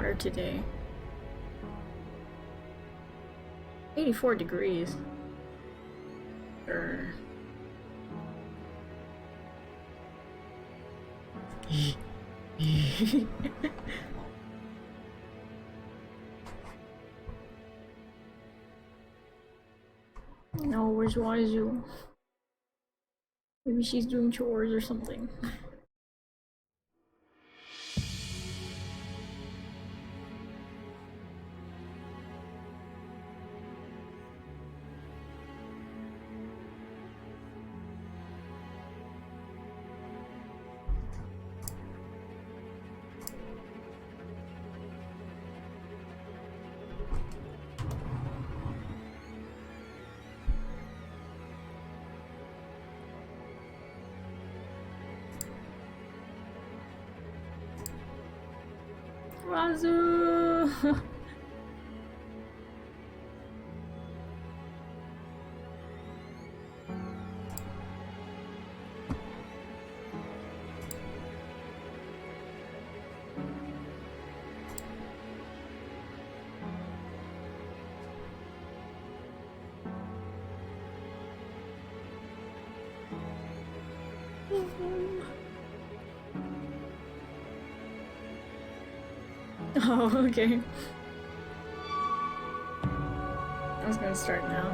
hotter today. 84 degrees. Grr. No, where's Waizu? Maybe she's doing chores or something. Razu! Oh, okay. I was gonna start now.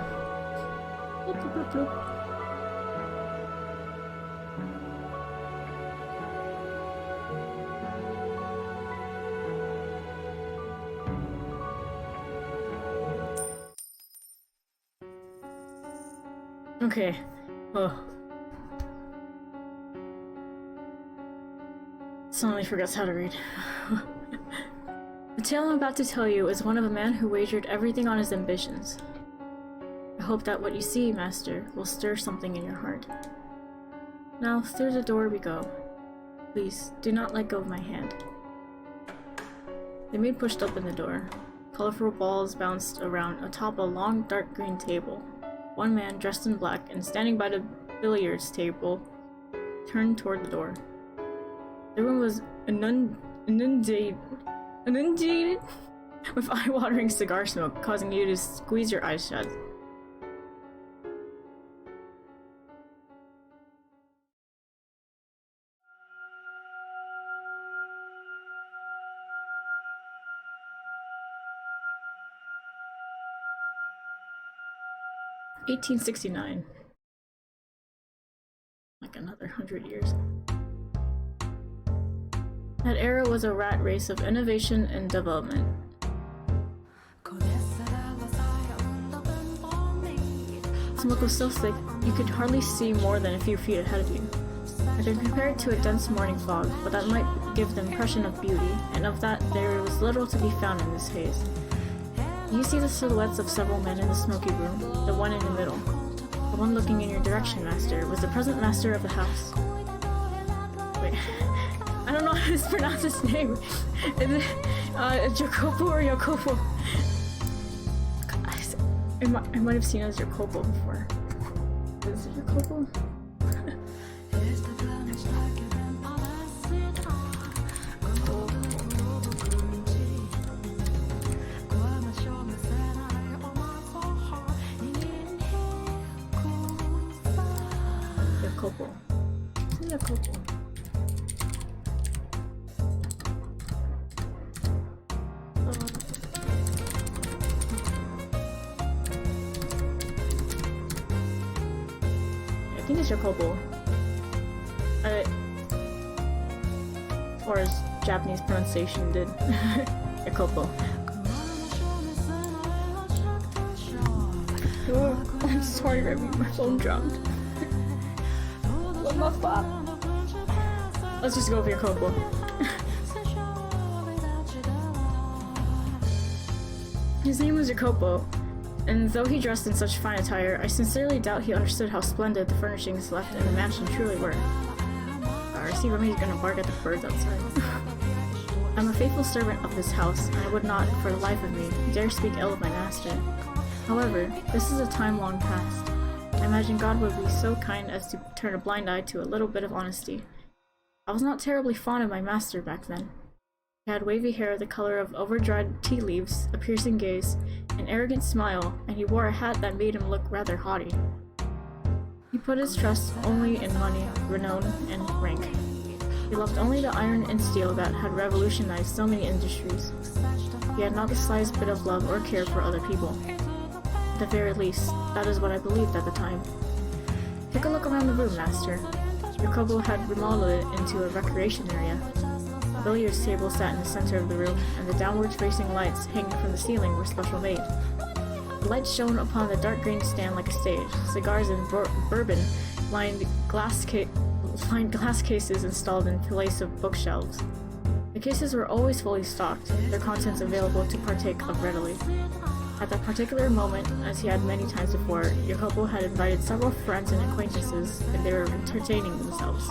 Bloop, bloop, bloop, bloop. Okay. Oh. Suddenly forgets how to read. The tale I'm about to tell you is one of a man who wagered everything on his ambitions. I hope that what you see, Master, will stir something in your heart. Now, through the door we go. Please, do not let go of my hand. The maid pushed open the door. Colorful balls bounced around atop a long, dark green table. One man, dressed in black and standing by the billiards table, turned toward the door. The room was inundated with eye-watering cigar smoke, causing you to squeeze your eyes shut. (1869). Like another 100 years. That era was a rat race of innovation and development. Smoke was so thick, you could hardly see more than a few feet ahead of you. I could compare it to a dense morning fog, but that might give the impression of beauty, and of that there was little to be found in this haze. You see the silhouettes of several men in the smoky room, the one in the middle. The one looking in your direction, Master, was the present master of the house. Wait, I don't know how to pronounce his name. Is it Jacopo or Jacopo? I might have seen it as Jacopo before. Is it Jacopo? Jacopo. Jacopo. I think it's Jacopo. Or as Japanese pronunciation did. Jacopo. Oh, I'm sorry, Remy, my phone dropped. My fault. Let's just go with Jacopo. His name was Jacopo, and though he dressed in such fine attire, I sincerely doubt he understood how splendid the furnishings left in the mansion truly were. I see Remy's gonna bark at the birds outside. I'm a faithful servant of this house, and I would not, for the life of me, dare speak ill of my master. However, this is a time long past. I imagine God would be so kind as to turn a blind eye to a little bit of honesty. I was not terribly fond of my master back then. He had wavy hair the color of over-dried tea leaves, a piercing gaze, an arrogant smile, and he wore a hat that made him look rather haughty. He put his trust only in money, renown, and rank. He loved only the iron and steel that had revolutionized so many industries. He had not the slightest bit of love or care for other people. At the very least, that is what I believed at the time. Take a look around the room, Master. Jacobo had remodeled it into a recreation area. A billiards table sat in the center of the room, and the downward-facing lights hanging from the ceiling were special made. The light shone upon the dark green stand like a stage. Cigars and bourbon lined glass cases installed in place of bookshelves. The cases were always fully stocked, their contents available to partake of readily. At that particular moment, as he had many times before, Jacopo had invited several friends and acquaintances, and they were entertaining themselves.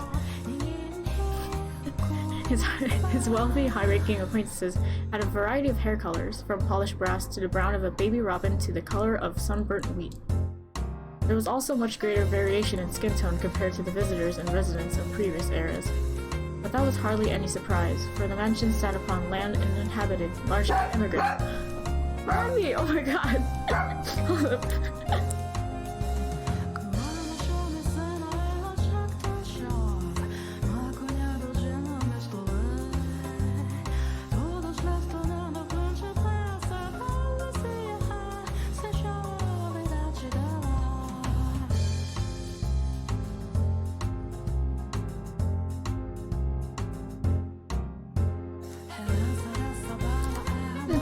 His wealthy, high-ranking acquaintances had a variety of hair colors, from polished brass to the brown of a baby robin to the color of sunburnt wheat. There was also much greater variation in skin tone compared to the visitors and residents of previous eras. But that was hardly any surprise, for the mansion sat upon land uninhabited, largely by immigrants. Mommy! Oh my god! Hold up.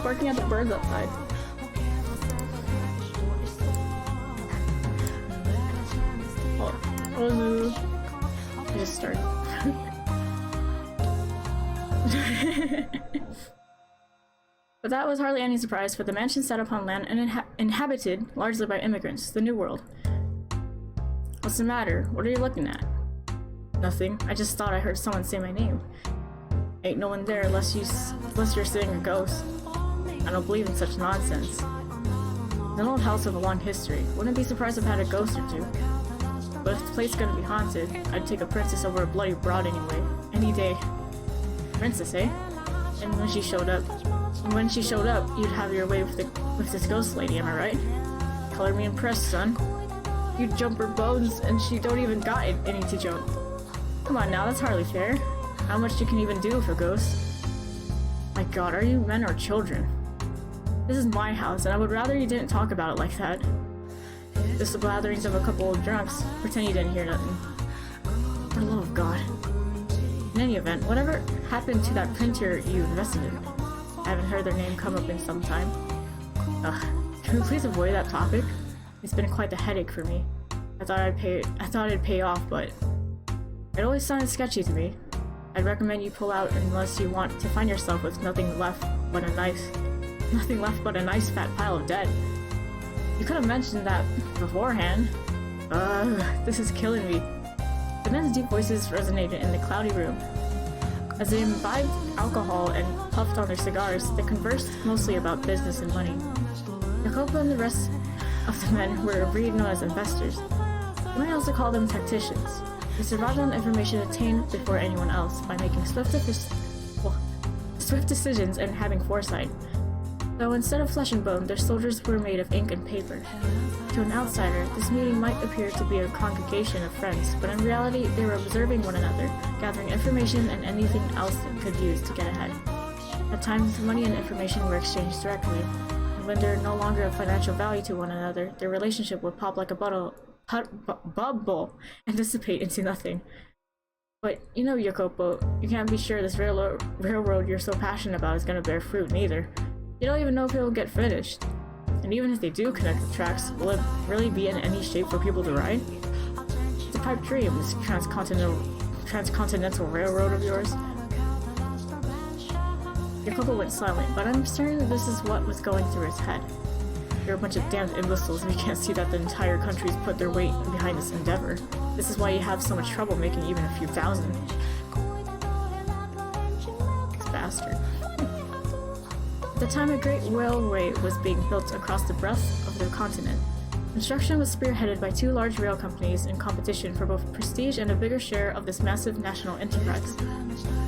Barking at the birds outside. Oh, I just started. But that was hardly any surprise, for the mansion sat upon land and inhabited largely by immigrants, the New World. What's the matter? What are you looking at? Nothing. I just thought I heard someone say my name. Ain't no one there unless you're seeing a ghost. I don't believe in such nonsense. It's an old house with a long history. Wouldn't be surprised if it had a ghost or two. But if the place is gonna be haunted, I'd take a princess over a bloody broad anyway. Any day. Princess, eh? And when she showed up, you'd have your way with this ghost lady, am I right? Color me impressed, son. You jump her bones, and she don't even got any to jump. Come on now, that's hardly fair. How much you can even do with a ghost? My god, are you men or children? This is my house, and I would rather you didn't talk about it like that. Just the blatherings of a couple of drunks. Pretend you didn't hear nothing. For the love of God. In any event, whatever happened to that printer you invested in? I haven't heard their name come up in some time. Ugh. Can we please avoid that topic? It's been quite the headache for me. I thought it'd pay off, but it always sounded sketchy to me. I'd recommend you pull out unless you want to find yourself with nothing left but a nice fat pile of debt. You could have mentioned that beforehand. This is killing me. The men's deep voices resonated in the cloudy room. As they imbibed alcohol and puffed on their cigars, they conversed mostly about business and money. Jacopo and the rest of the men were a breed known as investors. You might also call them tacticians. They survived on information attained before anyone else by making swift decisions and having foresight. Though instead of flesh and bone, their soldiers were made of ink and paper. To an outsider, this meeting might appear to be a congregation of friends, but in reality, they were observing one another, gathering information and anything else they could use to get ahead. At times, money and information were exchanged directly, and when they're no longer of financial value to one another, their relationship would pop like a bubble and dissipate into nothing. But you know, Jacopo, you can't be sure this railroad you're so passionate about is gonna bear fruit neither. You don't even know if it will get finished. And even if they do connect the tracks, will it really be in any shape for people to ride? It's a pipe dream, this transcontinental railroad of yours. Jacopo went silent, but I'm certain this is what was going through his head. You're a bunch of damned imbeciles if you can't see that the entire country's put their weight behind this endeavor. This is why you have so much trouble making even a few thousand. This bastard. At the time, a great railway was being built across the breadth of the continent. Construction was spearheaded by two large rail companies in competition for both prestige and a bigger share of this massive national enterprise.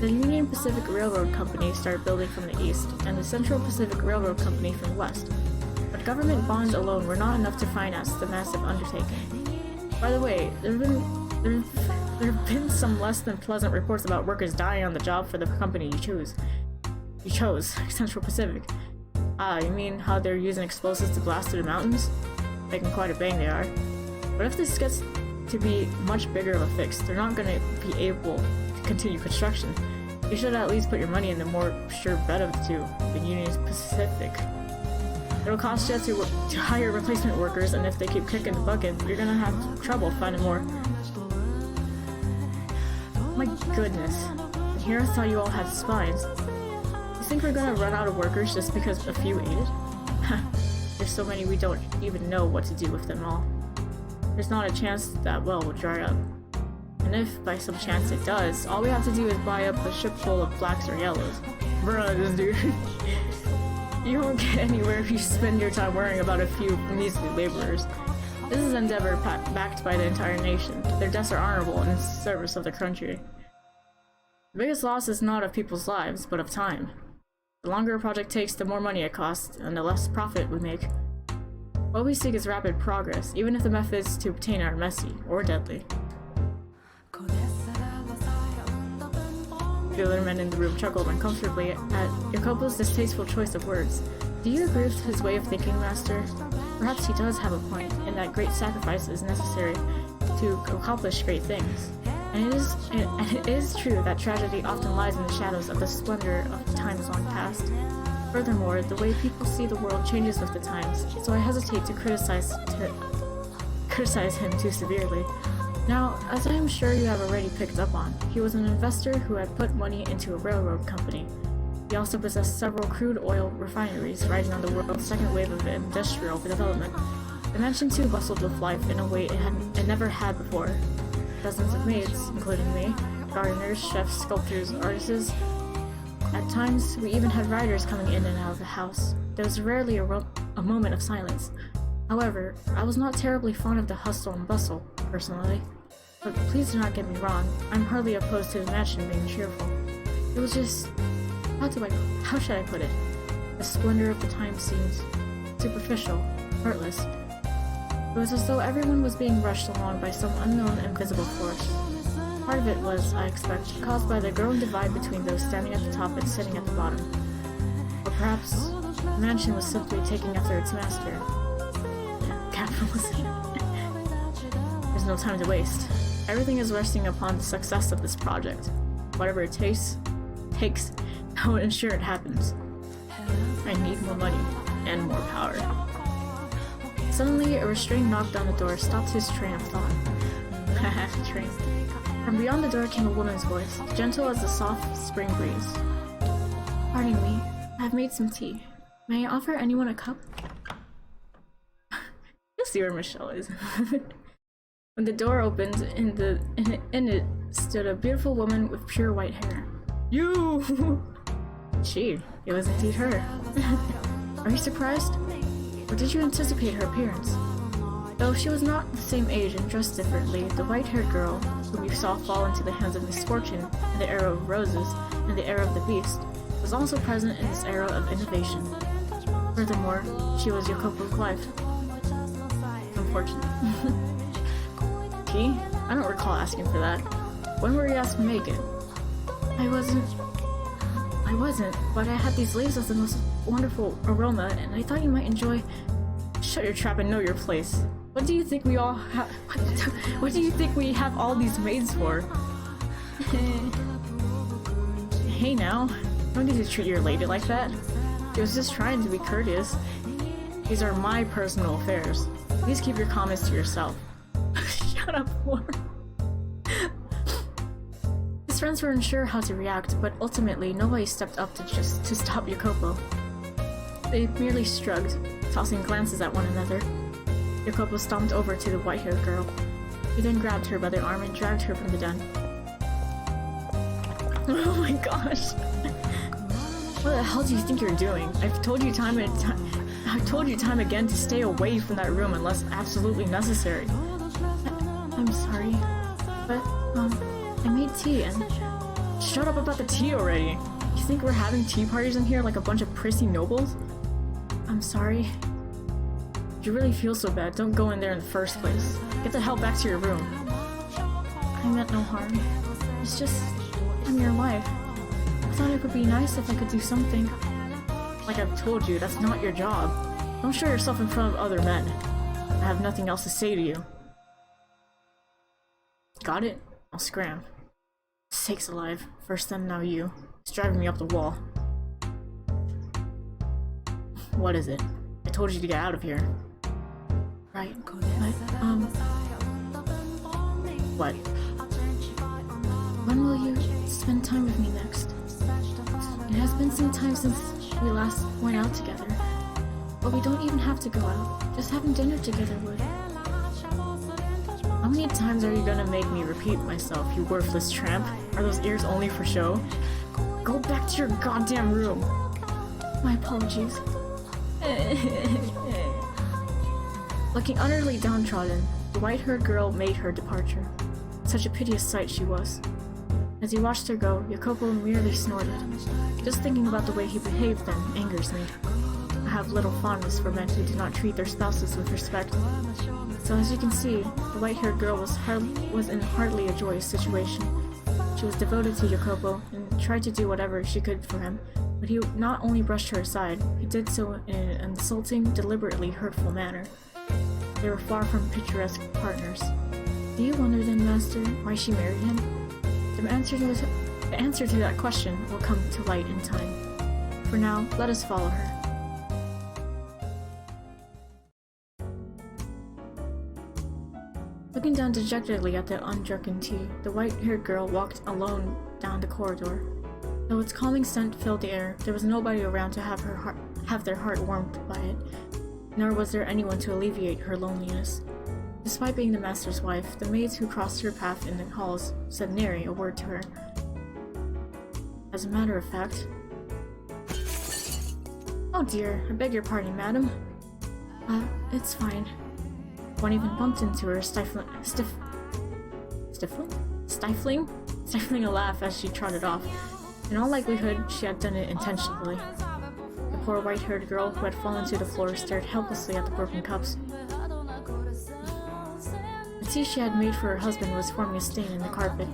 The Union Pacific Railroad Company started building from the east, and the Central Pacific Railroad Company from the west. But government bonds alone were not enough to finance the massive undertaking. By the way, there have been some less than pleasant reports about workers dying on the job for the company you chose. You chose Central Pacific. You mean how they're using explosives to blast through the mountains? Making quite a bang they are. But if this gets to be much bigger of a fix, they're not going to be able to continue construction. You should at least put your money in the more sure bet of the two, the Union Pacific. It'll cost you to hire replacement workers, and if they keep kicking the bucket, you're gonna have trouble finding more. My goodness. And here I thought you all had spines. You think we're gonna run out of workers just because a few ate it? There's so many we don't even know what to do with them all. There's not a chance that well will dry up. And if by some chance it does, all we have to do is buy up a ship full of blacks or yellows. Bruh, this dude. You won't get anywhere if you spend your time worrying about a few measly laborers. This is an endeavor backed by the entire nation. Their deaths are honorable and in service of their country. The biggest loss is not of people's lives, but of time. The longer a project takes, the more money it costs, and the less profit we make. What we seek is rapid progress, even if the methods to obtain are messy or deadly. The other men in the room chuckled uncomfortably at Jacopo's distasteful choice of words. Do you agree with his way of thinking, Master? Perhaps he does have a point, in that great sacrifice is necessary to accomplish great things. And it is true that tragedy often lies in the shadows of the splendor of times long past. Furthermore, the way people see the world changes with the times, so I hesitate to criticize him too severely. Now, as I am sure you have already picked up on, he was an investor who had put money into a railroad company. He also possessed several crude oil refineries riding on the world's second wave of industrial development. The mansion too bustled with life in a way it never had before. Dozens of maids, including me, gardeners, chefs, sculptors, artists. At times, we even had riders coming in and out of the house. There was rarely a moment of silence. However, I was not terribly fond of the hustle and bustle, personally. But please do not get me wrong, I'm hardly opposed to the mansion being cheerful. It was just... how should I put it? The splendor of the time seemed superficial, heartless. It was as though everyone was being rushed along by some unknown invisible force. Part of it was, I expect, caused by the growing divide between those standing at the top and sitting at the bottom. Or perhaps, the mansion was simply taking after its master. Capitalism. There's no time to waste. Everything is resting upon the success of this project. Whatever it takes, I will ensure it happens. I need more money and more power. Suddenly, a restrained knock on the door stopped his train of thought. Haha, train. From beyond the door came a woman's voice, gentle as the soft spring breeze. Pardon me, I've made some tea. May I offer anyone a cup? You'll see where Michelle is. When the door opened, in it stood a beautiful woman with pure white hair. You! It was indeed her. Are you surprised? Or did you anticipate her appearance? Though she was not the same age and dressed differently, the white-haired girl, whom you saw fall into the hands of misfortune in the era of roses and the era of the beast, was also present in this era of innovation. Furthermore, she was Jacopo's wife. Unfortunate. Tea? I don't recall asking for that. When were you asked to make it? I wasn't, but I had these leaves of the most wonderful aroma, and I thought you might enjoy... Shut your trap and know your place. What do you think we all have? What do you think we have all these maids for? Hey now, don't need to treat your lady like that. I was just trying to be courteous. These are my personal affairs. Please keep your comments to yourself. Shut up, whore. His friends were unsure how to react, but ultimately nobody stepped up to stop Jacopo. They merely shrugged, tossing glances at one another. Jacopo stomped over to the white-haired girl. He then grabbed her by the arm and dragged her from the den. Oh my gosh! What the hell do you think you're doing? I've told you time and time I've told you time again to stay away from that room unless absolutely necessary. I'm sorry, but, I made tea and... Shut up about the tea already! You think we're having tea parties in here like a bunch of prissy nobles? I'm sorry. If you really feel so bad, don't go in there in the first place. Get the hell back to your room. I meant no harm. It's just... I'm your wife. I thought it would be nice if I could do something. Like I've told you, that's not your job. Don't show yourself in front of other men. I have nothing else to say to you. Got it? I'll scram. Sakes alive. First them, now you. It's driving me up the wall. What is it? I told you to get out of here. Right, but, What? When will you spend time with me next? It has been some time since we last went out together. But we don't even have to go out. Just having dinner together would. How many times are you gonna make me repeat myself, you worthless tramp? Are those ears only for show? Go back to your goddamn room! My apologies. Looking utterly downtrodden, the white-haired girl made her departure. Such a piteous sight she was. As he watched her go, Jacopo merely snorted. Just thinking about the way he behaved then angers me. I have little fondness for men who do not treat their spouses with respect. So as you can see, the white-haired girl was in hardly a joyous situation. She was devoted to Jacopo and tried to do whatever she could for him, but he not only brushed her aside, he did so in an insulting, deliberately hurtful manner. They were far from picturesque partners. Do you wonder then, Master, why she married him? The answer to that question will come to light in time. For now, let us follow her. Looking down dejectedly at the undrunken tea, the white-haired girl walked alone down the corridor. Though its calming scent filled the air, there was nobody around to have their heart warmed by it, nor was there anyone to alleviate her loneliness. Despite being the master's wife, the maids who crossed her path in the halls said nary a word to her. As a matter of fact... Oh dear, I beg your pardon, madam. It's fine. One even bumped into her, stifling a laugh as she trotted off. In all likelihood, she had done it intentionally. The poor white-haired girl who had fallen to the floor stared helplessly at the broken cups. The tea she had made for her husband was forming a stain in the carpet.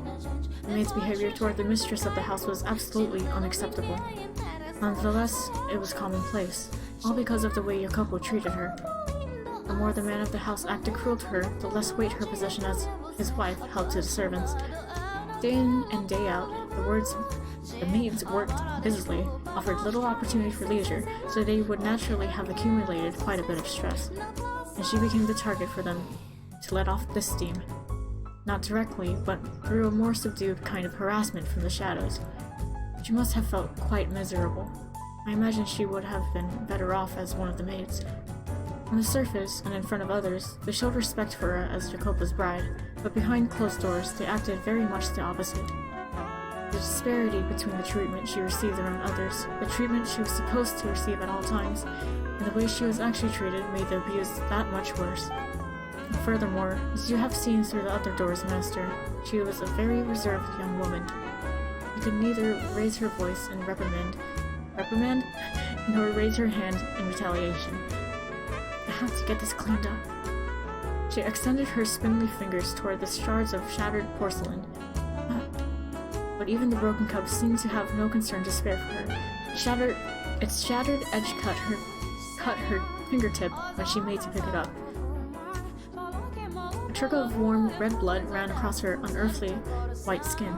The maid's behavior toward the mistress of the house was absolutely unacceptable. Nonetheless, it was commonplace, all because of the way Jacopo treated her. The more the man of the house acted cruel to her, the less weight her position as his wife held to the servants. Day in and day out, the maids worked busily, offered little opportunity for leisure, so they would naturally have accumulated quite a bit of stress, and she became the target for them to let off the steam. Not directly, but through a more subdued kind of harassment from the shadows. She must have felt quite miserable. I imagine she would have been better off as one of the maids. On the surface, and in front of others, they showed respect for her as Jacopo's bride, but behind closed doors, they acted very much the opposite. The disparity between the treatment she received around others, the treatment she was supposed to receive at all times, and the way she was actually treated made the abuse that much worse. And furthermore, as you have seen through the other doors, Master, she was a very reserved young woman. You could neither raise her voice in reprimand, nor raise her hand in retaliation. I have to get this cleaned up. She extended her spindly fingers toward the shards of shattered porcelain. But even the broken cup seemed to have no concern to spare for her. Its shattered edge cut her fingertip when she made to pick it up. A trickle of warm red blood ran across her unearthly white skin.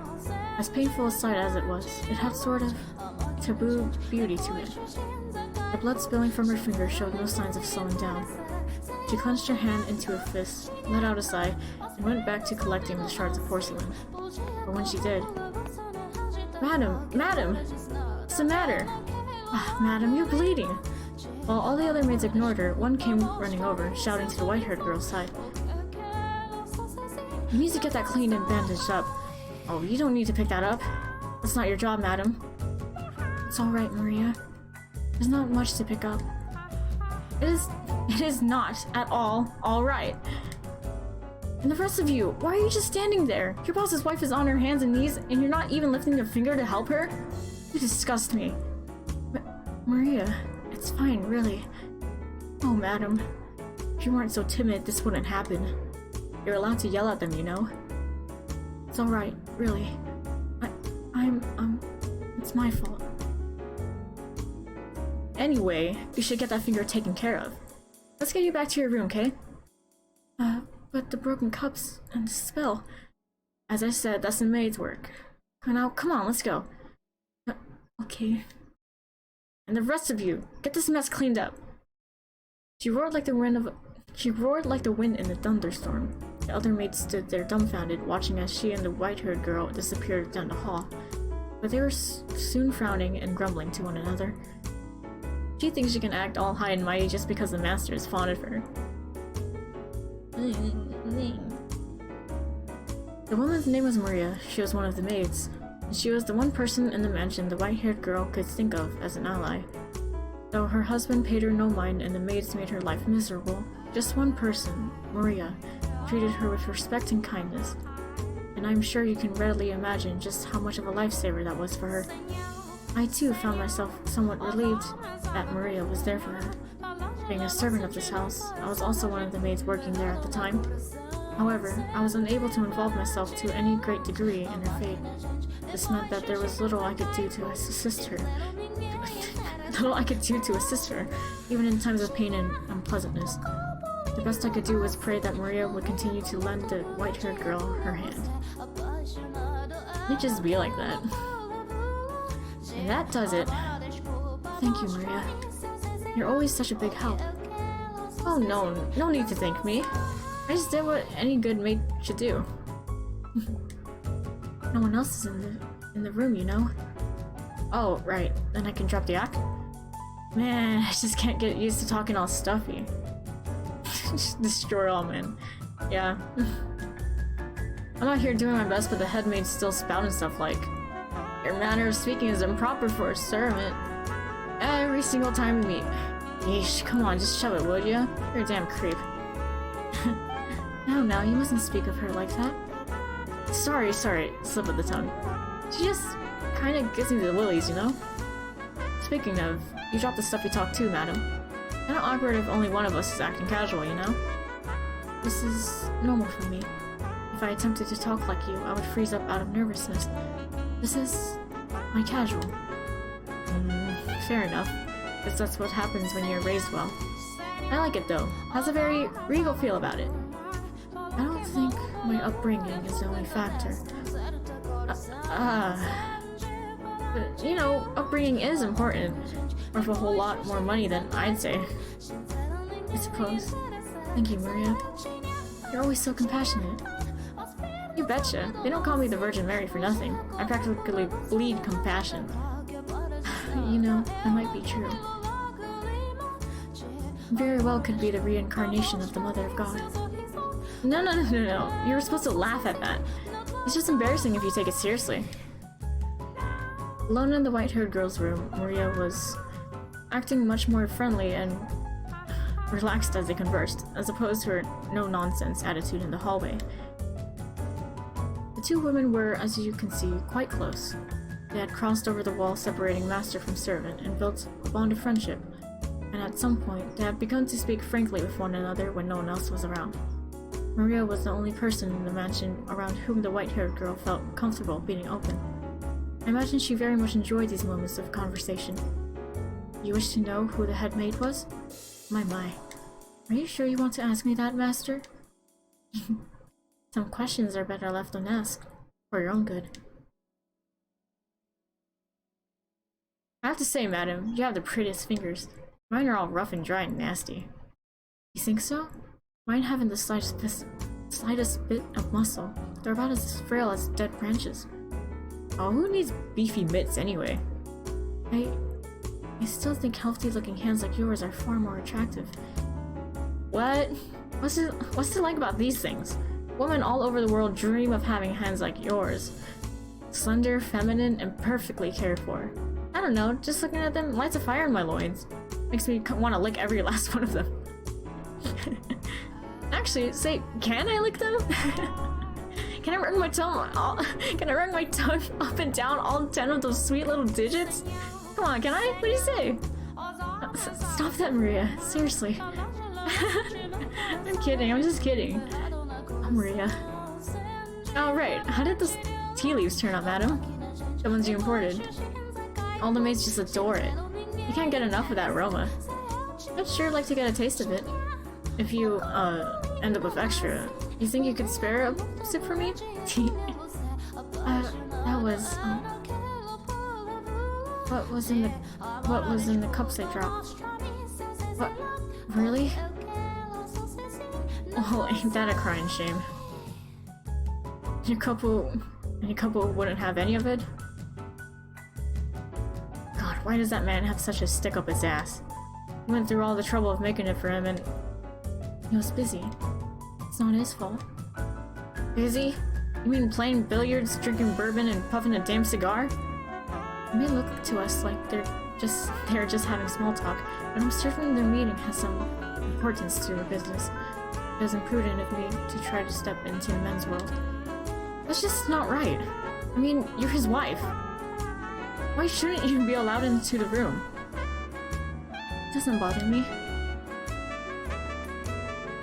As painful a sight as it was, it had sort of taboo beauty to it. The blood spilling from her finger showed no signs of slowing down. She clenched her hand into a fist, let out a sigh, and went back to collecting the shards of porcelain. But when she did... Madam! What's the matter? Madam, you're bleeding! While all the other maids ignored her, one came running over, shouting to the white-haired girl's side. You need to get that cleaned and bandaged up. Oh, you don't need to pick that up. That's not your job, madam. It's alright, Maria. There's not much to pick up. It is not at all right. And the rest of you, why are you just standing there? Your boss's wife is on her hands and knees, and you're not even lifting a finger to help her? You disgust me. Maria, it's fine, really. Oh, madam. If you weren't so timid, this wouldn't happen. You're allowed to yell at them, you know? It's alright, really. It's my fault. Anyway, you should get that finger taken care of. Let's get you back to your room, okay? But the broken cups and the spill. As I said, that's the maid's work. Now, come on, let's go. Okay. And the rest of you, get this mess cleaned up. She roared like the wind in the thunderstorm. The other maids stood there dumbfounded, watching as she and the white-haired girl disappeared down the hall. But they were soon frowning and grumbling to one another. She thinks she can act all high and mighty just because the master is fond of her. The woman's name was Maria. She was one of the maids. And she was the one person in the mansion the white-haired girl could think of as an ally. Though her husband paid her no mind and the maids made her life miserable, just one person, Maria, treated her with respect and kindness. And I'm sure you can readily imagine just how much of a lifesaver that was for her. I too found myself somewhat relieved that Maria was there for her. Being a servant of this house, I was also one of the maids working there at the time. However, I was unable to involve myself to any great degree in her fate. This meant that there was little I could do to assist her. Even in times of pain and unpleasantness. The best I could do was pray that Maria would continue to lend the white-haired girl her hand. It just be like that. And that does it. Thank you, Maria. You're always such a big help. Oh no need to thank me. I just did what any good maid should do. No one else is in the room, you know? Oh, right. Then I can drop the act? Man, I just can't get used to talking all stuffy. Just destroy all men. Yeah. I'm out here doing my best, but the head maid's still spouting stuff like, your manner of speaking is improper for a servant. Every single time we meet. Yeesh, come on, just shove it, would ya? You're a damn creep. No, you mustn't speak of her like that. Sorry, slip of the tongue. She just kinda gives me the willies, you know? Speaking of, you dropped the stuffy talk too, madam. Kinda awkward if only one of us is acting casual, you know? This is normal for me. If I attempted to talk like you, I would freeze up out of nervousness. This is my casual. Fair enough, because that's what happens when you're raised well. I like it though. Has a very regal feel about it. I don't think my upbringing is the only factor. But, you know, upbringing is important. Worth a whole lot more money than I'd say. I suppose. Thank you, Maria. You're always so compassionate. You betcha. They don't call me the Virgin Mary for nothing. I practically bleed compassion. You know, that might be true. Very well could be the reincarnation of the Mother of God. No. You were supposed to laugh at that. It's just embarrassing if you take it seriously. Alone in the white-haired girl's room, Maria was acting much more friendly and relaxed as they conversed, as opposed to her no-nonsense attitude in the hallway. The two women were, as you can see, quite close. They had crossed over the wall separating master from servant and built a bond of friendship, and at some point they had begun to speak frankly with one another when no one else was around. Maria was the only person in the mansion around whom the white-haired girl felt comfortable being open. I imagine she very much enjoyed these moments of conversation. You wish to know who the head maid was? My. Are you sure you want to ask me that, master? Some questions are better left unasked, for your own good. I have to say, madam, you have the prettiest fingers. Mine are all rough and dry and nasty. You think so? Mine haven't the slightest bit of muscle. They're about as frail as dead branches. Oh, who needs beefy mitts anyway? I still think healthy-looking hands like yours are far more attractive. What? What's it like about these things? Women all over the world dream of having hands like yours. Slender, feminine, and perfectly cared for. I don't know, just looking at them lights a fire in my loins. Makes me want to lick every last one of them. Actually, say, can I lick them? Can I run my tongue? Can I run my tongue up and down all 10 of those sweet little digits? Come on, can I? What do you say? Stop that, Maria. Seriously. I'm kidding. I'm just kidding. Oh, Maria. Oh, right. How did those tea leaves turn out, madam? The ones you imported. All the maids just adore it. You can't get enough of that aroma. I'd sure like to get a taste of it. If you, end up with extra, you think you could spare a sip for me? That was, what was in the cups I dropped? What? Really? Oh, ain't that a crying shame? Your couple wouldn't have any of it? God, why does that man have such a stick up his ass? He went through all the trouble of making it for him and he was busy. It's not his fault. Busy? You mean playing billiards, drinking bourbon, and puffing a damn cigar? It may look to us like they're just having small talk, but I'm certain their meeting has some importance to their business. It is imprudent of me to try to step into the men's world. That's just not right. I mean, you're his wife. Why shouldn't you be allowed into the room? It doesn't bother me.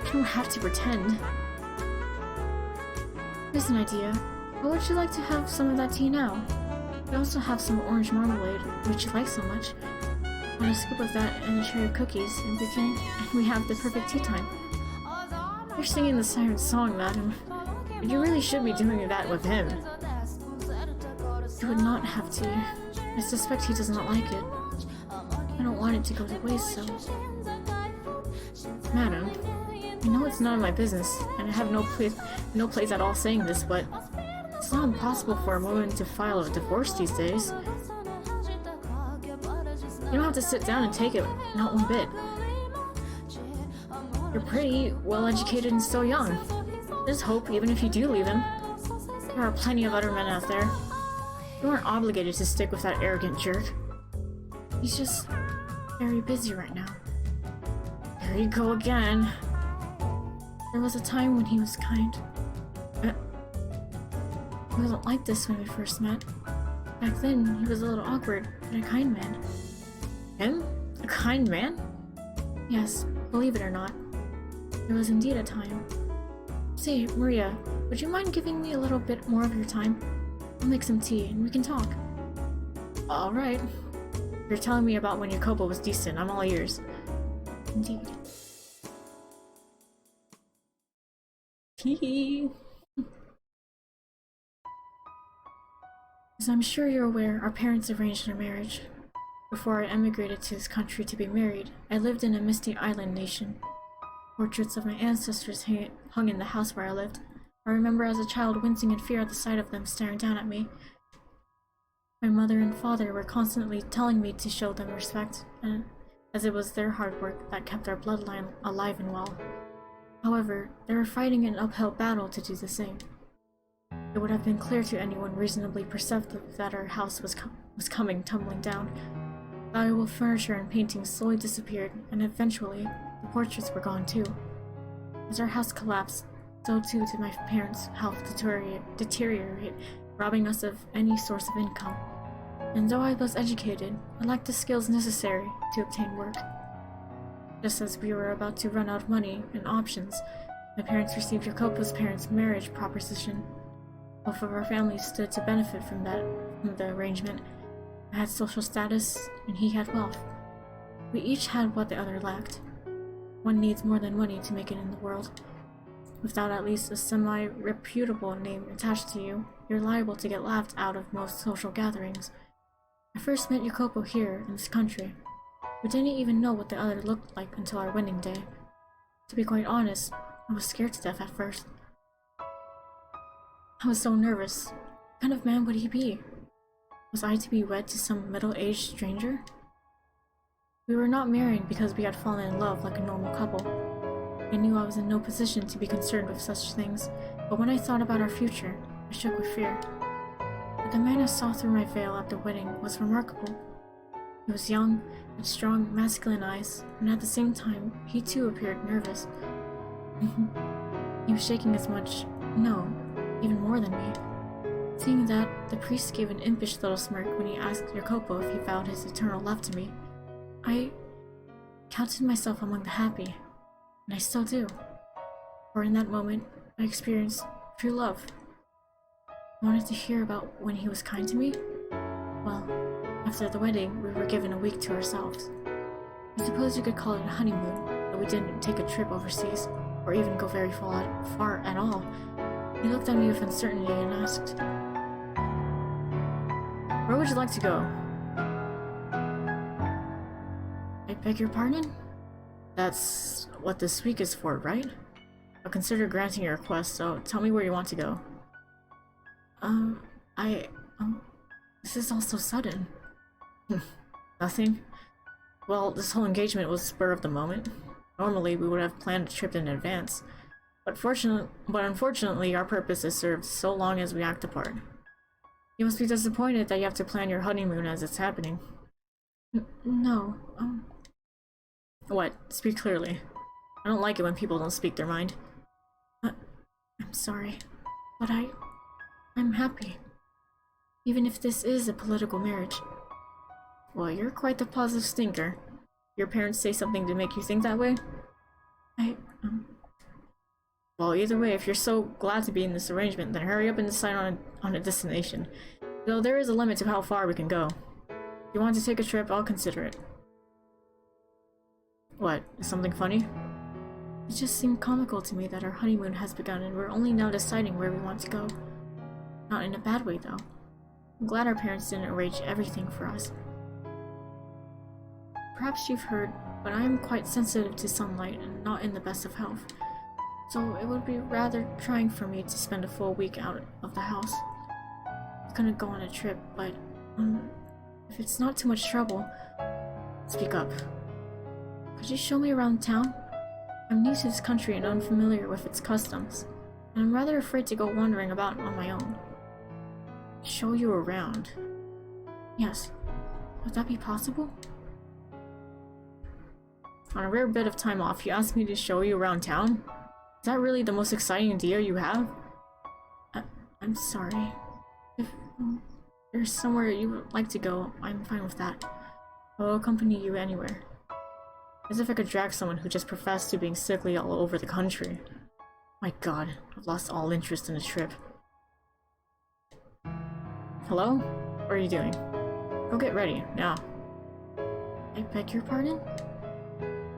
You don't have to pretend. Here's an idea. How would you like to have some of that tea now? We also have some orange marmalade, which you like so much. Want a scoop of that and a tray of cookies, and we have the perfect tea time. You're singing the siren song, madam. But you really should be doing that with him. You would not have to. I suspect he does not like it. I don't want it to go to waste, so... Madam, I know it's none of my business, and I have no place at all saying this, but it's not impossible for a woman to file a divorce these days. You don't have to sit down and take it, not one bit. You're pretty, well-educated, and still young. There's hope, even if you do leave him. There are plenty of other men out there. You aren't obligated to stick with that arrogant jerk. He's just very busy right now. There you go again. There was a time when he was kind. He wasn't like this when we first met. Back then, he was a little awkward, but a kind man. Him? A kind man? Yes, believe it or not. There was indeed a time. Say, Maria, would you mind giving me a little bit more of your time? I'll make some tea and we can talk. Alright. You're telling me about when your couple was decent, I'm all ears. Indeed. Hee. As I'm sure you're aware, our parents arranged our marriage. Before I emigrated to this country to be married, I lived in a misty island nation. Portraits of my ancestors hung in the house where I lived. I remember as a child wincing in fear at the sight of them staring down at me. My mother and father were constantly telling me to show them respect, as it was their hard work that kept our bloodline alive and well. However, they were fighting an uphill battle to do the same. It would have been clear to anyone reasonably perceptive that our house was coming tumbling down. Valuable furniture and paintings slowly disappeared, and eventually, the portraits were gone too. As our house collapsed, so too did my parents' health deteriorate, robbing us of any source of income. And though I was educated, I lacked the skills necessary to obtain work. Just as we were about to run out of money and options, my parents received Jacopo's parents' marriage proposition. Both of our families stood to benefit from the arrangement. I had social status, and he had wealth. We each had what the other lacked. One needs more than money to make it in the world. Without at least a semi-reputable name attached to you, you're liable to get laughed out of most social gatherings. I first met Jacopo here, in this country. We didn't even know what the other looked like until our wedding day. To be quite honest, I was scared to death at first. I was so nervous. What kind of man would he be? Was I to be wed to some middle-aged stranger? We were not marrying because we had fallen in love like a normal couple. I knew I was in no position to be concerned with such things, but when I thought about our future, I shook with fear. But the man I saw through my veil at the wedding was remarkable. He was young, with strong, masculine eyes, and at the same time, he too appeared nervous. He was shaking as much, no, even more than me. Seeing that, the priest gave an impish little smirk when he asked Jacopo if he vowed his eternal love to me. I counted myself among the happy, and I still do. For in that moment, I experienced true love. Wanted to hear about when he was kind to me? Well, after the wedding, we were given a week to ourselves. I suppose you could call it a honeymoon, but we didn't take a trip overseas, or even go very far at all. He looked at me with uncertainty and asked, "Where would you like to go?" "I beg your pardon?" "That's what this week is for, right? I'll consider granting your request, so tell me where you want to go." This is all so sudden." "Nothing? Well, this whole engagement was spur of the moment. Normally, we would have planned a trip in advance, but unfortunately, our purpose is served so long as we act apart. You must be disappointed that you have to plan your honeymoon as it's happening." No, What? Speak clearly. I don't like it when people don't speak their mind." I'm sorry, but I'm happy. Even if this is a political marriage." "Well, you're quite the positive thinker. Your parents say something to make you think that way?" Well, either way, if you're so glad to be in this arrangement, then hurry up and decide on a destination. Though there is a limit to how far we can go. If you want to take a trip, I'll consider it." "What? Is something funny?" "It just seemed comical to me that our honeymoon has begun and we're only now deciding where we want to go. Not in a bad way, though. I'm glad our parents didn't arrange everything for us. Perhaps you've heard, but I am quite sensitive to sunlight and not in the best of health. So it would be rather trying for me to spend a full week out of the house. I was gonna go on a trip, but, if it's not too much trouble..." "Speak up." "Could you show me around town? I'm new to this country and unfamiliar with its customs, and I'm rather afraid to go wandering about on my own." "Show you around?" "Yes. Would that be possible?" "On a rare bit of time off, you ask me to show you around town? Is that really the most exciting idea you have?" I'm sorry. If there's somewhere you would like to go, I'm fine with that. I'll accompany you anywhere." As if I could drag someone who just professed to being sickly all over the country. My god, I've lost all interest in the trip. "Hello? What are you doing? Go get ready, now." "I beg your pardon?"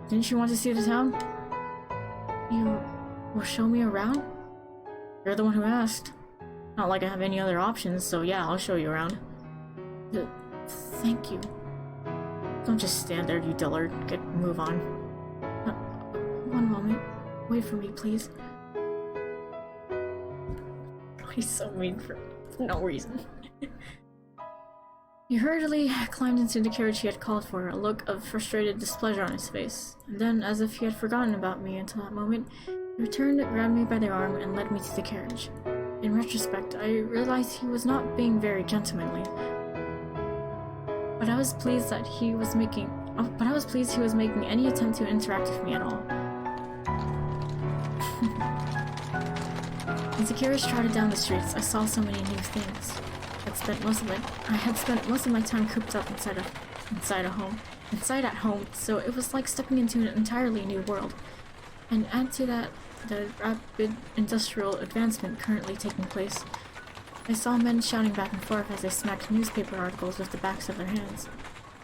"Didn't you want to see the town?" "You will show me around?" "You're the one who asked. Not like I have any other options, so yeah, I'll show you around." Thank you." "Don't just stand there, you dullard. Move on." One moment. Wait for me, please." He's so mean for no reason. He hurriedly climbed into the carriage he had called for, a look of frustrated displeasure on his face, and then, as if he had forgotten about me until that moment, he returned, grabbed me by the arm, and led me to the carriage. In retrospect, I realized he was not being very gentlemanly, but I was pleased he was making any attempt to interact with me at all. As the carriage trotted down the streets, I saw so many new things. I had spent most of my time cooped up inside at home, so it was like stepping into an entirely new world. And add to that the rapid industrial advancement currently taking place. I saw men shouting back and forth as they smacked newspaper articles with the backs of their hands.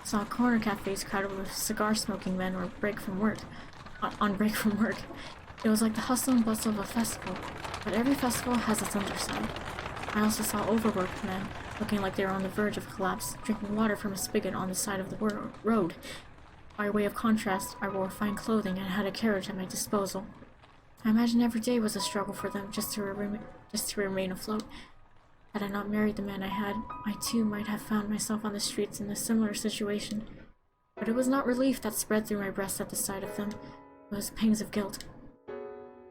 I saw corner cafes crowded with cigar-smoking men on break from work. It was like the hustle and bustle of a festival, but every festival has its underside. I also saw overworked men, looking like they were on the verge of collapse, drinking water from a spigot on the side of the road. By way of contrast, I wore fine clothing and had a carriage at my disposal. I imagine every day was a struggle for them just to remain afloat. Had I not married the man I had, I too might have found myself on the streets in a similar situation. But it was not relief that spread through my breast at the sight of them. It was pangs of guilt.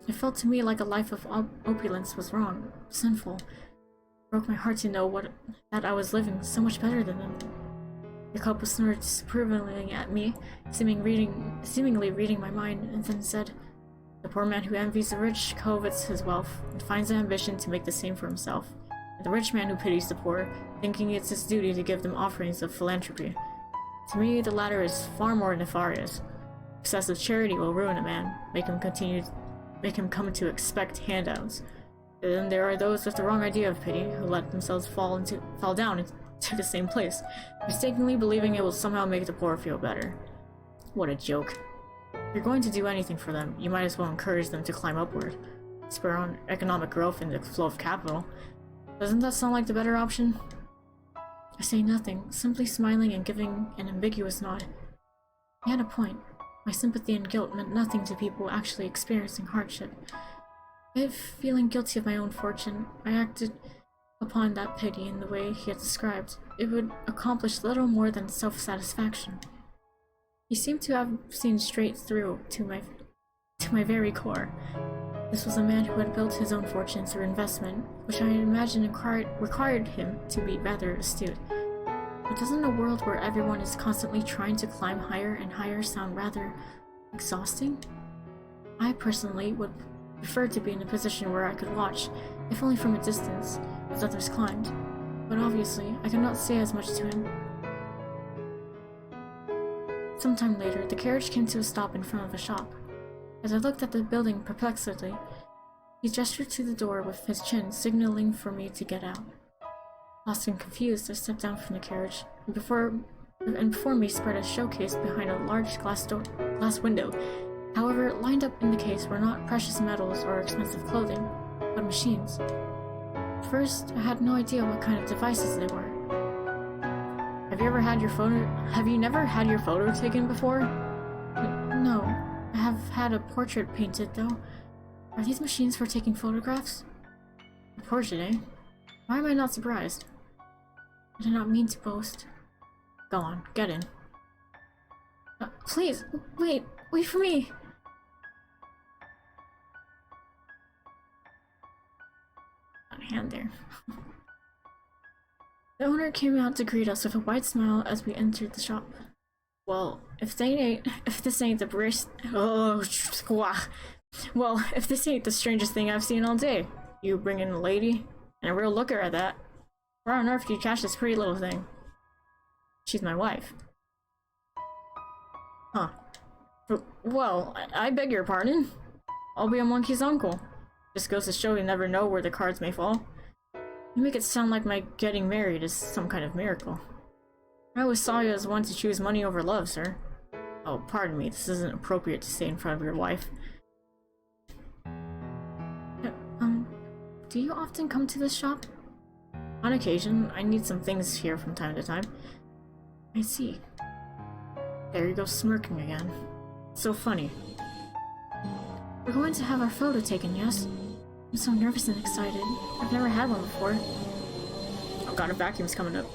It felt to me like a life of opulence was wrong, sinful. It broke my heart to know that I was living so much better than them. Jacopo snorted disapprovingly at me, seemingly reading my mind, and then said, "The poor man who envies the rich covets his wealth, and finds the ambition to make the same for himself, and the rich man who pities the poor, thinking it's his duty to give them offerings of philanthropy. To me, the latter is far more nefarious. Excessive charity will ruin a man, make him come to expect handouts. And then there are those with the wrong idea of pity, who let themselves fall down into the same place, mistakenly believing it will somehow make the poor feel better. What a joke. If you're going to do anything for them, you might as well encourage them to climb upward, spur on economic growth and the flow of capital. Doesn't that sound like the better option?" I say nothing, simply smiling and giving an ambiguous nod. He had a point. My sympathy and guilt meant nothing to people actually experiencing hardship. If, feeling guilty of my own fortune, I acted upon that pity in the way he had described, it would accomplish little more than self-satisfaction. He seemed to have seen straight through to my very core. This was a man who had built his own fortune through investment, which I imagine required him to be rather astute. But doesn't a world where everyone is constantly trying to climb higher and higher sound rather exhausting? I personally would prefer to be in a position where I could watch, if only from a distance, as others climbed. But obviously, I could not say as much to him. Sometime later, the carriage came to a stop in front of a shop. As I looked at the building perplexedly, he gestured to the door with his chin, signaling for me to get out. Lost and confused, I stepped down from the carriage, and before me spread a showcase behind a large glass window. However, lined up in the case were not precious metals or expensive clothing, but machines. First, I had no idea what kind of devices they were. Have you never had your photo taken before? No. I have had a portrait painted, though. Are these machines for taking photographs? A portrait, eh? Why am I not surprised? I did not mean to boast. Go on, get in. Please, wait for me! Got a hand there. The owner came out to greet us with a wide smile as we entered the shop. Well, if this ain't the strangest thing I've seen all day. You bring in a lady, and a real looker at that. Where on earth do you catch this pretty little thing? She's my wife. Huh. Well, I beg your pardon? I'll be a monkey's uncle. Just goes to show you never know where the cards may fall. You make it sound like my getting married is some kind of miracle. I always saw you as one to choose money over love, sir. Oh, pardon me, this isn't appropriate to say in front of your wife. Do you often come to this shop? On occasion, I need some things here from time to time. I see. There you go, smirking again. So funny. We're going to have our photo taken, yes? I'm so nervous and excited. I've never had one before. Oh god, a vacuum's coming up.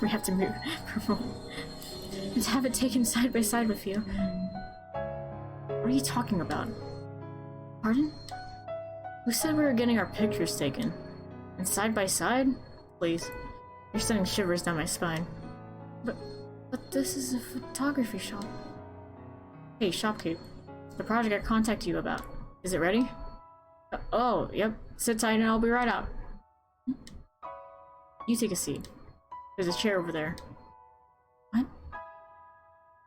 We have to move for a moment. And to have it taken side by side with you. What are you talking about? Pardon? Who said we were getting our pictures taken? And side by side? Please. You're sending shivers down my spine. But this is a photography shop. Hey, shopkeep. The project I contacted you about. Is it ready? Oh, yep. Sit tight and I'll be right out. You take a seat. There's a chair over there. What?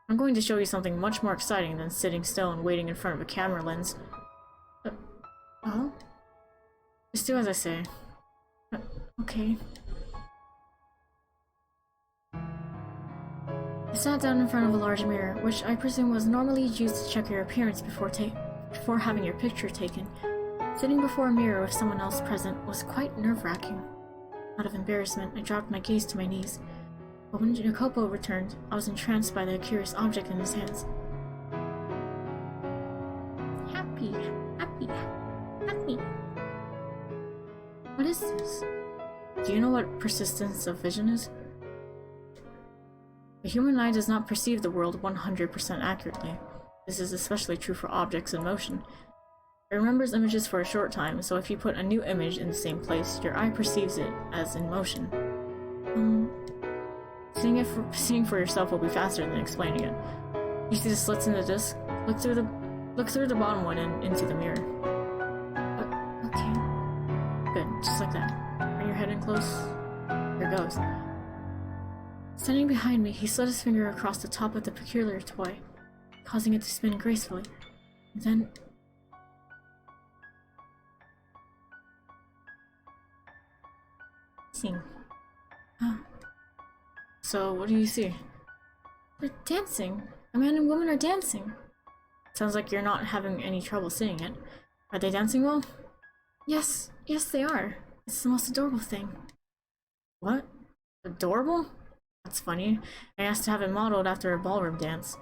I'm going to show you something much more exciting than sitting still and waiting in front of a camera lens. Oh? Just do as I say. Okay. I sat down in front of a large mirror, which I presume was normally used to check your appearance before having your picture taken. Sitting before a mirror with someone else present was quite nerve-wracking. Out of embarrassment, I dropped my gaze to my knees. But when Jacopo returned, I was entranced by the curious object in his hands. Happy. What is this? Do you know what persistence of vision is? The human eye does not perceive the world 100% accurately. This is especially true for objects in motion. It remembers images for a short time, so if you put a new image in the same place, your eye perceives it as in motion. Seeing for yourself will be faster than explaining it. You see the slits in the disc? Look through the bottom one and into the mirror. Okay. Good, just like that. Bring your head in close. Here goes. Standing behind me, he slid his finger across the top of the peculiar toy, causing it to spin gracefully. And then... Seeing. Huh. So, what do you see? They're dancing. A man and woman are dancing. Sounds like you're not having any trouble seeing it. Are they dancing well? Yes, they are. It's the most adorable thing. What? Adorable? That's funny. I asked to have it modeled after a ballroom dance.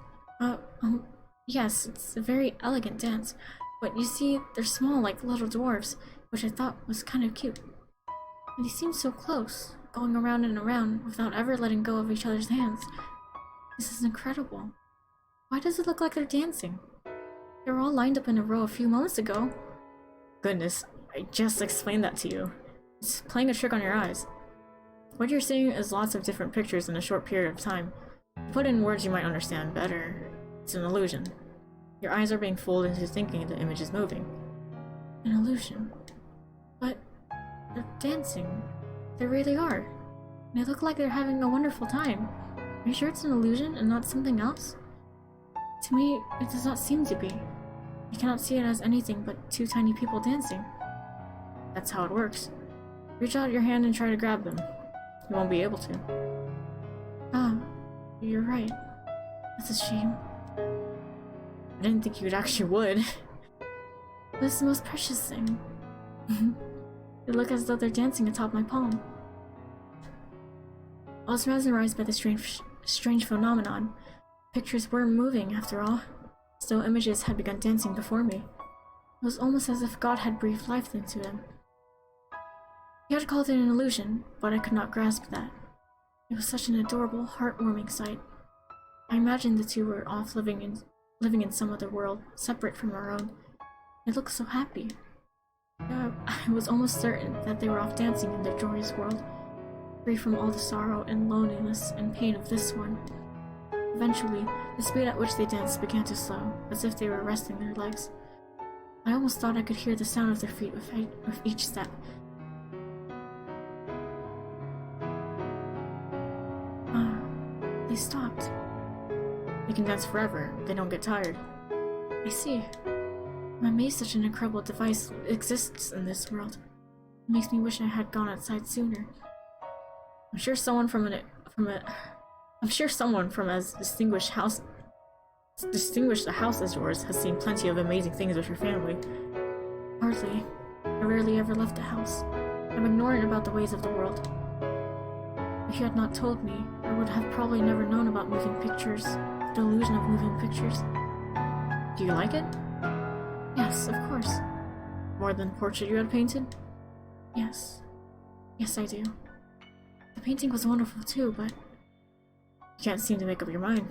Yes, it's a very elegant dance. But you see, they're small like little dwarves, which I thought was kind of cute. And they seem so close, going around and around without ever letting go of each other's hands. This is incredible. Why does it look like they're dancing? They were all lined up in a row a few moments ago. Goodness, I just explained that to you. It's playing a trick on your eyes. What you're seeing is lots of different pictures in a short period of time. Put in words you might understand better. It's an illusion. Your eyes are being fooled into thinking the image is moving. An illusion? But they're dancing. They really are. And they look like they're having a wonderful time. Are you sure it's an illusion and not something else? To me, it does not seem to be. I cannot see it as anything but two tiny people dancing. That's how it works. Reach out your hand and try to grab them. You won't be able to. Ah, you're right. That's a shame. I didn't think you actually would. But it's the most precious thing. They look as though they're dancing atop my palm. I was mesmerized by the strange phenomenon. Pictures were moving, after all. Still images had begun dancing before me. It was almost as if God had breathed life into them. He had called it an illusion, but I could not grasp that. It was such an adorable, heartwarming sight. I imagined the two were off living in some other world, separate from our own. They looked so happy. I was almost certain that they were off dancing in their joyous world, free from all the sorrow and loneliness and pain of this one. Eventually, the speed at which they danced began to slow, as if they were resting their legs. I almost thought I could hear the sound of their feet with each step. They stopped. They can dance forever. They don't get tired. I see. I'm amazed such an incredible device exists in this world. It makes me wish I had gone outside sooner. I'm sure someone from as distinguished a house as yours has seen plenty of amazing things with your family. Hardly. I rarely ever left the house. I'm ignorant about the ways of the world. If you had not told me, I would have probably never known about moving pictures, the illusion of moving pictures. Do you like it? Yes, of course. More than the portrait you had painted? Yes. Yes, I do. The painting was wonderful too, but... You can't seem to make up your mind.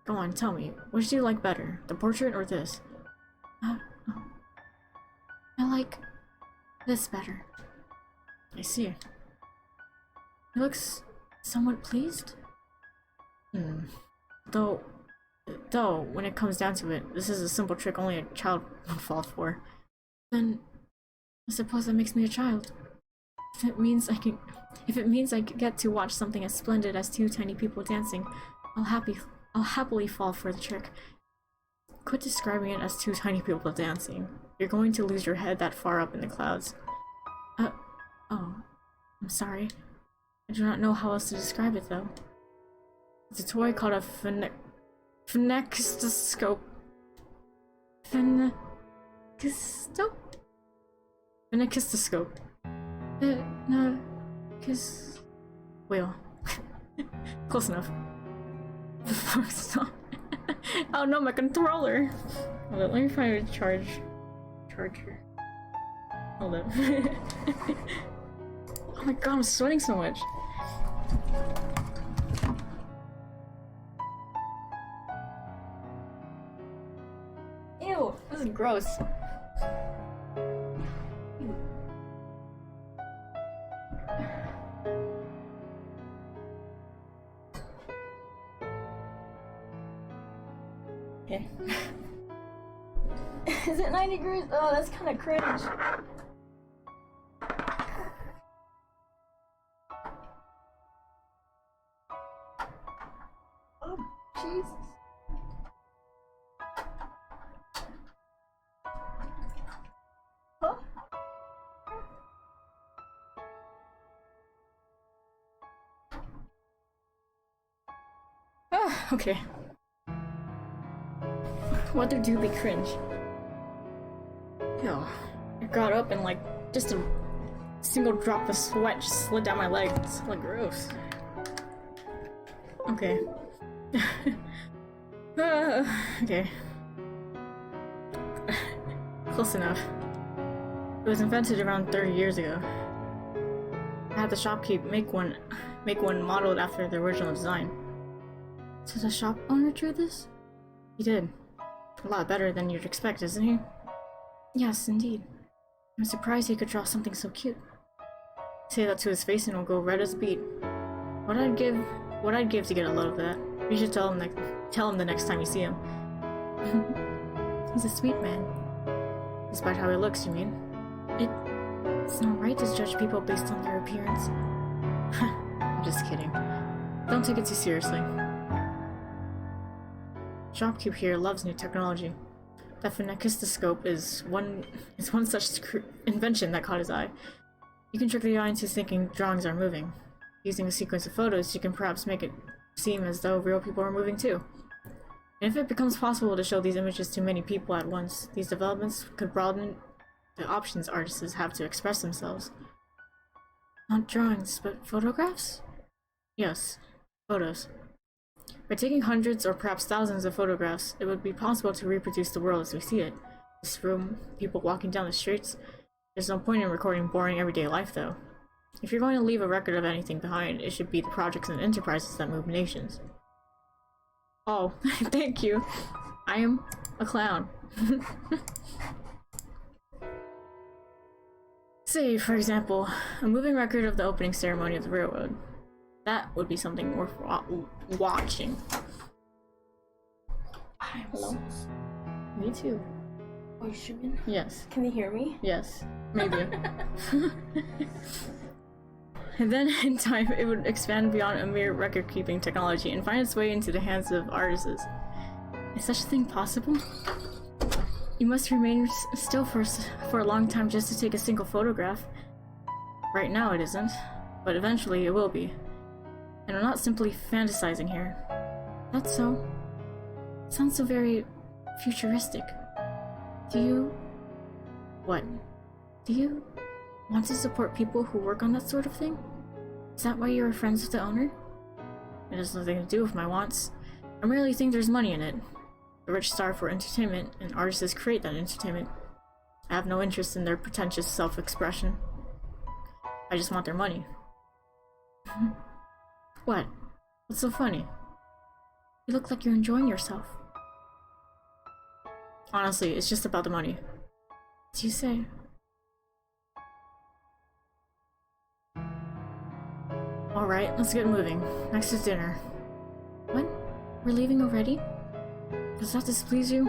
Go on, tell me, which do you like better, the portrait or this? Oh. I like this better. I see. He looks somewhat pleased? Though, when it comes down to it, this is a simple trick only a child would fall for. Then, I suppose that makes me a child. If it means I get to watch something as splendid as two tiny people dancing, I'll happily fall for the trick. Quit describing it as two tiny people dancing. You're going to lose your head that far up in the clouds. Oh, I'm sorry. I do not know how else to describe it, though. It's a toy called a phenakistoscope. Phenakistoscope. Wheel. Close enough. Oh no, my controller! Hold on, let me find a charger. Hold up. Oh my god, I'm sweating so much. Ew, this is gross. Okay. Is it 90 degrees? Oh, that's kind of cringe. Oh, Jesus. Huh? Ah, okay. Weather do be cringe. Yo, I got up and like just a single drop of sweat just slid down my leg. It's like gross. Okay. Okay. Close enough. It was invented around 30 years ago. I had the shopkeep make one modeled after the original design. So the shop owner drew this? He did. A lot better than you'd expect, isn't he? Yes, indeed. I'm surprised he could draw something so cute. Say that to his face and it'll go red as a beet. What I'd give to get a load of that. You should tell him the next time you see him. He's a sweet man. Despite how he looks, you mean? It's not right to judge people based on their appearance. I'm just kidding. Don't take it too seriously. Shopkeep here loves new technology. The phenakistoscope is one such invention that caught his eye. You can trick the eye into thinking drawings are moving. Using a sequence of photos, you can perhaps make it seem as though real people are moving too. And if it becomes possible to show these images to many people at once, these developments could broaden the options artists have to express themselves. Not drawings, but photographs? Yes, photos. By taking hundreds or perhaps thousands of photographs, it would be possible to reproduce the world as we see it. This room, people walking down the streets. There's no point in recording boring everyday life, though. If you're going to leave a record of anything behind, it should be the projects and enterprises that move nations. Oh, thank you. I am a clown. Say, for example, a moving record of the opening ceremony of the railroad. That would be something worth watching. Hello? Me too. Are you streaming? Yes. Can they hear me? Yes. Maybe. And then, in time, it would expand beyond a mere record-keeping technology and find its way into the hands of artists. Is such a thing possible? You must remain still for a long time just to take a single photograph. Right now it isn't, but eventually it will be. And I'm not simply fantasizing here. That's so. It sounds so very futuristic. Do you... What? Do you want to support people who work on that sort of thing? Is that why you're friends with the owner? It has nothing to do with my wants. I merely think there's money in it. The rich starve for entertainment, and artists create that entertainment. I have no interest in their pretentious self-expression. I just want their money. What? What's so funny? You look like you're enjoying yourself. Honestly, it's just about the money. What do you say? Alright, let's get moving. Next is dinner. What? We're leaving already? Does that displease you?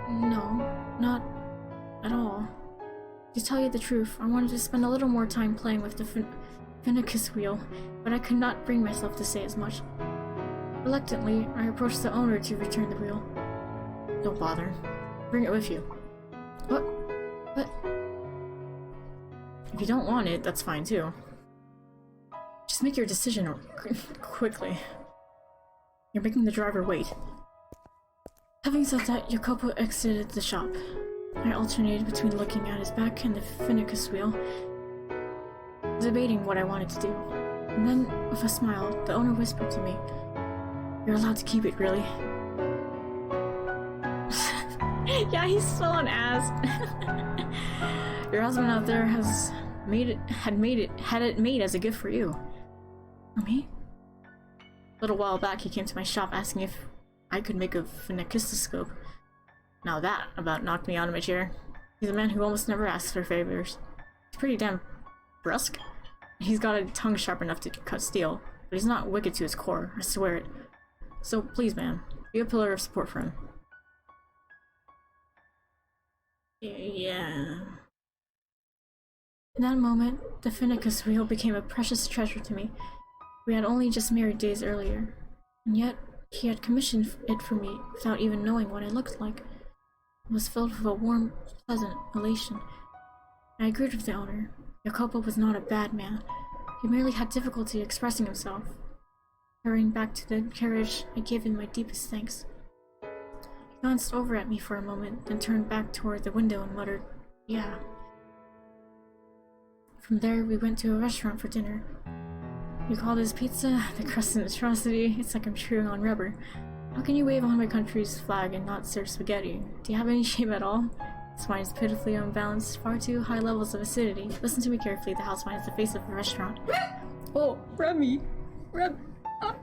No, not at all. To tell you the truth, I wanted to spend a little more time playing with the Finicus wheel, but I could not bring myself to say as much. Reluctantly, I approached the owner to return the wheel. Don't bother. Bring it with you. What? What? If you don't want it, that's fine too. Just make your decision quickly. You're making the driver wait. Having said that, Jacopo exited the shop. I alternated between looking at his back and the Finicus wheel, debating what I wanted to do. And then, with a smile, the owner whispered to me, "You're allowed to keep it, really." Yeah, he's still an ass. Your husband out there had it made as a gift for you. For me? A little while back, he came to my shop asking if I could make a phenakistoscope. Now that about knocked me out of my chair. He's a man who almost never asks for favors. He's pretty damn brusque. He's got a tongue sharp enough to cut steel, but he's not wicked to his core, I swear it. So please, ma'am, Be a pillar of support for him. Yeah. In that moment, the Finicus wheel became a precious treasure to me. We had only just married days earlier, and yet he had commissioned it for me without even knowing what it looked like. It was filled with a warm, pleasant elation. I agreed with the owner. Jacopo was not a bad man. He merely had difficulty expressing himself. Hurrying back to the carriage, I gave him my deepest thanks. He glanced over at me for a moment, then turned back toward the window and muttered, "Yeah." From there, we went to a restaurant for dinner. You call this pizza? The crust an atrocity? It's like I'm chewing on rubber. How can you wave on my country's flag and not serve spaghetti? Do you have any shame at all? This wine is pitifully unbalanced, far too high levels of acidity. Listen to me carefully, the house wine is the face of the restaurant. Oh, Remy! Remy! Ah.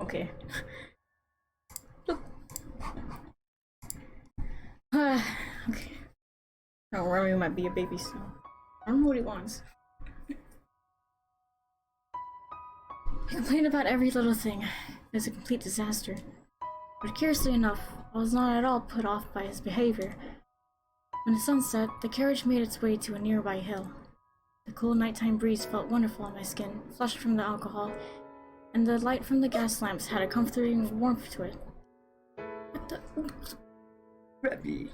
Okay. Look. Okay. No, Remy might be a baby still. I don't know what he wants. He complained about every little thing. It was a complete disaster. But curiously enough, I was not at all put off by his behavior. When the sun set, the carriage made its way to a nearby hill. The cool nighttime breeze felt wonderful on my skin, flushed from the alcohol, and the light from the gas lamps had a comforting warmth to it. What the? Oops. Remy.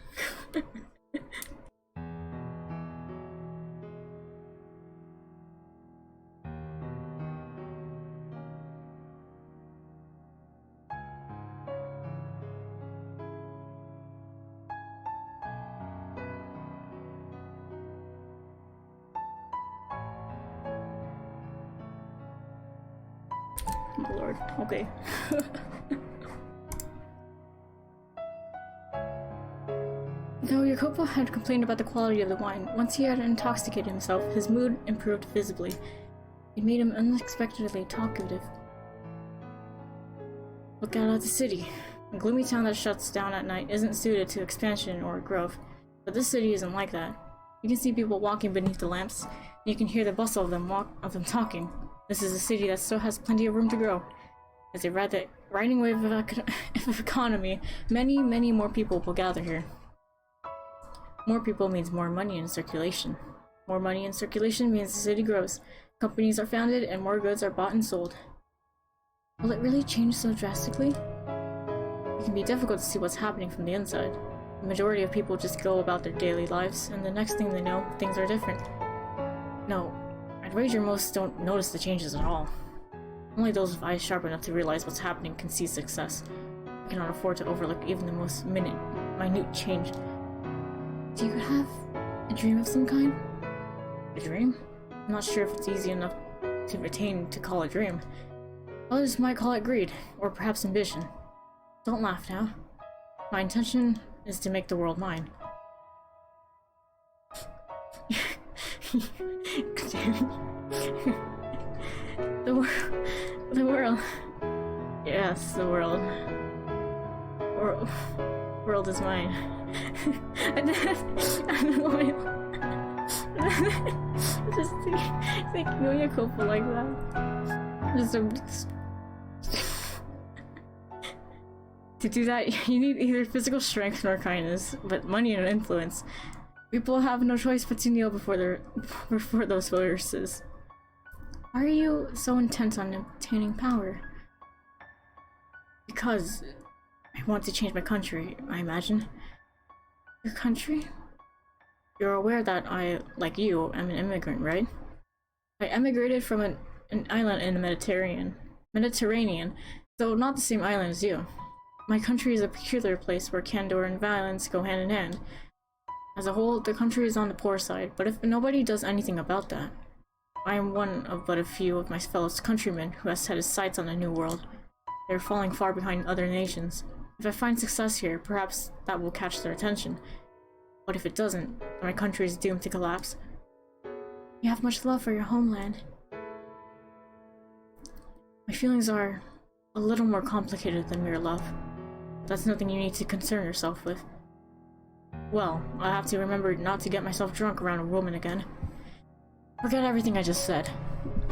Oh Lord, okay. Though Jacopo had complained about the quality of the wine, once he had intoxicated himself, his mood improved visibly. It made him unexpectedly talkative. Look out at the city. A gloomy town that shuts down at night isn't suited to expansion or growth, but this city isn't like that. You can see people walking beneath the lamps, and you can hear the bustle of them talking. This is a city that still has plenty of room to grow. As they ride the riding wave of economy, many, many more people will gather here. More people means more money in circulation. More money in circulation means the city grows. Companies are founded and more goods are bought and sold. Will it really change so drastically? it can be difficult to see what's happening from the inside. The majority of people just go about their daily lives, and the next thing they know, things are different. No, I'd wager most don't notice the changes at all. Only those with eyes sharp enough to realize what's happening can see success. I cannot afford to overlook even the most minute change. Do you have a dream of some kind? A dream? I'm not sure if it's easy enough to retain to call a dream. Others might call it greed, or perhaps ambition. Don't laugh now. My intention is to make the world mine. The world. Yes, the world. World is mine. I don't know why. Just thinking a couple like that. To do that, you need either physical strength nor kindness, but money and influence. People have no choice but to kneel before those forces. Why are you so intent on obtaining power? Because I want to change my country, I imagine. Your country? You're aware that I, like you, am an immigrant, right? I emigrated from an island in the Mediterranean, though not the same island as you. My country is a peculiar place where candor and violence go hand in hand. As a whole, the country is on the poor side, but if nobody does anything about that, I am one of but a few of my fellow countrymen who has set his sights on a new world. They are falling far behind other nations. If I find success here, perhaps that will catch their attention. But if it doesn't, then my country is doomed to collapse. You have much love for your homeland. My feelings are a little more complicated than mere love. That's nothing you need to concern yourself with. Well, I have to remember not to get myself drunk around a woman again. Forget everything I just said.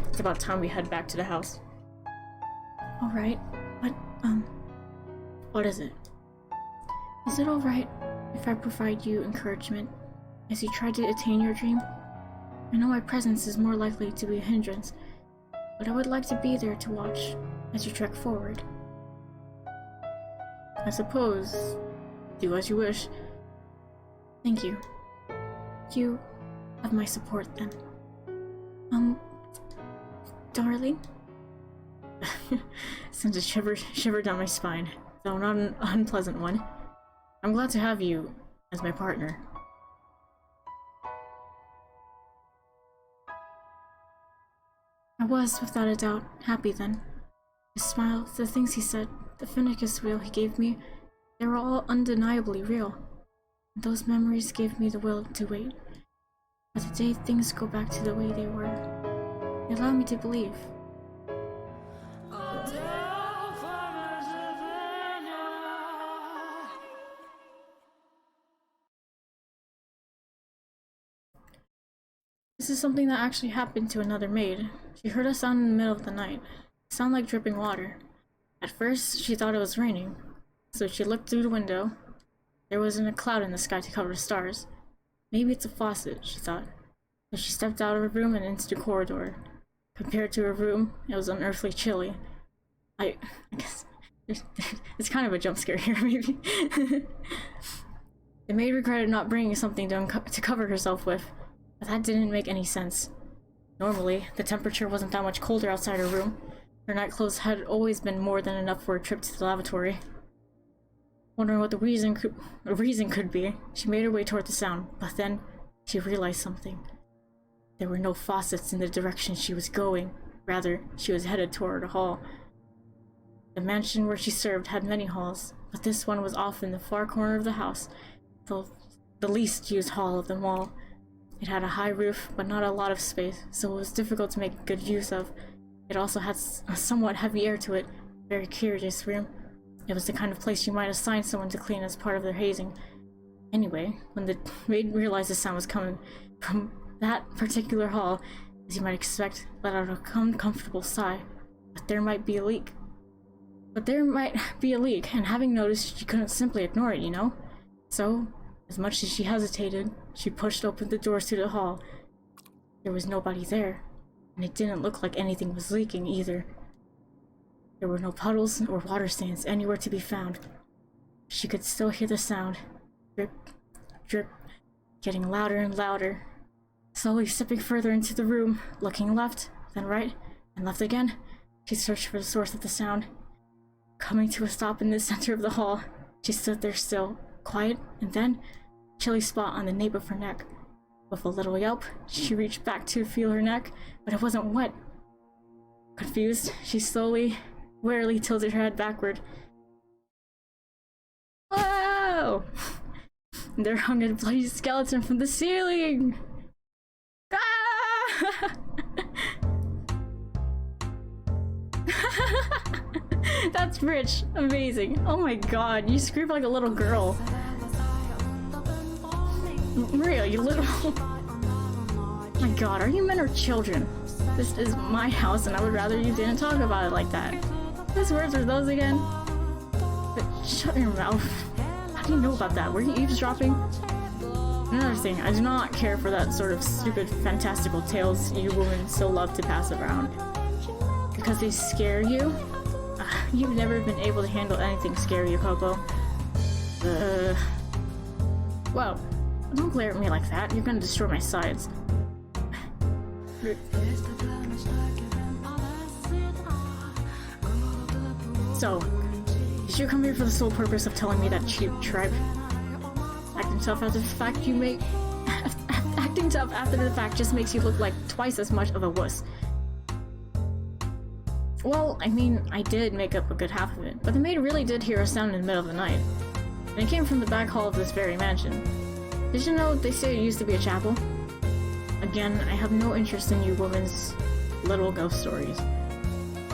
It's about time we head back to the house. Alright, but, what is it? Is it alright if I provide you encouragement as you try to attain your dream? I know my presence is more likely to be a hindrance, but I would like to be there to watch as you trek forward. I suppose, do as you wish. Thank you. You have my support then. Darling? Sends a shiver down my spine, though not an unpleasant one. I'm glad to have you as my partner. I was, without a doubt, happy then. His smile, the things he said, the finicus wheel he gave me, they were all undeniably real. And those memories gave me the will to wait. But the day things go back to the way they were, they allow me to believe. This is something that actually happened to another maid. She heard a sound in the middle of the night. It sounded like dripping water. At first, she thought it was raining, so she looked through the window. There wasn't a cloud in the sky to cover the stars. Maybe it's a faucet, she thought. So she stepped out of her room and into the corridor. Compared to her room, it was unearthly chilly. I guess it's kind of a jump scare here, maybe. The maid regretted not bringing something to cover herself with, but that didn't make any sense. Normally, the temperature wasn't that much colder outside her room. Her nightclothes had always been more than enough for a trip to the lavatory. Wondering what the reason could be, she made her way toward the sound, but then she realized something. There were no faucets in the direction she was going. Rather, she was headed toward a hall. The mansion where she served had many halls, but this one was off in the far corner of the house, the least used hall of them all. It had a high roof, but not a lot of space, so it was difficult to make good use of. It also had a somewhat heavy air to it. Very curious room. It was the kind of place you might assign someone to clean as part of their hazing. Anyway, when the maid realized the sound was coming from that particular hall, as you might expect, let out a uncomfortable sigh. But there might be a leak, and having noticed, she couldn't simply ignore it, you know? So, as much as she hesitated, she pushed open the doors to the hall. There was nobody there, and it didn't look like anything was leaking either. There were no puddles or water stains anywhere to be found. She could still hear the sound. Drip, drip, getting louder and louder. Slowly stepping further into the room, looking left, then right, and left again. She searched for the source of the sound. Coming to a stop in the center of the hall, she stood there still, quiet, and then, a chilly spot on the nape of her neck. With a little yelp, she reached back to feel her neck, but it wasn't wet. Confused, she slowly, warily tilted her head backward. Whoa! There hung a bloody skeleton from the ceiling! Ah! That's rich. Amazing. Oh my god, you scream like a little girl. Maria, you little... My god, are you men or children? This is my house and I would rather you didn't talk about it like that. Whose words were those again? But shut your mouth. How do you know about that? Were you eavesdropping? Another thing, I do not care for that sort of stupid fantastical tales you women so love to pass around. Because they scare you? You've never been able to handle anything scary, Popo. Whoa. Don't glare at me like that. You're gonna destroy my sides. So, did you come here for the sole purpose of telling me that cheap tripe? Acting tough after the fact you make... Acting tough after the fact just makes you look like twice as much of a wuss. Well, I mean, I did make up a good half of it, but the maid really did hear a sound in the middle of the night. And it came from the back hall of this very mansion. Did you know they say it used to be a chapel? Again, I have no interest in you women's little ghost stories.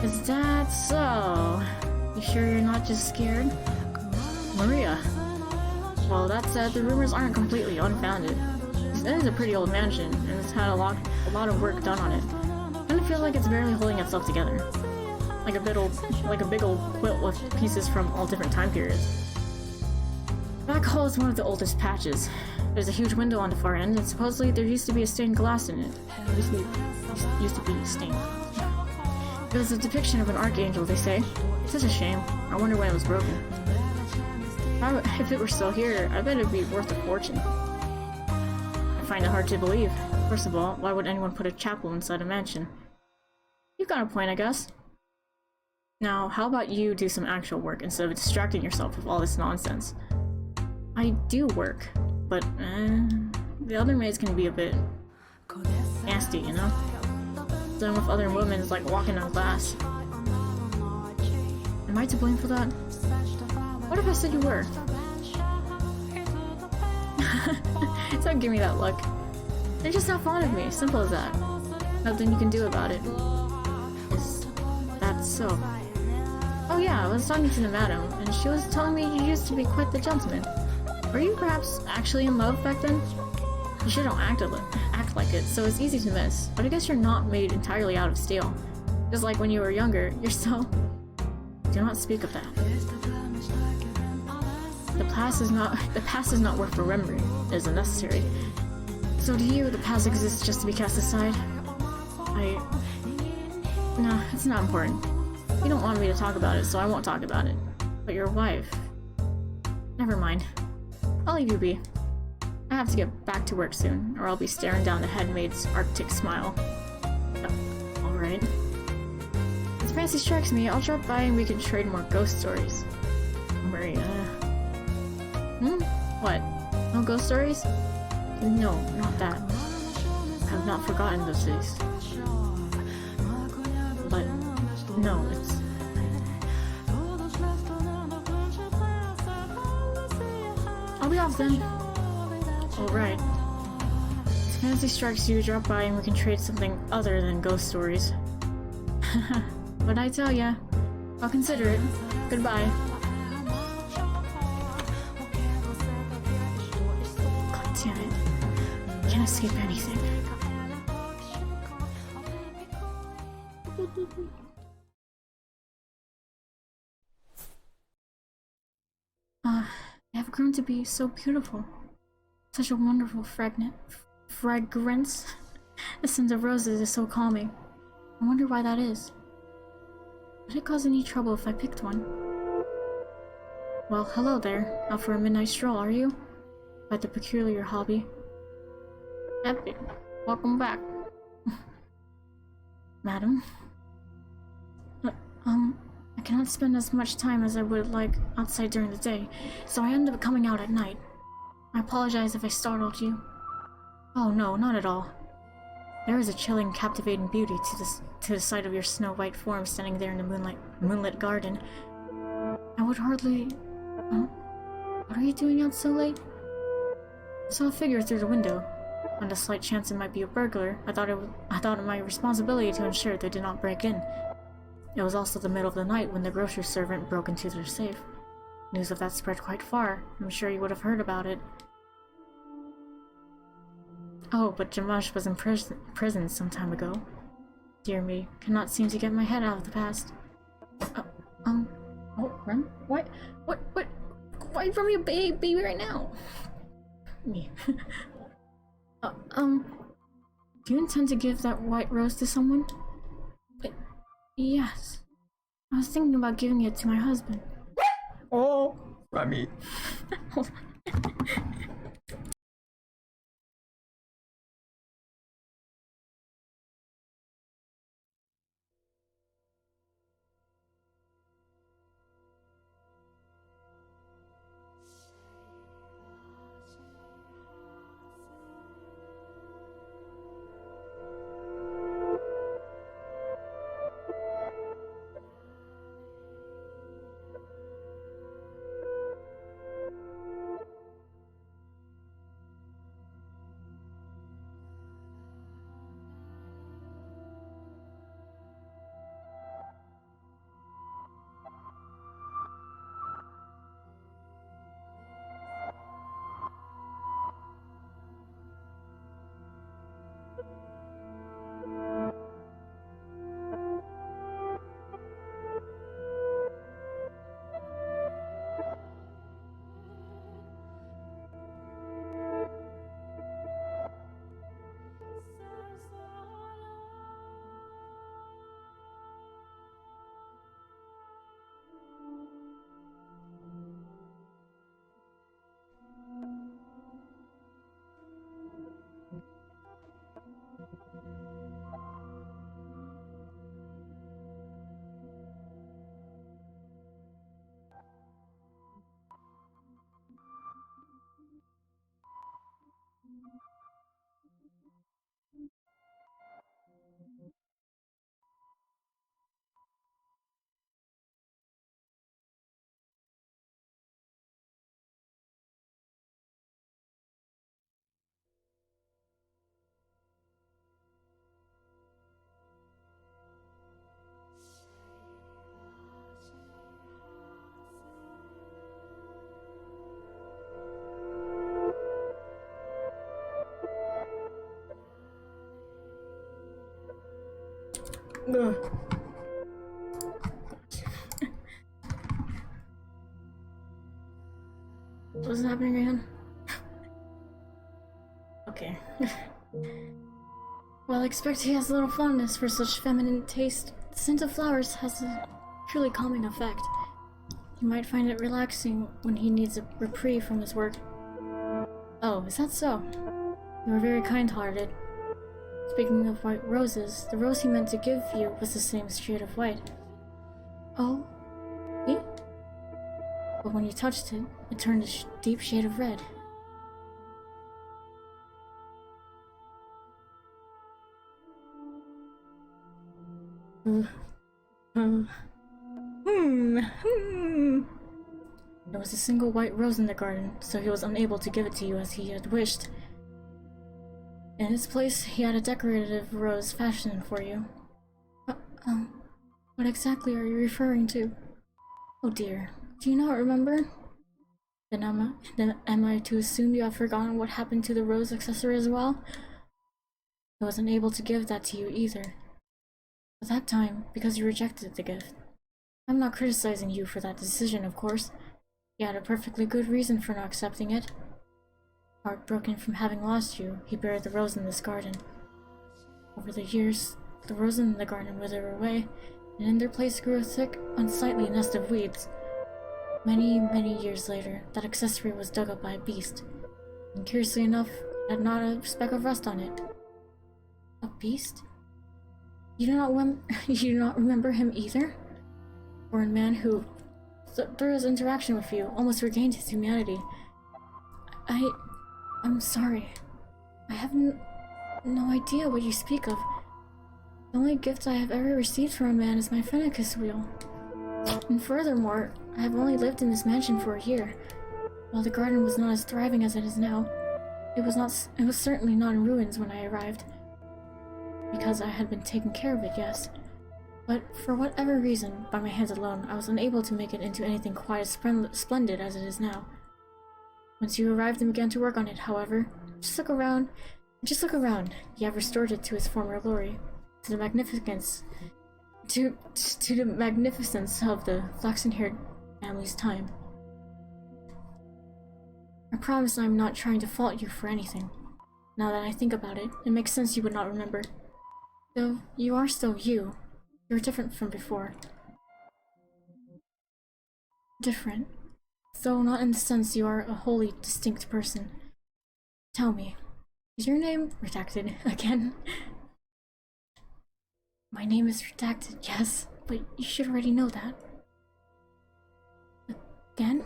Is that so? You sure you're not just scared? Maria. Well, that said, the rumors aren't completely unfounded. It is a pretty old mansion, and it's had a lot of work done on it. And it feels like it's barely holding itself together. Like a big old quilt with pieces from all different time periods. Back hall is one of the oldest patches. There's a huge window on the far end, and supposedly there used to be a stained glass in it. Used to be stained. It was a depiction of an archangel, they say. Such a shame. I wonder when it was broken. If it were still here, I bet it'd be worth a fortune. I find it hard to believe. First of all, why would anyone put a chapel inside a mansion? You've got a point, I guess. Now, how about you do some actual work instead of distracting yourself with all this nonsense? I do work, but the other maids can be a bit nasty, you know? Dealing with other women is like walking on glass. Am I to blame for that? What if I said you were? Don't give me that look. You're just not fond of me, simple as that. Nothing you can do about it. Is that so? Oh yeah, I was talking to the madam, and she was telling me you used to be quite the gentleman. Were you perhaps actually in love back then? You sure don't act like it, so it's easy to miss. But I guess you're not made entirely out of steel. Just like when you were younger, you're still... Do not speak of that. The past is not worth remembering. It is unnecessary. So to you, the past exists just to be cast aside? No, it's not important. You don't want me to talk about it, so I won't talk about it. But your wife... Never mind. I'll leave you be. I have to get back to work soon, or I'll be staring down the headmaid's arctic smile. Alright. If fancy strikes me, I'll drop by and we can trade more ghost stories. Maria... What? No ghost stories? No, not that. I have not forgotten those days. But... no, it's... I'll be off then. Alright. If fancy strikes you, drop by and we can trade something other than ghost stories. What'd I tell ya? I'll consider it. Goodbye. God damn it. Can't escape anything. They have grown to be so beautiful. Such a wonderful fragrance. The scent of roses is so calming. I wonder why that is. Would it cause any trouble if I picked one? Well, hello there. Out for a midnight stroll, are you? By the peculiar hobby. Epic. Welcome back. Madam? Uh, I cannot spend as much time as I would like outside during the day, so I ended up coming out at night. I apologize if I startled you. Oh no, not at all. There is a chilling, captivating beauty to the sight of your snow-white form standing there in the moonlit garden. I would hardly... what are you doing out so late? I saw a figure through the window. On the slight chance it might be a burglar, I thought it my responsibility to ensure they did not break in. It was also the middle of the night when the grocery servant broke into their safe. News of that spread quite far. I'm sure you would have heard about it. Oh, but Jamash was in prison some time ago. Dear me, cannot seem to get my head out of the past. Oh, run? What? Why from your baby right now? Me. Do you intend to give that white rose to someone? Yes. I was thinking about giving it to my husband. Oh, Remy. What's happening again? Okay. Well, I expect he has a little fondness for such feminine taste. The scent of flowers has a truly calming effect. You might find it relaxing when he needs a reprieve from his work. Oh, is that so? You are very kind-hearted. Speaking of white roses, the rose he meant to give you was the same shade of white. Oh? Me? But when you touched it, it turned a deep shade of red. There was a single white rose in the garden, so he was unable to give it to you as he had wished. In its place, he had a decorative rose fashioned for you. What exactly are you referring to? Oh dear, do you not remember? Then am I to assume you have forgotten what happened to the rose accessory as well? I wasn't able to give that to you either. At that time, because you rejected the gift. I'm not criticizing you for that decision, of course. You had a perfectly good reason for not accepting it. Heartbroken from having lost you, he buried the rose in this garden. Over the years, the roses in the garden withered away, and in their place grew a thick, unsightly nest of weeds. Many years later, that accessory was dug up by a beast. And curiously enough, it had not a speck of rust on it. A beast? You do not you do not remember him either? Or a man who, through his interaction with you, almost regained his humanity. I'm sorry. I have no idea what you speak of. The only gift I have ever received from a man is my Fennicus wheel. And furthermore, I have only lived in this mansion for a year. While the garden was not as thriving as it is now, it was certainly not in ruins when I arrived. Because I had been taking care of it, yes. But for whatever reason, by my hands alone, I was unable to make it into anything quite as splendid as it is now. Once you arrived and began to work on it, however, just look around. You have restored it to its former glory, to the magnificence of the flaxen-haired family's time. I promise I am not trying to fault you for anything. Now that I think about it, it makes sense you would not remember. Though you are still you. You're different from before. Different. Though not in the sense you are a wholly distinct person. Tell me, is your name redacted again? My name is redacted, yes, but you should already know that. Again?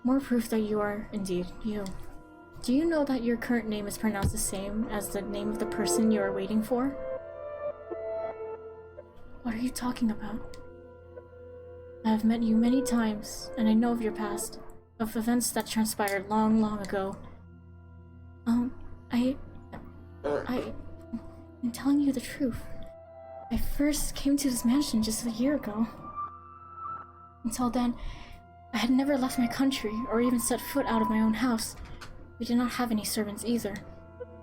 More proof that you are indeed you. Do you know that your current name is pronounced the same as the name of the person you are waiting for? What are you talking about? I have met you many times, and I know of your past, of events that transpired long ago. I'm telling you the truth. I first came to this mansion just a year ago. Until then, I had never left my country, or even set foot out of my own house. We did not have any servants either.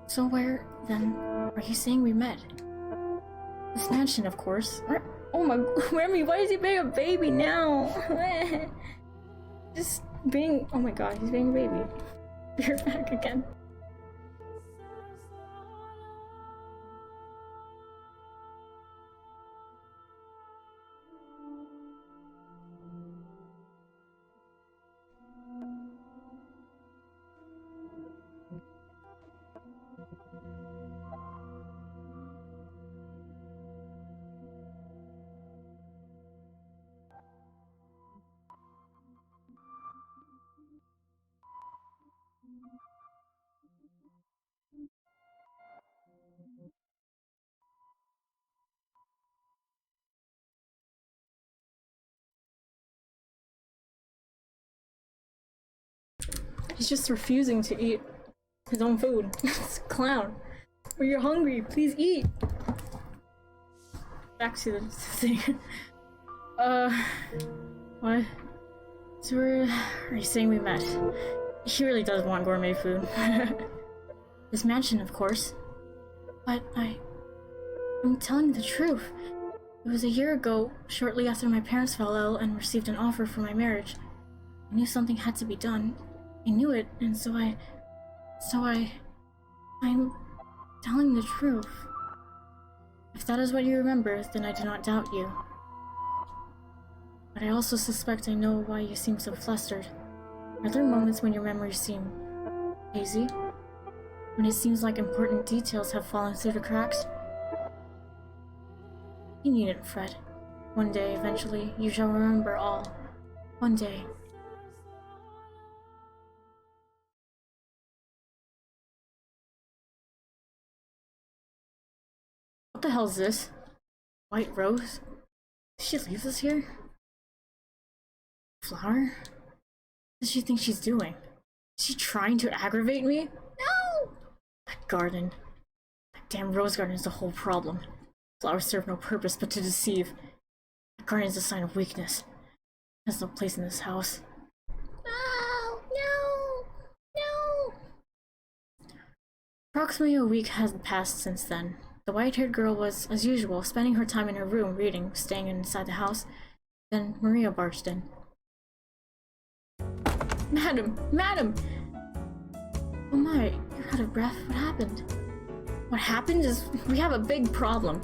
So where, then, are you saying we met? This mansion, of course. Oh my, Remy, why is he being a baby now? Just being, oh my god, he's being a baby. You're back again. He's just refusing to eat his own food. It's a clown. When you're hungry, please eat. Back to the thing. What? So are you saying we met? He really does want gourmet food. This mansion, of course. But I'm telling the truth. It was a year ago, shortly after my parents fell ill and received an offer for my marriage. I knew something had to be done. I knew it, and so I'm telling the truth. If that is what you remember, then I do not doubt you. But I also suspect I know why you seem so flustered. Are there moments when your memories seem hazy? When it seems like important details have fallen through the cracks? You needn't fret. One day, eventually, you shall remember all. One day. What the hell is this? White rose? Did she leave us here? Flower? What does she think she's doing? Is she trying to aggravate me? No! That garden. That damn rose garden is the whole problem. Flowers serve no purpose but to deceive. That garden is a sign of weakness. There's no place in this house. No! Approximately a week has passed since then. The white-haired girl was, as usual, spending her time in her room reading, staying inside the house. Then Maria barged in. Madam! Oh my, you're out of breath. What happened? What happened is we have a big problem.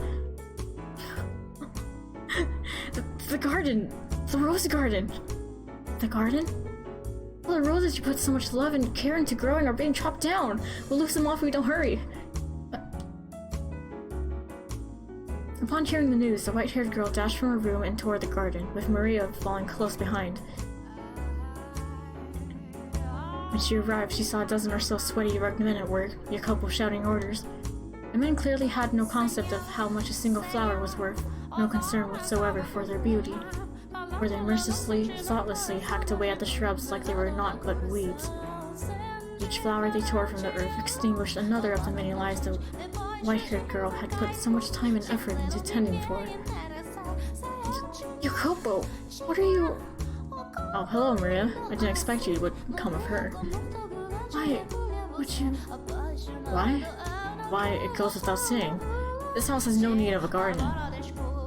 The garden! The rose garden! The garden? All the roses you put so much love and care into growing are being chopped down. We'll lose them all if we don't hurry. Upon hearing the news, the white-haired girl dashed from her room and toward the garden, with Maria following close behind. When she arrived, she saw a dozen or so sweaty, rugged men at work, Jacopo shouting orders. The men clearly had no concept of how much a single flower was worth, no concern whatsoever for their beauty, for they mercilessly, thoughtlessly hacked away at the shrubs like they were naught but weeds. Each flower they tore from the earth extinguished another of the many lives the white-haired girl had put so much time and effort into tending for. Jacopo, what are you... Oh, hello, Maria. I didn't expect you would come of her. Why would you... Why? Why, it goes without saying. This house has no need of a garden.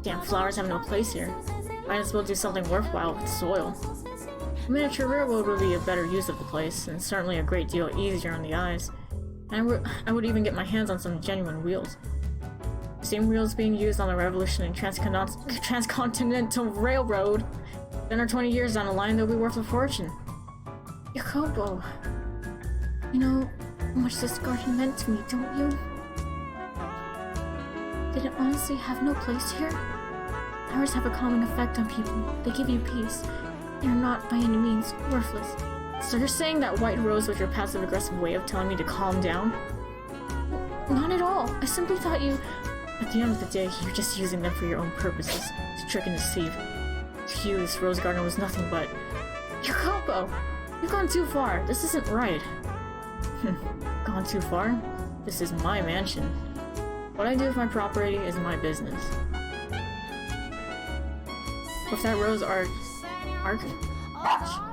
Damn flowers have no place here. Might as well do something worthwhile with the soil. A miniature railroad would be a better use of the place, and certainly a great deal easier on the eyes. And I would even get my hands on some genuine wheels. The same wheels being used on the revolutionary transcontinental railroad. 10 or 20 years down the line, they'll be worth a fortune. Jacopo, you know how much this garden meant to me, don't you? Did it honestly have no place here? Flowers have a calming effect on people. They give you peace. They are not, by any means, worthless. So you're saying that white rose was your passive-aggressive way of telling me to calm down? Not at all. I simply thought you... At the end of the day, you're just using them for your own purposes, to trick and deceive. To you, this rose garden was nothing but... Jacopo! You've gone too far. This isn't right. Gone too far? This is my mansion. What I do with my property is my business. With that rose arc...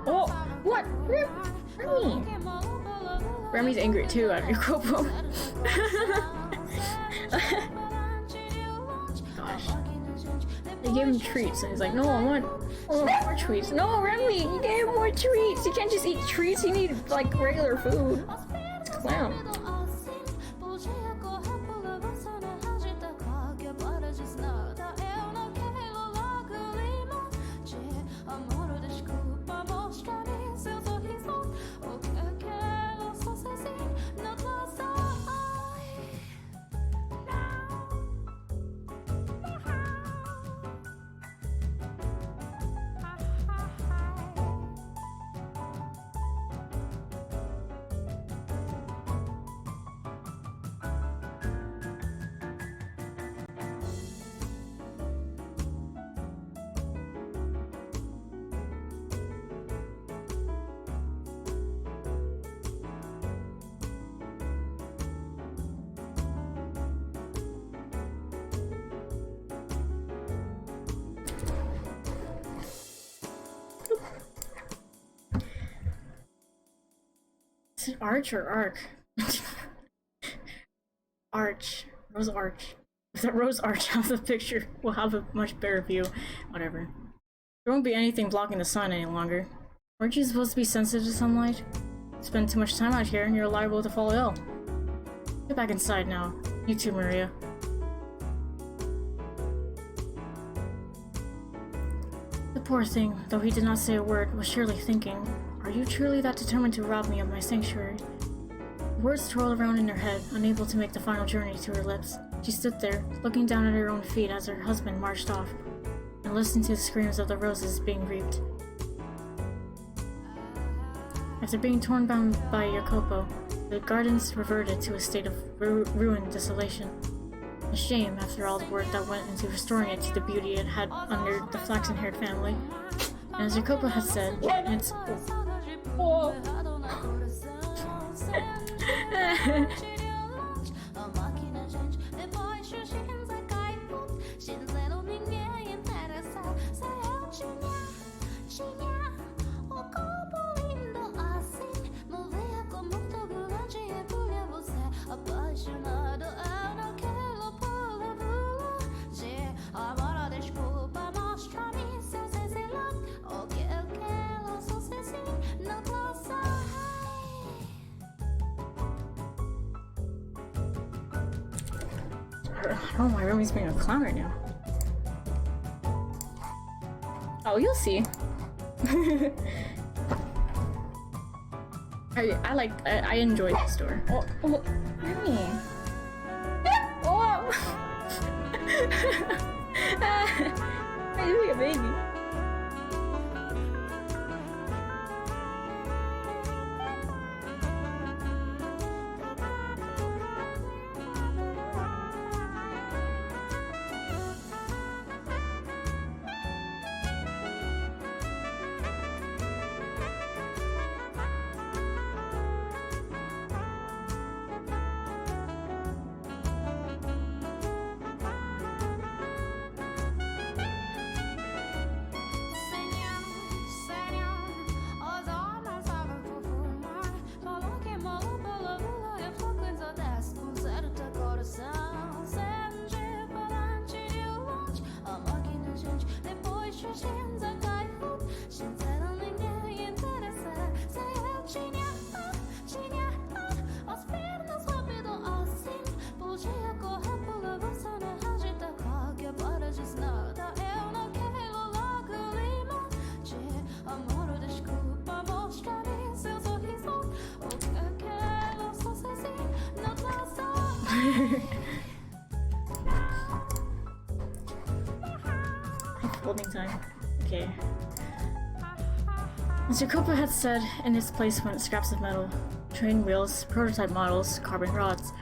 Oh! What? Remy! Remy's angry too at Jacopo. Gosh. They gave him treats and he's like, no, I want more treats. No, Remy! You gave him more treats! You can't just eat treats, you need, like, regular food. It's a clown. Is it arch or arc? Arch. Rose arch. If that rose arch out of the picture, we'll have a much better view. Whatever. There won't be anything blocking the sun any longer. Aren't you supposed to be sensitive to sunlight? Spend too much time out here and you're liable to fall ill. Get back inside now. You too, Maria. The poor thing, though he did not say a word, was surely thinking, are you truly that determined to rob me of my sanctuary? The words twirled around in her head, unable to make the final journey to her lips. She stood there, looking down at her own feet as her husband marched off, and listened to the screams of the roses being reaped. After being torn down by Jacopo, the gardens reverted to a state of ruined desolation. A shame, after all the work that went into restoring it to the beauty it had under the flaxen-haired family. And as Jacopo had said, it's... Oh. I don't know why Remy's being a clown right now. Oh, you'll see. I enjoyed the store. Oh, Remy. Oh. Are you a baby? Holding time. Okay. As Jacopo had said, in its place went scraps of metal, train wheels, prototype models, carbon rods.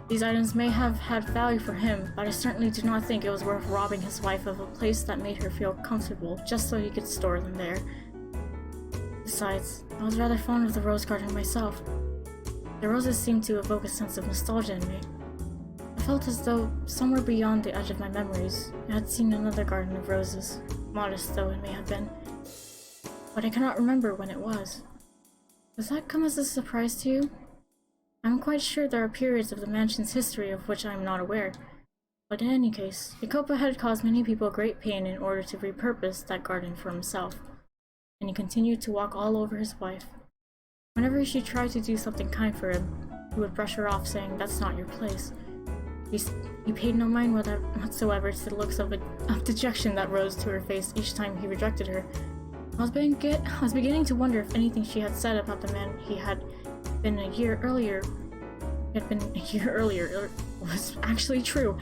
These items may have had value for him, but I certainly do not think it was worth robbing his wife of a place that made her feel comfortable just so he could store them there. Besides, I was rather fond of the rose garden myself. The roses seemed to evoke a sense of nostalgia in me. I felt as though, somewhere beyond the edge of my memories, I had seen another garden of roses, modest though it may have been. But I cannot remember when it was. Does that come as a surprise to you? I am quite sure there are periods of the mansion's history of which I am not aware. But in any case, Jacopo had caused many people great pain in order to repurpose that garden for himself, and he continued to walk all over his wife. Whenever she tried to do something kind for him, he would brush her off, saying, "That's not your place." He paid no mind whatsoever to the looks of dejection that rose to her face each time he rejected her. I was beginning to wonder if anything she had said about the man he had been a year earlier was actually true.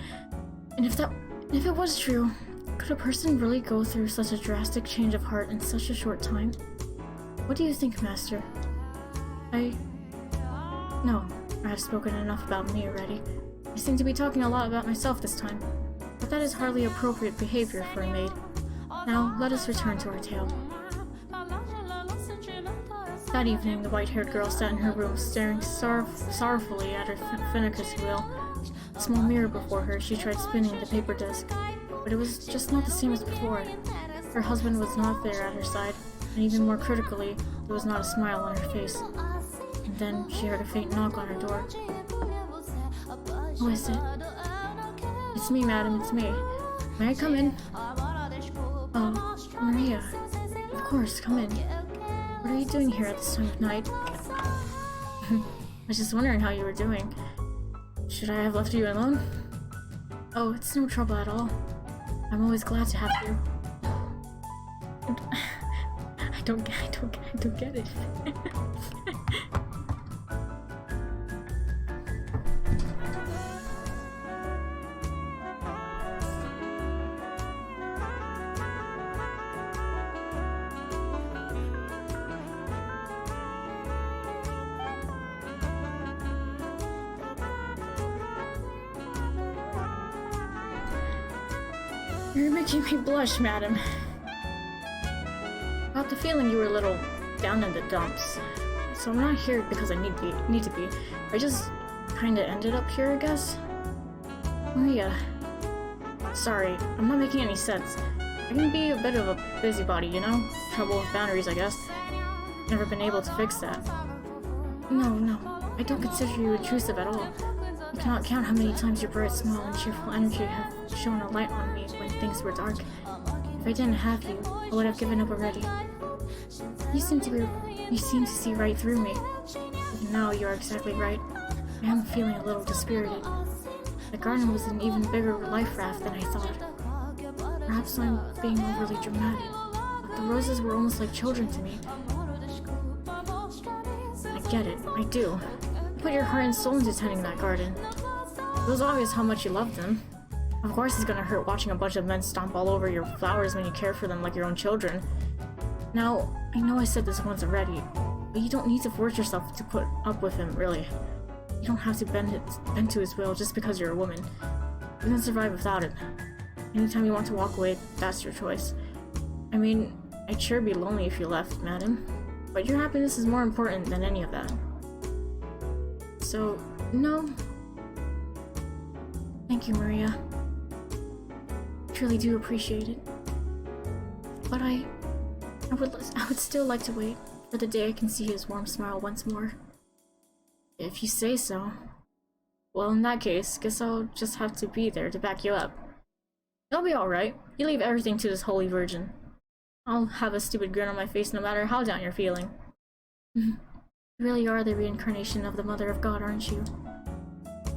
And if it was true, could a person really go through such a drastic change of heart in such a short time? What do you think, Master? No, I have spoken enough about me already. I seem to be talking a lot about myself this time, but that is hardly appropriate behavior for a maid. Now, let us return to our tale. That evening, the white-haired girl sat in her room, staring sorrowfully at her Finnicus wheel. A small mirror before her, she tried spinning the paper disc, but it was just not the same as before. Her husband was not there at her side, and even more critically, there was not a smile on her face. And then she heard a faint knock on her door. Who is it? It's me, madam, it's me. May I come in? Oh, Maria. Of course, come in. What are you doing here at this time of night? I was just wondering how you were doing. Should I have left you alone? Oh, it's no trouble at all. I'm always glad to have you. I don't get it. You're making me blush, madam. I got the feeling you were a little down in the dumps. So I'm not here because I need to be. I just kinda ended up here, I guess. Maria. Sorry, I'm not making any sense. I can be a bit of a busybody, you know? Trouble with boundaries, I guess. Never been able to fix that. No, I don't consider you intrusive at all. You cannot count how many times your bright smile and cheerful energy have shone a light on me when things were dark. If I didn't have you, I would have given up already. You seem to see right through me. Even now, you are exactly right. I am feeling a little dispirited. The garden was an even bigger life raft than I thought. Perhaps I'm being overly dramatic. The roses were almost like children to me. I get it, I do. You put your heart and soul into tending that garden. It was obvious how much you loved them. Of course it's gonna hurt watching a bunch of men stomp all over your flowers when you care for them like your own children. Now, I know I said this once already, but you don't need to force yourself to put up with him, really. You don't have to bend to his will just because you're a woman. You can survive without it. Anytime you want to walk away, that's your choice. I mean, I'd sure be lonely if you left, madam. But your happiness is more important than any of that. So, no. Thank you, Maria. I truly do appreciate it. But I would still like to wait for the day I can see his warm smile once more. If you say so. Well, in that case, guess I'll just have to be there to back you up. It'll be alright. You leave everything to this holy virgin. I'll have a stupid grin on my face no matter how down you're feeling. You really are the reincarnation of the Mother of God, aren't you?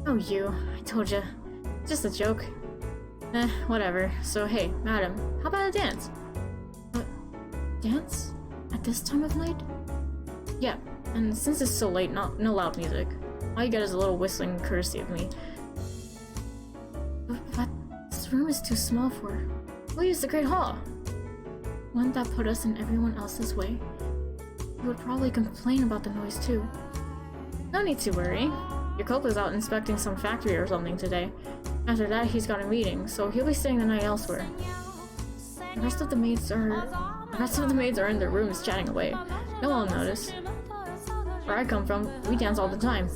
Oh, you. I told you. Just a joke. Whatever. So hey, madam, how about a dance? Dance? At this time of night? Yeah, and since it's so late, no loud music. All you get is a little whistling courtesy of me. But this room is too small for her. We'll use the Great Hall. Wouldn't that put us in everyone else's way? You would probably complain about the noise too. No need to worry. Yakopa's out inspecting some factory or something today. After that, he's got a meeting, so he'll be staying the night elsewhere. The rest of the maids are in their rooms chatting away. No one will notice. Where I come from, we dance all the time.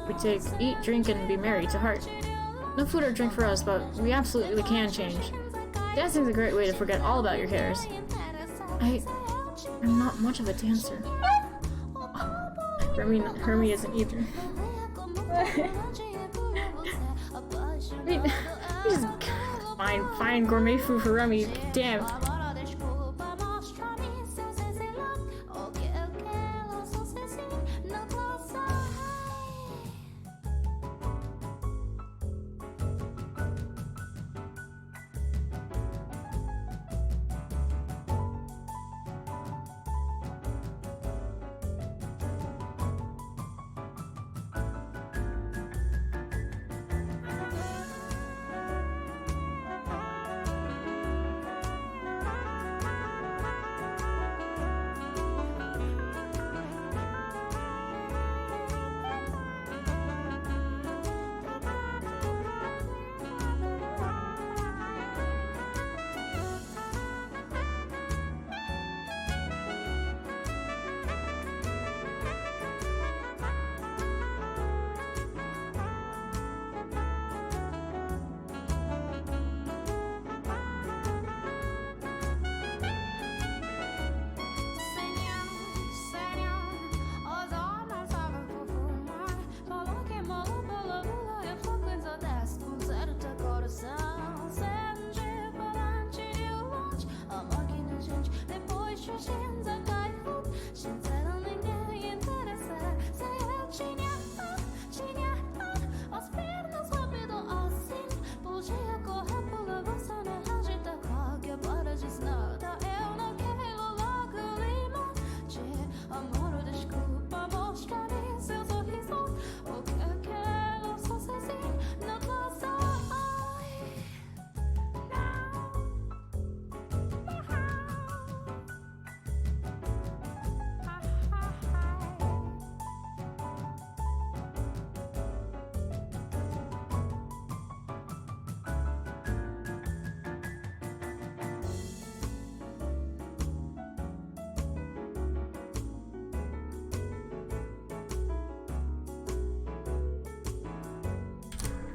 We eat, drink, and be merry to heart. No food or drink for us, but we absolutely can change. Dancing's a great way to forget all about your cares. I'm not much of a dancer. Hermie isn't either. Just fine gourmet food for Remy. Damn.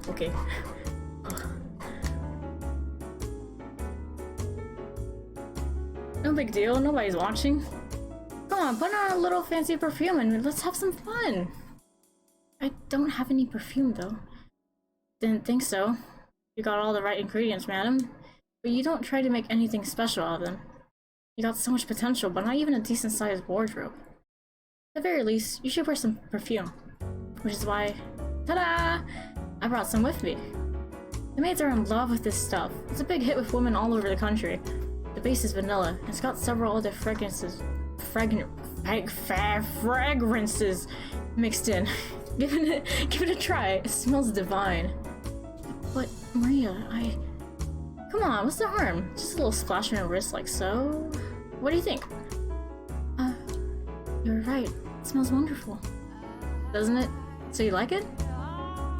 Okay. No big deal, nobody's watching. Come on, put on a little fancy perfume and let's have some fun. I don't have any perfume though. Didn't think so. You got all the right ingredients, madam. But you don't try to make anything special out of them. You got so much potential, but not even a decent sized wardrobe. At the very least, you should wear some perfume. Which is why, ta-da! I brought some with me. The maids are in love with this stuff. It's a big hit with women all over the country. The base is vanilla. It's got several other fragrances mixed in. Give it a try. It smells divine. But Maria, come on, what's the harm? Just a little splash on your wrist like so. What do you think? You're right. It smells wonderful. Doesn't it? So you like it?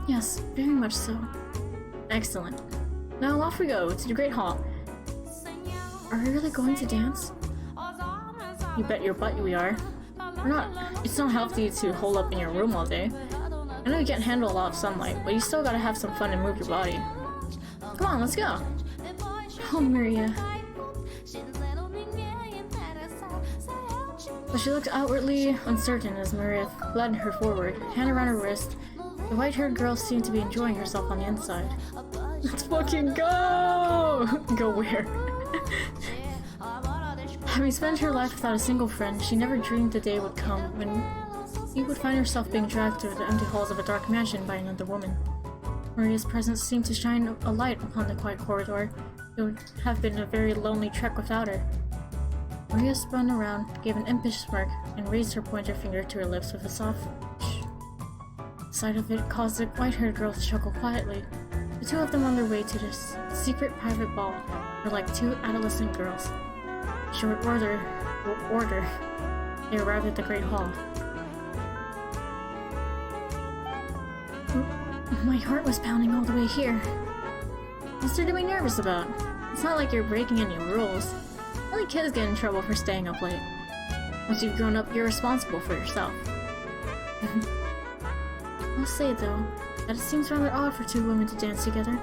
Yes, very much so. Excellent. Now off we go to the Great Hall. Are we really going to dance? You bet your butt we are. We're not. It's not healthy to hole up in your room all day. I know you can't handle a lot of sunlight, but you still gotta have some fun and move your body. Come on, let's go. Oh, Maria. But she looked outwardly uncertain as Maria led her forward, hand around her wrist. The white-haired girl seemed to be enjoying herself on the inside. Let's fucking go! Go where? Having spent her life without a single friend, she never dreamed the day would come when she would find herself being dragged through the empty halls of a dark mansion by another woman. Maria's presence seemed to shine a light upon the quiet corridor. It would have been a very lonely trek without her. Maria spun around, gave an impish smirk, and raised her pointer finger to her lips with a soft shh. The sight of it caused the white-haired girl to chuckle quietly. The two of them on their way to this secret private ball were like two adolescent girls. In short order, they arrived at the Great Hall. My heart was pounding all the way here. What's there to be nervous about? It's not like you're breaking any rules. Only kids get in trouble for staying up late. Once you've grown up, you're responsible for yourself. I'll say, though, that it seems rather odd for two women to dance together.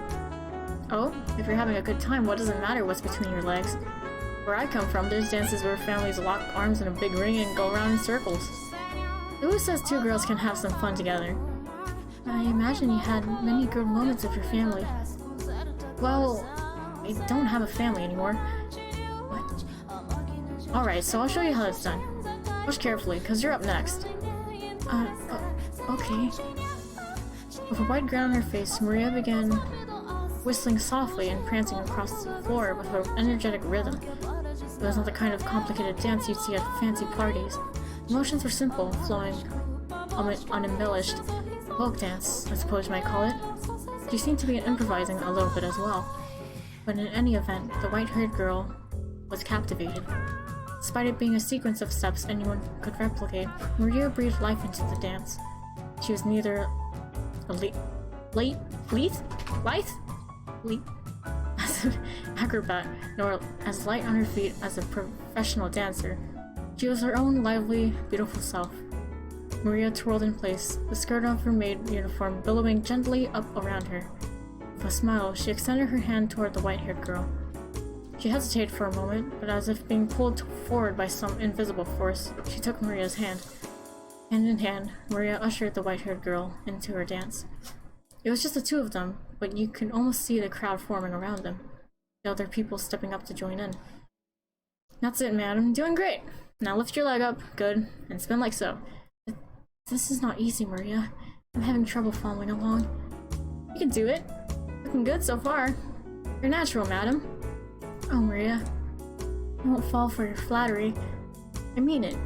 Oh, if you're having a good time, what does it matter what's between your legs? Where I come from, there's dances where families lock arms in a big ring and go around in circles. Who says two girls can have some fun together? I imagine you had many good moments with your family. Well, I don't have a family anymore. What? Alright, so I'll show you how it's done. Watch carefully, cause you're up next. Okay. With a white grin on her face, Maria began whistling softly and prancing across the floor with an energetic rhythm. It was not the kind of complicated dance you'd see at fancy parties. The motions were simple, flowing, unembellished. Folk dance, I suppose you might call it. She seemed to be improvising a little bit as well. But in any event, the white-haired girl was captivated. Despite it being a sequence of steps anyone could replicate, Maria breathed life into the dance. She was neither as an acrobat, nor as light on her feet as a professional dancer. She was her own lively, beautiful self. Maria twirled in place, the skirt of her maid uniform billowing gently up around her. With a smile, she extended her hand toward the white-haired girl. She hesitated for a moment, but as if being pulled forward by some invisible force, she took Maria's hand. Hand in hand, Maria ushered the white-haired girl into her dance. It was just the two of them, but you could almost see the crowd forming around them, the other people stepping up to join in. That's it, madam. Doing great! Now lift your leg up, good, and spin like so. This is not easy, Maria. I'm having trouble following along. You can do it. Looking good so far. You're natural, madam. Oh, Maria. I won't fall for your flattery. I mean it.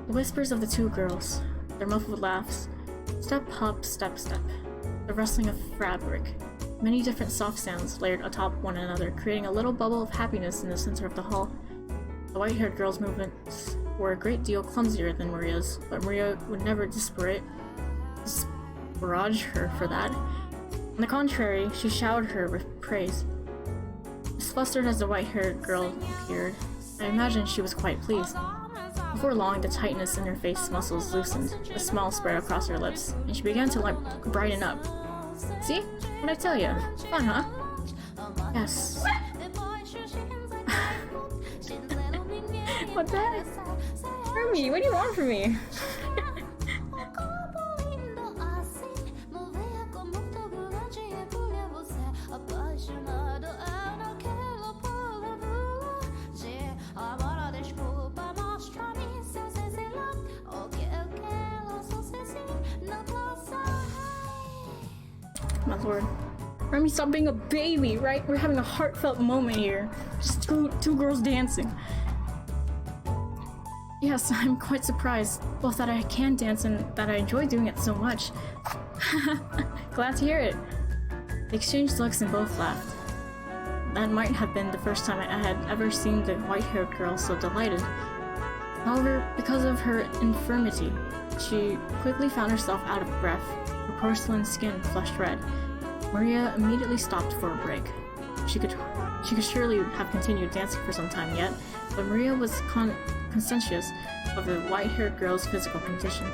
The whispers of the two girls, their muffled laughs. Step, hop, step, step. The rustling of fabric. Many different soft sounds layered atop one another, creating a little bubble of happiness in the center of the hall. The white-haired girl's movements were a great deal clumsier than Maria's, but Maria would never disparage her for that. On the contrary, she showered her with praise. As flustered as the white-haired girl appeared, I imagine she was quite pleased. Before long, the tightness in her face muscles loosened, a smile spread across her lips, and she began to brighten up. See? What'd I tell you? Fun, huh? Yes. What the heck? Hermie, what do you want from me? My lord. Remy, stop being a baby, right? We're having a heartfelt moment here. Just two girls dancing. Yes, I'm quite surprised, both that I can dance and that I enjoy doing it so much. Glad to hear it. They exchanged looks and both laughed. That might have been the first time I had ever seen the white-haired girl so delighted. However, because of her infirmity, she quickly found herself out of breath, her porcelain skin flushed red. Maria immediately stopped for a break. She could surely have continued dancing for some time yet, but Maria was conscientious of the white-haired girl's physical condition.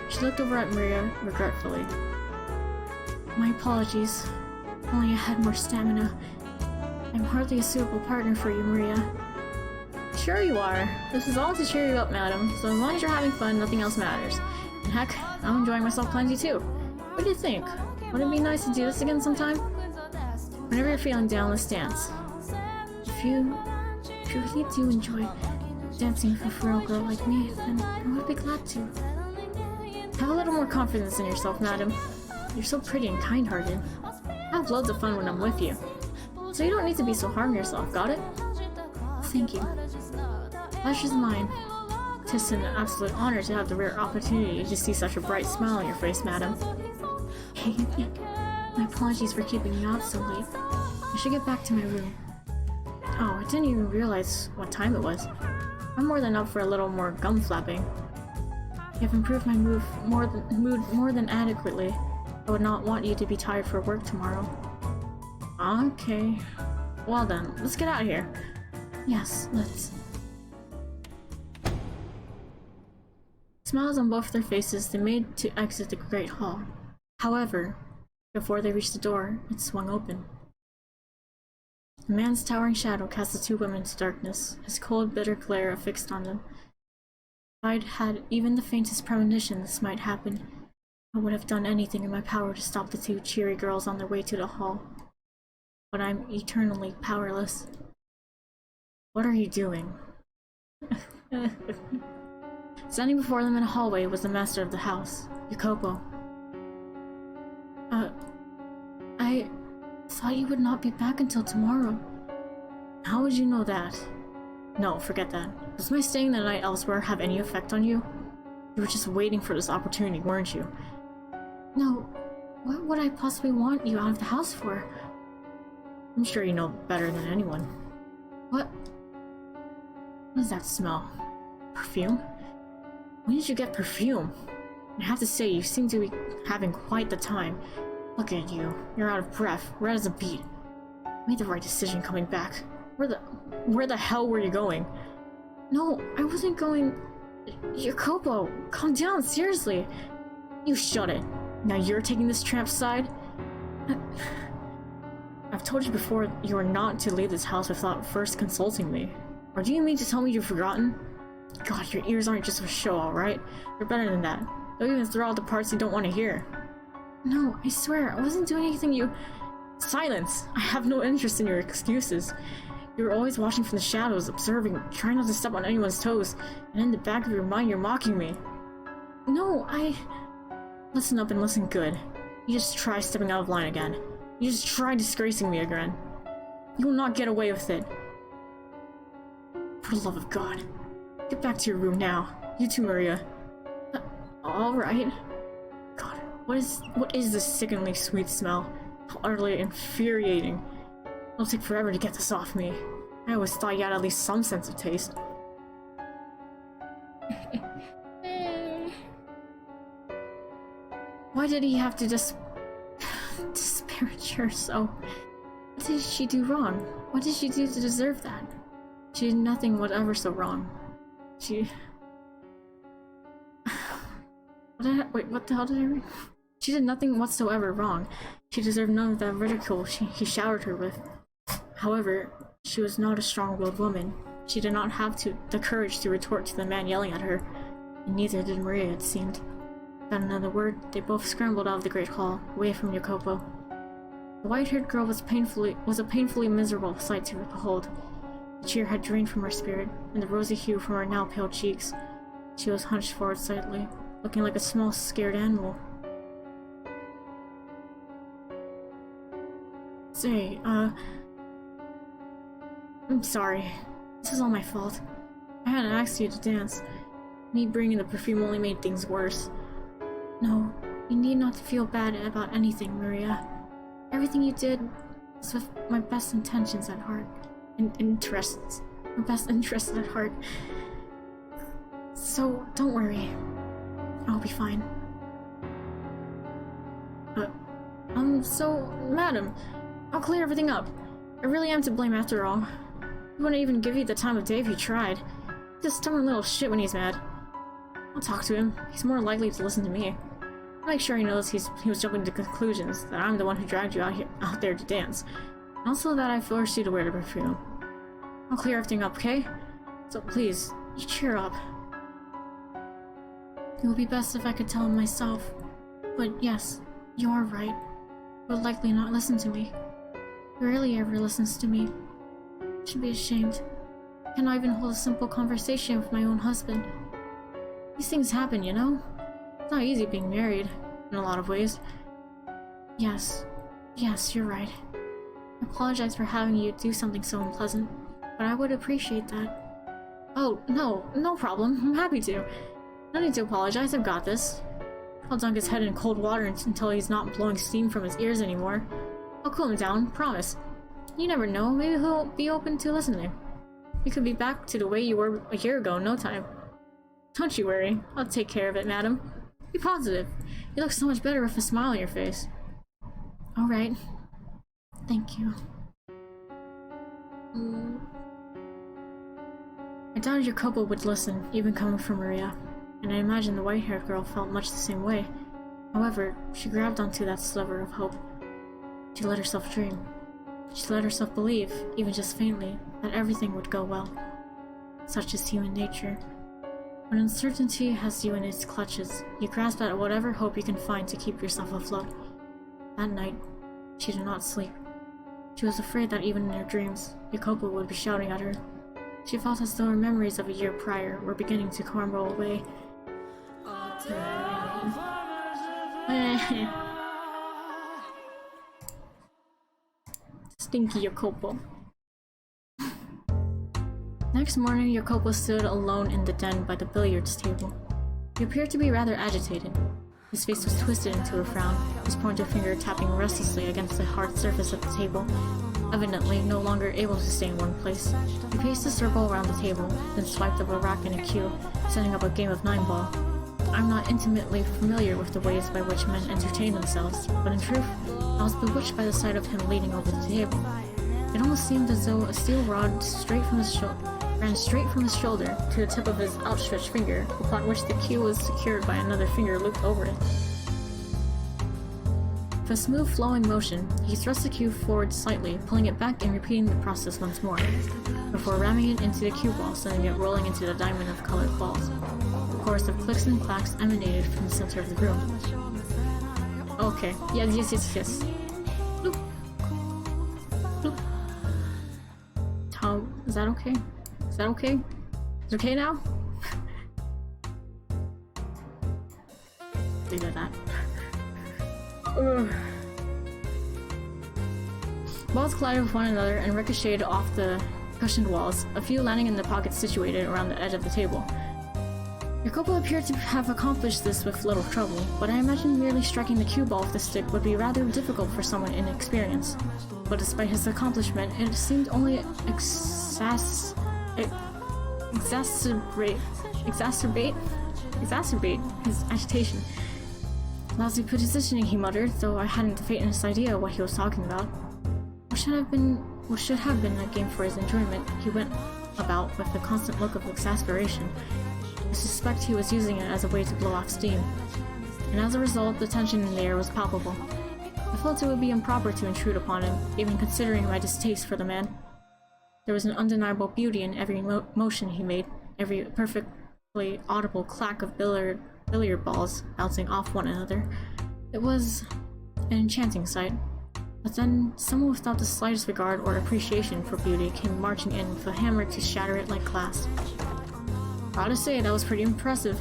She looked over at Maria regretfully. My apologies. If only I had more stamina. I'm hardly a suitable partner for you, Maria. Sure you are. This is all to cheer you up, madam, so as long as you're having fun, nothing else matters. And heck, I'm enjoying myself plenty too. What do you think? Would it be nice to do this again sometime? Whenever you're feeling down, let's dance. If you really do enjoy dancing with a frail girl like me, then I would be glad to. Have a little more confidence in yourself, madam. You're so pretty and kind-hearted. I have loads of fun when I'm with you. So you don't need to be so hard on yourself, got it? Thank you. Pleasure's mine. Tis an absolute honor to have the rare opportunity to see such a bright smile on your face, madam. My apologies for keeping you out so late. I should get back to my room. Oh, I didn't even realize what time it was. I'm more than up for a little more gum flapping. You have improved my mood more than adequately. I would not want you to be tired for work tomorrow. Okay. Well then, let's get out of here. Yes, let's. Smiles on both their faces, they made to exit the great hall. However, before they reached the door, it swung open. A man's towering shadow cast the two women into darkness, his cold, bitter glare affixed on them. If I'd had even the faintest premonition this might happen, I would have done anything in my power to stop the two cheery girls on their way to the hall. But I'm eternally powerless. What are you doing? Standing before them in a hallway was the master of the house, Jacopo. I thought you would not be back until tomorrow. How would you know that? No, forget that. Does my staying the night elsewhere have any effect on you? You were just waiting for this opportunity, weren't you? No. What would I possibly want you out of the house for? I'm sure you know better than anyone. What is that smell? Perfume? When did you get perfume? I have to say, you seem to be having quite the time. Look at you. You're out of breath, red as a beet. You made the right decision coming back. Where the hell were you going? No, I wasn't going... Jacopo, calm down, seriously. You shut it. Now you're taking this tramp's side? I've told you before you are not to leave this house without first consulting me. Or do you mean to tell me you've forgotten? God, your ears aren't just for show, alright? You're better than that. Don't even throw out the parts you don't want to hear. No, I swear, I wasn't doing anything you... Silence! I have no interest in your excuses. You were always watching from the shadows, observing, trying not to step on anyone's toes, and in the back of your mind you're mocking me. No, Listen up and listen good. You just try stepping out of line again. You just try disgracing me again. You will not get away with it. For the love of God. Get back to your room now. You too, Maria. Alright. God, what is this sickeningly sweet smell? How utterly infuriating. It'll take forever to get this off me. I always thought you had at least some sense of taste. Why did he have to disparage her so? What did she do wrong? What did she do to deserve that? She did nothing whatever so wrong. What the hell did I read? She did nothing whatsoever wrong. She deserved none of that ridicule he showered her with. However, she was not a strong-willed woman. She did not have the courage to retort to the man yelling at her, and neither did Maria, it seemed. Without another word, they both scrambled out of the great hall, away from Jacopo. The white-haired girl was a painfully miserable sight to behold. The cheer had drained from her spirit, and the rosy hue from her now pale cheeks. She was hunched forward slightly, looking like a small, scared animal. Say, I'm sorry. This is all my fault. I hadn't asked you to dance. Me bringing the perfume only made things worse. No, you need not to feel bad about anything, Maria. Everything you did was with my best intentions at heart. My best interests at heart. So, don't worry. I'll be fine. So, madam, I'll clear everything up. I really am to blame after all. He wouldn't even give you the time of day if you tried. He's a stubborn little shit when he's mad. I'll talk to him. He's more likely to listen to me. I'll make sure he knows he was jumping to conclusions, that I'm the one who dragged you out there to dance. And also that I forced you to wear the perfume. I'll clear everything up, okay? So please, you cheer up. It would be best if I could tell him myself. But yes, you're right. He would likely not listen to me. He rarely ever listens to me. I should be ashamed. I cannot even hold a simple conversation with my own husband. These things happen, you know? It's not easy being married, in a lot of ways. Yes, you're right. I apologize for having you do something so unpleasant, but I would appreciate that. Oh, no problem. I'm happy to. No need to apologize, I've got this. I'll dunk his head in cold water until he's not blowing steam from his ears anymore. I'll cool him down, promise. You never know, maybe he'll be open to listening. You could be back to the way you were a year ago in no time. Don't you worry, I'll take care of it, madam. Be positive. You look so much better with a smile on your face. Alright. Thank you. I doubted your couple would listen, even coming from Maria, and I imagine the white-haired girl felt much the same way. However, she grabbed onto that sliver of hope. She let herself dream. She let herself believe, even just faintly, that everything would go well. Such is human nature. When uncertainty has you in its clutches, you grasp at whatever hope you can find to keep yourself afloat. That night, she did not sleep. She was afraid that even in her dreams, Jacopo would be shouting at her. She felt as though her memories of a year prior were beginning to crumble away. Stinky Jacopo. Next morning, Jacopo stood alone in the den by the billiards table. He appeared to be rather agitated. His face was twisted into a frown, his pointer finger tapping restlessly against the hard surface of the table. Evidently no longer able to stay in one place, he paced a circle around the table, then swiped up a rack and a cue, setting up a game of 9-ball. I'm not intimately familiar with the ways by which men entertain themselves, but in truth, I was bewitched by the sight of him leaning over the table. It almost seemed as though a steel rod ran straight from his shoulder to the tip of his outstretched finger, upon which the cue was secured by another finger looped over it. With a smooth flowing motion, he thrust the cue forward slightly, pulling it back and repeating the process once more, before ramming it into the cue ball, sending it rolling into the diamond of colored balls. A chorus of clicks and clacks emanated from the center of the room. Okay, yes. Bloop. Bloop. Tom, is that okay? Is that okay? Is it okay now? Leave it at that. Balls collided with one another and ricocheted off the cushioned walls, a few landing in the pockets situated around the edge of the table. Jacopo appeared to have accomplished this with little trouble, but I imagined merely striking the cue ball with the stick would be rather difficult for someone inexperienced. But despite his accomplishment, it seemed only exacerbate his agitation. Lousy positioning, he muttered, though I hadn't the faintest idea what he was talking about. What should have been a game for his enjoyment, he went about with a constant look of exasperation. I suspect he was using it as a way to blow off steam, and as a result, the tension in the air was palpable. I felt it would be improper to intrude upon him, even considering my distaste for the man. There was an undeniable beauty in every motion he made, every perfectly audible clack of billiard balls bouncing off one another. It was an enchanting sight. But then, someone without the slightest regard or appreciation for beauty came marching in with a hammer to shatter it like glass. Proud to say, that was pretty impressive.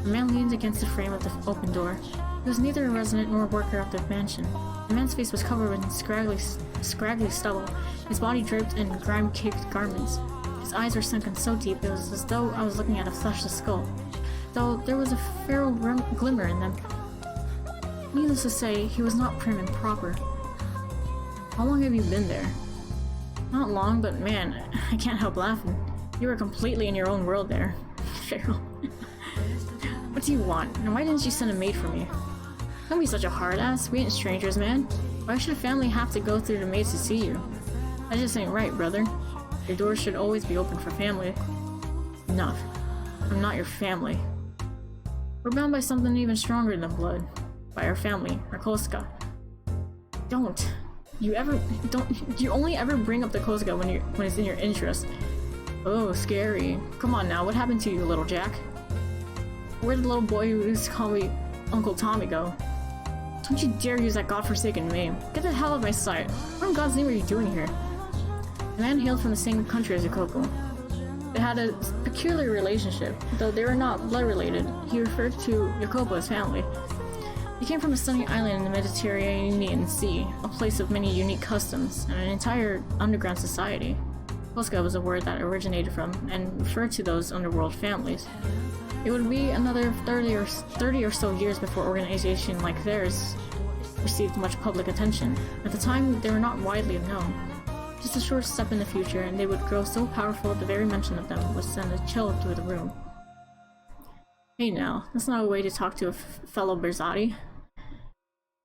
The man leaned against the frame of the open door. He was neither a resident nor a worker of the mansion. The man's face was covered in scraggly stubble. His body draped in grime-caked garments. His eyes were sunken so deep it was as though I was looking at a fleshless skull, though there was a feral glimmer in them. Needless to say, he was not prim and proper. How long have you been there? Not long, but man, I can't help laughing. You were completely in your own world there. Feral. What do you want? And why didn't you send a maid for me? Don't be such a hard ass. We ain't strangers, man. Why should a family have to go through the maids to see you? That just ain't right, brother. Your doors should always be open for family. Enough. I'm not your family. We're bound by something even stronger than blood. By our family, our Kosuka. Don't. You only ever bring up the Kosuka when it's in your interest. Oh, scary. Come on now, what happened to you, little Jack? Where'd the little boy who used to call me Uncle Tommy go? Don't you dare use that godforsaken name. Get the hell out of my sight. What in God's name are you doing here? The man hailed from the same country as Yukoko. They had a peculiar relationship, though they were not blood related. He referred to Yukoko as family. He came from a sunny island in the Mediterranean Sea, a place of many unique customs, and an entire underground society. Kosuka was a word that originated from, and referred to those underworld families. It would be another 30 or so years before organizations like theirs received much public attention. At the time, they were not widely known. Just a short step in the future, and they would grow so powerful the very mention of them would send a chill through the room. Hey now, that's not a way to talk to a fellow Berzati.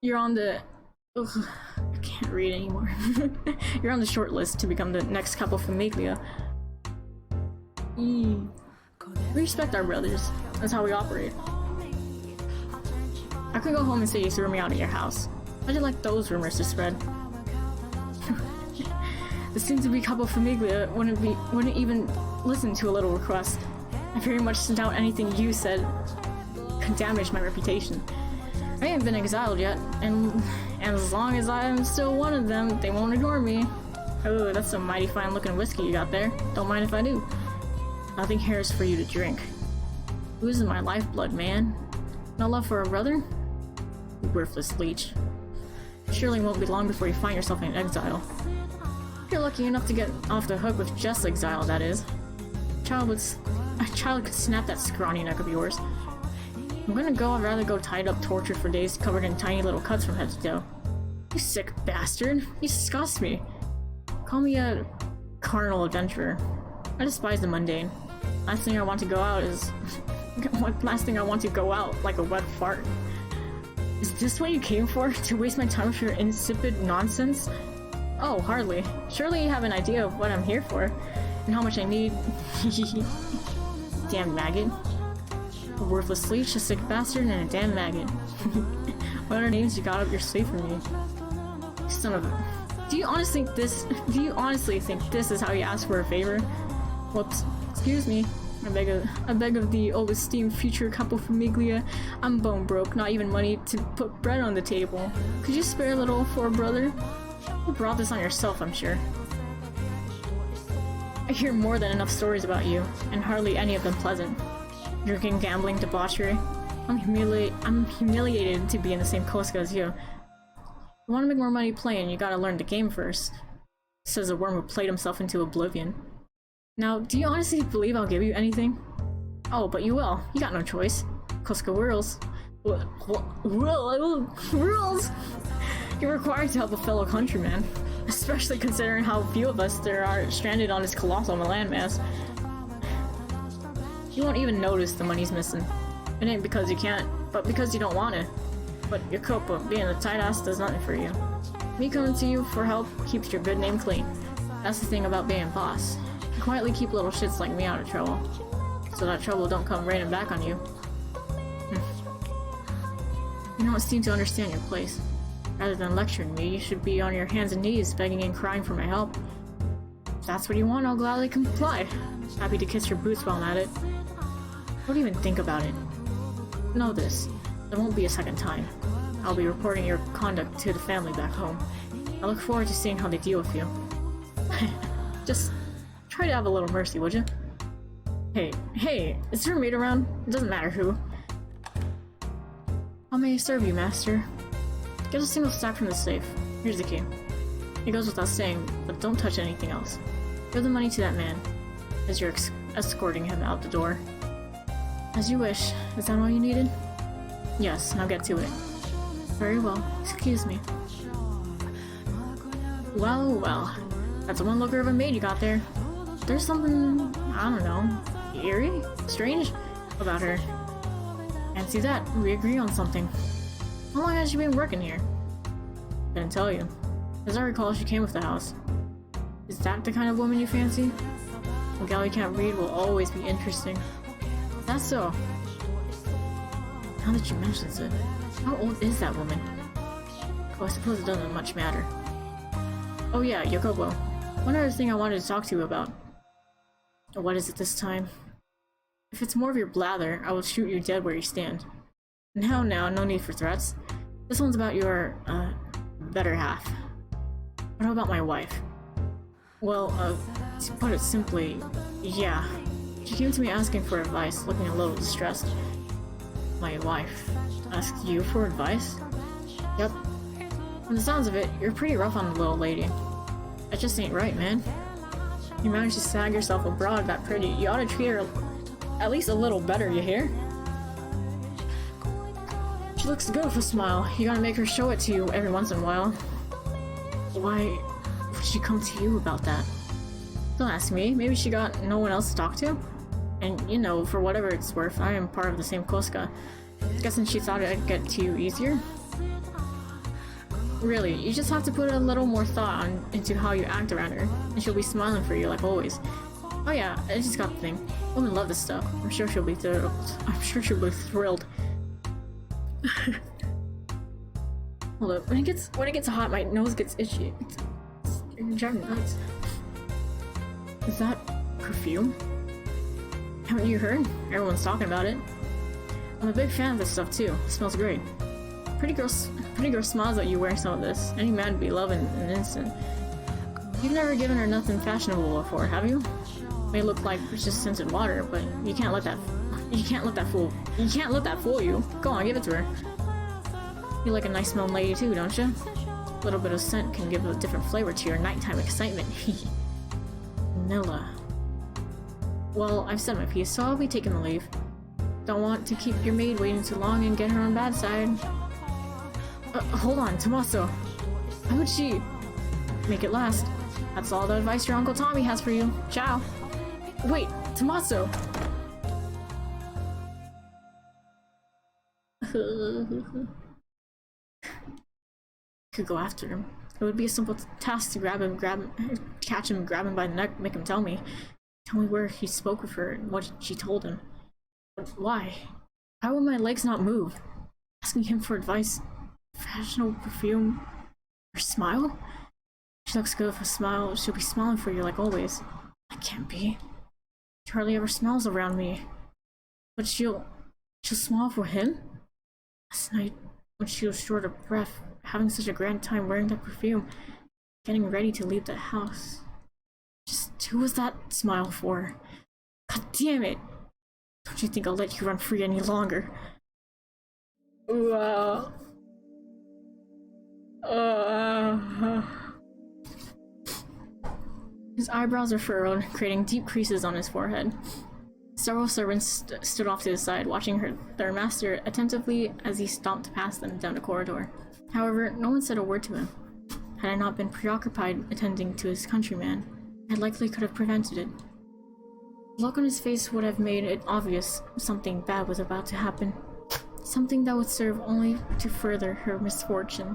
You're on the... Ugh, I can't read anymore. You're on the short list to become the next capo famiglia. We respect our brothers. That's how we operate. I could go home and say you threw me out of your house. How'd you like those rumors to spread? The soon-to-be capo famiglia wouldn't even listen to a little request. I very much doubt anything you said could damage my reputation. I haven't been exiled yet, and as long as I'm still one of them, they won't ignore me. Oh, that's some mighty fine-looking whiskey you got there. Don't mind if I do. Nothing here is for you to drink. Losing my lifeblood, man. No love for a brother? You worthless leech. Surely won't be long before you find yourself in exile. If you're lucky enough to get off the hook with just exile, that is. A child could snap that scrawny neck of yours. I'm gonna go, I'd rather go tied up, tortured for days, covered in tiny little cuts from head to toe. You sick bastard! You disgust me! Call me a carnal adventurer. I despise the mundane. Last thing I want to go out like a wet fart. Is this what you came for? To waste my time with your insipid nonsense? Oh, hardly. Surely you have an idea of what I'm here for, and how much I need. Damn maggot. A worthless leech, a sick bastard, and a damn maggot. What other names you got up your sleeve for me? Son of a... Do you honestly think this is how you ask for a favor? Whoops. Excuse me. I beg of the old esteemed future capo famiglia. I'm bone broke, not even money to put bread on the table. Could you spare a little for a brother? You brought this on yourself, I'm sure. I hear more than enough stories about you, and hardly any of them pleasant. Drinking, gambling, debauchery. I'm humiliated to be in the same Kosuka as you. You want to make more money playing, you gotta learn the game first. Says a worm who played himself into oblivion. Now, do you honestly believe I'll give you anything? Oh, but you will. You got no choice. Kosuka rules. Rules! You're required to help a fellow countryman. Especially considering how few of us there are stranded on this colossal landmass. You won't even notice the money's missing. It ain't because you can't, but because you don't want it. But Yukoko, being a tight ass does nothing for you. Me coming to you for help keeps your good name clean. That's the thing about being boss. You quietly keep little shits like me out of trouble. So that trouble don't come raining back on you. You don't seem to understand your place. Rather than lecturing me, you should be on your hands and knees begging and crying for my help. If that's what you want, I'll gladly comply. Happy to kiss your boots while I'm at it. Don't even think about it. Know this. There won't be a second time. I'll be reporting your conduct to the family back home. I look forward to seeing how they deal with you. Just try to have a little mercy, would you? Hey, is there a maid around? It doesn't matter who. How may I serve you, master? Get a single stack from the safe. Here's the key. It goes without saying, but don't touch anything else. Give the money to that man, as you're escorting him out the door. As you wish. Is that all you needed? Yes, now get to it. Very well. Excuse me. Well, well. That's one looker of a maid you got there. There's something, I don't know, eerie? Strange? About her. Can't see that. We agree on something. How long has she been working here? Didn't tell you. As I recall, she came with the house. Is that the kind of woman you fancy? A gal you can't read will always be interesting. That's so. Now that you mention it, how old is that woman? Oh, I suppose it doesn't much matter. Oh yeah, Yokobo. One other thing I wanted to talk to you about. What is it this time? If it's more of your blather, I will shoot you dead where you stand. Now, no need for threats. This one's about your, better half. What about my wife? Well, to put it simply, yeah. She came to me asking for advice, looking a little distressed. My wife asked you for advice? Yep. From the sounds of it, you're pretty rough on the little lady. That just ain't right, man. You managed to snag yourself a broad that pretty. You ought to treat her at least a little better, you hear? She looks good with a smile. You gotta make her show it to you every once in a while. Why would she come to you about that? Don't ask me. Maybe she got no one else to talk to? And, you know, for whatever it's worth, I am part of the same Koska. Guessing she thought it'd get to you easier? Really, you just have to put a little more thought into how you act around her, and she'll be smiling for you like always. Oh yeah, I just got the thing. Women love this stuff. I'm sure she'll be thrilled. Hold up, when it gets hot, my nose gets itchy. You're driving me nuts. Is that perfume? Haven't you heard? Everyone's talking about it. I'm a big fan of this stuff too. It smells great. Pretty girl smiles at you wearing some of this. Any man would be loving in an instant. You've never given her nothing fashionable before, have you? May look like it's just scented water, but you can't let that fool you. Go on, give it to her. You like a nice smelling lady too, don't you? A little bit of scent can give a different flavor to your nighttime excitement. Vanilla. Well, I've said my piece, so I'll be taking the leave. Don't want to keep your maid waiting too long and get her on bad side. Hold on, Tommaso. How would she make it last? That's all the advice your Uncle Tommy has for you. Ciao. Wait, Tommaso. Could go after him. It would be a simple task to catch him, grab him by the neck, make him tell me where he spoke with her and what she told him. But why? How would my legs not move? Asking him for advice, fashionable perfume, or smile? She looks good with a smile. She'll be smiling for you like always. That can't be. She hardly ever smiles around me. But she'll smile for him? Last night, when she was short of breath, having such a grand time wearing that perfume, getting ready to leave the house. Just who was that smile for? God damn it! Don't you think I'll let you run free any longer? Wow. His eyebrows are furrowed, creating deep creases on his forehead. Several servants stood off to the side, watching their master attentively as he stomped past them down the corridor. However, no one said a word to him. Had I not been preoccupied attending to his countryman, I likely could have prevented it. The look on his face would have made it obvious something bad was about to happen. Something that would serve only to further her misfortune.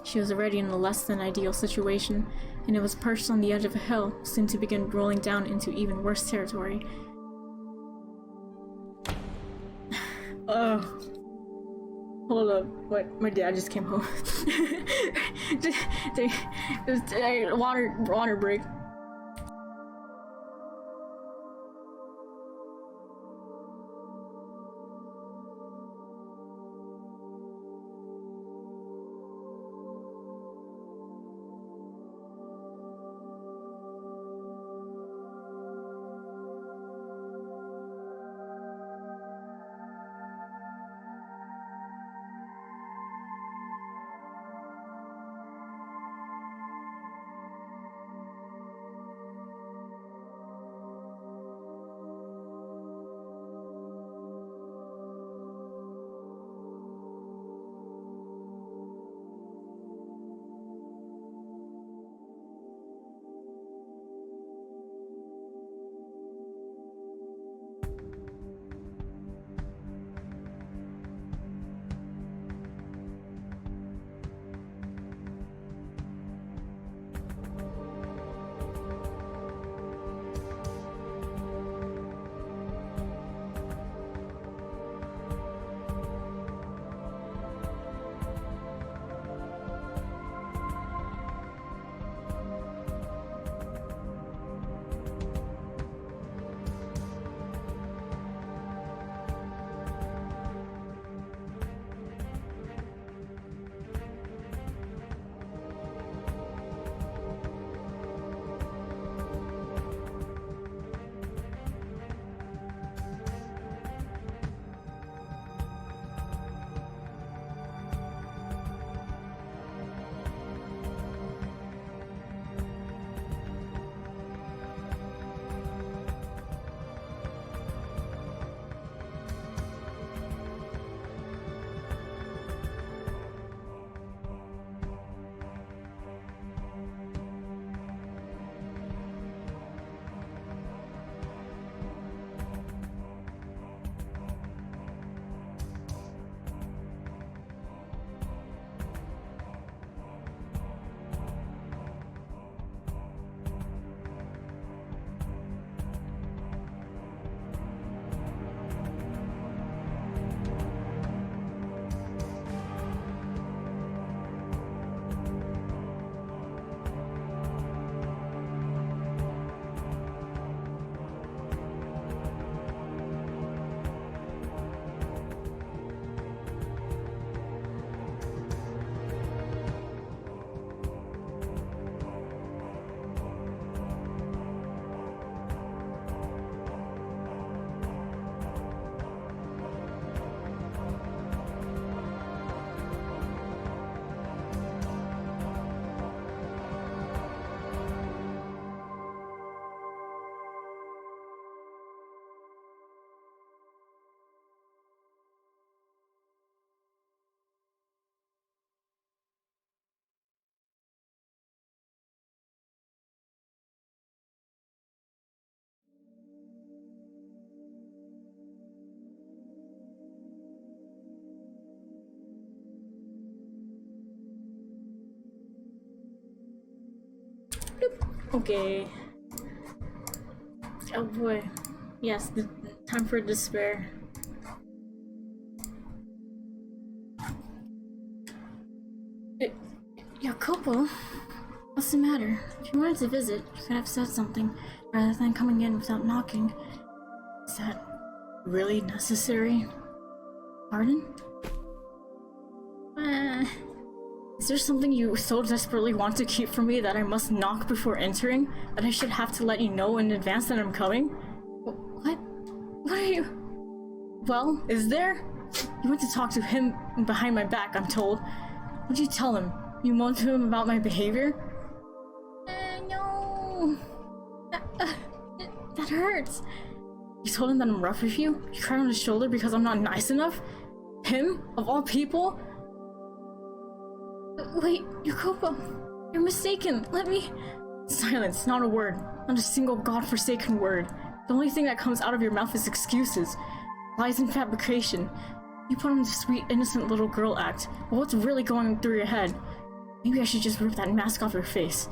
She was already in a less than ideal situation, and it was perched on the edge of a hill, soon to begin rolling down into even worse territory. Hold up. What? My dad just came home. Water break. Okay. Oh boy. Yes, time for despair. Jacopo, what's the matter? If you wanted to visit, you could have said something rather than coming in without knocking. Is that really necessary? Pardon? Is there something you so desperately want to keep from me that I must knock before entering? That I should have to let you know in advance that I'm coming? What? What are you? Well, is there? You went to talk to him behind my back, I'm told. What'd you tell him? You moaned to him about my behavior? No. That hurts. You told him that I'm rough with you? You cried on his shoulder because I'm not nice enough? Him? Of all people? Wait, Jacopo, you're mistaken. Let me... Silence, not a word. Not a single godforsaken word. The only thing that comes out of your mouth is excuses. Lies and fabrication. You put on the sweet, innocent little girl act. But what's really going through your head? Maybe I should just rip that mask off your face.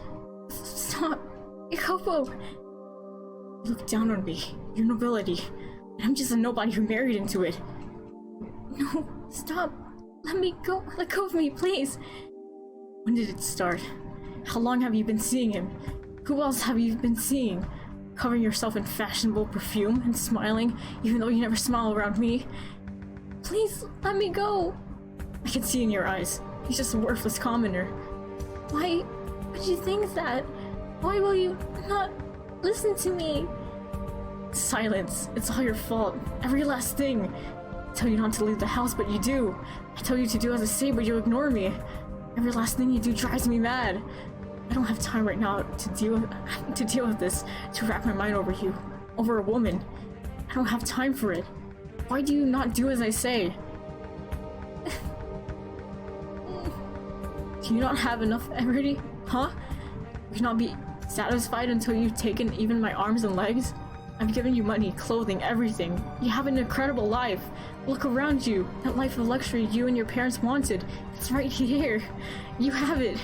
Stop. Jacopo! You look down on me. Your nobility. And I'm just a nobody who married into it. No, stop. Let me go. Let go of me, please. When did it start? How long have you been seeing him? Who else have you been seeing? Covering yourself in fashionable perfume and smiling, even though you never smile around me. Please, let me go. I can see in your eyes. He's just a worthless commoner. Why would you think that? Why will you not listen to me? Silence. It's all your fault. Every last thing. I tell you not to leave the house, but you do. I tell you to do as I say, but you ignore me. Every last thing you do drives me mad. I don't have time right now to deal with this, to wrap my mind over you, over a woman. I don't have time for it. Why do you not do as I say? Can you not have enough already? Huh? You cannot be satisfied until you've taken even my arms and legs? I've given you money, clothing, everything. You have an incredible life. Look around you. That life of luxury you and your parents wanted. It's right here. You have it.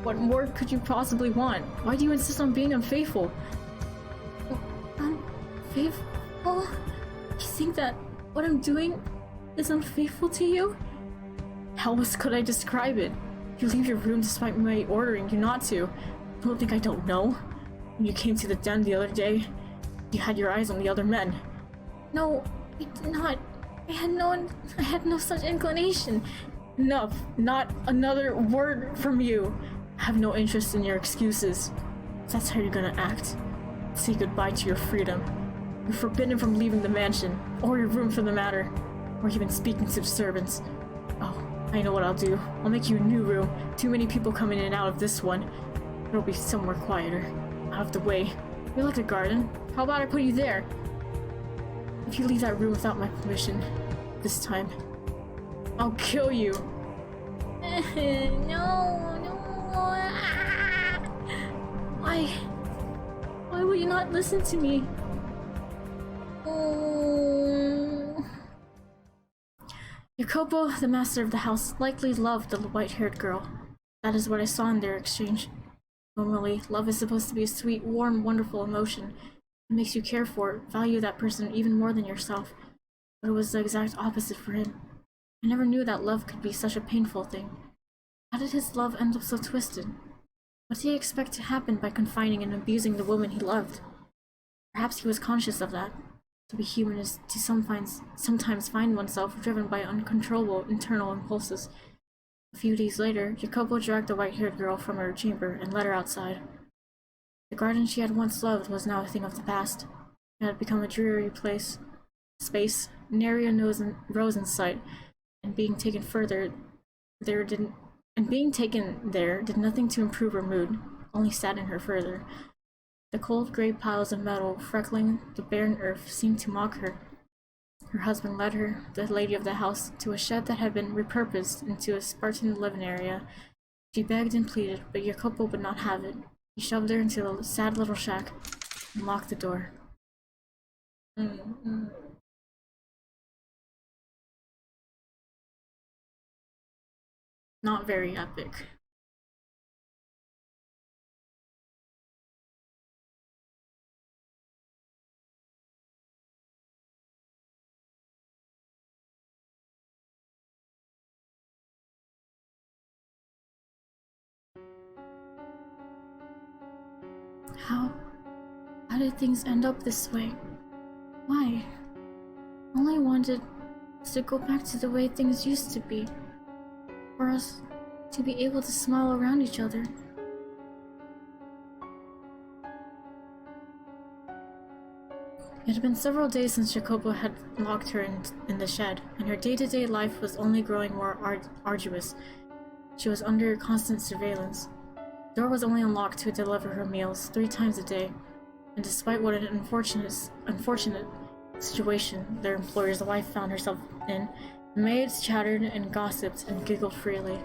What more could you possibly want? Why do you insist on being unfaithful? Unfaithful? You think that what I'm doing is unfaithful to you? How else could I describe it? You leave your room despite my ordering you not to. You don't think I don't know? When you came to the den the other day, you had your eyes on the other men. No, I did not. I had no such inclination. Enough. Not another word from you. I have no interest in your excuses. If that's how you're gonna act, say goodbye to your freedom. You're forbidden from leaving the mansion, or your room for the matter, or even speaking to the servants. Oh, I know what I'll do. I'll make you a new room. Too many people come in and out of this one. It'll be somewhere quieter, out of the way. You like a garden? How about I put you there? If you leave that room without my permission, this time, I'll kill you. No. Why will you not listen to me? Jacopo, the master of the house, likely loved the white-haired girl. That is what I saw in their exchange. Normally, love is supposed to be a sweet, warm, wonderful emotion. It makes you care for, value that person even more than yourself. But it was the exact opposite for him. I never knew that love could be such a painful thing. How did his love end up so twisted? What did he expect to happen by confining and abusing the woman he loved? Perhaps he was conscious of that. To be human is to sometimes find oneself driven by uncontrollable internal impulses. A few days later, Jacopo dragged the white-haired girl from her chamber and led her outside. The garden she had once loved was now a thing of the past. It had become a dreary space, nary a rose in sight, and being taken there did nothing to improve her mood, only sadden her further. The cold gray piles of metal freckling the barren earth seemed to mock her. Her husband led her, the lady of the house, to a shed that had been repurposed into a Spartan living area. She begged and pleaded, but Jacopo would not have it. He shoved her into the sad little shack and locked the door. Not very epic. How did things end up this way? Why? All I wanted was to go back to the way things used to be. For us to be able to smile around each other. It had been several days since Jacopo had locked her in the shed, and her day-to-day life was only growing more arduous. She was under constant surveillance. The door was only unlocked to deliver her meals 3 times a day, and despite what an unfortunate situation their employer's wife found herself in, the maids chattered and gossiped and giggled freely.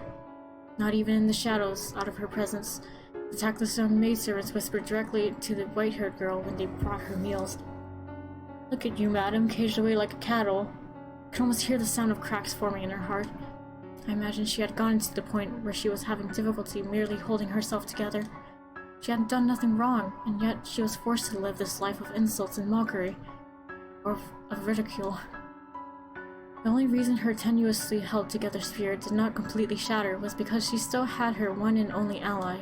Not even in the shadows, out of her presence, the tactless young maidservants whispered directly to the white-haired girl when they brought her meals. "Look at you, madam, caged away like a cattle." I could almost hear the sound of cracks forming in her heart. I imagined she had gotten to the point where she was having difficulty merely holding herself together. She hadn't done nothing wrong, and yet she was forced to live this life of insults and mockery, or of ridicule. The only reason her tenuously held together spirit did not completely shatter was because she still had her one and only ally.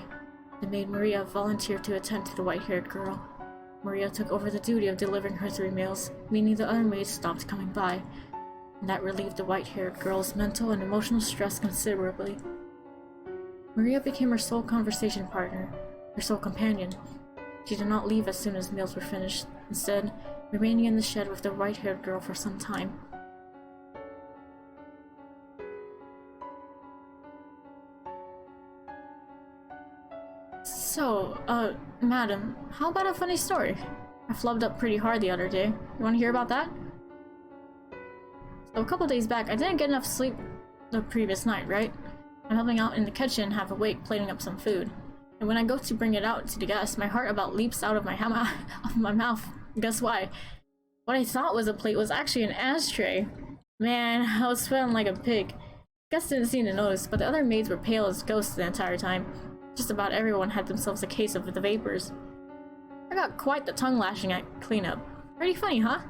The maid Maria volunteered to attend to the white-haired girl. Maria took over the duty of delivering her 3 meals, meaning the other maids stopped coming by, and that relieved the white-haired girl's mental and emotional stress considerably. Maria became her sole conversation partner, her sole companion. She did not leave as soon as meals were finished, instead remaining in the shed with the white-haired girl for some time. So, madam, how about a funny story? I flubbed up pretty hard the other day. You want to hear about that? So a couple days back, I didn't get enough sleep the previous night, right? I'm helping out in the kitchen, half awake, plating up some food. And when I go to bring it out to the guests, my heart about leaps out of my mouth. Guess why? What I thought was a plate was actually an ashtray. Man, I was sweating like a pig. Guests didn't seem to notice, but the other maids were pale as ghosts the entire time. Just about everyone had themselves a case of the vapors. I got quite the tongue lashing at cleanup. Pretty funny, huh?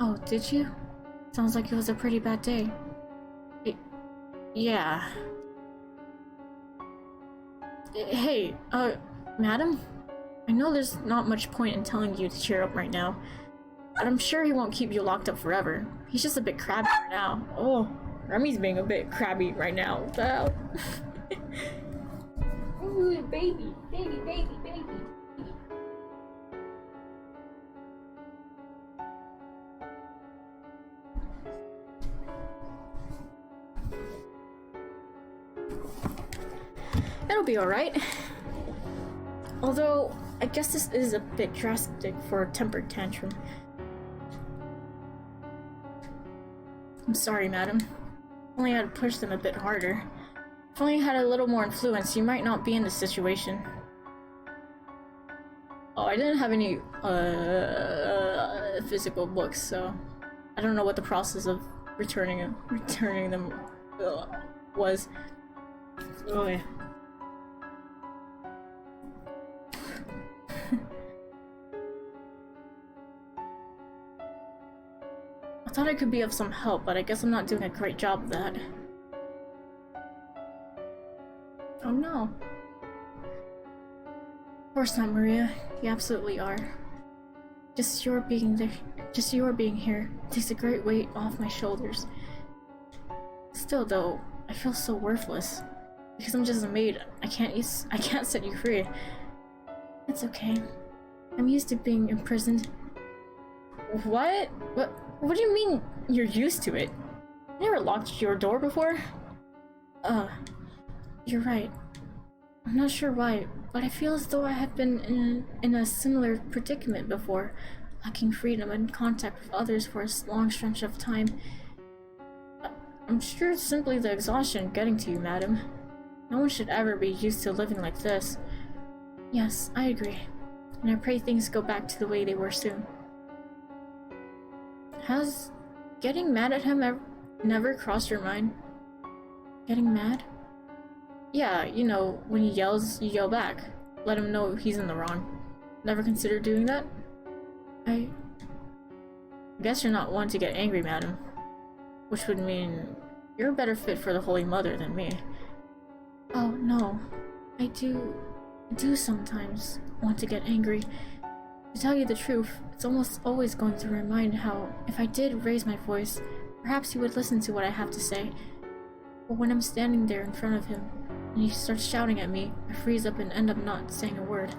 Oh, did you? Sounds like it was a pretty bad day. Yeah. Hey, madam? I know there's not much point in telling you to cheer up right now, but I'm sure he won't keep you locked up forever. He's just a bit crabby right now. Oh, Remy's being a bit crabby right now. Ooh, baby. It'll be alright. Although, I guess this is a bit drastic for a tempered tantrum. I'm sorry, madam. Only had to push them a bit harder. If only you had a little more influence, you might not be in this situation. Oh, I didn't have any physical books, so I don't know what the process of returning them was. Oh yeah. I thought I could be of some help, but I guess I'm not doing a great job of that. Oh no. Of course not, Maria. You absolutely are. Just your being here takes a great weight off my shoulders. Still though, I feel so worthless. Because I'm just a maid, I can't set you free. It's okay. I'm used to being imprisoned. What? What do you mean you're used to it? You never locked your door before? You're right. I'm not sure why, but I feel as though I have been in a similar predicament before, lacking freedom and contact with others for a long stretch of time. I'm sure it's simply the exhaustion getting to you, madam. No one should ever be used to living like this. Yes, I agree, and I pray things go back to the way they were soon. Has getting mad at him never crossed your mind? Getting mad? Yeah, you know, when he yells, you yell back. Let him know he's in the wrong. Never considered doing that? I guess you're not one to get angry, madam. Which would mean you're a better fit for the Holy Mother than me. Oh, no. I do I do sometimes want to get angry. To tell you the truth, it's almost always going through my mind how, if I did raise my voice, perhaps he would listen to what I have to say. But when I'm standing there in front of him, and he starts shouting at me, I freeze up and end up not saying a word.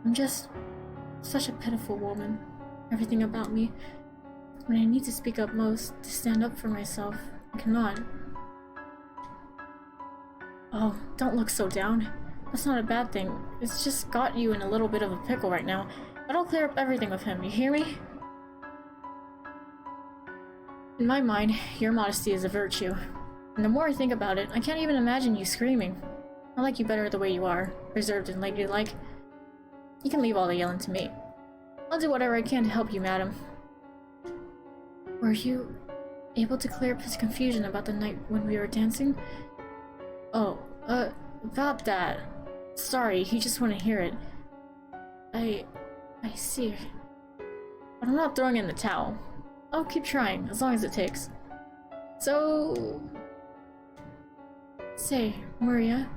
I'm just such a pitiful woman. Everything about me. When I need to speak up most, to stand up for myself, I cannot. Oh, don't look so down. That's not a bad thing. It's just got you in a little bit of a pickle right now. But I'll clear up everything with him, you hear me? In my mind, your modesty is a virtue. And the more I think about it, I can't even imagine you screaming. I like you better the way you are, reserved and ladylike. You can leave all the yelling to me. I'll do whatever I can to help you, madam. Were you able to clear up his confusion about the night when we were dancing? Oh, about that. Sorry, he just wouldn't hear it. I see. But I'm not throwing in the towel. I'll keep trying, as long as it takes. So... Say, Maria,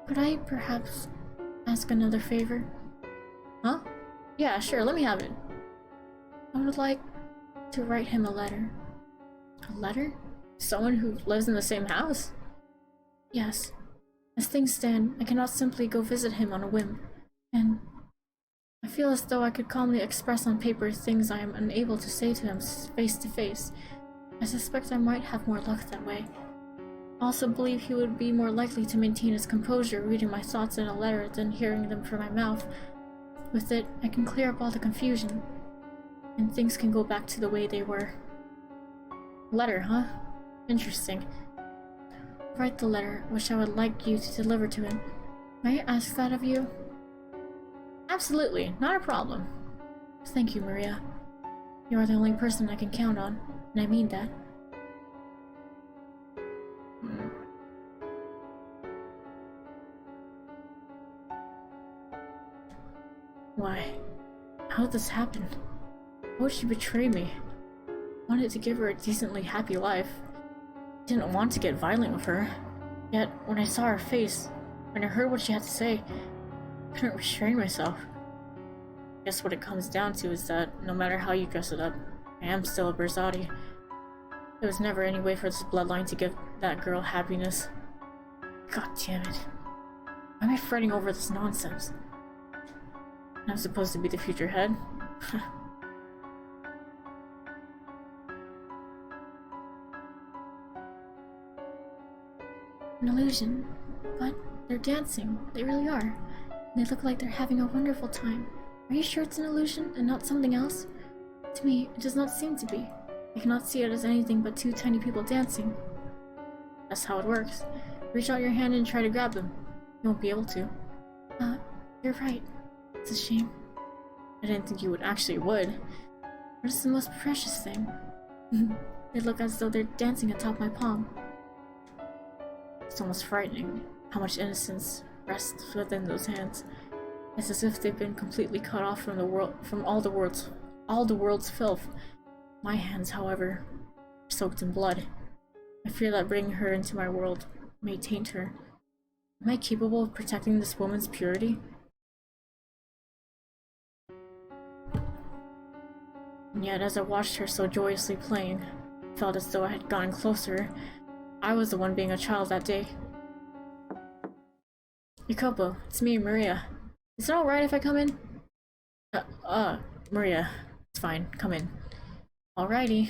could I perhaps ask another favor? Huh? Yeah, sure, let me have it. I would like to write him a letter. A letter? Someone who lives in the same house? Yes. As things stand, I cannot simply go visit him on a whim, and I feel as though I could calmly express on paper things I am unable to say to him face to face. I suspect I might have more luck that way. I also believe he would be more likely to maintain his composure reading my thoughts in a letter than hearing them from my mouth. With it, I can clear up all the confusion, and things can go back to the way they were. Letter, huh? Interesting. Write the letter, which I would like you to deliver to him. May I ask that of you? Absolutely, not a problem. Thank you, Maria. You are the only person I can count on, and I mean that. Why? How did this happen? Why would she betray me? I wanted to give her a decently happy life. I didn't want to get violent with her. Yet, when I saw her face, when I heard what she had to say, I couldn't restrain myself. I guess what it comes down to is that, no matter how you dress it up, I am still a Berzati. There was never any way for this bloodline to give that girl happiness. God damn it. Why am I fretting over this nonsense? I'm supposed to be the future head? An illusion. But they're dancing. They really are. They look like they're having a wonderful time. Are you sure it's an illusion and not something else? To me, it does not seem to be. I cannot see it as anything but two tiny people dancing. That's how it works. Reach out your hand and try to grab them. You won't be able to. You're right. It's a shame. I didn't think you actually would. But it's the most precious thing. They look as though they're dancing atop my palm. It's almost frightening how much innocence rests within those hands. It's as if they've been completely cut off from the world, from all the world's filth. My hands, however, are soaked in blood. I fear that bringing her into my world may taint her. Am I capable of protecting this woman's purity? And yet, as I watched her so joyously playing, I felt as though I had gotten closer. I was the one being a child that day. Jacopo, it's me, Maria. Is it alright if I come in? Maria. It's fine, come in. Alrighty.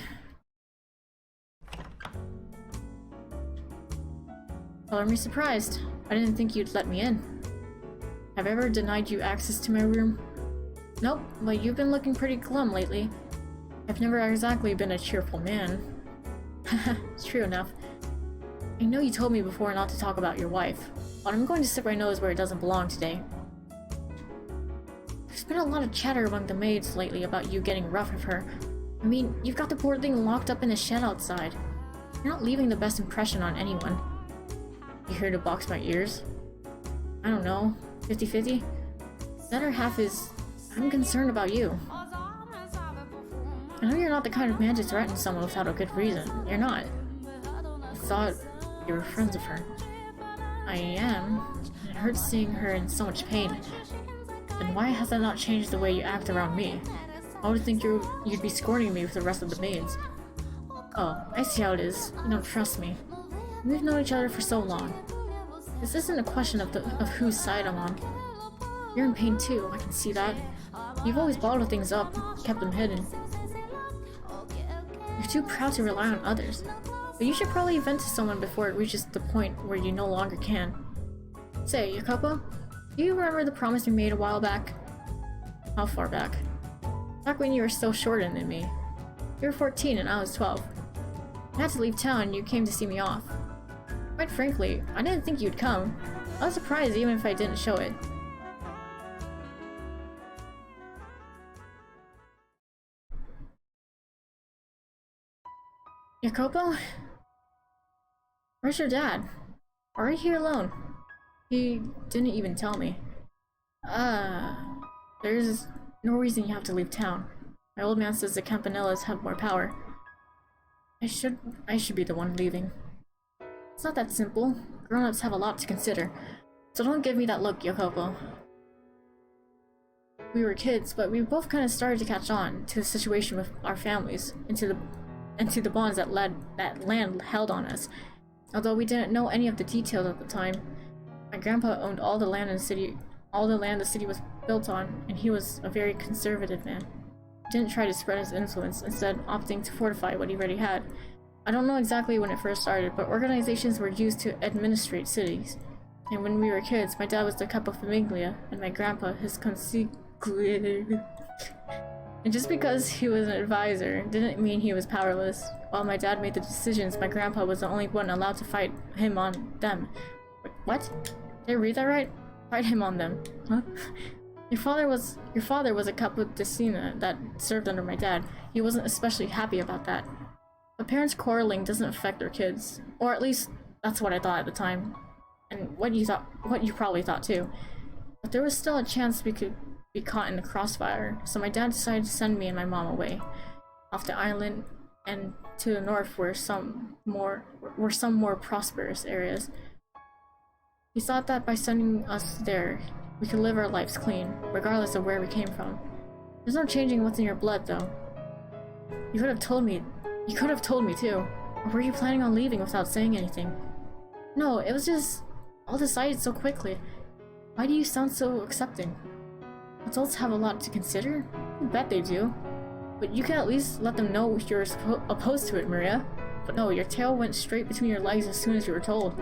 Color me surprised. I didn't think you'd let me in. Have I ever denied you access to my room? Nope, but you've been looking pretty glum lately. I've never exactly been a cheerful man. Haha, it's true enough. I know you told me before not to talk about your wife, but I'm going to stick my nose where it doesn't belong today. There's been a lot of chatter among the maids lately about you getting rough with her. I mean, you've got the poor thing locked up in the shed outside. You're not leaving the best impression on anyone. You here to box my ears? I don't know, 50-50? The other half is, I'm concerned about you. I know you're not the kind of man to threaten someone without a good reason. You're not. I thought you were friends with her. I am. It hurts seeing her in so much pain. And why has that not changed the way you act around me? I would think you'd be scorning me with the rest of the maids. Oh, I see how it is. You don't trust me. We've known each other for so long. This isn't a question of whose side I'm on. You're in pain too, I can see that. You've always bottled things up, kept them hidden. You're too proud to rely on others. But you should probably vent to someone before it reaches the point where you no longer can. Say, Jacopo, do you remember the promise we made a while back? How far back? Back when you were still shorter than me. You were 14 and I was 12. I had to leave town and you came to see me off. Quite frankly, I didn't think you'd come. I was surprised even if I didn't show it. Jacopo? Where's your dad? Are you here alone? He didn't even tell me. There's no reason you have to leave town. My old man says the Campanellas have more power. I should be the one leaving. It's not that simple. Grown-ups have a lot to consider. So don't give me that look, Jacopo. We were kids, but we both kind of started to catch on to the situation with our families, and to the bonds that land held on us. Although we didn't know any of the details at the time. My grandpa owned all the land the city was built on, and he was a very conservative man. He didn't try to spread his influence, instead opting to fortify what he already had. I don't know exactly when it first started, but organizations were used to administrate cities. And when we were kids, my dad was the capofamiglia, and my grandpa his consigliere. And just because he was an advisor didn't mean he was powerless. While my dad made the decisions, my grandpa was the only one allowed to fight him on them. Wait, what? Did I read that right? Fight him on them. Huh? Your father was a capodecina that served under my dad. He wasn't especially happy about that. But parents quarreling doesn't affect their kids. Or at least that's what I thought at the time. And what you probably thought too. But there was still a chance we could be caught in the crossfire, so my dad decided to send me and my mom away, off the island and to the north where some more prosperous areas. He thought that by sending us there, we could live our lives clean, regardless of where we came from. There's no changing what's in your blood, though. You could have told me too. Or were you planning on leaving without saying anything? No, it was just all decided so quickly. Why do you sound so accepting? Adults have a lot to consider? I bet they do. But you can at least let them know you're opposed to it, Maria. But no, your tail went straight between your legs as soon as you were told.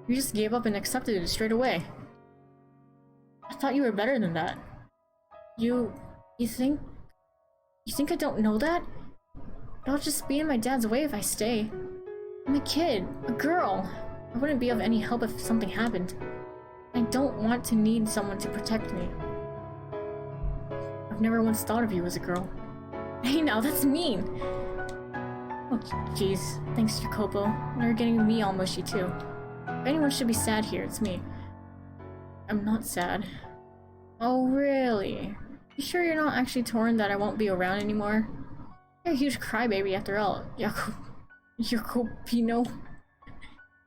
You just gave up and accepted it straight away. I thought you were better than that. You think I don't know that? I'll just be in my dad's way if I stay. I'm a kid, a girl. I wouldn't be of any help if something happened. I don't want to need someone to protect me. I've never once thought of you as a girl. Hey now, that's mean! Oh jeez, thanks Jacopo. Now you're getting me all mushy too. If anyone should be sad here, it's me. I'm not sad. Oh really? You sure you're not actually torn that I won't be around anymore? You're a huge crybaby after all, Jacopino.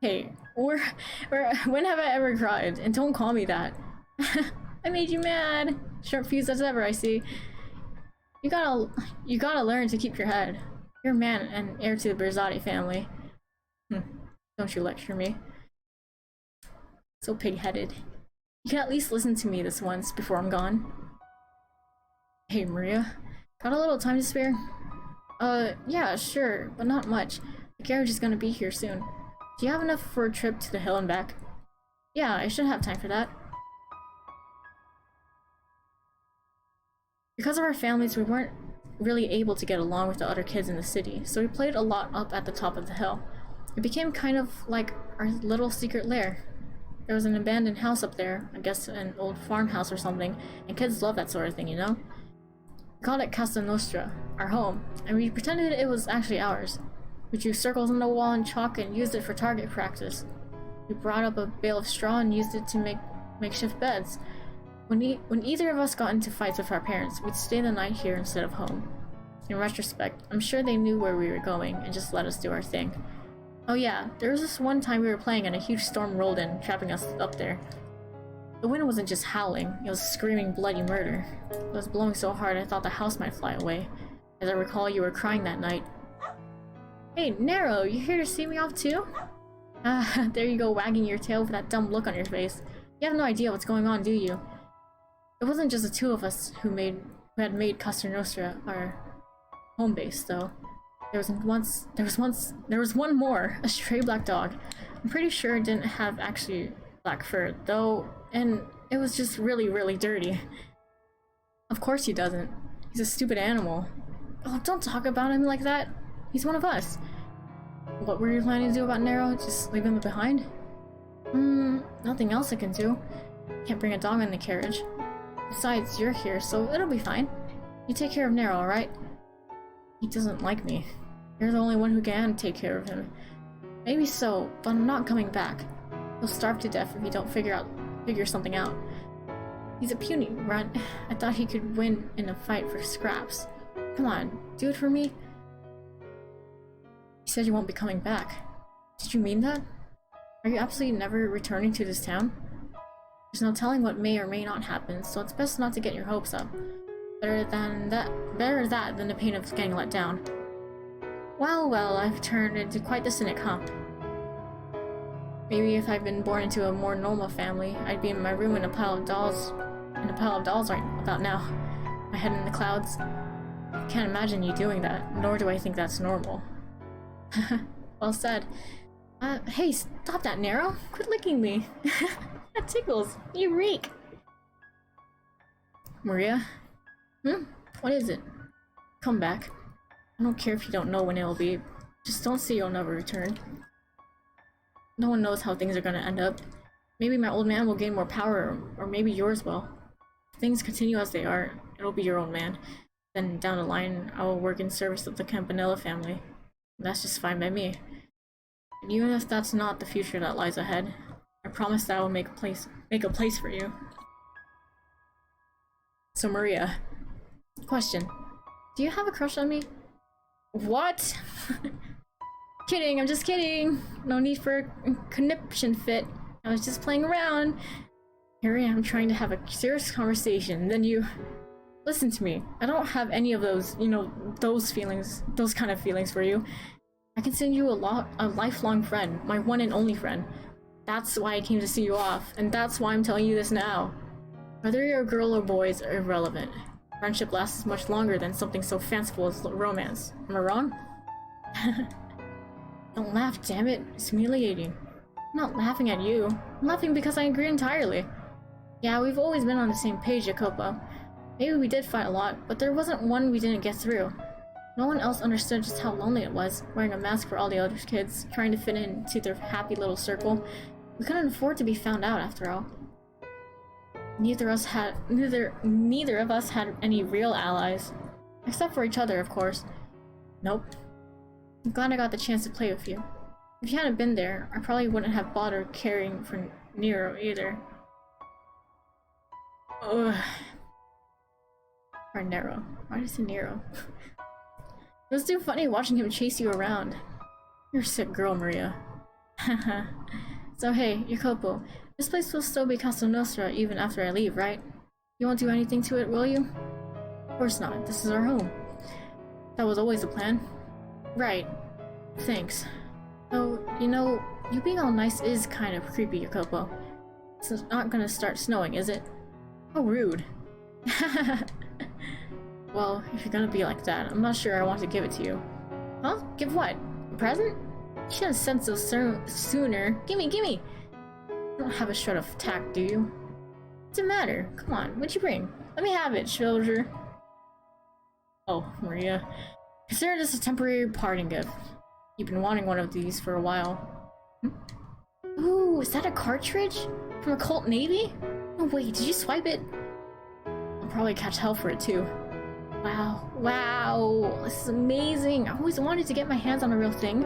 Hey, when have I ever cried? And don't call me that. I made you mad. Short fuse as ever, I see. You gotta learn to keep your head. You're a man and heir to the Berzati family. Don't you lecture me. So pig-headed. You can at least listen to me this once before I'm gone. Hey, Maria. Got a little time to spare? Yeah, sure, but not much. The carriage is gonna be here soon. Do you have enough for a trip to the hill and back? Yeah, I should have time for that. Because of our families, we weren't really able to get along with the other kids in the city, so we played a lot up at the top of the hill. It became kind of like our little secret lair. There was an abandoned house up there, I guess an old farmhouse or something, and kids love that sort of thing, you know? We called it Casa Nostra, our home, and we pretended it was actually ours. We drew circles on the wall in chalk and used it for target practice. We brought up a bale of straw and used it to make makeshift beds. When either of us got into fights with our parents, we'd stay the night here instead of home. In retrospect, I'm sure they knew where we were going and just let us do our thing. Oh yeah, there was this one time we were playing and a huge storm rolled in, trapping us up there. The wind wasn't just howling, it was screaming bloody murder. It was blowing so hard I thought the house might fly away. As I recall, you were crying that night. Hey, Nero, you here to see me off too? Ah, there you go, wagging your tail with that dumb look on your face. You have no idea what's going on, do you? It wasn't just the two of us who had made Casa Nostra our home base, though. There was one more, a stray black dog. I'm pretty sure it didn't have actually black fur, though, and it was just really, really dirty. Of course he doesn't. He's a stupid animal. Oh, don't talk about him like that. He's one of us. What were you planning to do about Nero? Just leave him behind? Nothing else I can do. Can't bring a dog in the carriage. Besides, you're here, so it'll be fine. You take care of Nero, alright? He doesn't like me. You're the only one who can take care of him. Maybe so, but I'm not coming back. He'll starve to death if you don't figure something out. He's a puny runt. I thought he could win in a fight for scraps. Come on, do it for me. You said you won't be coming back. Did you mean that? Are you absolutely never returning to this town? There's no telling what may or may not happen, so it's best not to get your hopes up. Better that than the pain of getting let down. Well, I've turned into quite the cynic, huh? Maybe if I'd been born into a more normal family, I'd be in my room in a pile of dolls right about now. My head in the clouds. I can't imagine you doing that, nor do I think that's normal. Well said. Hey, stop that, Nero! Quit licking me! That tickles! You reek! Maria? What is it? Come back. I don't care if you don't know when it'll be. Just don't say you'll never return. No one knows how things are gonna end up. Maybe my old man will gain more power, or maybe yours will. If things continue as they are, it'll be your own man. Then down the line, I will work in service of the Campanella family. That's just fine by me. And even if that's not the future that lies ahead, I promise that I will make a place for you. So Maria, question. Do you have a crush on me? What? Kidding, I'm just kidding. No need for a conniption fit. I was just playing around. Here I am trying to have a serious conversation, then you... Listen to me. I don't have any of those, those kind of feelings for you. I consider you a lifelong friend, my one and only friend. That's why I came to see you off, and that's why I'm telling you this now. Whether you're a girl or boy is irrelevant. Friendship lasts much longer than something so fanciful as romance. Am I wrong? Don't laugh, damn it. It's humiliating. I'm not laughing at you. I'm laughing because I agree entirely. Yeah, we've always been on the same page, Jacopo. Maybe we did fight a lot, but there wasn't one we didn't get through. No one else understood just how lonely it was, wearing a mask for all the other kids, trying to fit into their happy little circle. We couldn't afford to be found out, after all. Neither of us had any real allies. Except for each other, of course. Nope. I'm glad I got the chance to play with you. If you hadn't been there, I probably wouldn't have bothered caring for Nero either. Ugh. Or Nero. Why did I say Nero? It was too funny watching him chase you around. You're a sick girl, Maria. Haha. So hey, Jacopo, this place will still be Casa Nostra even after I leave, right? You won't do anything to it, will you? Of course not. This is our home. That was always the plan. Right. Thanks. Though, you being all nice is kind of creepy, Jacopo. It's not gonna start snowing, is it? How rude. Well, if you're gonna be like that, I'm not sure I want to give it to you. Huh? Give what? A present? You should have sent so sooner. Gimme! You don't have a shred of tact, do you? What's the matter? Come on, what'd you bring? Let me have it, soldier. Oh, Maria. Consider this a temporary parting gift. You've been wanting one of these for a while. Ooh, is that a cartridge? From a cult navy? No, wait, did you swipe it? I'll probably catch hell for it too. Wow, this is amazing. I always wanted to get my hands on a real thing.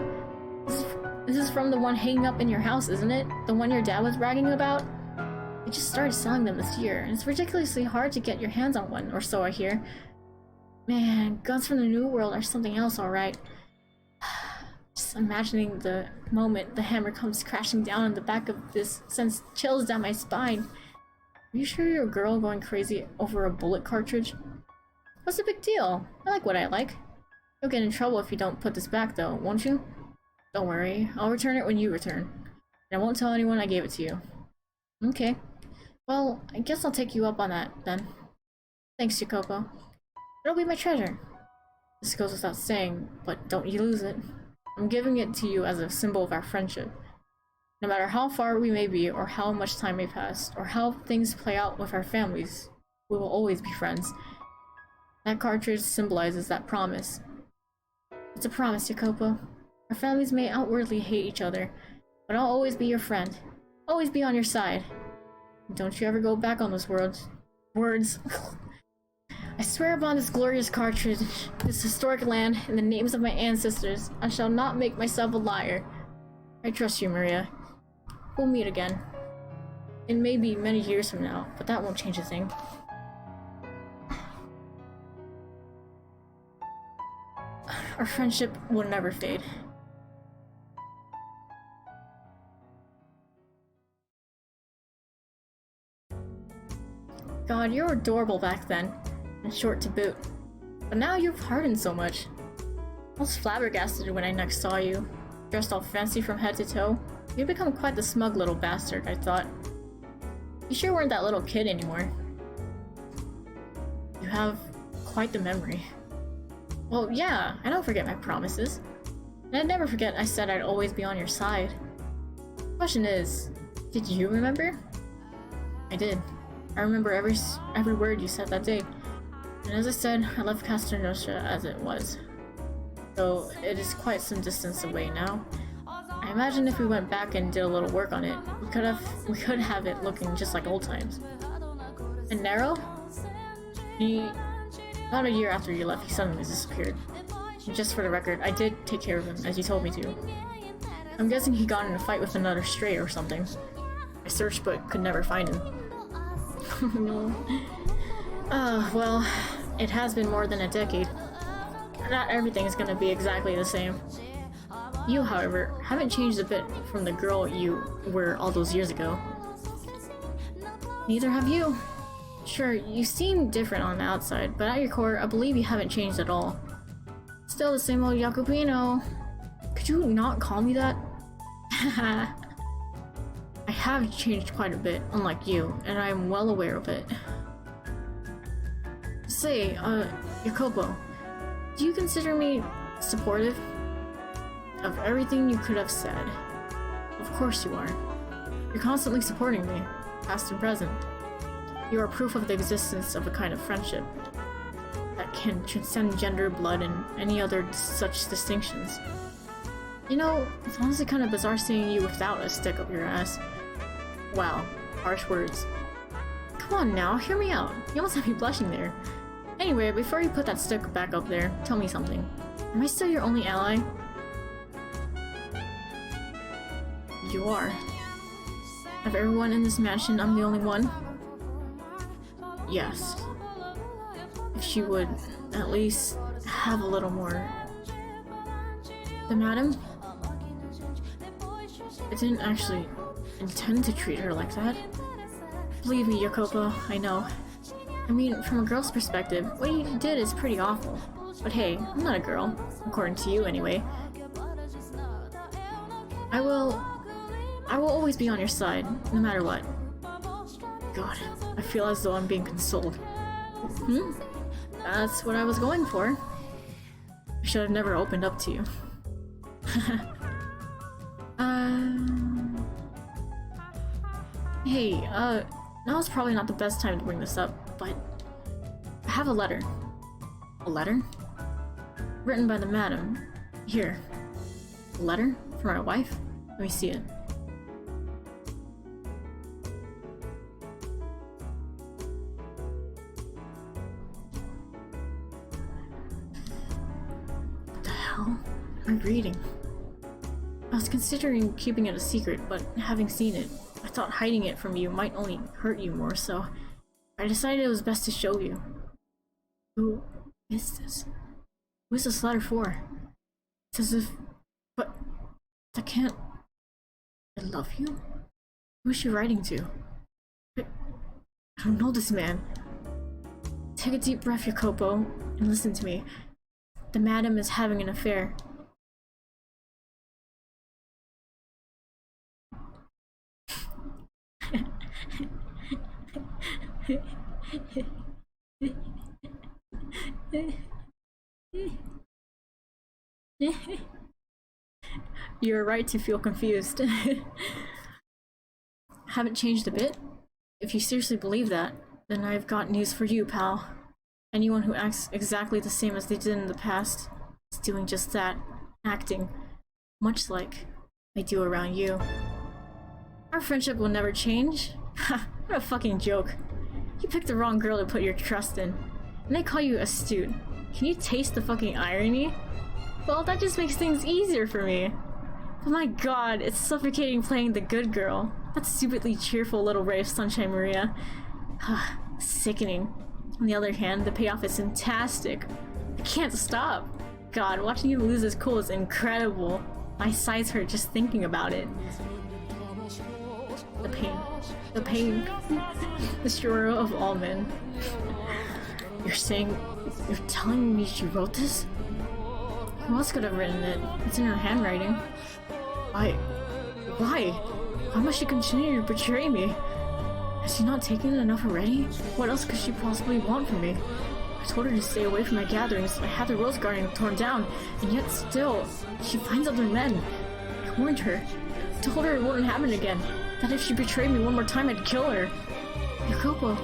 This is from the one hanging up in your house, isn't it? The one your dad was bragging about? I just started selling them this year, and it's ridiculously hard to get your hands on one, or so I hear. Man, guns from the New World are something else, alright. Just Just imagining the moment the hammer comes crashing down on the back of this sends chills down my spine. Are you sure you're a girl going crazy over a bullet cartridge? What's the big deal? I like what I like. You'll get in trouble if you don't put this back though, won't you? Don't worry, I'll return it when you return. And I won't tell anyone I gave it to you. Okay. Well, I guess I'll take you up on that, then. Thanks, Jacopo. It'll be my treasure. This goes without saying, but don't you lose it. I'm giving it to you as a symbol of our friendship. No matter how far we may be, or how much time may pass, or how things play out with our families, we will always be friends. That cartridge symbolizes that promise. It's a promise, Jacopo. Our families may outwardly hate each other, but I'll always be your friend. Always be on your side. And don't you ever go back on those words. I swear upon this glorious cartridge, this historic land, in the names of my ancestors, I shall not make myself a liar. I trust you, Maria. We'll meet again. It may be many years from now, but that won't change a thing. Our friendship will never fade. God, you were adorable back then, and short to boot. But now you've hardened so much. I was flabbergasted when I next saw you, dressed all fancy from head to toe. You've become quite the smug little bastard, I thought. You sure weren't that little kid anymore. You have quite the memory. Well, yeah, I don't forget my promises. And I'd never forget I said I'd always be on your side. Question is, did you remember? I did. I remember every word you said that day. And as I said, I left Castor Nostra as it was. Though it is quite some distance away now. I imagine if we went back and did a little work on it, we could have it looking just like old times. And Nero? About a year after you left, he suddenly disappeared. And just for the record, I did take care of him, as you told me to. I'm guessing he got in a fight with another stray or something. I searched but could never find him. No. Well, it has been more than a decade. Not everything is gonna be exactly the same. You, however, haven't changed a bit from the girl you were all those years ago. Neither have you. Sure, you seem different on the outside, but at your core, I believe you haven't changed at all. Still the same old Jacopino. Could you not call me that? I have changed quite a bit, unlike you, and I am well aware of it. Say, Jacopo, do you consider me supportive? Of everything you could have said. Of course you are. You're constantly supporting me, past and present. You are proof of the existence of a kind of friendship that can transcend gender, blood, and any other such distinctions. You know, it's honestly kind of bizarre seeing you without a stick up your ass. Wow, harsh words. Come on now, hear me out. You almost have me blushing there. Anyway, before you put that stick back up there, tell me something. Am I still your only ally? You are. Of everyone in this mansion, I'm the only one? Yes. If she would at least have a little more. The madam? I didn't actually intend to treat her like that. Believe me, Jacopo, I know. I mean, from a girl's perspective, what you did is pretty awful. But hey, I'm not a girl, according to you anyway. I will always be on your side, no matter what. God, I feel as though I'm being consoled. That's what I was going for. I should have never opened up to you. Hey, now's probably not the best time to bring this up, but I have a letter. A letter? Written by the madam. Here. A letter? From my wife? Let me see it. What the hell am I reading? I was considering keeping it a secret, but having seen it, I thought hiding it from you might only hurt you more, so I decided it was best to show you. Who is this? Who is this letter for? It's as if... But I can't... I love you? Who is she writing to? I don't know this man. Take a deep breath, Jacopo, and listen to me. The madam is having an affair. You're right to feel confused. Haven't changed a bit? If you seriously believe that, then I've got news for you, pal. Anyone who acts exactly the same as they did in the past is doing just that, acting. Much like I do around you. Our friendship will never change. Ha, what a fucking joke. You picked the wrong girl to put your trust in. And they call you astute. Can you taste the fucking irony? Well, that just makes things easier for me. But my god, it's suffocating playing the good girl. That stupidly cheerful little ray of sunshine, Maria. Sickening. On the other hand, the payoff is fantastic. I can't stop. God, watching you lose this cool is incredible. My sides hurt just thinking about it. The pain. The pain. The sorrow of all men. You're telling me she wrote this? Who else could have written it? It's in her handwriting. Why? Why must she continue to betray me? Has she not taken enough already? What else could she possibly want from me? I told her to stay away from my gatherings. I had the rose garden torn down, and yet still, she finds other men. I warned her. Told her it wouldn't happen again. That if she betrayed me one more time, I'd kill her. Jacopo.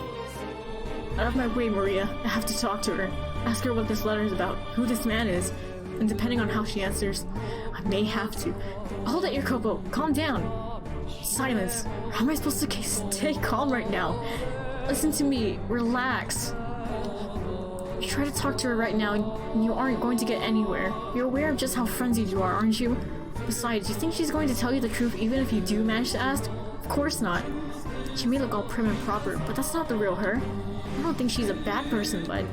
Out of my way, Maria. I have to talk to her. Ask her what this letter is about, who this man is. And depending on how she answers, I may have to. Hold it, Jacopo. Calm down. Silence. How am I supposed to stay calm right now? Listen to me. Relax. You try to talk to her right now, and you aren't going to get anywhere. You're aware of just how frenzied you are, aren't you? Besides, you think she's going to tell you the truth even if you do manage to ask? Of course not. She may look all prim and proper, but that's not the real her. I don't think she's a bad person, but...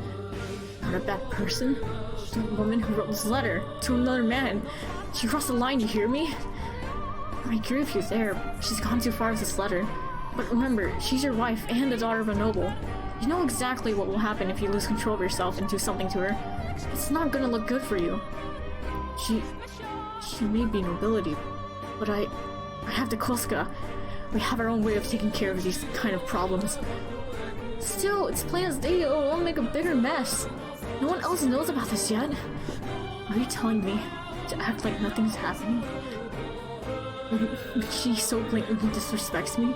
Not a bad person? The woman who wrote this letter to another man. She crossed the line, you hear me? I agree with you there. She's gone too far with this letter. But remember, she's your wife and the daughter of a noble. You know exactly what will happen if you lose control of yourself and do something to her. It's not gonna look good for you. She may be nobility, but I have the Koska. We have our own way of taking care of these kind of problems. Still, it's plain as day, it'll make a bigger mess. No one else knows about this yet. Are you telling me to act like nothing's happening? When she so blatantly disrespects me?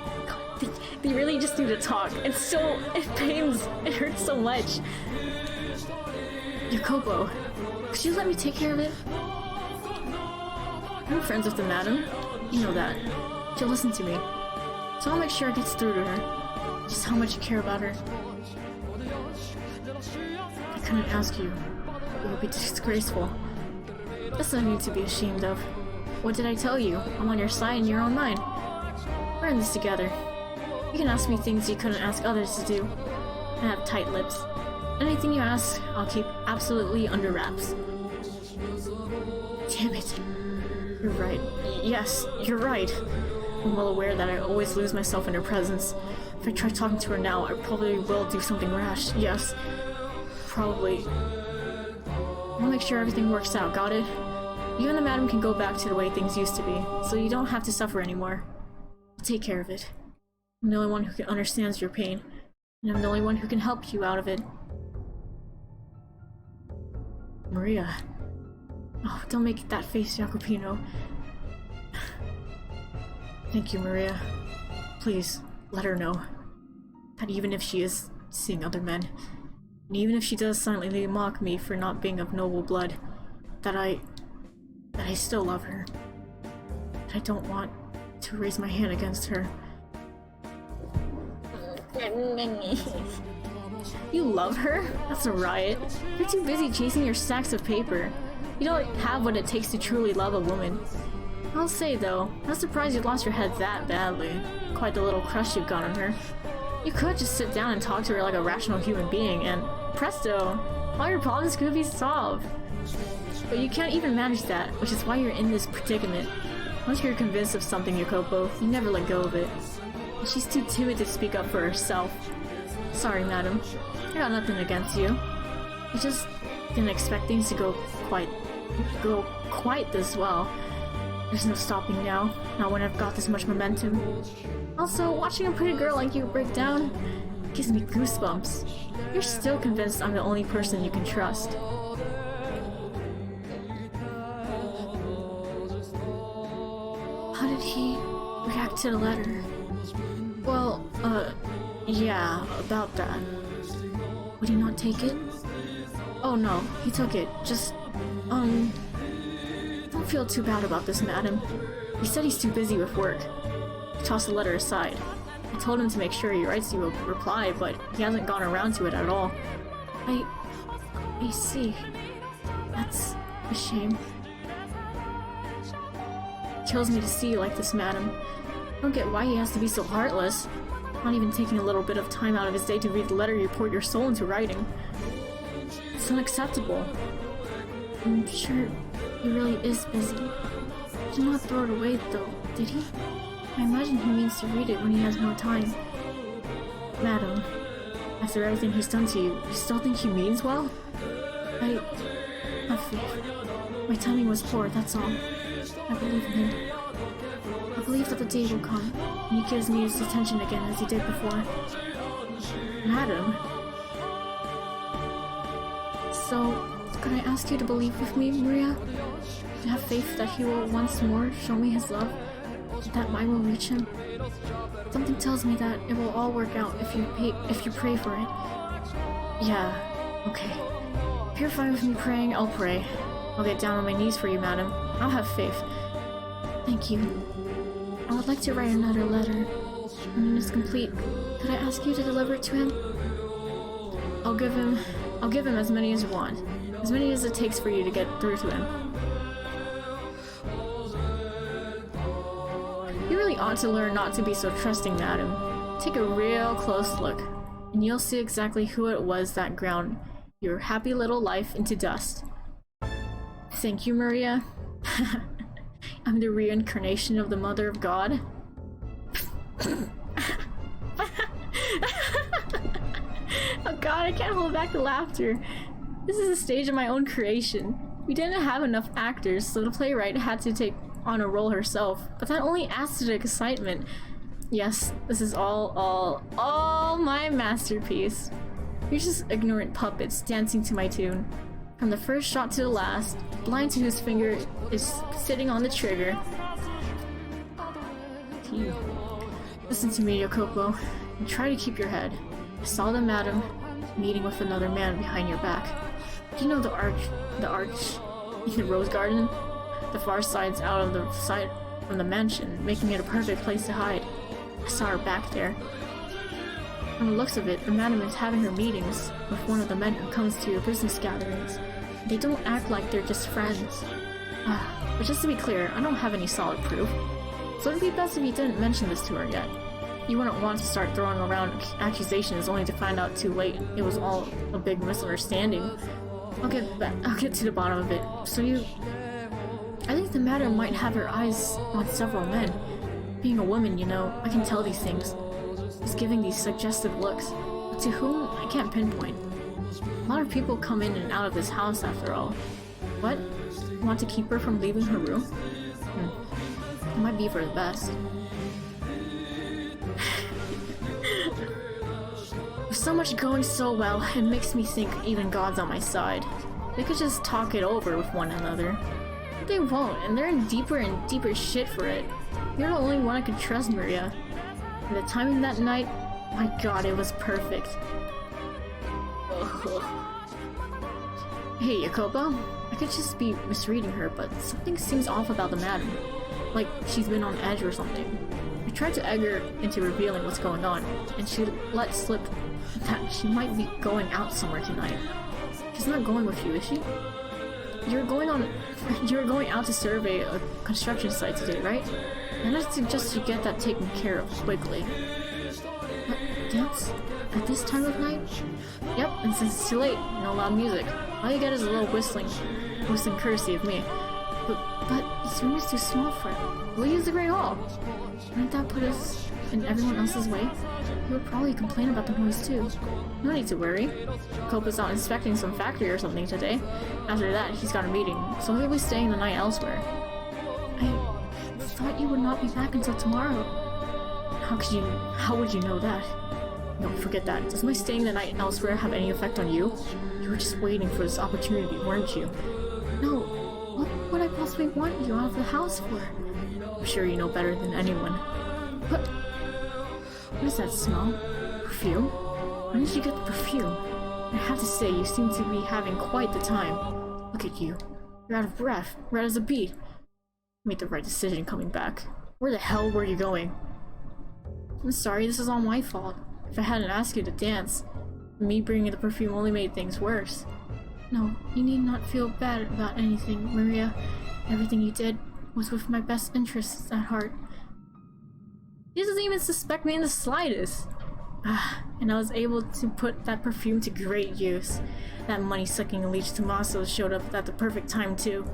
They really just need to talk. It pains. It hurts so much. Jacopo, could you let me take care of it? I'm friends with the madam. You know that. She'll listen to me. So I'll make sure it gets through to her. Just how much you care about her. I couldn't ask you. It would be disgraceful. That's nothing to be ashamed of. What did I tell you? I'm on your side and you're on mine. We're in this together. You can ask me things you couldn't ask others to do. I have tight lips. Anything you ask, I'll keep absolutely under wraps. Damn it. You're right. Yes, you're right. I'm well aware that I always lose myself in her presence. If I try talking to her now, I probably will do something rash. Yes. Probably. I'll make sure everything works out, got it? You and the madam can go back to the way things used to be, so you don't have to suffer anymore. I'll take care of it. I'm the only one who understands your pain, and I'm the only one who can help you out of it. Maria. Oh, don't make that face, Jacopino. Thank you, Maria. Please, let her know that even if she is seeing other men, and even if she does silently mock me for not being of noble blood, that I still love her. That I don't want to raise my hand against her. You love her? That's a riot. You're too busy chasing your stacks of paper. You don't have what it takes to truly love a woman. I'll say though, I'm surprised you lost your head that badly. Quite the little crush you've got on her. You could just sit down and talk to her like a rational human being and presto, all your problems could be solved. But you can't even manage that, which is why you're in this predicament. Once you're convinced of something, Yokopo, you never let go of it. And she's too timid to speak up for herself. Sorry, madam. I got nothing against you. I just didn't expect things to go quite this well. There's no stopping now, not when I've got this much momentum. Also, watching a pretty girl like you break down gives me goosebumps. You're still convinced I'm the only person you can trust. How did he react to the letter? Well, yeah, about that. Would he not take it? Oh no, he took it. Just, don't feel too bad about this, madam. He said he's too busy with work. He tossed the letter aside. I told him to make sure he writes you a reply, but he hasn't gone around to it at all. I see. That's a shame. It kills me to see you like this, madam. I don't get why he has to be so heartless. Not even taking a little bit of time out of his day to read the letter you poured your soul into writing. It's unacceptable. I'm sure he really is busy. He did not throw it away, though, did he? I imagine he means to read it when he has more time. Madam, after everything he's done to you, you still think he means well? I have faith. My timing was poor, that's all. I believe in him. I believe that the day will come, and he gives me his attention again as he did before. Madam? So, could I ask you to believe with me, Maria? To have faith that he will once more show me his love? That mine will reach him? Something tells me that it will all work out if you pray for it. Yeah, okay. If you're fine with me praying, I'll pray. I'll get down on my knees for you, madam. I'll have faith. Thank you. I would like to write another letter. When it is complete, could I ask you to deliver it to him? I'll give him as many as you want. As many as it takes for you to get through to him. You really ought to learn not to be so trusting, madam. Take a real close look, and you'll see exactly who it was that ground your happy little life into dust. Thank you, Maria. I'm the reincarnation of the Mother of God. Oh god, I can't hold back the laughter. This is a stage of my own creation. We didn't have enough actors, so the playwright had to take on a role herself, but that only adds to the excitement. Yes, this is all my masterpiece. You're just ignorant puppets dancing to my tune. From the first shot to the last, blind to whose finger is sitting on the trigger. Listen to me, Yokopo, and try to keep your head. I saw the madam meeting with another man behind your back. Do you know the arch in the rose garden? The far side's out of the sight from the mansion, making it a perfect place to hide. I saw her back there. From the looks of it, the madam is having her meetings with one of the men who comes to your business gatherings. They don't act like they're just friends. But just to be clear, I don't have any solid proof. So it'd be best if you didn't mention this to her yet. You wouldn't want to start throwing around accusations only to find out too late it was all a big misunderstanding. I'll get to the bottom of it. So I think the madam might have her eyes on several men. Being a woman, you know, I can tell these things. She's giving these suggestive looks, but to whom, I can't pinpoint. A lot of people come in and out of this house after all. What? You want to keep her from leaving her room? It might be for the best. With so much going so well, it makes me think even God's on my side. They could just talk it over with one another. But they won't, and they're in deeper and deeper shit for it. You're the only one I could trust, Maria. And the timing that night, my god, it was perfect. Ugh. Hey, Yokopo, I could just be misreading her, but something seems off about the madam. Like she's been on edge or something. I tried to egg her into revealing what's going on, and she let slip that she might be going out somewhere tonight. She's not going with you, is she? You're going out to survey a construction site today, right? And I suggest you get that taken care of quickly. Dance? At this time of night? Yep, and since it's too late, no loud music. All you get is a little whistling courtesy of me. But this room is too small for it. We'll use the Great Hall. Wouldn't that put us in everyone else's way? He would probably complain about the noise too. No need to worry. Cope is out inspecting some factory or something today. After that, he's got a meeting, so he'll be staying the night elsewhere. I thought you would not be back until tomorrow. How would you know that? No, forget that. Does my staying the night elsewhere have any effect on you? You were just waiting for this opportunity, weren't you? No. What would I possibly want you out of the house for? I'm sure you know better than anyone. What is that smell? Perfume? When did you get the perfume? I have to say, you seem to be having quite the time. Look at you. You're out of breath, red as a beet. Made the right decision coming back. Where the hell were you going? I'm sorry, this is all my fault. If I hadn't asked you to dance, me bringing the perfume only made things worse. No, you need not feel bad about anything, Maria. Everything you did was with my best interests at heart. He doesn't even suspect me in the slightest. And I was able to put that perfume to great use. That money-sucking leech Tommaso showed up at the perfect time too.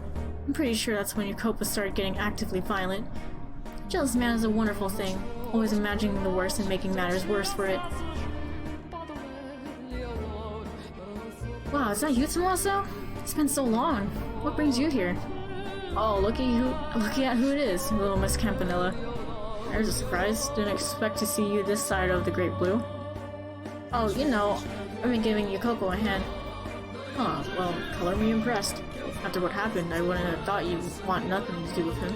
I'm pretty sure that's when your Copa started getting actively violent. A jealous man is a wonderful thing, always imagining the worst and making matters worse for it. Wow, is that you, Tommaso? It's been so long. What brings you here? Oh, looky at who it is, little Miss Campanella. There's a surprise. Didn't expect to see you this side of the Great Blue. Oh, you know, I've been giving Yokoko a hand. Huh, well, color me impressed. After what happened, I wouldn't have thought you'd want nothing to do with him.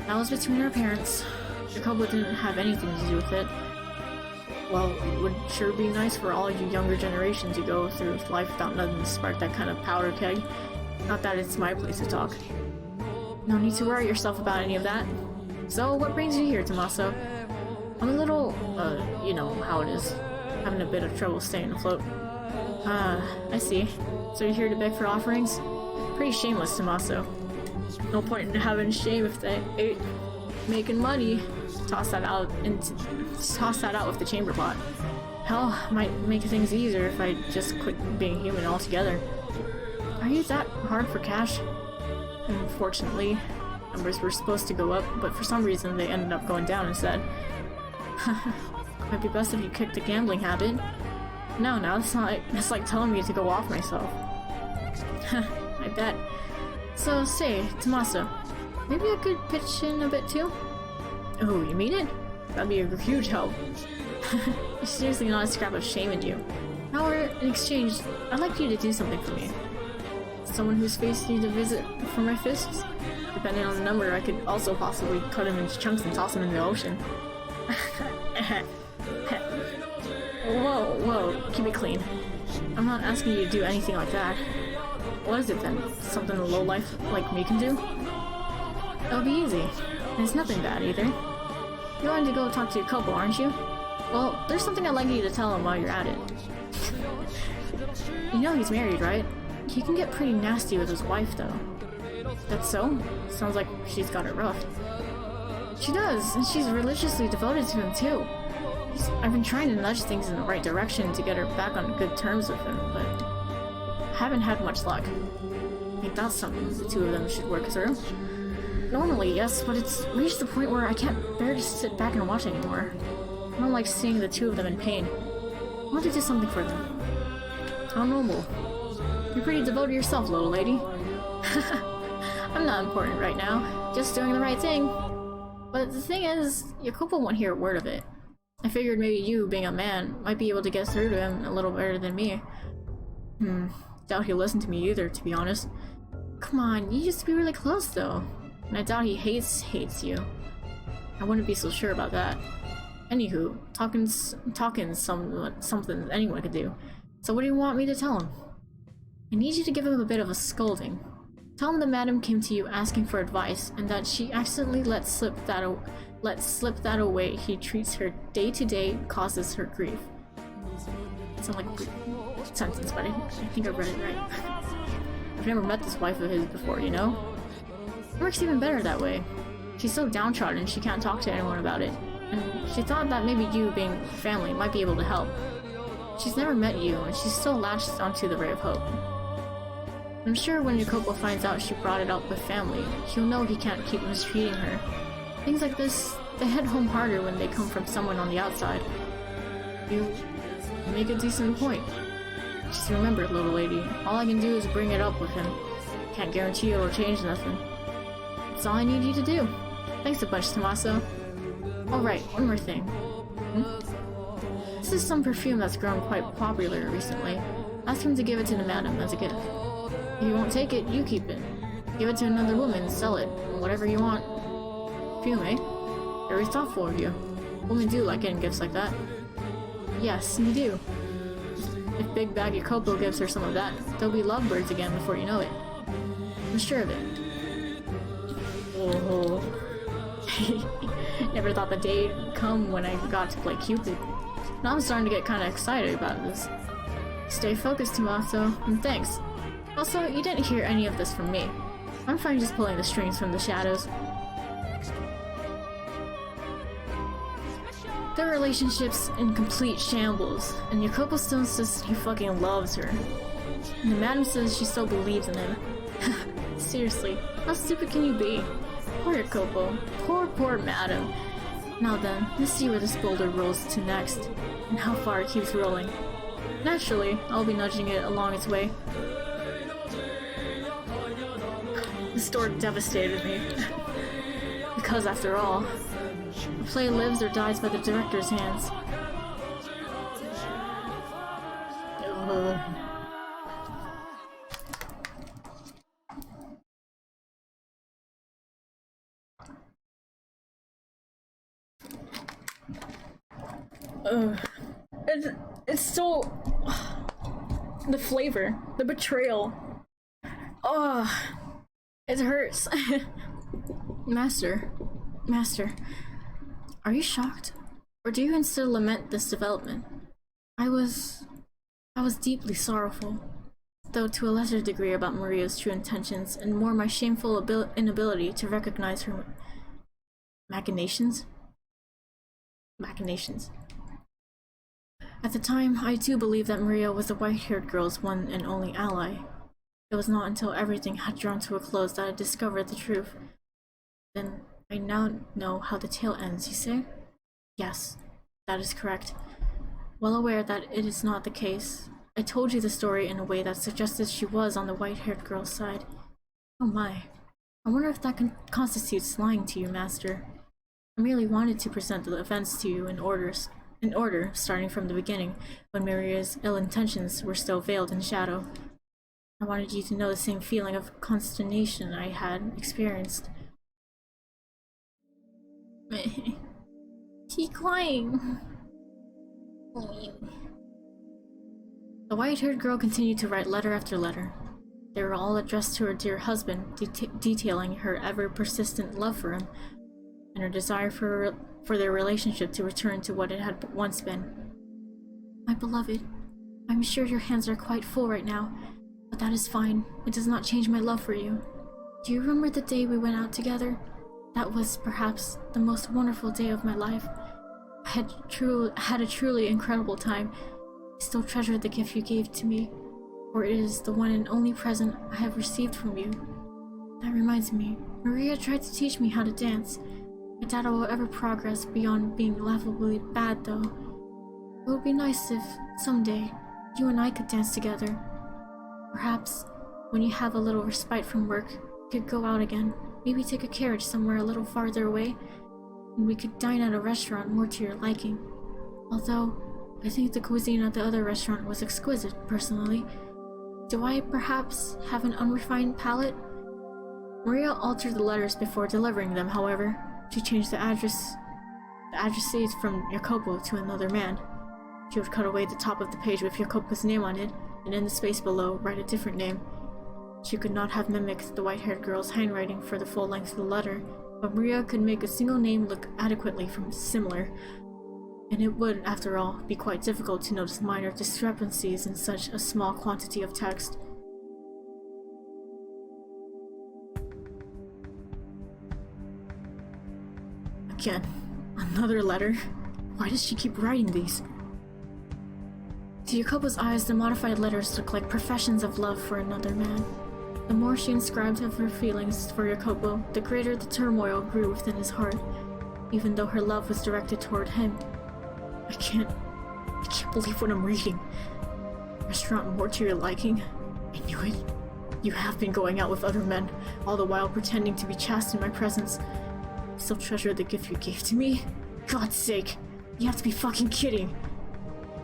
That was between our parents. Yokoko didn't have anything to do with it. Well, it would sure be nice for all you younger generation to go through life without nothing to spark that kind of powder keg. Not that it's my place to talk. No need to worry yourself about any of that. So, what brings you here, Tommaso? I'm a little, you know how it is. Having a bit of trouble staying afloat. I see. So you're here to beg for offerings? Pretty shameless, Tommaso. No point in having shame if they ain't making money. Toss that out with the chamber pot. Hell, might make things easier if I just quit being human altogether. Are you that hard for cash? Unfortunately, numbers were supposed to go up, but for some reason they ended up going down instead. Might be best if you kicked the gambling habit. No, it's like telling me to go off myself. I bet. So, say, Tommaso, maybe I could pitch in a bit too? Oh, you mean it? That'd be a huge help. There's seriously not a scrap of shame in you. However, in exchange, I'd like you to do something for me. Someone whose face needs a visit for my fists? Depending on the number, I could also possibly cut him into chunks and toss him in the ocean. Whoa, keep it clean. I'm not asking you to do anything like that. What is it then? Something a lowlife like me can do? It'll be easy. And it's nothing bad either. You're going to go talk to your couple, aren't you? Well, there's something I'd like you to tell him while you're at it. You know he's married, right? He can get pretty nasty with his wife, though. That's so? Sounds like she's got it rough. She does, and she's religiously devoted to him, too. I've been trying to nudge things in the right direction to get her back on good terms with him, but I haven't had much luck. I think that's something the two of them should work through. Normally, yes, but it's reached the point where I can't bear to sit back and watch anymore. I don't like seeing the two of them in pain. I want to do something for them. How noble. You're pretty devoted yourself, little lady. I'm not important right now, just doing the right thing. But the thing is, Jacopo won't hear a word of it. I figured maybe you, being a man, might be able to get through to him a little better than me. Doubt he'll listen to me either, to be honest. Come on, you used to be really close though. And I doubt he hates you. I wouldn't be so sure about that. Anywho, talking's something anyone could do. So what do you want me to tell him? I need you to give him a bit of a scolding. Tell him the madam came to you asking for advice, and that she accidentally let slip that away he treats her day to day causes her grief. It sounds like a good sentence, but I think I read it right. I've never met this wife of his before, you know? It works even better that way. She's so downtrodden she can't talk to anyone about it, and she thought that maybe you, being family, might be able to help. She's never met you, and she's still latched onto the ray of hope. I'm sure when Jacopo finds out she brought it up with family, he'll know he can't keep mistreating her. Things like this, they hit home harder when they come from someone on the outside. You make a decent point. Just remember, little lady, all I can do is bring it up with him. Can't guarantee it'll change nothing. That's all I need you to do. Thanks a bunch, Tommaso. Alright, one more thing. This is some perfume that's grown quite popular recently. Ask him to give it to the madam as a gift. If you won't take it, you keep it. Give it to another woman, sell it, whatever you want. Perfume, eh? Very thoughtful of you. Women do like getting gifts like that. Yes, you do. If Big Bag Jacopo gives her some of that, they'll be lovebirds again before you know it. I'm sure of it. Oh. Never thought the day'd come when I got to play Cupid. Now I'm starting to get kinda excited about this. Stay focused, Tommaso, and thanks. Also, you didn't hear any of this from me. I'm fine just pulling the strings from the shadows. Their relationship's in complete shambles, and Jacopo still insists he fucking loves her. And the madam says she still believes in him. Seriously, how stupid can you be? Poor Jacopo. Poor madam. Now then, let's see where this boulder rolls to next, and how far it keeps rolling. Naturally, I'll be nudging it along its way. This door devastated me. Because after all, the play lives or dies by the director's hands. It's so... the flavor, the betrayal. It hurts. Master, are you shocked? Or do you instead lament this development? I was deeply sorrowful, though to a lesser degree about Maria's true intentions and more my shameful inability to recognize her machinations. At the time, I too believed that Maria was the white-haired girl's one and only ally. It was not until everything had drawn to a close that I discovered the truth. Then I now know how the tale ends, you say? Yes, that is correct. Well aware that it is not the case, I told you the story in a way that suggested she was on the white-haired girl's side. Oh my. I wonder if that constitutes lying to you, Master. I merely wanted to present the events to you in order, starting from the beginning, when Maria's ill intentions were still veiled in shadow. I wanted you to know the same feeling of consternation I had experienced. She's crying. The white-haired girl continued to write letter after letter. They were all addressed to her dear husband, detailing her ever-persistent love for him, and her desire for their relationship to return to what it had once been. My beloved, I'm sure your hands are quite full right now, but that is fine. It does not change my love for you. Do you remember the day we went out together? That was perhaps the most wonderful day of my life. I had a truly incredible time. I still treasure the gift you gave to me, for it is the one and only present I have received from you. That reminds me, Maria tried to teach me how to dance. I doubt I will ever progress beyond being laughably bad, though. It would be nice if, someday, you and I could dance together. Perhaps, when you have a little respite from work, we could go out again, maybe take a carriage somewhere a little farther away, and we could dine at a restaurant more to your liking. Although, I think the cuisine at the other restaurant was exquisite, personally. Do I, perhaps, have an unrefined palate? Maria altered the letters before delivering them, however. She changed the addressee from Jacopo to another man. She would cut away the top of the page with Jacopo's name on it, and in the space below, write a different name. She could not have mimicked the white-haired girl's handwriting for the full length of the letter, but Maria could make a single name look adequately similar, and it would, after all, be quite difficult to notice minor discrepancies in such a small quantity of text. Again, another letter? Why does she keep writing these? To Jacopo's eyes, the modified letters looked like professions of love for another man. The more she inscribed of her feelings for Jacopo, the greater the turmoil grew within his heart, even though her love was directed toward him. I can't believe what I'm reading. Restaurant more to your liking? I knew it. You have been going out with other men, all the while pretending to be chaste in my presence. You still treasure the gift you gave to me? God's sake, you have to be fucking kidding.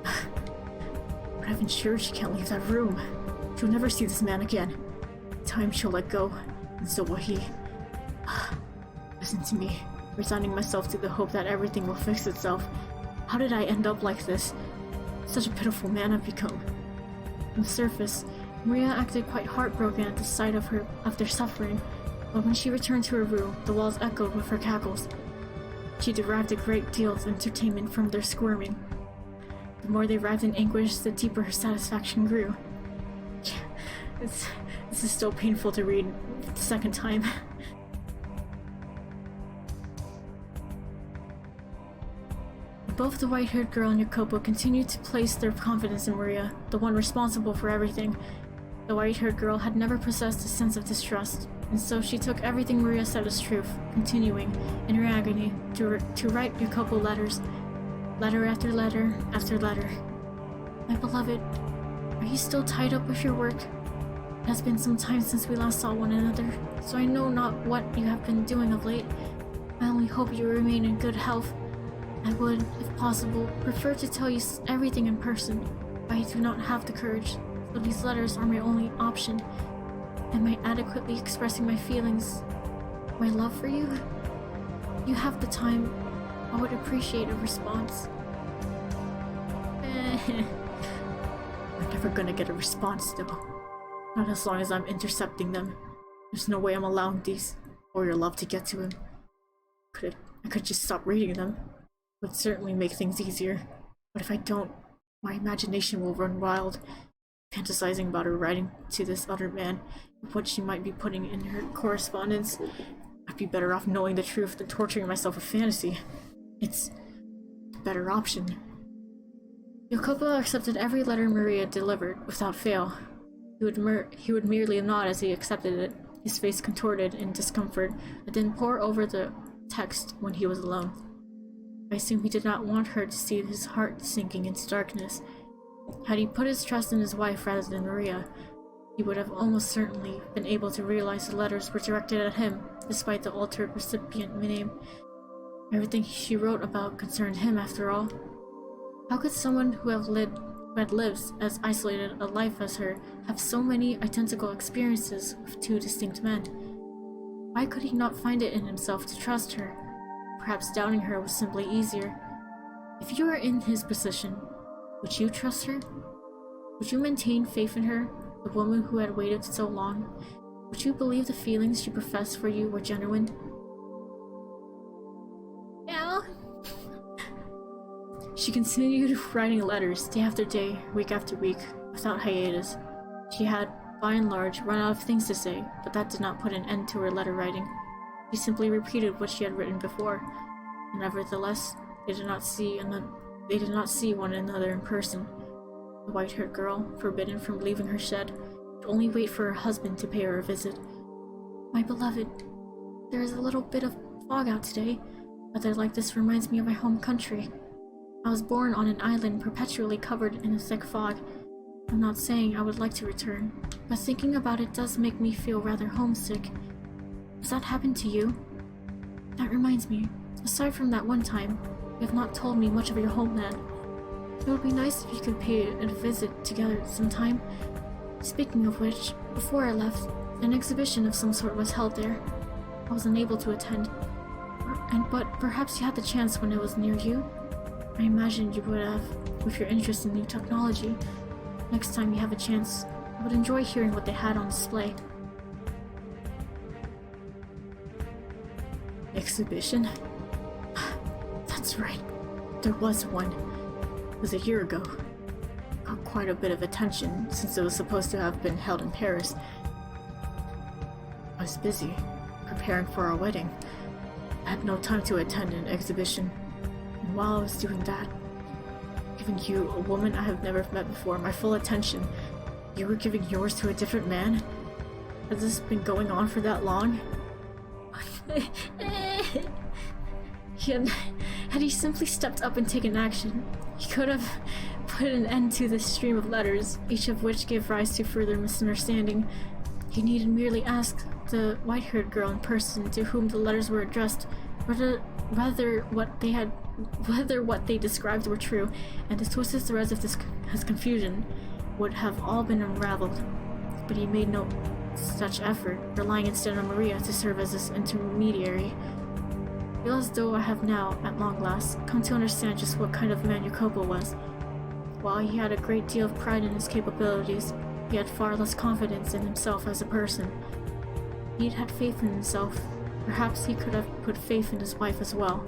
But I've ensured she can't leave that room. She'll never see this man again. In time she'll let go, and so will he. Listen to me, resigning myself to the hope that everything will fix itself. How did I end up like this? Such a pitiful man I've become. On the surface, Maria acted quite heartbroken at the sight of their suffering, but when she returned to her room, the walls echoed with her cackles. She derived a great deal of entertainment from their squirming. The more they writhed in anguish, the deeper her satisfaction grew. This is still painful to read the second time. Both the white-haired girl and Jacopo continued to place their confidence in Maria, the one responsible for everything. The white-haired girl had never possessed a sense of distrust, and so she took everything Maria said as truth, continuing, in her agony, to write Jacopo letters. Letter after letter after letter. My beloved, are you still tied up with your work? It has been some time since we last saw one another, so I know not what you have been doing of late. I only hope you remain in good health. I would, if possible, prefer to tell you everything in person, but I do not have the courage, so these letters are my only option. Am I adequately expressing my feelings, my love for you? If you have the time, I would appreciate a response. I'm never gonna get a response though. Not as long as I'm intercepting them. There's no way I'm allowing these, or your love to get to him. I could just stop reading them. It would certainly make things easier. But if I don't, my imagination will run wild, fantasizing about her writing to this other man, and what she might be putting in her correspondence. I'd be better off knowing the truth than torturing myself with fantasy. It's a better option. Jacopo accepted every letter Maria delivered, without fail. He would merely nod as he accepted it, his face contorted in discomfort, and then pore over the text when he was alone. I assume he did not want her to see his heart sinking into darkness. Had he put his trust in his wife rather than Maria, he would have almost certainly been able to realize the letters were directed at him, despite the altered recipient name. Everything she wrote about concerned him, after all. How could someone who had lived as isolated a life as her have so many identical experiences with two distinct men? Why could he not find it in himself to trust her? Perhaps doubting her was simply easier. If you were in his position, would you trust her? Would you maintain faith in her, the woman who had waited so long? Would you believe the feelings she professed for you were genuine? Yeah. She continued writing letters day after day, week after week, without hiatus. She had, by and large, run out of things to say, but that did not put an end to her letter writing. She simply repeated what she had written before, and nevertheless, they did not see one another in person. The white-haired girl, forbidden from leaving her shed, could only wait for her husband to pay her a visit. My beloved, there is a little bit of fog out today. Weather like this reminds me of my home country. I was born on an island perpetually covered in a thick fog. I'm not saying I would like to return, but thinking about it does make me feel rather homesick. Has that happened to you? That reminds me, aside from that one time, you have not told me much of your homeland. It would be nice if you could pay a visit together sometime. Speaking of which, before I left, an exhibition of some sort was held there. I was unable to attend, but perhaps you had the chance when it was near you? I imagined you would have, with your interest in new technology. Next time you have a chance, I would enjoy hearing what they had on display. Exhibition? That's right. There was one. It was a year ago. Got quite a bit of attention since it was supposed to have been held in Paris. I was busy, preparing for our wedding. I had no time to attend an exhibition. And while I was doing that, giving you, a woman I have never met before, my full attention, you were giving yours to a different man? Has this been going on for that long? Had he simply stepped up and taken action, he could have put an end to this stream of letters, each of which gave rise to further misunderstanding. He needed merely ask the white-haired girl in person to whom the letters were addressed whether what they described were true, and the twisted threads of his confusion would have all been unraveled. But he made no such effort, relying instead on Maria to serve as this intermediary. I feel as though I have now, at long last, come to understand just what kind of man Jacopo was. While he had a great deal of pride in his capabilities, he had far less confidence in himself as a person. He'd had faith in himself. Perhaps he could have put faith in his wife as well.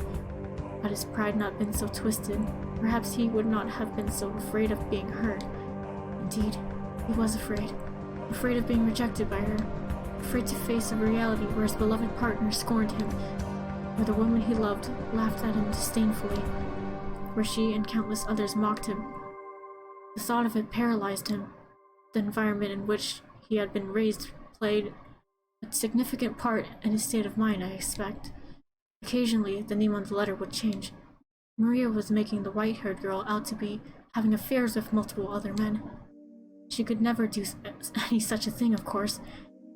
Had his pride not been so twisted, perhaps he would not have been so afraid of being hurt. Indeed, he was afraid. Afraid of being rejected by her. Afraid to face a reality where his beloved partner scorned him, where the woman he loved laughed at him disdainfully, where she and countless others mocked him. The thought of it paralyzed him. The environment in which he had been raised played a significant part in his state of mind, I expect. Occasionally, the name on the letter would change. Maria was making the white-haired girl out to be having affairs with multiple other men. She could never do any such a thing, of course,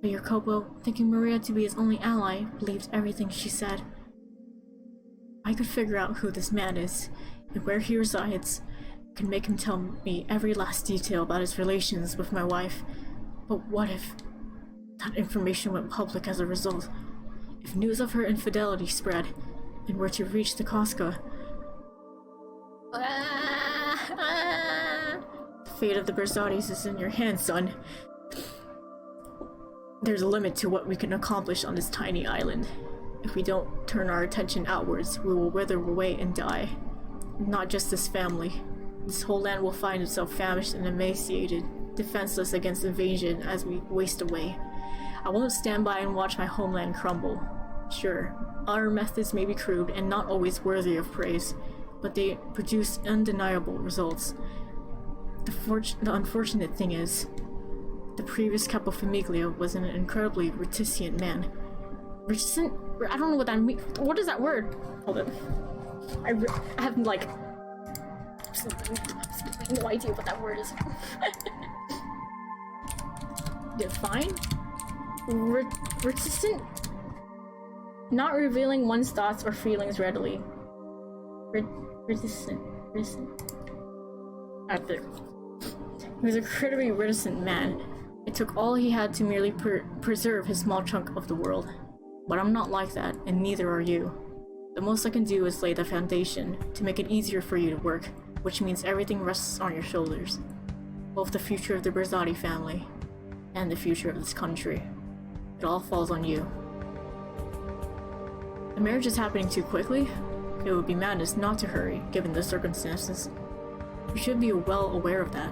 but Jacopo, thinking Maria to be his only ally, believed everything she said. I could figure out who this man is, and where he resides, could make him tell me every last detail about his relations with my wife. But what if that information went public as a result? If news of her infidelity spread, and were to reach the Cosca, the fate of the Bersatis is in your hands, son. There's a limit to what we can accomplish on this tiny island. If we don't turn our attention outwards, we will wither away and die. Not just this family. This whole land will find itself famished and emaciated, defenseless against invasion as we waste away. I won't stand by and watch my homeland crumble. Sure, our methods may be crude and not always worthy of praise, but they produce undeniable results. The unfortunate thing is, the previous Capo Famiglia was an incredibly reticent man. Reticent? I don't know what that means. What is that word? Hold on. I have like absolutely no idea what that word is. Define? Reticent? Not revealing one's thoughts or feelings readily. Reticent. Out there. He was a incredibly reticent man. It took all he had to merely preserve his small chunk of the world. But I'm not like that, and neither are you. The most I can do is lay the foundation to make it easier for you to work, which means everything rests on your shoulders. Both the future of the Berzati family and the future of this country. It all falls on you. The marriage is happening too quickly. It would be madness not to hurry, given the circumstances. You should be well aware of that.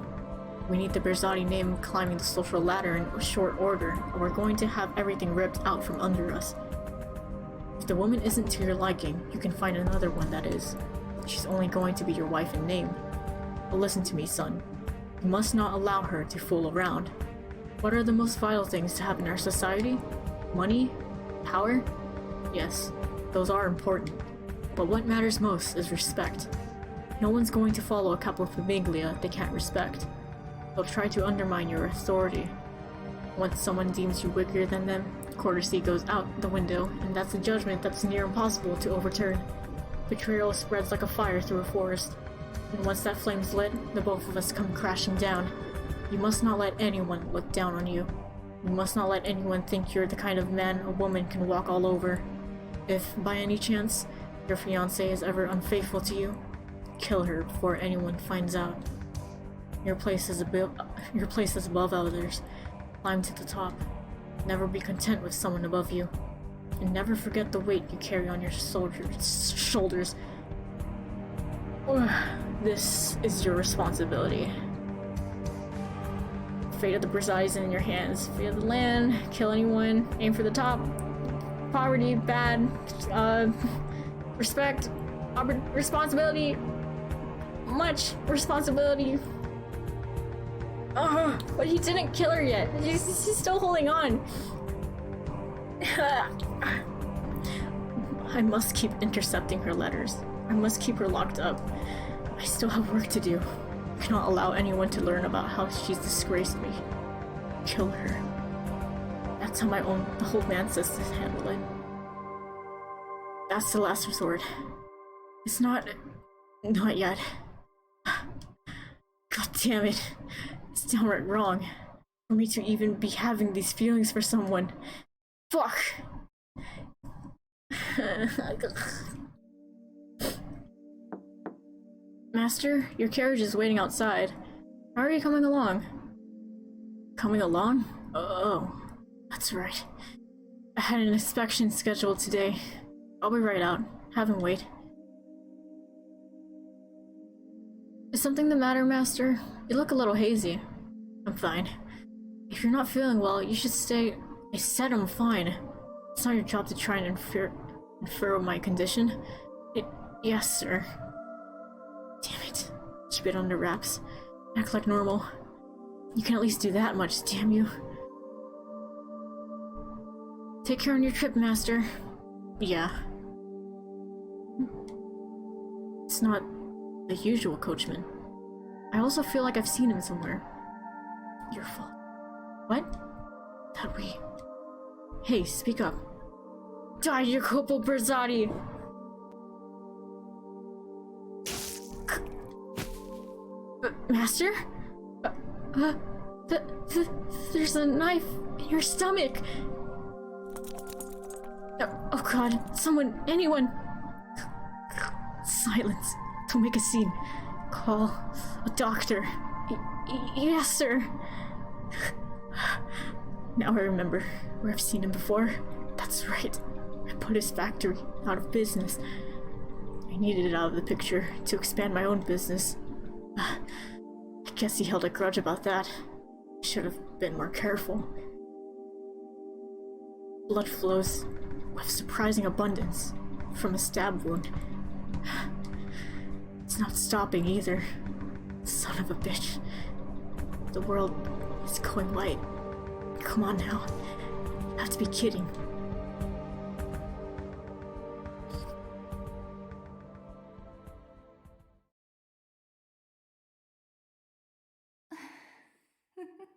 We need the Berzati name climbing the social ladder in short order, or we're going to have everything ripped out from under us. If the woman isn't to your liking, you can find another one that is. She's only going to be your wife in name. But listen to me, son. You must not allow her to fool around. What are the most vital things to have in our society? Money? Power? Yes, those are important. But what matters most is respect. No one's going to follow a Capo Famiglia they can't respect. They'll try to undermine your authority. Once someone deems you weaker than them, courtesy goes out the window, and that's a judgment that's near impossible to overturn. Betrayal spreads like a fire through a forest, and once that flame's lit, the both of us come crashing down. You must not let anyone look down on you. You must not let anyone think you're the kind of man a woman can walk all over. If, by any chance, your fiancé is ever unfaithful to you, kill her before anyone finds out. Your place is above others. Climb to the top. Never be content with someone above you. And never forget the weight you carry on your shoulders. This is your responsibility. Fate of the Berzati in your hands. Fate of the land. Kill anyone. Aim for the top. Poverty. Bad. Respect. Responsibility. Much responsibility. But he didn't kill her yet. He's still holding on. I must keep intercepting her letters. I must keep her locked up. I still have work to do. I cannot allow anyone to learn about how she's disgraced me. Kill her. That's how the whole man says to handle it. That's the last resort. It's not yet. God damn it. It's downright wrong for me to even be having these feelings for someone. Fuck! Master, your carriage is waiting outside. How are you coming along? Coming along? Oh, that's right. I had an inspection scheduled today. I'll be right out. Have him wait. Is something the matter, Master? You look a little hazy. I'm fine. If you're not feeling well, you should stay. I said I'm fine. It's not your job to try and infer my condition. Yes, sir. Damn it. Keep it under wraps. Act like normal. You can at least do that much, damn you. Take care on your trip, Master. Yeah. It's not the usual coachman. I also feel like I've seen him somewhere. Your fault. What? That we... Hey, speak up. Die, Jacopo Berzati! Master? There's a knife in your stomach! Oh god, someone, anyone! Silence. Don't make a scene. Call a doctor. Yes, sir. Now I remember where I've seen him before. That's right. I put his factory out of business. I needed it out of the picture to expand my own business. I guess he held a grudge about that. I should have been more careful. Blood flows with surprising abundance from a stab wound. It's not stopping either. Son of a bitch. The world is going white. Come on now. You have to be kidding.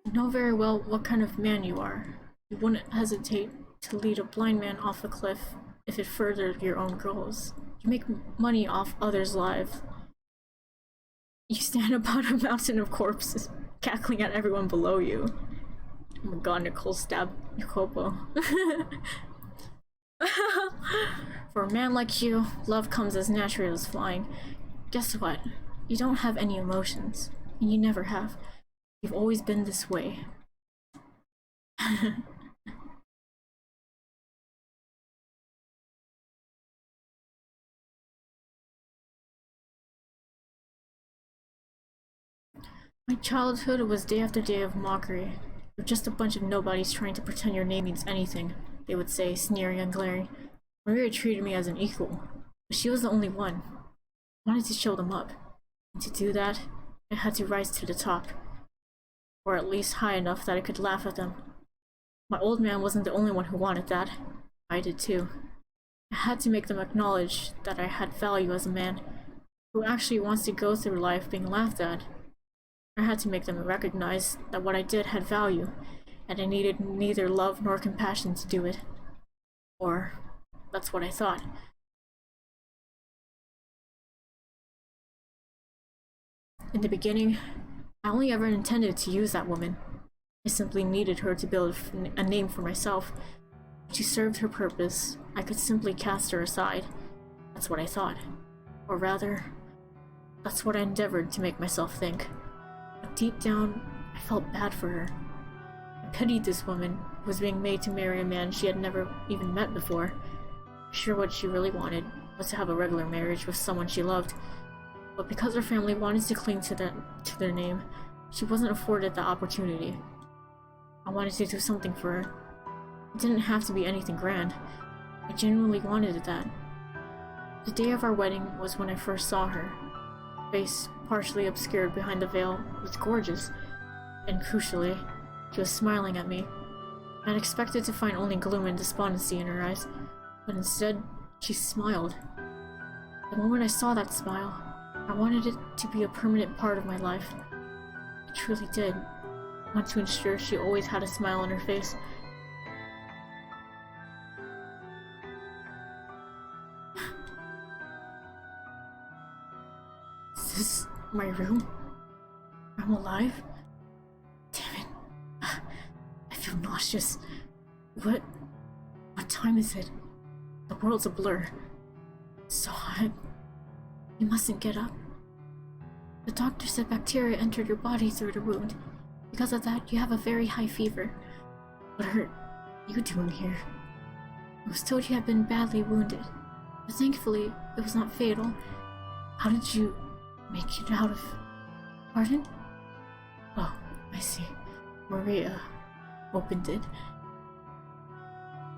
I know very well what kind of man you are. You wouldn't hesitate to lead a blind man off a cliff if it furthered your own goals. You make money off others' lives. You stand upon a mountain of corpses, cackling at everyone below you. Oh my god, Nicole stabbed Jacopo. For a man like you, love comes as naturally as flying. Guess what? You don't have any emotions. And you never have. You've always been this way. My childhood was day after day of mockery. You're just a bunch of nobodies trying to pretend your name means anything, they would say, sneering and glaring. Maria treated me as an equal, but she was the only one. I wanted to show them up, and to do that, I had to rise to the top. Or at least high enough that I could laugh at them. My old man wasn't the only one who wanted that. I did too. I had to make them acknowledge that I had value as a man who actually wants to go through life being laughed at. I had to make them recognize that what I did had value, and I needed neither love nor compassion to do it. Or, that's what I thought. In the beginning, I only ever intended to use that woman. I simply needed her to build a name for myself. If she served her purpose, I could simply cast her aside. That's what I thought. Or rather, that's what I endeavored to make myself think. But deep down, I felt bad for her. I pitied this woman who was being made to marry a man she had never even met before. Sure, what she really wanted was to have a regular marriage with someone she loved. But because her family wanted to cling to their name, she wasn't afforded that opportunity. I wanted to do something for her. It didn't have to be anything grand. I genuinely wanted that. The day of our wedding was when I first saw her. Her face, partially obscured behind the veil, was gorgeous. And crucially, she was smiling at me. I had expected to find only gloom and despondency in her eyes, but instead, she smiled. The moment I saw that smile, I wanted it to be a permanent part of my life. I truly did. I want to ensure she always had a smile on her face. Is this my room? I'm alive? Damn it. I feel nauseous. What time is it? The world's a blur. It's so hot. You mustn't get up. The doctor said bacteria entered your body through the wound. Because of that, you have a very high fever. What are you doing here? I was told you had been badly wounded, but thankfully, it was not fatal. How did you make it out of... Pardon? Oh, I see. Maria opened it.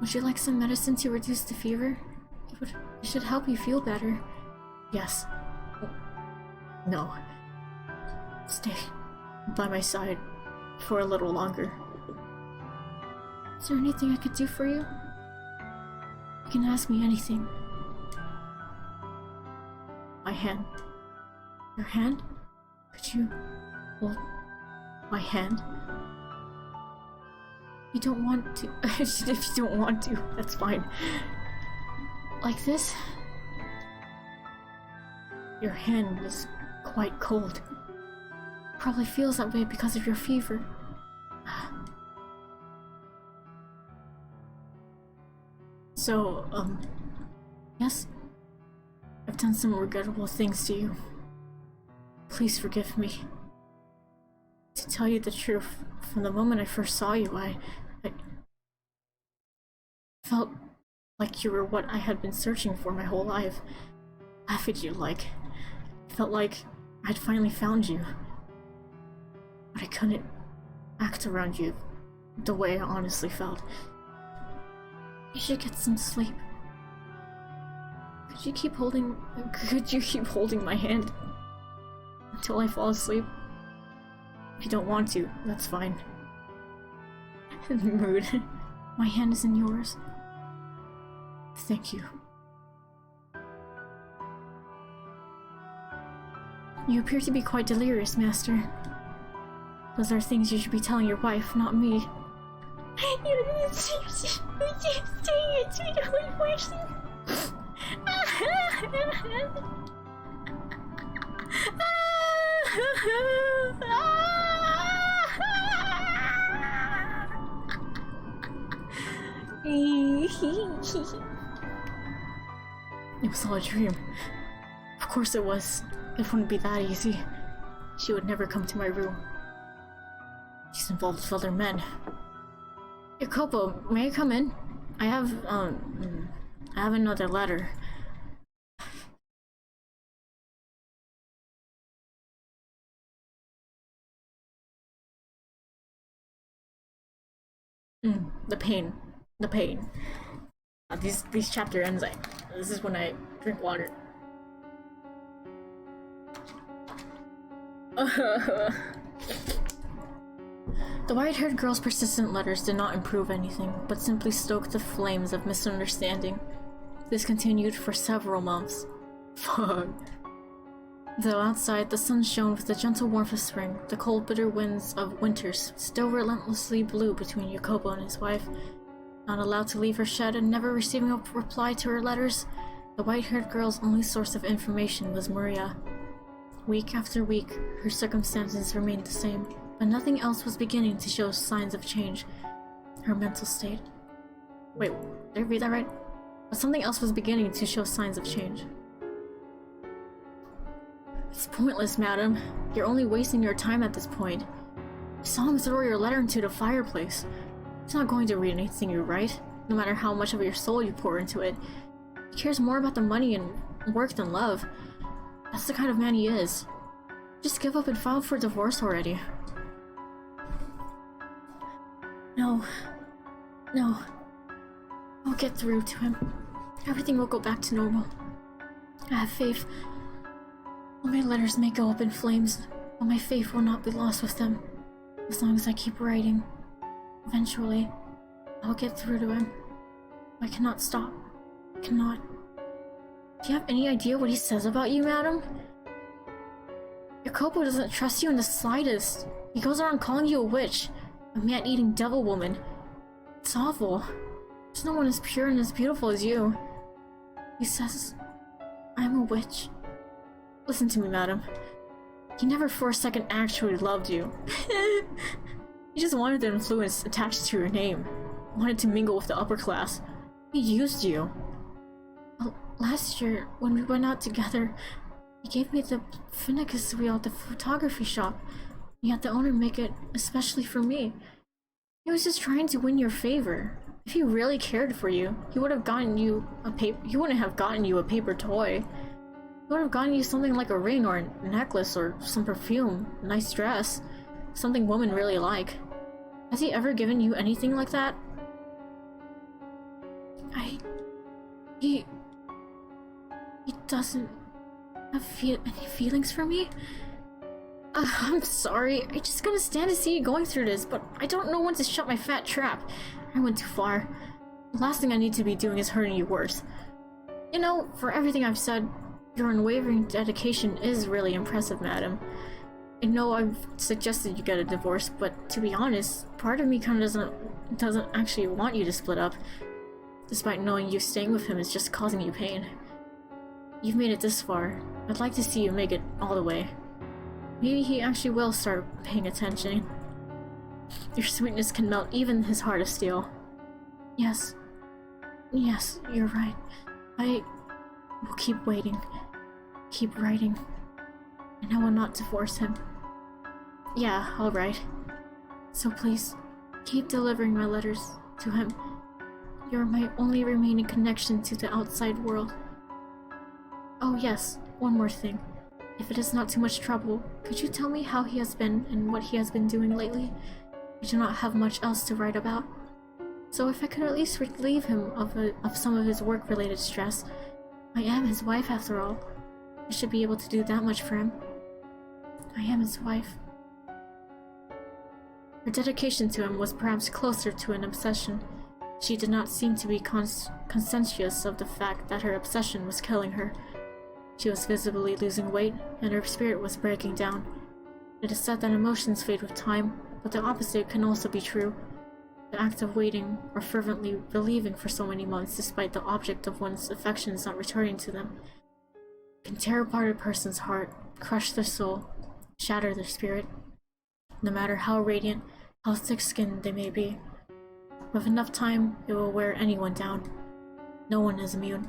Would you like some medicine to reduce the fever? It should help you feel better. Yes. No. Stay by my side for a little longer. Is there anything I could do for you? You can ask me anything. My hand. Your hand? Could you hold my hand? You don't want to. If you don't want to, that's fine. Like this? Your hand is quite cold. Probably feels that way because of your fever. So, yes? I've done some regrettable things to you. Please forgive me. To tell you the truth, from the moment I first saw you, I felt like you were what I had been searching for my whole life. Laugh at you like. I felt like I'd finally found you. But I couldn't act around you the way I honestly felt. You should get some sleep. Could you keep holding my hand until I fall asleep? If you don't want to, that's fine. Mood. My hand is in yours. Thank you. You appear to be quite delirious, Master. Those are things you should be telling your wife, not me. It was all a dream. Of course it was. It wouldn't be that easy. She would never come to my room. She's involved with other men. Jacopo, may I come in? I have another letter. The pain. The pain. These chapter ends, this is when I drink water. The white-haired girl's persistent letters did not improve anything, but simply stoked the flames of misunderstanding. This continued for several months. Fuck. Though outside, the sun shone with the gentle warmth of spring, the cold, bitter winds of winters still relentlessly blew between Jacopo and his wife. Not allowed to leave her shed and never receiving a reply to her letters, the white-haired girl's only source of information was Maria. Week after week, her circumstances remained the same, but nothing else was beginning to show signs of change. Her mental state... Wait, did I read that right? But something else was beginning to show signs of change. It's pointless, madam. You're only wasting your time at this point. I saw him throw your letter into the fireplace. He's not going to read anything you write, no matter how much of your soul you pour into it. He cares more about the money and work than love. That's the kind of man he is. Just give up and file for divorce already. No. No. I'll get through to him. Everything will go back to normal. I have faith. All my letters may go up in flames, but my faith will not be lost with them. As long as I keep writing, eventually, I'll get through to him. I cannot stop. I cannot. Do you have any idea what he says about you, madam? Jacopo doesn't trust you in the slightest. He goes around calling you a witch, a man-eating devil woman. It's awful. There's no one as pure and as beautiful as you. He says, I'm a witch. Listen to me, madam. He never for a second actually loved you. He just wanted the influence attached to your name. Wanted to mingle with the upper class. He used you. Well, last year, when we went out together, he gave me the Finicus wheel at the photography shop. He had the owner make it especially for me. He was just trying to win your favor. If he really cared for you, he would have gotten you a he wouldn't have gotten you a paper toy. He would have gotten you something like a ring or a necklace or some perfume, a nice dress, something women really like. Has he ever given you anything like that? He doesn't have any feelings for me? I'm sorry, I just couldn't stand to see you going through this, but I don't know when to shut my fat trap. I went too far. The last thing I need to be doing is hurting you worse. You know, for everything I've said, your unwavering dedication is really impressive, madam. I know I've suggested you get a divorce, but to be honest, part of me kind of doesn't actually want you to split up, despite knowing you staying with him is just causing you pain. You've made it this far. I'd like to see you make it all the way. Maybe he actually will start paying attention. Your sweetness can melt even his heart of steel. Yes, you're right. I will keep waiting, keep writing, and I will not divorce him. Yeah, alright. So please, keep delivering my letters to him. You're my only remaining connection to the outside world. Oh yes, one more thing. If it is not too much trouble, could you tell me how he has been and what he has been doing lately? I do not have much else to write about. So if I could at least relieve him of some of his work-related stress. I am his wife after all. I should be able to do that much for him. I am his wife. Her dedication to him was perhaps closer to an obsession. She did not seem to be conscientious of the fact that her obsession was killing her. She was visibly losing weight, and her spirit was breaking down. It is said that emotions fade with time, but the opposite can also be true. The act of waiting or fervently believing for so many months despite the object of one's affections not returning to them can tear apart a person's heart, crush their soul, shatter their spirit. No matter how radiant, how thick-skinned they may be. With enough time, it will wear anyone down. No one is immune.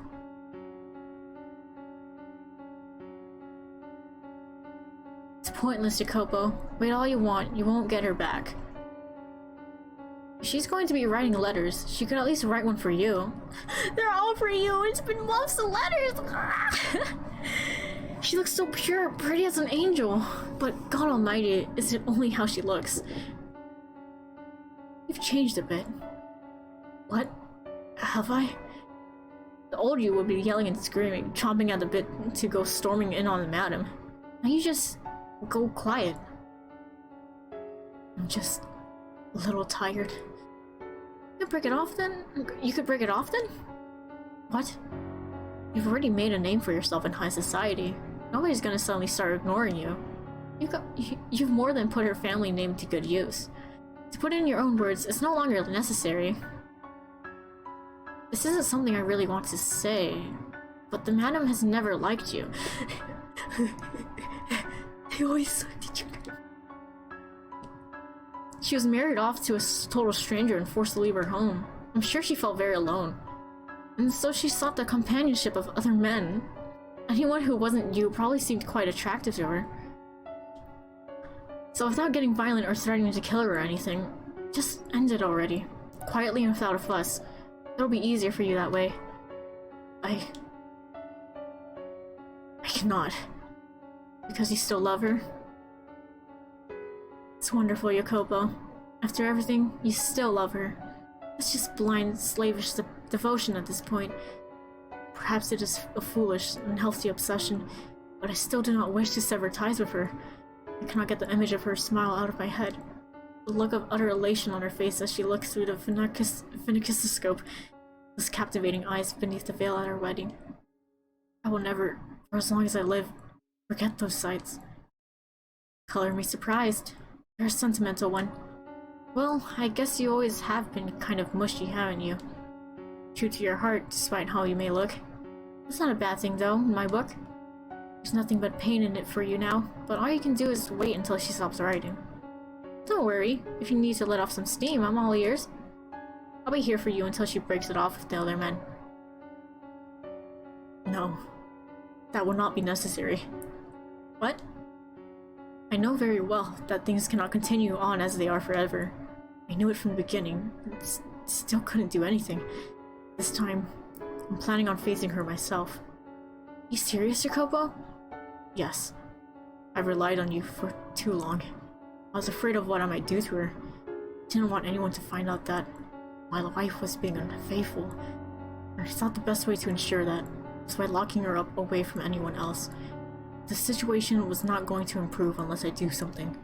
It's pointless, Jacopo. Wait all you want, you won't get her back. If she's going to be writing letters, she could at least write one for you. They're all for you! It's been months of letters! She looks so pure, pretty as an angel. But God almighty, is it only how she looks? You've changed a bit. What? Have I? The old you would be yelling and screaming, chomping at the bit to go storming in on the madam. Now you just go quiet. I'm just a little tired. You could break it off then? You could break it off then? What? You've already made a name for yourself in high society. Nobody's gonna suddenly start ignoring you. You've more than put her family name to good use. To put it in your own words, it's no longer necessary. This isn't something I really want to say, but the madam has never liked you. They always sucked you. She was married off to a total stranger and forced to leave her home. I'm sure she felt very alone. And so she sought the companionship of other men. Anyone who wasn't you probably seemed quite attractive to her. So without getting violent or threatening to kill her or anything, just end it already. Quietly and without a fuss. It'll be easier for you that way. I cannot. Because you still love her? It's wonderful, Jacopo. After everything, you still love her. It's just blind, slavish devotion at this point. Perhaps it is a foolish, unhealthy obsession, but I still do not wish to sever ties with her. I cannot get the image of her smile out of my head. The look of utter elation on her face as she looked through the phenakistoscope, those captivating eyes beneath the veil at her wedding. I will never, for as long as I live, forget those sights. Color me surprised. You're a sentimental one. Well, I guess you always have been kind of mushy, haven't you? True to your heart, despite how you may look. That's not a bad thing, though, in my book. There's nothing but pain in it for you now, but all you can do is wait until she stops writing. Don't worry, if you need to let off some steam, I'm all ears. I'll be here for you until she breaks it off with the other men. No, that will not be necessary. What? I know very well that things cannot continue on as they are forever. I knew it from the beginning, but still couldn't do anything. This time, I'm planning on facing her myself. You serious, Jacopo? Yes. I've relied on you for too long. I was afraid of what I might do to her. Didn't want anyone to find out that my wife was being unfaithful. And I thought the best way to ensure that was by locking her up away from anyone else. The situation was not going to improve unless I do something.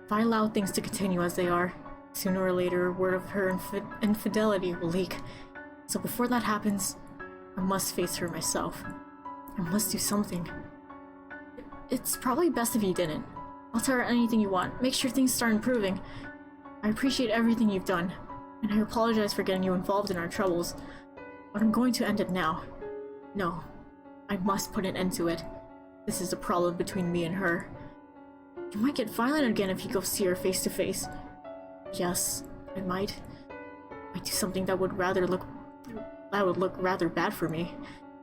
If I allow things to continue as they are, sooner or later word of her infidelity will leak. So before that happens, I must face her myself. I must do something. It's probably best if you didn't. I'll tell her anything you want. Make sure things start improving. I appreciate everything you've done, and I apologize for getting you involved in our troubles. But I'm going to end it now. No, I must put an end to it. This is a problem between me and her. You might get violent again if you go see her face to face. Yes, I might. I do something that would look rather bad for me.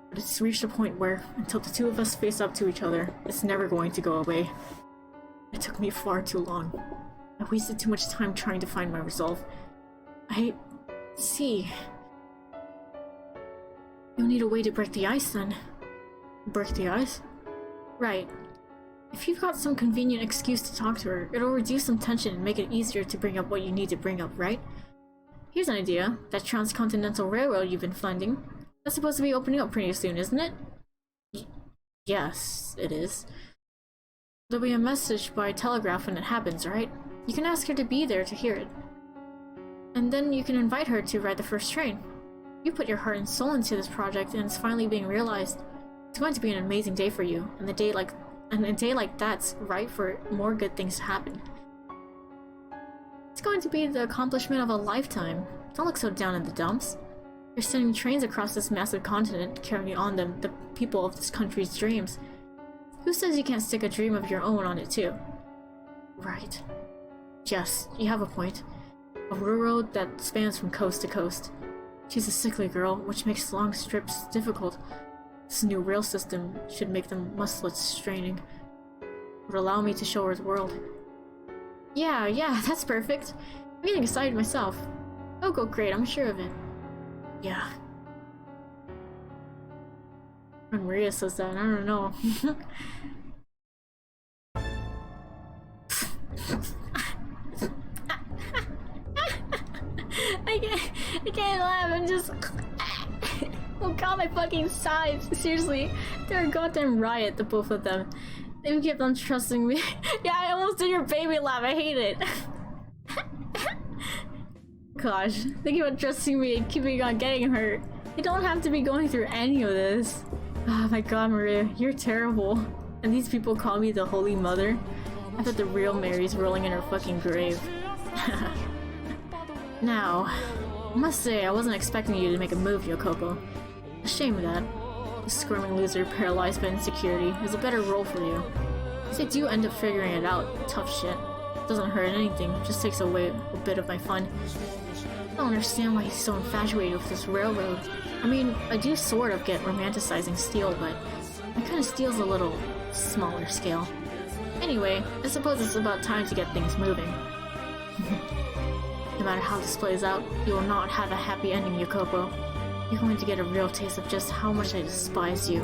But it's reached a point where, until the two of us face up to each other, it's never going to go away. It took me far too long. I wasted too much time trying to find my resolve. I see. You'll need a way to break the ice then. Break the ice? Right. If you've got some convenient excuse to talk to her, it'll reduce some tension and make it easier to bring up what you need to bring up, right? Here's an idea. That transcontinental railroad you've been funding. That's supposed to be opening up pretty soon, isn't it? Yes, it is. There'll be a message by telegraph when it happens, right? You can ask her to be there to hear it. And then you can invite her to ride the first train. You put your heart and soul into this project and it's finally being realized. It's going to be an amazing day for you, and a day like that's right for more good things to happen. It's going to be the accomplishment of a lifetime. Don't look so down in the dumps. You're sending trains across this massive continent, carrying on them the people of this country's dreams. Who says you can't stick a dream of your own on it too? Right. Yes, you have a point. A railroad that spans from coast to coast. She's a sickly girl, which makes long trips difficult. This new rail system should make them much less straining. It would allow me to show her the world. Yeah, that's perfect. I'm getting excited myself. It'll go great, I'm sure of it. Yeah. When Maria says that, I don't know. I can't laugh, I'm just... Oh god, my fucking sides. Seriously, they're a goddamn riot, the both of them. They keep on trusting me. Yeah, I almost did your baby laugh, I hate it. Gosh, they keep on trusting me and keeping on getting hurt. They don't have to be going through any of this. Oh my god, Maria, you're terrible. And these people call me the Holy Mother? I bet the real Mary's rolling in her fucking grave. Now, I must say I wasn't expecting you to make a move, Jacopo. A shame of that. The squirming loser paralyzed by insecurity is a better role for you. If they do end up figuring it out, tough shit. Doesn't hurt anything, just takes away a bit of my fun. I don't understand why he's so infatuated with this railroad. I mean, I do sort of get romanticizing steel, but my kind of steel's a little smaller scale. Anyway, I suppose it's about time to get things moving. No matter how this plays out, you will not have a happy ending, Jacopo. You're going to get a real taste of just how much I despise you.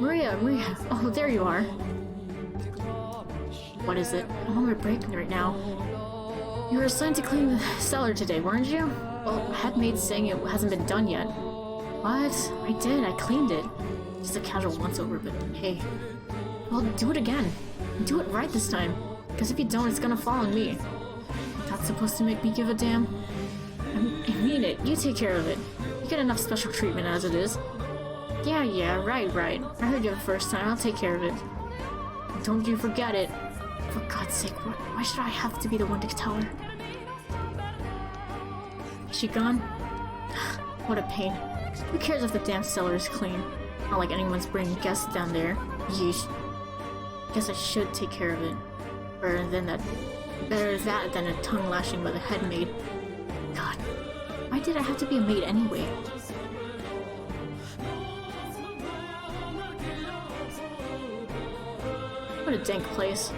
Maria! Oh, there you are. What is it? I'm on my break right now. You were assigned to clean the cellar today, weren't you? Well, headmaid's saying it hasn't been done yet. What? I did, I cleaned it. Just a casual once-over, but hey. Well, do it again. Do it right this time. Because if you don't, it's gonna fall on me. That's supposed to make me give a damn? I mean it. You take care of it. You get enough special treatment as it is. Yeah, right. I heard you the first time. I'll take care of it. Don't you forget it. For God's sake, why should I have to be the one to tell her? Is she gone? What a pain. Who cares if the damn cellar is clean? Not like anyone's bringing guests down there. Yeesh. Guess I should take care of it. Better that than a tongue lashing by the head maid. God, why did I have to be a maid anyway? What a dank place.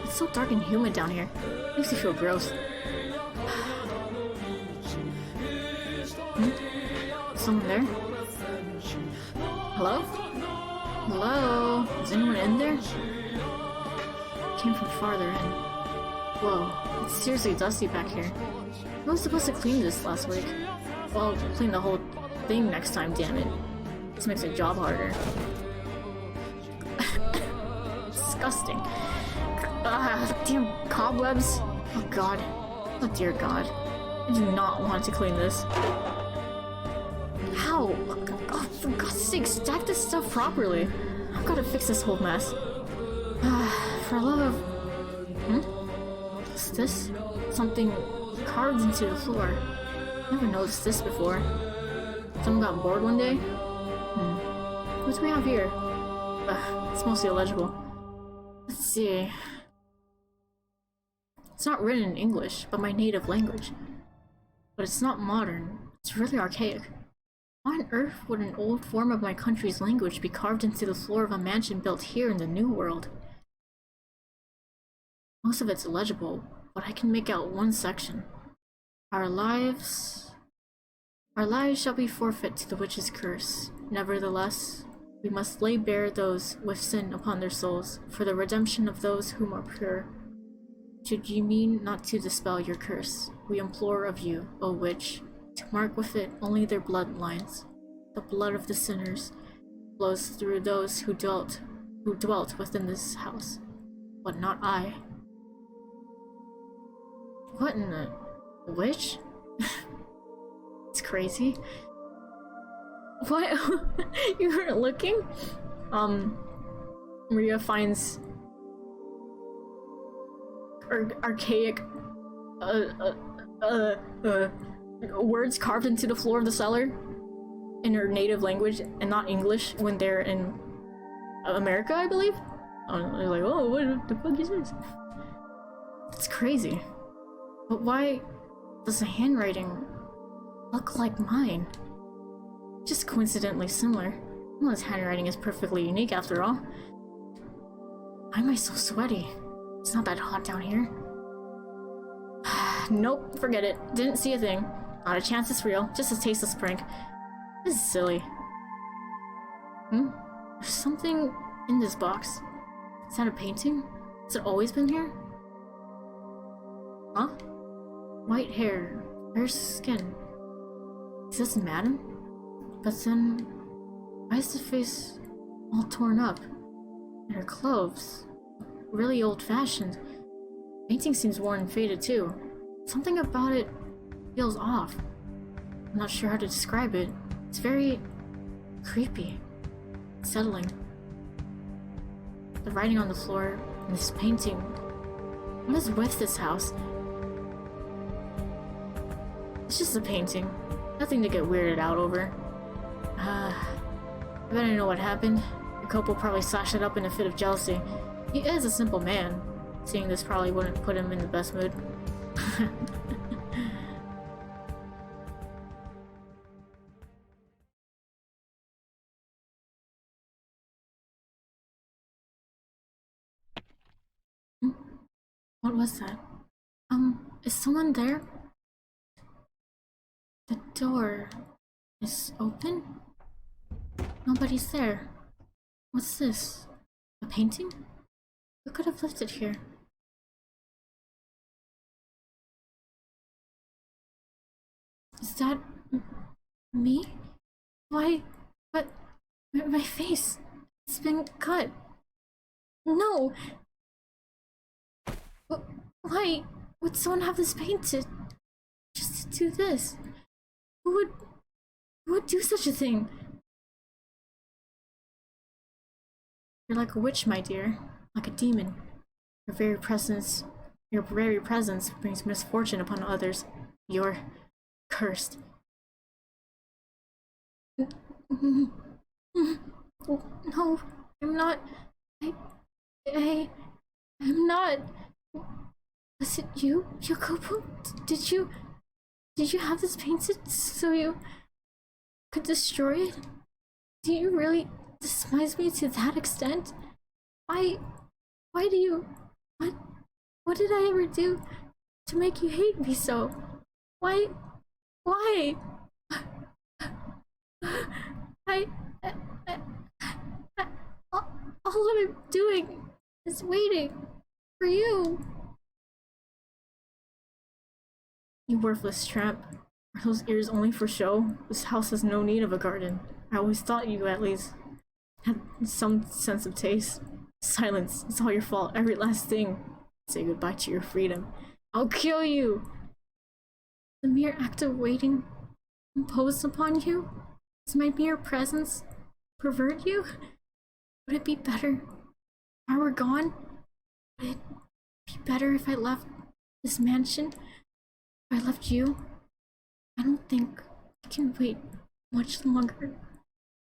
It's so dark and humid down here. Makes me feel gross. Someone there? Hello? Hello? Is anyone in there? Came from farther in. Whoa, it's seriously dusty back here. I was supposed to clean this last week. Well, clean the whole thing next time, damn it. This makes my job harder. Disgusting. Damn cobwebs. Oh god. Oh dear god. I do not want to clean this. How? Oh, for God's sake, stack this stuff properly. I've got to fix this whole mess. For love of... What's this? Something carved into the floor. Never noticed this before. Someone got bored one day? What do we have here? It's mostly illegible. Let's see. It's not written in English, but my native language. But it's not modern. It's really archaic. Why on earth would an old form of my country's language be carved into the floor of a mansion built here in the New World? Most of it's illegible, but I can make out one section. Our lives shall be forfeit to the witch's curse. Nevertheless, we must lay bare those with sin upon their souls, for the redemption of those whom are pure. Should ye mean not to dispel your curse, we implore of you, O witch, to mark with it only their bloodlines. The blood of the sinners flows through those who dwelt within this house, but not I. What in the witch? It's crazy. What? You weren't looking? Maria finds archaic words carved into the floor of the cellar in her native language and not English when they're in America, I believe. They're like, oh, what the fuck is this? It's crazy. But why does the handwriting look like mine? Just coincidentally similar. Emma's handwriting is perfectly unique after all. Why am I so sweaty? It's not that hot down here. Nope, forget it. Didn't see a thing. Not a chance it's real. Just a tasteless prank. This is silly. There's something in this box. Is that a painting? Has it always been here? Huh? White hair, fair skin. Is this madam? But then, why is the face all torn up? And her clothes, really old-fashioned. Painting seems worn and faded too. Something about it feels off. I'm not sure how to describe it. It's very creepy, settling. The writing on the floor and this painting. What is with this house? It's just a painting. Nothing to get weirded out over. I bet I know what happened. The couple probably slashed it up in a fit of jealousy. He is a simple man. Seeing this probably wouldn't put him in the best mood. What was that? Is someone there? The door is open? Nobody's there. What's this? A painting? Who could have left it here? Is that me? Why? But my face, it's been cut. No! Why? would someone have this painted just to do this? Who would do such a thing? You're like a witch, my dear, like a demon. Your very presence brings misfortune upon others. You're cursed. No, I'm not. I'm not. Was it you, Jacopo? Did you have this painted so you could destroy it? Do you really despise me to that extent? Why do you, what did I ever do to make you hate me so? Why? I, I, I all I'm doing is waiting for you. You worthless tramp. Are those ears only for show? This house has no need of a garden. I always thought you, at least, had some sense of taste. Silence. It's all your fault. Every last thing. Say goodbye to your freedom. I'll kill you! The mere act of waiting imposed upon you? Does my mere presence pervert you? Would it be better if I were gone? Would it be better if I left this mansion? If I left you? I don't think I can wait much longer.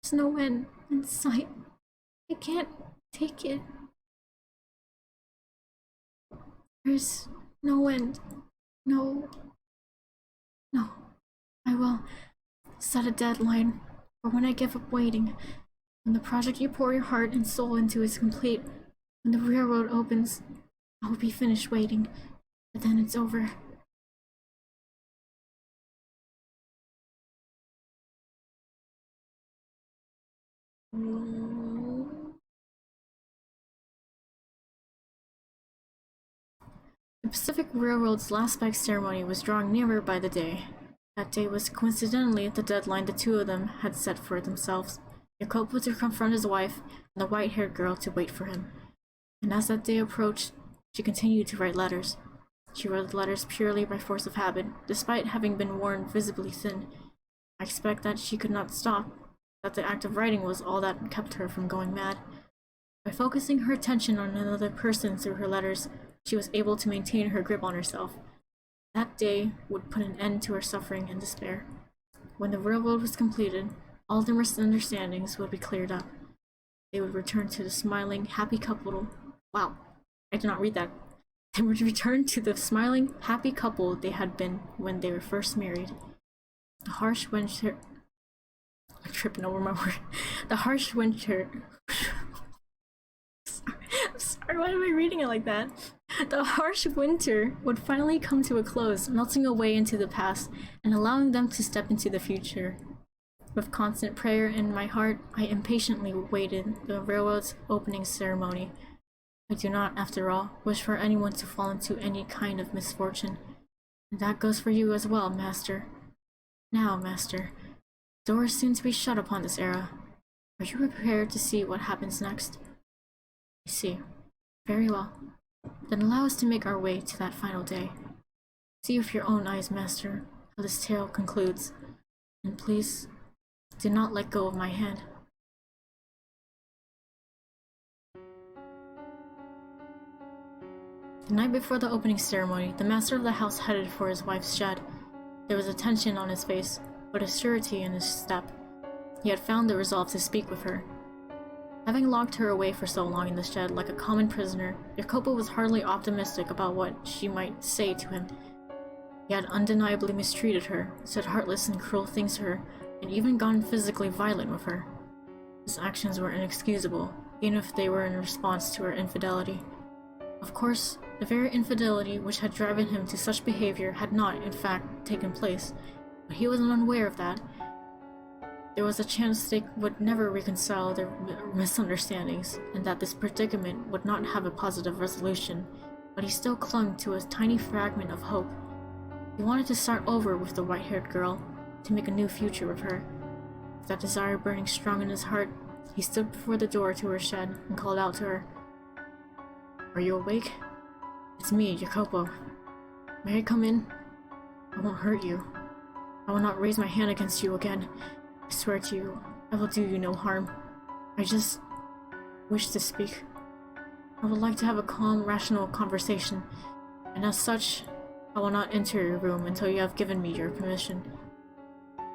There's no end in sight. I can't take it. There's no end. No. I will set a deadline for when I give up waiting. When the project you pour your heart and soul into is complete, when the railroad opens, I will be finished waiting. But then it's over. The Pacific Railroad's last bike ceremony was drawing nearer by the day. That day was coincidentally the deadline the two of them had set for themselves. Jacopo to confront his wife, and the white-haired girl to wait for him. And as that day approached, she continued to write letters. She wrote the letters purely by force of habit, despite having been worn visibly thin. I expect that she could not stop, that the act of writing was all that kept her from going mad. By focusing her attention on another person through her letters, she was able to maintain her grip on herself. That day would put an end to her suffering and despair. When the railroad was completed, all their misunderstandings would be cleared up. They would return to the smiling, happy couple. Wow, I did not read that. They would return to the smiling, happy couple they had been when they were first married. The harsh winter. I'm tripping over my word. The harsh winter. I'm sorry, why am I reading it like that? The harsh winter would finally come to a close, melting away into the past and allowing them to step into the future. With constant prayer in my heart, I impatiently awaited the railroad's opening ceremony. I do not, after all, wish for anyone to fall into any kind of misfortune. And that goes for you as well, Master. Now, Master, the door is soon to be shut upon this era. Are you prepared to see what happens next? I see. Very well. Then allow us to make our way to that final day. See with your own eyes, Master, how this tale concludes. And please, do not let go of my hand. The night before the opening ceremony, the master of the house headed for his wife's shed. There was a tension on his face, but a surety in his step. He had found the resolve to speak with her. Having locked her away for so long in the shed like a common prisoner, Jacopo was hardly optimistic about what she might say to him. He had undeniably mistreated her, said heartless and cruel things to her, and even gone physically violent with her. His actions were inexcusable, even if they were in response to her infidelity. Of course, the very infidelity which had driven him to such behavior had not, in fact, taken place, but he was unaware of that. There was a chance they would never reconcile their misunderstandings, and that this predicament would not have a positive resolution, but he still clung to a tiny fragment of hope. He wanted to start over with the white-haired girl, to make a new future with her. With that desire burning strong in his heart, he stood before the door to her shed and called out to her. Are you awake? It's me, Jacopo. May I come in? I won't hurt you. I will not raise my hand against you again. I swear to you, I will do you no harm. I just wish to speak. I would like to have a calm, rational conversation, and as such, I will not enter your room until you have given me your permission.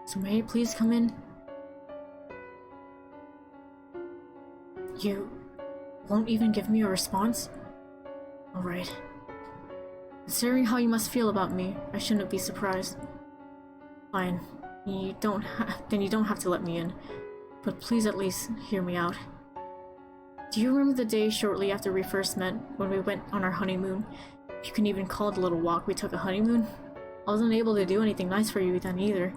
So may I please come in? You won't even give me a response? Alright. Considering how you must feel about me, I shouldn't be surprised. Fine. Then you don't have to let me in. But please at least hear me out. Do you remember the day shortly after we first met, when we went on our honeymoon? If you can even call the little walk we took a honeymoon? I wasn't able to do anything nice for you then either.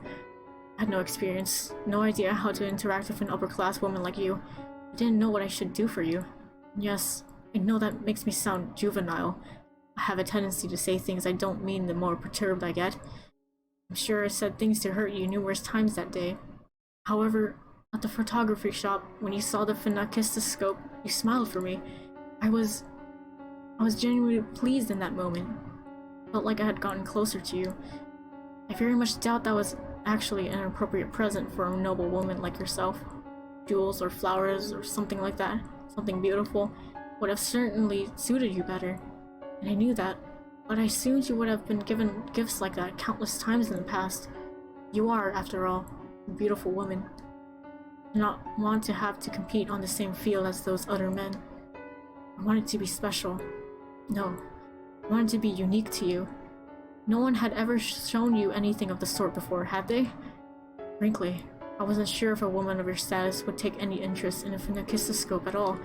I had no experience, no idea how to interact with an upper-class woman like you. I didn't know what I should do for you. Yes, I know that makes me sound juvenile. I have a tendency to say things I don't mean the more perturbed I get. I'm sure I said things to hurt you numerous times that day. However, at the photography shop, when you saw the phenakistoscope, you smiled for me. I was genuinely pleased in that moment. Felt like I had gotten closer to you. I very much doubt that was actually an appropriate present for a noble woman like yourself. Jewels or flowers or something like that, something beautiful, would have certainly suited you better. And I knew that, but I assumed you would have been given gifts like that countless times in the past. You are, after all, a beautiful woman. I do not want to have to compete on the same field as those other men. I wanted to be special. No, I wanted to be unique to you. No one had ever shown you anything of the sort before, had they? Frankly, I wasn't sure if a woman of your status would take any interest in a phenakistoscope at all.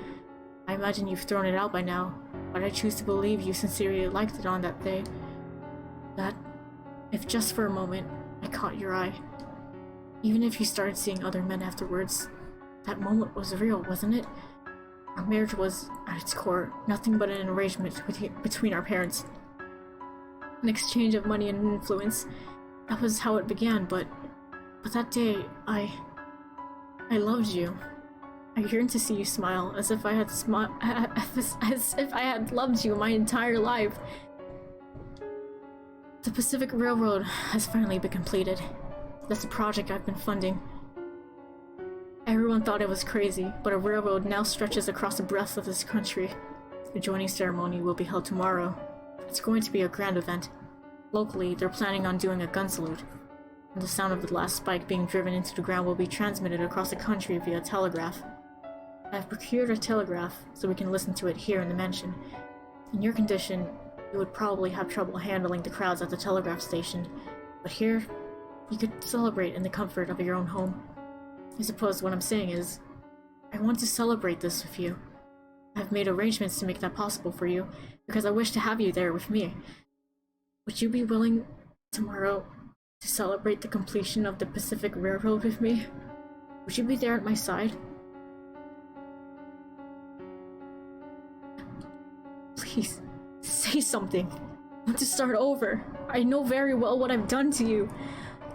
I imagine you've thrown it out by now, but I choose to believe you sincerely liked it on that day. That, if just for a moment, I caught your eye. Even if you started seeing other men afterwards, that moment was real, wasn't it? Our marriage was, at its core, nothing but an arrangement between our parents. An exchange of money and influence. That was how it began, but that day, I loved you. I yearned to see you smile, as if I had loved you my entire life. The Pacific Railroad has finally been completed. That's a project I've been funding. Everyone thought it was crazy, but a railroad now stretches across the breadth of this country. The joining ceremony will be held tomorrow. It's going to be a grand event. Locally, they're planning on doing a gun salute, and the sound of the last spike being driven into the ground will be transmitted across the country via telegraph. I have procured a telegraph so we can listen to it here in the mansion. In your condition, you would probably have trouble handling the crowds at the telegraph station, but here, you could celebrate in the comfort of your own home. I suppose what I'm saying is, I want to celebrate this with you. I've made arrangements to make that possible for you, because I wish to have you there with me. Would you be willing, tomorrow, to celebrate the completion of the Pacific Railroad with me? Would you be there at my side? Please, say something. I want to start over. I know very well what I've done to you.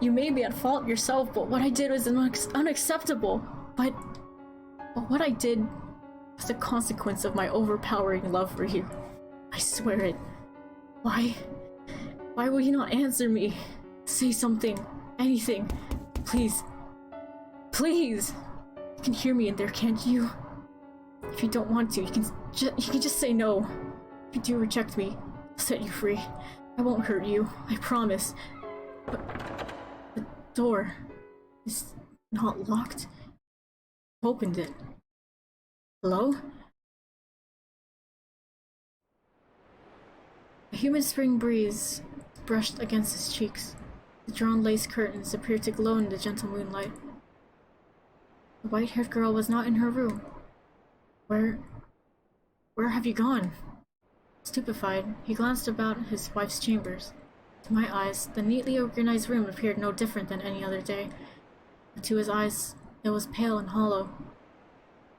You may be at fault yourself, but what I did was unacceptable. But what I did was the consequence of my overpowering love for you. I swear it. Why will you not answer me? Say something. Anything. Please. Please! You can hear me in there, can't you? If you don't want to, you can just say no. If you do reject me, I'll set you free. I won't hurt you, I promise. But the door is not locked. I opened it. Hello? A humid spring breeze brushed against his cheeks. The drawn lace curtains appeared to glow in the gentle moonlight. The white-haired girl was not in her room. Where have you gone? Stupefied, he glanced about his wife's chambers. To my eyes, the neatly organized room appeared no different than any other day, but to his eyes, it was pale and hollow.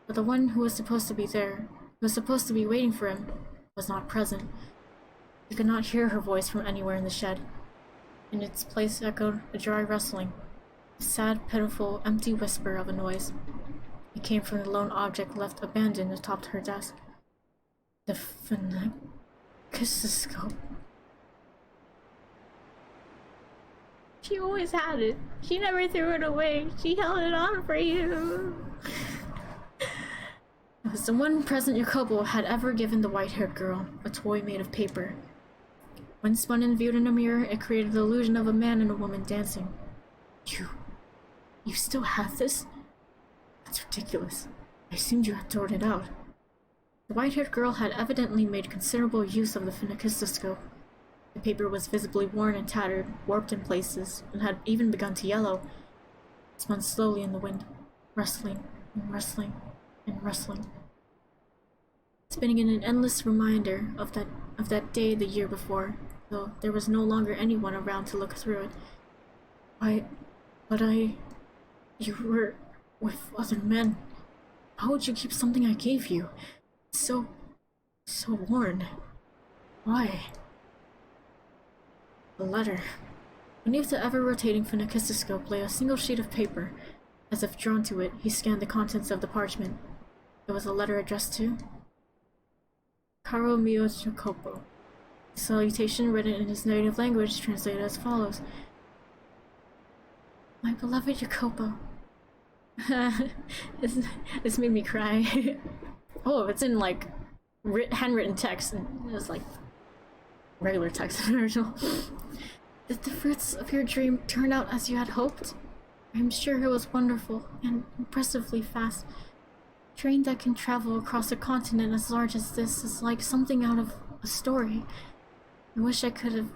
But the one who was supposed to be there, who was supposed to be waiting for him, was not present. He could not hear her voice from anywhere in the shed. In its place echoed a dry rustling, a sad, pitiful, empty whisper of a noise. It came from the lone object left abandoned atop her desk. The phenakistoscope. She always had it. She never threw it away. She held it on for you. It was the one present Jacopo had ever given the white-haired girl, a toy made of paper. When spun and viewed in a mirror, it created the illusion of a man and a woman dancing. You still have this? That's ridiculous. I assumed you had thrown it out. The white-haired girl had evidently made considerable use of the phenakistoscope. The paper was visibly worn and tattered, warped in places, and had even begun to yellow. It spun slowly in the wind, rustling and rustling and rustling, spinning in an endless reminder of that day the year before, though there was no longer anyone around to look through it. You were with other men. How would you keep something I gave you? So worn. Why? A letter. Beneath the ever-rotating phenakistoscope lay a single sheet of paper. As if drawn to it, he scanned the contents of the parchment. It was a letter addressed to Caro mio Jacopo. The salutation, written in his native language, translated as follows. My beloved Jacopo. This made me cry. Oh, it's in like handwritten text, and it was like regular text in the original. Did the fruits of your dream turn out as you had hoped? I'm sure it was wonderful and impressively fast. A train that can travel across a continent as large as this is like something out of a story. I wish I could have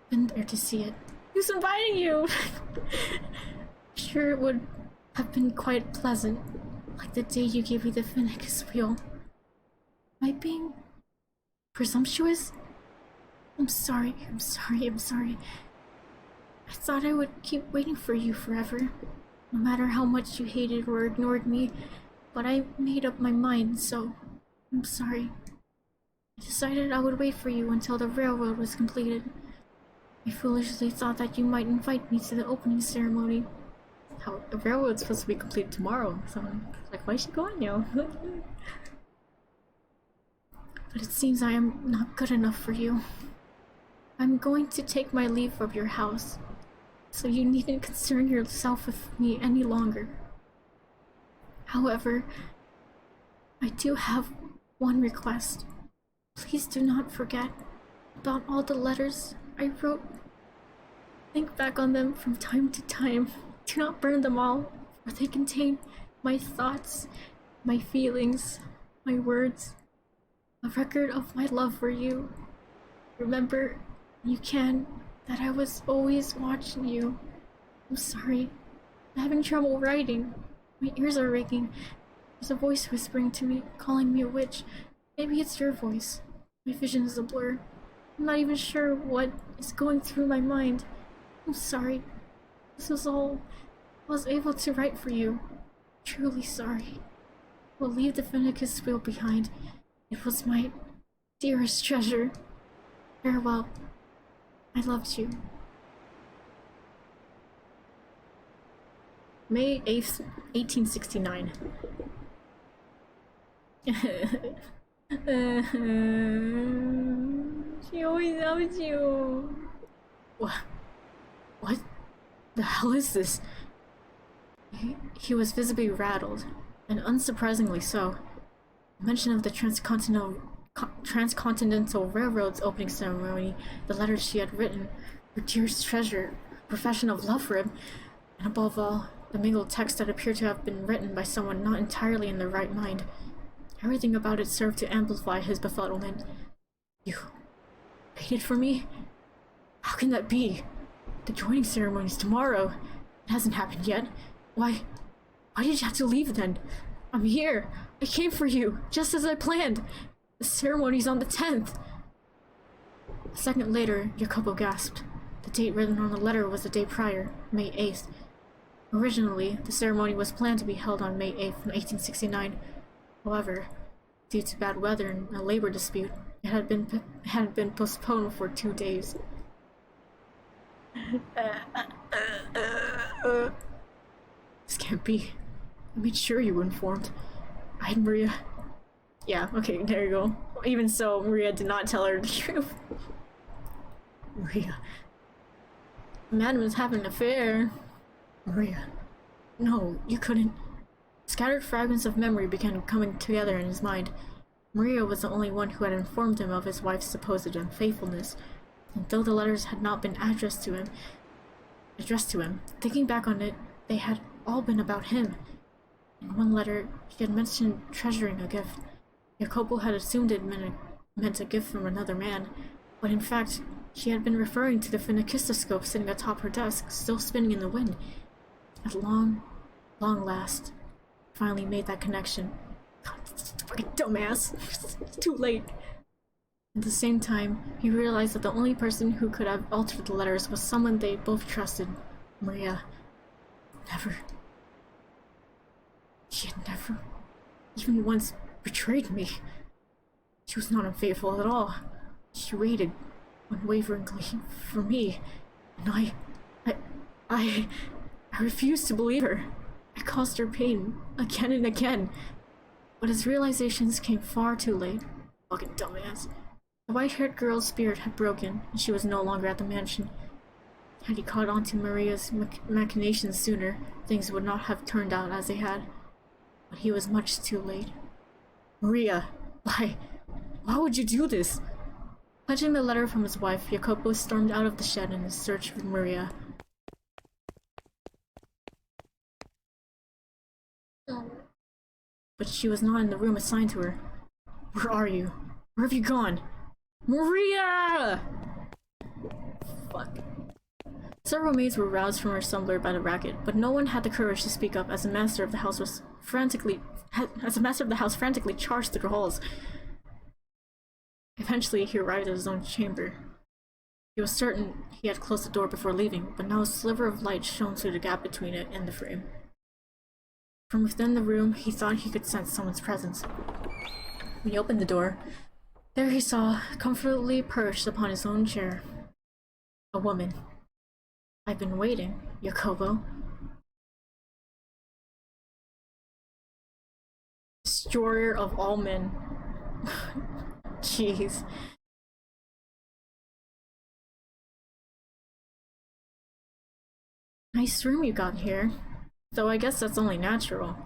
been there to see it. Who's inviting you? Sure, it would have been quite pleasant, like the day you gave me the Phoenix wheel. Am I being presumptuous? I'm sorry. I thought I would keep waiting for you forever, no matter how much you hated or ignored me, but I made up my mind, so I'm sorry. I decided I would wait for you until the railroad was completed. I foolishly thought that you might invite me to the opening ceremony. How the railroad's supposed to be completed tomorrow, so I'm like, why is she going now? But it seems I am not good enough for you. I'm going to take my leave of your house, so you needn't concern yourself with me any longer. However, I do have one request. Please do not forget about all the letters I wrote. Think back on them from time to time. Do not burn them all, for they contain my thoughts, my feelings, my words, a record of my love for you. Remember, you can, that I was always watching you. I'm sorry. I'm having trouble writing. My ears are ringing. There's a voice whispering to me, calling me a witch. Maybe it's your voice. My vision is a blur. I'm not even sure what is going through my mind. I'm sorry. This was all I was able to write for you. Truly sorry. We'll leave the Phoenix wheel behind. It was my dearest treasure. Farewell. I loved you. May 8th, 1869. She always loves you. What the hell is this? He was visibly rattled, and unsurprisingly so. The mention of the Transcontinental Railroad's opening ceremony, the letters she had written, her dearest treasure, profession of love for him, and above all, the mingled text that appeared to have been written by someone not entirely in their right mind. Everything about it served to amplify his befuddlement. You waited for me? How can that be? The joining ceremony's tomorrow. It hasn't happened yet. Why did you have to leave then? I'm here. I came for you, just as I planned. The ceremony's on the 10th. A second later, Jacopo gasped. The date written on the letter was the day prior, May 8th. Originally, the ceremony was planned to be held on May 8th, 1869. However, due to bad weather and a labor dispute, it had been postponed for 2 days. This can't be. I made sure you were informed. I had Maria. Yeah, okay, there you go. Even so, Maria did not tell her the truth. Maria. Madam was having an affair. Maria. No, you couldn't. Scattered fragments of memory began coming together in his mind. Maria was the only one who had informed him of his wife's supposed unfaithfulness, and though the letters had not been addressed to him, thinking back on it, they had all been about him. In one letter, he had mentioned treasuring a gift. Jacopo had assumed it meant a gift from another man, but in fact, she had been referring to the phenakistoscope sitting atop her desk, still spinning in the wind. At long last, finally made that connection. God, fucking dumbass. It's too late. At the same time, he realized that the only person who could have altered the letters was someone they both trusted, Maria. She had never, even once, betrayed me. She was not unfaithful at all. She waited unwaveringly for me, and I refused to believe her. I caused her pain again and again, but his realizations came far too late. Fucking dumbass. The white-haired girl's spirit had broken, and she was no longer at the mansion. Had he caught on to Maria's machinations sooner, things would not have turned out as they had. But he was much too late. Maria, why would you do this? Pledging the letter from his wife, Jacopo stormed out of the shed in his search for Maria. But she was not in the room assigned to her. Where are you? Where have you gone? Maria! Fuck. Several maids were roused from her slumber by the racket, but no one had the courage to speak up as the master of the house frantically charged through the halls. Eventually, he arrived at his own chamber. He was certain he had closed the door before leaving, but now a sliver of light shone through the gap between it and the frame. From within the room, he thought he could sense someone's presence. When he opened the door, there he saw, comfortably perched upon his own chair, a woman. I've been waiting, Jacopo. Destroyer of all men. Jeez. Nice room you got here. Though I guess that's only natural.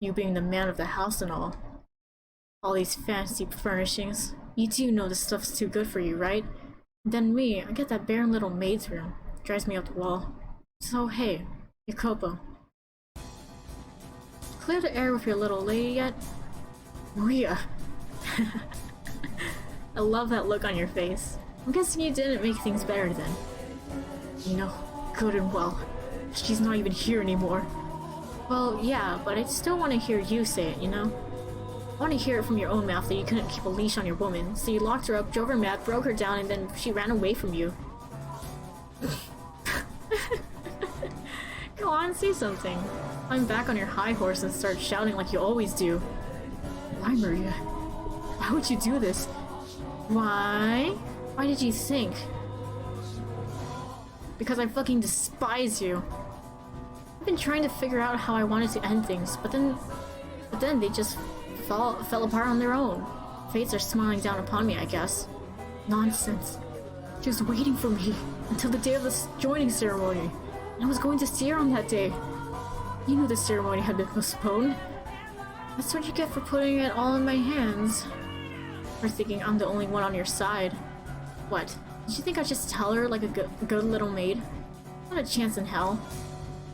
You being the man of the house and all. All these fancy furnishings. You do know this stuff's too good for you, right? And then me, I get that barren little maid's room. Drives me up the wall. So hey, Jacopo. Clear the air with your little lady yet? Maria. I love that look on your face. I'm guessing you didn't make things better then. You know, good and well. She's not even here anymore. Well, yeah, but I still want to hear you say it, you know? I want to hear it from your own mouth that you couldn't keep a leash on your woman, so you locked her up, drove her mad, broke her down, and then she ran away from you. Go on, say something. Climb back on your high horse and start shouting like you always do. Why, Maria? Why would you do this? Why? Why did you think? Because I fucking despise you. I've been trying to figure out how I wanted to end things, but then they just fell apart on their own. Fates are smiling down upon me, I guess. Nonsense. She was waiting for me until the day of the joining ceremony, and I was going to see her on that day. You knew the ceremony had been postponed. That's what you get for putting it all in my hands. For thinking I'm the only one on your side. What? Did you think I'd just tell her like a good little maid? Not a chance in hell.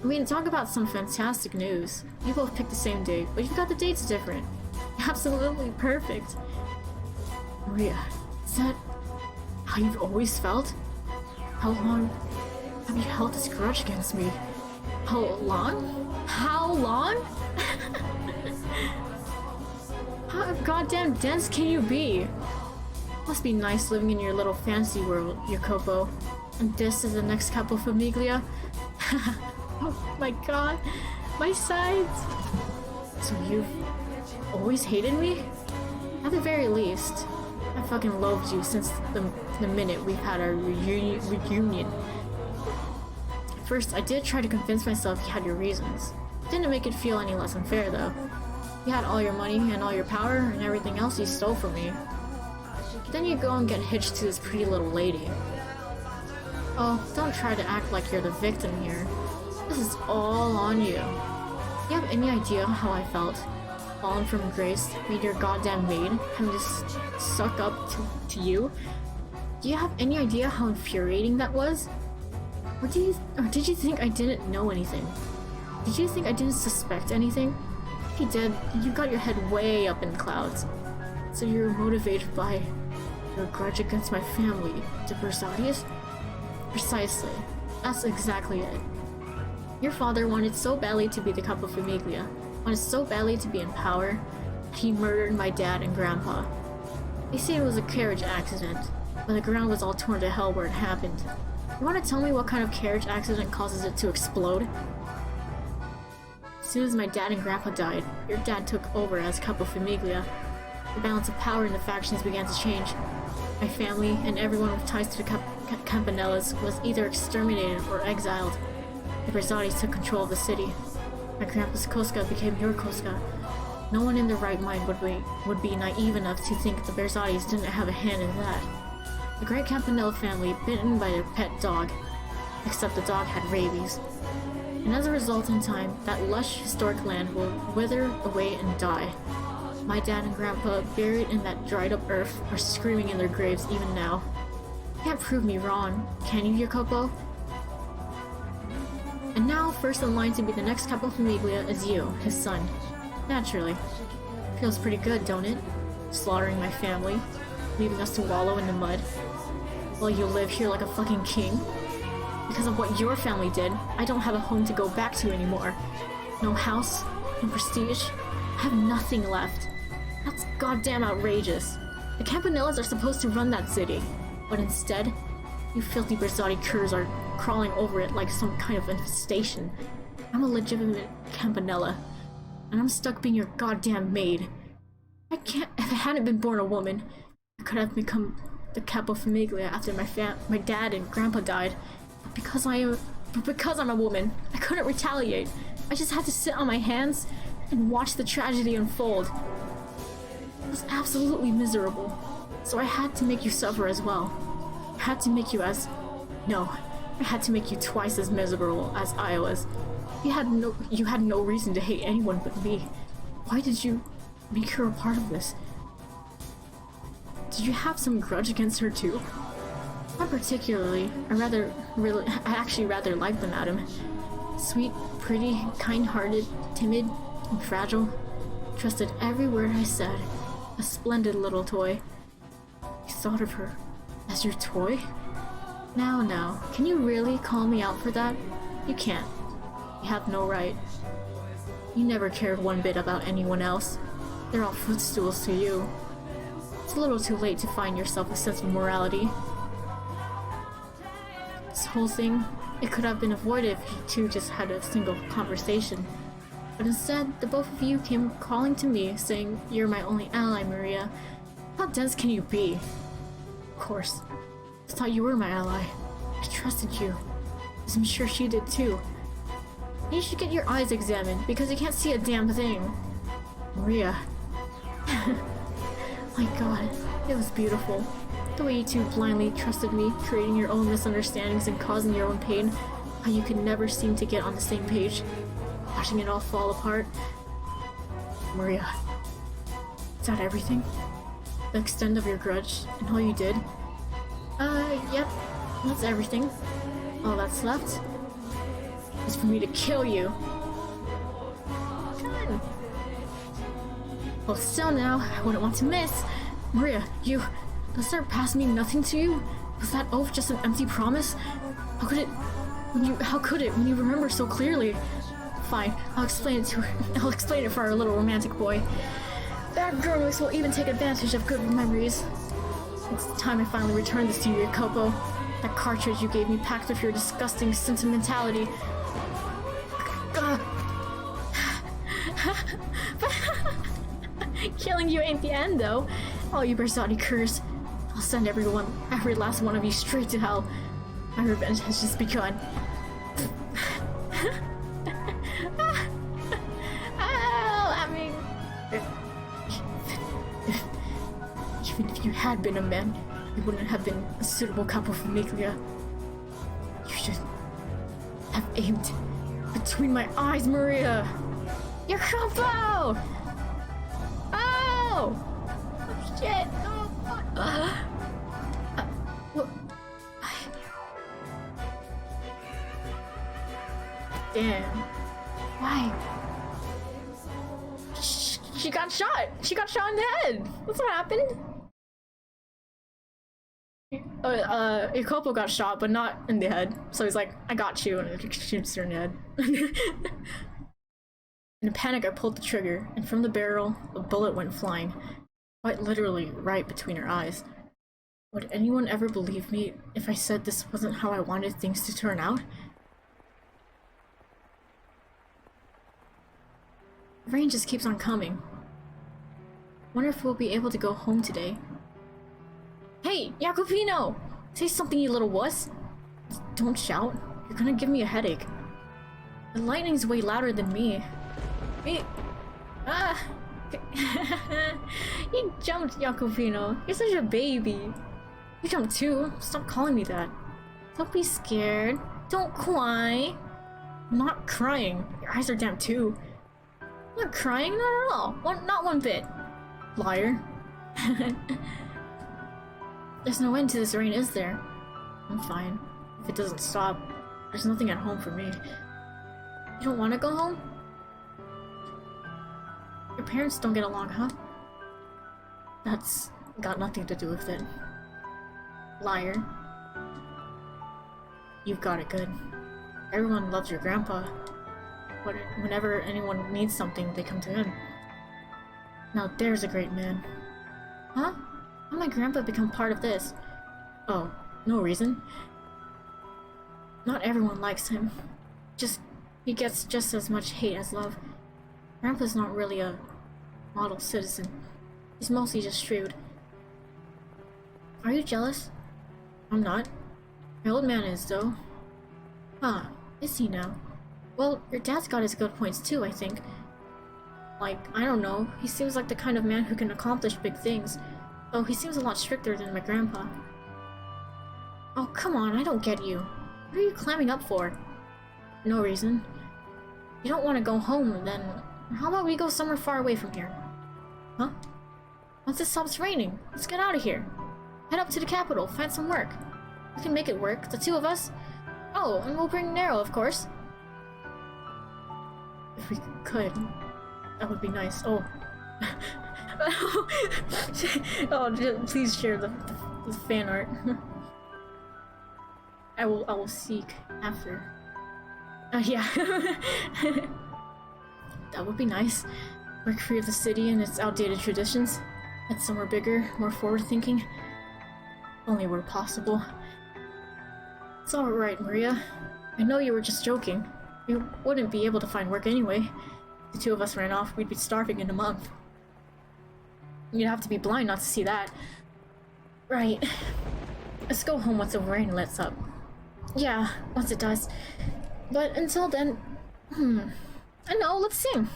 I mean, talk about some fantastic news. You both picked the same date, but you've got the dates different. Absolutely perfect. Maria, is that how you've always felt? How long have you held this grudge against me? How long? How long? How goddamn dense can you be? Must be nice living in your little fantasy world, Jacopo. And this is the next capo famiglia? Oh my god, my sides! So you've always hated me? At the very least, I fucking loathed you since the minute we had our reunion. First, I did try to convince myself you had your reasons. Didn't make it feel any less unfair though. You had all your money and all your power and everything else you stole from me. Then you go and get hitched to this pretty little lady. Oh, don't try to act like you're the victim here. This is all on you. Do you have any idea how I felt? Fallen from grace, made your goddamn maid, having to suck up to you? Do you have any idea how infuriating that was? Or did you think I didn't know anything? Did you think I didn't suspect anything? If you did, you got your head way up in the clouds. So you're motivated by your grudge against my family, the Bersatius? Precisely. That's exactly it. Your father wanted so badly to be the Capo Famiglia, wanted so badly to be in power, that he murdered my dad and grandpa. They say it was a carriage accident, but the ground was all torn to hell where it happened. You want to tell me what kind of carriage accident causes it to explode? As soon as my dad and grandpa died, your dad took over as Capo Famiglia. The balance of power in the factions began to change. My family and everyone with ties to the Campanellas was either exterminated or exiled. The Bersatis took control of the city. My grandpa's Cosca became your Cosca. No one in their right mind would be naive enough to think the Bersatis didn't have a hand in that. The great Campanella family bitten by their pet dog, except the dog had rabies. And as a result, in time, that lush historic land will wither away and die. My dad and grandpa, buried in that dried up earth, are screaming in their graves even now. You can't prove me wrong, can you, Jacopo? And now, first in line to be the next Capo Famiglia is you, his son. Naturally. Feels pretty good, don't it? Slaughtering my family, leaving us to wallow in the mud, while you live here like a fucking king. Because of what your family did, I don't have a home to go back to anymore. No house, no prestige. I have nothing left. That's goddamn outrageous. The Campanellas are supposed to run that city, but instead, you filthy Bersati curs are crawling over it like some kind of infestation. I'm a legitimate Campanella, and I'm stuck being your goddamn maid. If I hadn't been born a woman, I could have become the Capo Famiglia after my dad and grandpa died. But because I'm a woman, I couldn't retaliate. I just had to sit on my hands and watch the tragedy unfold. It was absolutely miserable. So I had to make you suffer as well. I had to make you I had to make you twice as miserable as I was. You had no reason to hate anyone but me. Why did you make her a part of this? Did you have some grudge against her too? Not particularly. I actually rather liked the madam. Sweet, pretty, kind-hearted, timid, and fragile. Trusted every word I said. A splendid little toy. You thought of her as your toy? Now, can you really call me out for that? You can't. You have no right. You never cared one bit about anyone else. They're all footstools to you. It's a little too late to find yourself a sense of morality. This whole thing, it could have been avoided if you two just had a single conversation. But instead, the both of you came calling to me, saying, "You're my only ally, Maria." How dense can you be? Of course. I thought you were my ally. I trusted you. As I'm sure she did too. And you should get your eyes examined, because you can't see a damn thing. Maria. My god, it was beautiful. The way you two blindly trusted me, creating your own misunderstandings and causing your own pain. How you could never seem to get on the same page. Watching it all fall apart. Maria. Is that everything? The extent of your grudge and all you did? Yep. That's everything. All that's left is for me to kill you. Good. Well, still now, I wouldn't want to miss. Maria, does that past mean nothing to you? Was that oath just an empty promise? How could it when you remember so clearly? Fine, I'll explain it for our little romantic boy. Bad journalists will even take advantage of good memories. It's time I finally return this to you, Jacopo. That cartridge you gave me packed with your disgusting sentimentality. Killing you ain't the end, though. All you Bersati curs. I'll send every last one of you straight to hell. My revenge has just begun. Even if you had been a man, you wouldn't have been a suitable Capo Famiglia. aimed between my eyes, Maria! Your combo! Oh! Oh shit! Oh, what? Damn. Why? She got shot! She got shot in the head! That's what happened! Ikopo got shot, but not in the head. So he's like, I got you, and it shoots her in the head. In a panic, I pulled the trigger, and from the barrel, a bullet went flying. Quite literally, right between her eyes. Would anyone ever believe me if I said this wasn't how I wanted things to turn out? The rain just keeps on coming. Wonder if we'll be able to go home today. Hey, Jacopino! Say something, you little wuss! Don't shout. You're gonna give me a headache. The lightning's way louder than me. Wait. Ah! You jumped, Jacopino. You're such a baby. You jumped too. Stop calling me that. Don't be scared. Don't cry. I'm not crying. Your eyes are damp too. I'm not crying, not at all. Not one bit. Liar. There's no end to this rain, is there? I'm fine. If it doesn't stop, there's nothing at home for me. You don't want to go home? Your parents don't get along, huh? That's got nothing to do with it. Liar. You've got it good. Everyone loves your grandpa. Whenever anyone needs something, they come to him. Now there's a great man. Huh? How my grandpa become part of this? Oh, no reason. Not everyone likes him. He gets just as much hate as love. Grandpa's not really a model citizen. He's mostly just shrewd. Are you jealous? I'm not. My old man is, though. Huh, is he now? Well, your dad's got his good points too, I think. Like, I don't know, he seems like the kind of man who can accomplish big things. Though he seems a lot stricter than my grandpa. Oh, come on, I don't get you. What are you climbing up for? No reason. You don't want to go home, then how about we go somewhere far away from here? Huh? Once it stops raining, let's get out of here. Head up to the capital, find some work. We can make it work, the two of us. Oh, and we'll bring Nero, of course. If we could, that would be nice. Oh. Oh, please share the fan art. I will seek after. Yeah. That would be nice. Break free of the city and its outdated traditions. Head somewhere bigger, more forward-thinking. Only where possible. It's alright, Maria. I know you were just joking. We wouldn't be able to find work anyway. If the two of us ran off, we'd be starving in a month. You'd have to be blind not to see that. Right. Let's go home once the rain lets up. Yeah, once it does. But until then... I know, let's sing.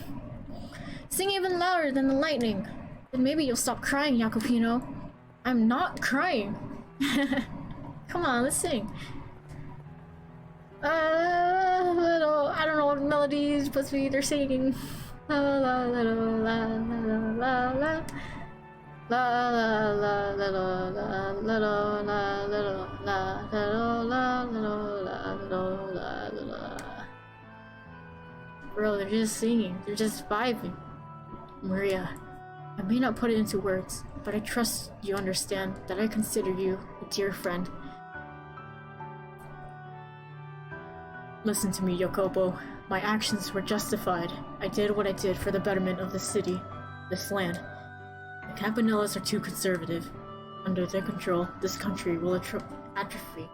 Sing even louder than the lightning. Then maybe you'll stop crying, Jacopino. I'm not crying. Come on, let's sing. I don't know what melodies, but they're singing. La la la la la la la. La la la la la la la la la la la la. Bro, they're just singing. They're just vibing. Maria, I may not put it into words, but I trust you understand that I consider you a dear friend. Listen to me, Yokobo. My actions were justified. I did what I did for the betterment of this city, this land. The Campanellas are too conservative. Under their control, this country will atrophy.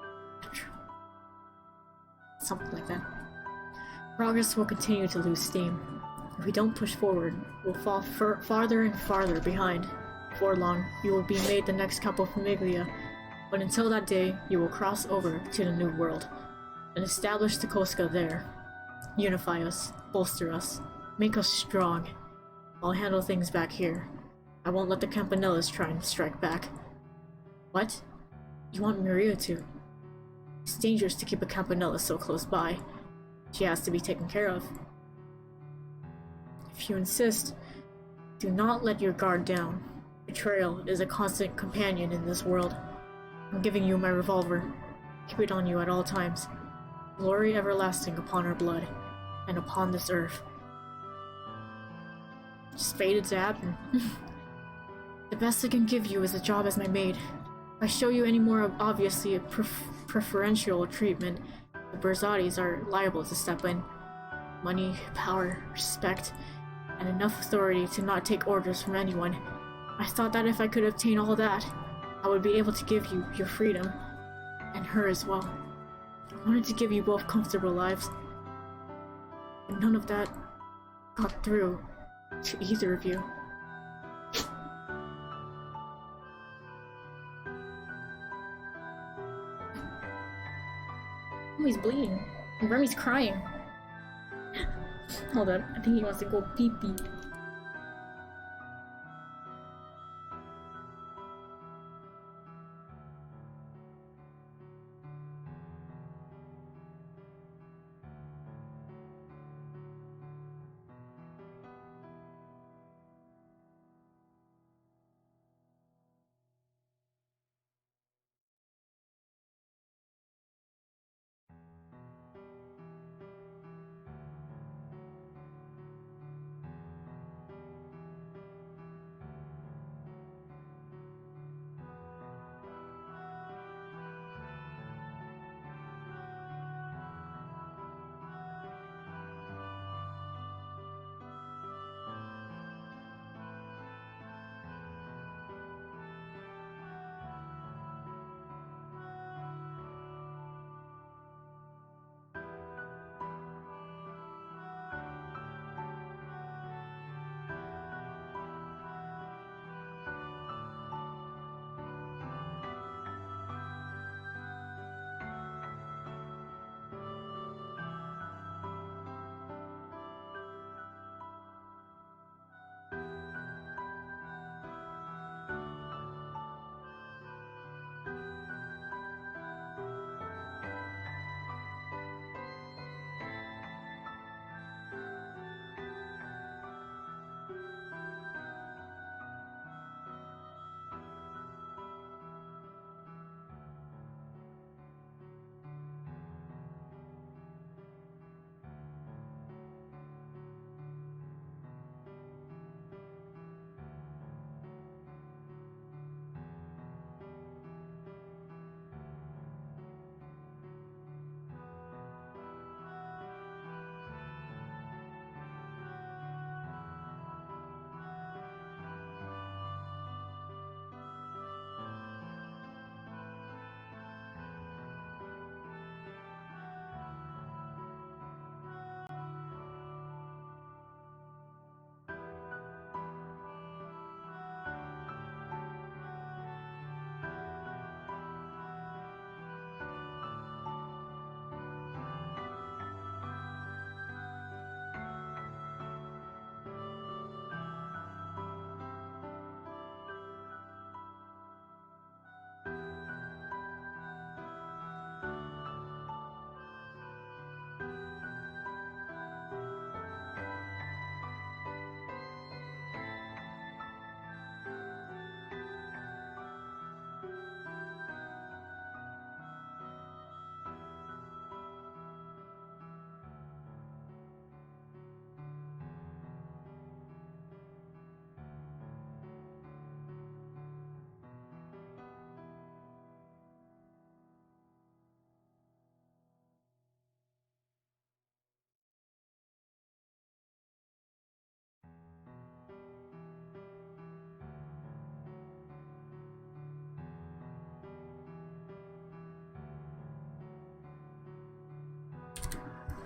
Something like that. Progress will continue to lose steam. If we don't push forward, we'll fall farther and farther behind. Before long, you will be made the next Capo Famiglia, but until that day, you will cross over to the New World and establish the Koska there. Unify us, bolster us, make us strong. I'll handle things back here. I won't let the Campanellas try and strike back. What? You want Maria to? It's dangerous to keep a Campanella so close by. She has to be taken care of. If you insist, do not let your guard down. Betrayal is a constant companion in this world. I'm giving you my revolver. Keep it on you at all times. Glory everlasting upon our blood, and upon this earth. Just fated to happen. The best I can give you is a job as my maid. If I show you any more obviously preferential treatment, the Berzatis are liable to step in. Money, power, respect, and enough authority to not take orders from anyone. I thought that if I could obtain all that, I would be able to give you your freedom, and her as well. I wanted to give you both comfortable lives, but none of that got through to either of you. Oh, he's bleeding. And Remy's crying. Hold on, I think he wants to go pee-pee.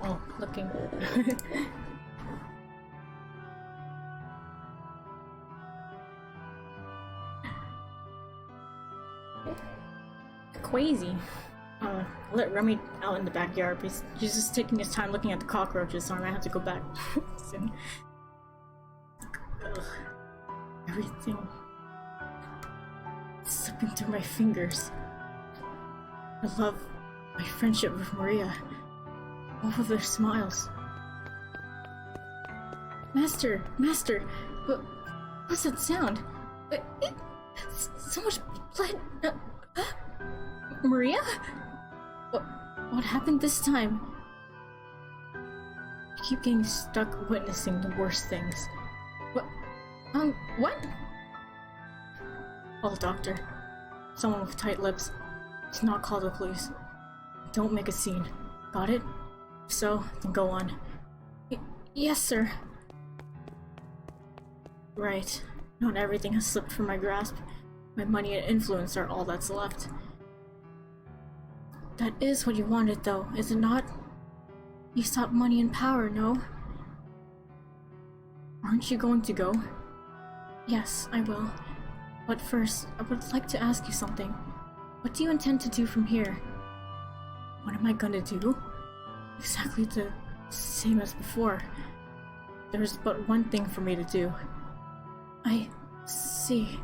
Oh, looking. Crazy. Let Remy out in the backyard, please. He's just taking his time looking at the cockroaches, so I might have to go back soon. Ugh. Everything slipping through my fingers. I love my friendship with Maria. Both of their smiles. Master! Master! What's that sound? So much blood! Maria? What happened this time? I keep getting stuck witnessing the worst things. What? Call the doctor. Someone with tight lips. Do not call the police. Don't make a scene. Got it? If so, then go on. Yes, sir. Right. Not everything has slipped from my grasp. My money and influence are all that's left. That is what you wanted, though, is it not? You sought money and power, no? Aren't you going to go? Yes, I will. But first, I would like to ask you something. What do you intend to do from here? What am I gonna do? Exactly the same as before. There's but one thing for me to do. I see.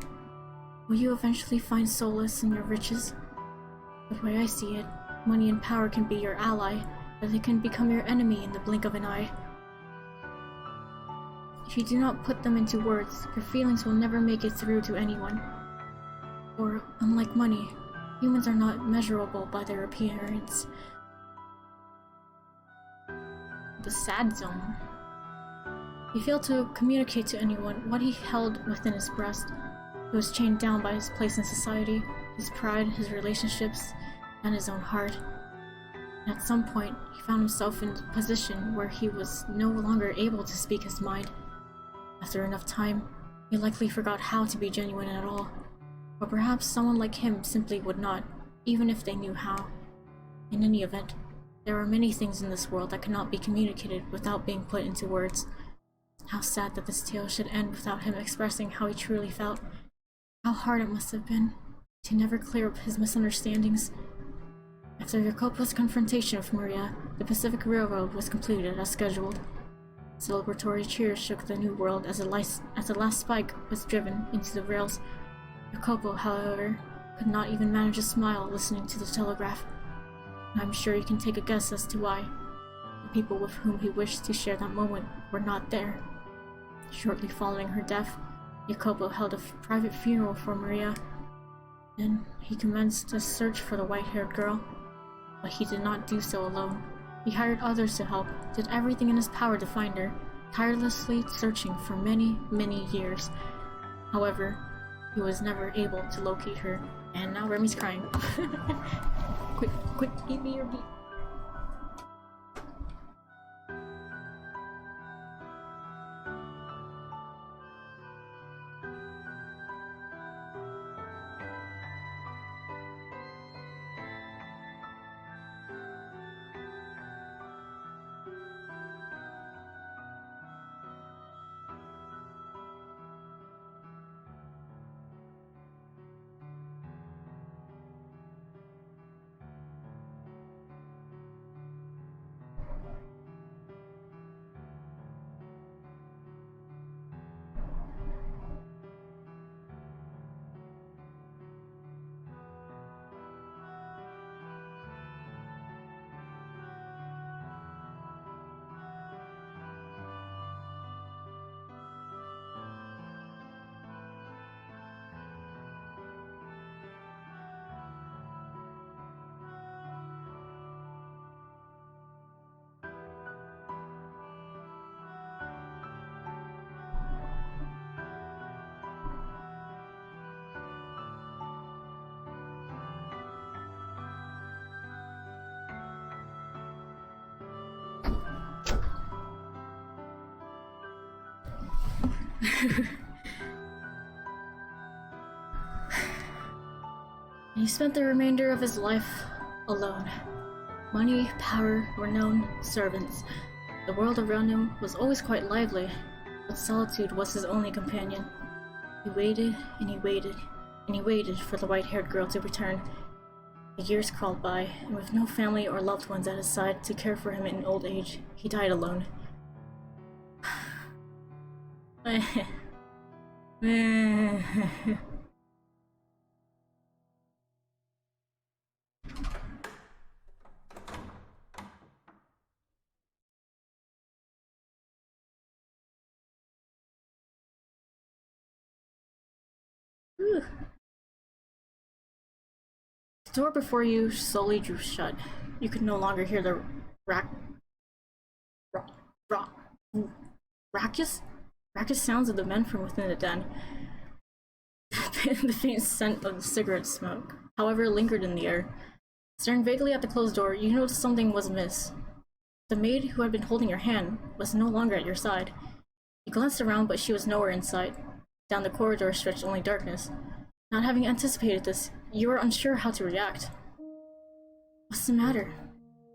Will you eventually find solace in your riches? The way I see it, money and power can be your ally, but they can become your enemy in the blink of an eye. If you do not put them into words, your feelings will never make it through to anyone. Or, unlike money, humans are not measurable by their appearance. The sad zone. He failed to communicate to anyone what he held within his breast. He was chained down by his place in society, his pride, his relationships, and his own heart. And at some point, he found himself in a position where he was no longer able to speak his mind. After enough time, he likely forgot how to be genuine at all. Or perhaps someone like him simply would not, even if they knew how. In any event, there are many things in this world that cannot be communicated without being put into words. How sad that this tale should end without him expressing how he truly felt. How hard it must have been to never clear up his misunderstandings. After Jacopo's confrontation with Maria, the Pacific Railroad was completed as scheduled. Celebratory cheers shook the new world as the last spike was driven into the rails. Jacopo, however, could not even manage a smile listening to the telegraph. I'm sure you can take a guess as to why. The people with whom he wished to share that moment were not there. Shortly following her death, Jacopo held a private funeral for Maria. Then he commenced a search for the white-haired girl. But he did not do so alone. He hired others to help, did everything in his power to find her, tirelessly searching for many, many years. However, he was never able to locate her, and now Remy's crying. Quick, give me your beat. He spent the remainder of his life alone. Money, power, renown, servants. The world around him was always quite lively, but solitude was his only companion. He waited, and he waited, and he waited for the white-haired girl to return. The years crawled by, and with no family or loved ones at his side to care for him in old age, he died alone. Whew. The door before you slowly drew shut. You could no longer hear the raucous sounds of the men from within the den. The faint scent of the cigarette smoke, however, lingered in the air. Staring vaguely at the closed door, you noticed something was amiss. The maid who had been holding your hand was no longer at your side. You glanced around, but she was nowhere in sight. Down the corridor stretched only darkness. Not having anticipated this, you were unsure how to react. What's the matter?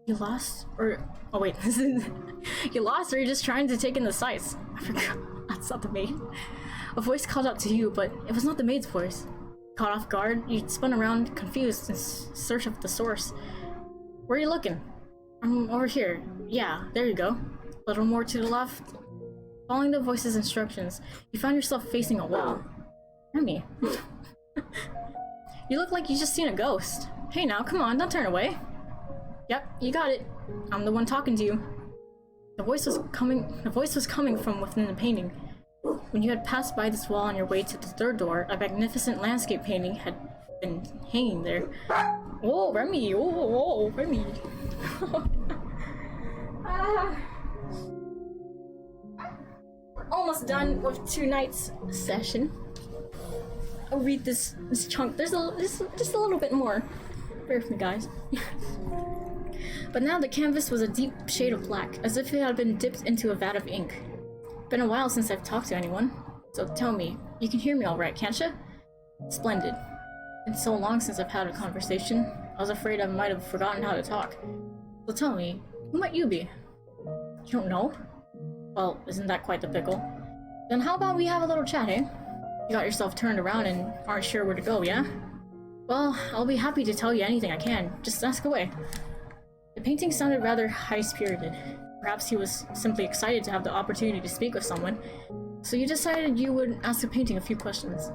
You lost? Or... oh wait, you lost or you're just trying to take in the sights? I forgot. That's not the maid. A voice called out to you, but it was not the maid's voice. Caught off guard, you spun around, confused, in search of the source. Where are you looking? I'm over here. Yeah, there you go. A little more to the left. Following the voice's instructions, you found yourself facing a wall. Remy. You look like you just seen a ghost. Hey now, come on, don't turn away. Yep, you got it. I'm the one talking to you. The voice was coming from within the painting. When you had passed by this wall on your way to the third door, a magnificent landscape painting had been hanging there. Oh, Remy! Oh, Remy! We're almost done with tonight's session. I'll read this chunk. There's just a little bit more. Bear with me, guys. But now the canvas was a deep shade of black, as if it had been dipped into a vat of ink. Been a while since I've talked to anyone, so tell me, you can hear me all right, can't you? Splendid. Been so long since I've had a conversation, I was afraid I might have forgotten how to talk. So tell me, who might you be? You don't know? Well, isn't that quite the pickle? Then how about we have a little chat, eh? You got yourself turned around and aren't sure where to go, yeah? Well, I'll be happy to tell you anything I can. Just ask away. The painting sounded rather high-spirited. Perhaps he was simply excited to have the opportunity to speak with someone, so you decided you would ask the painting a few questions.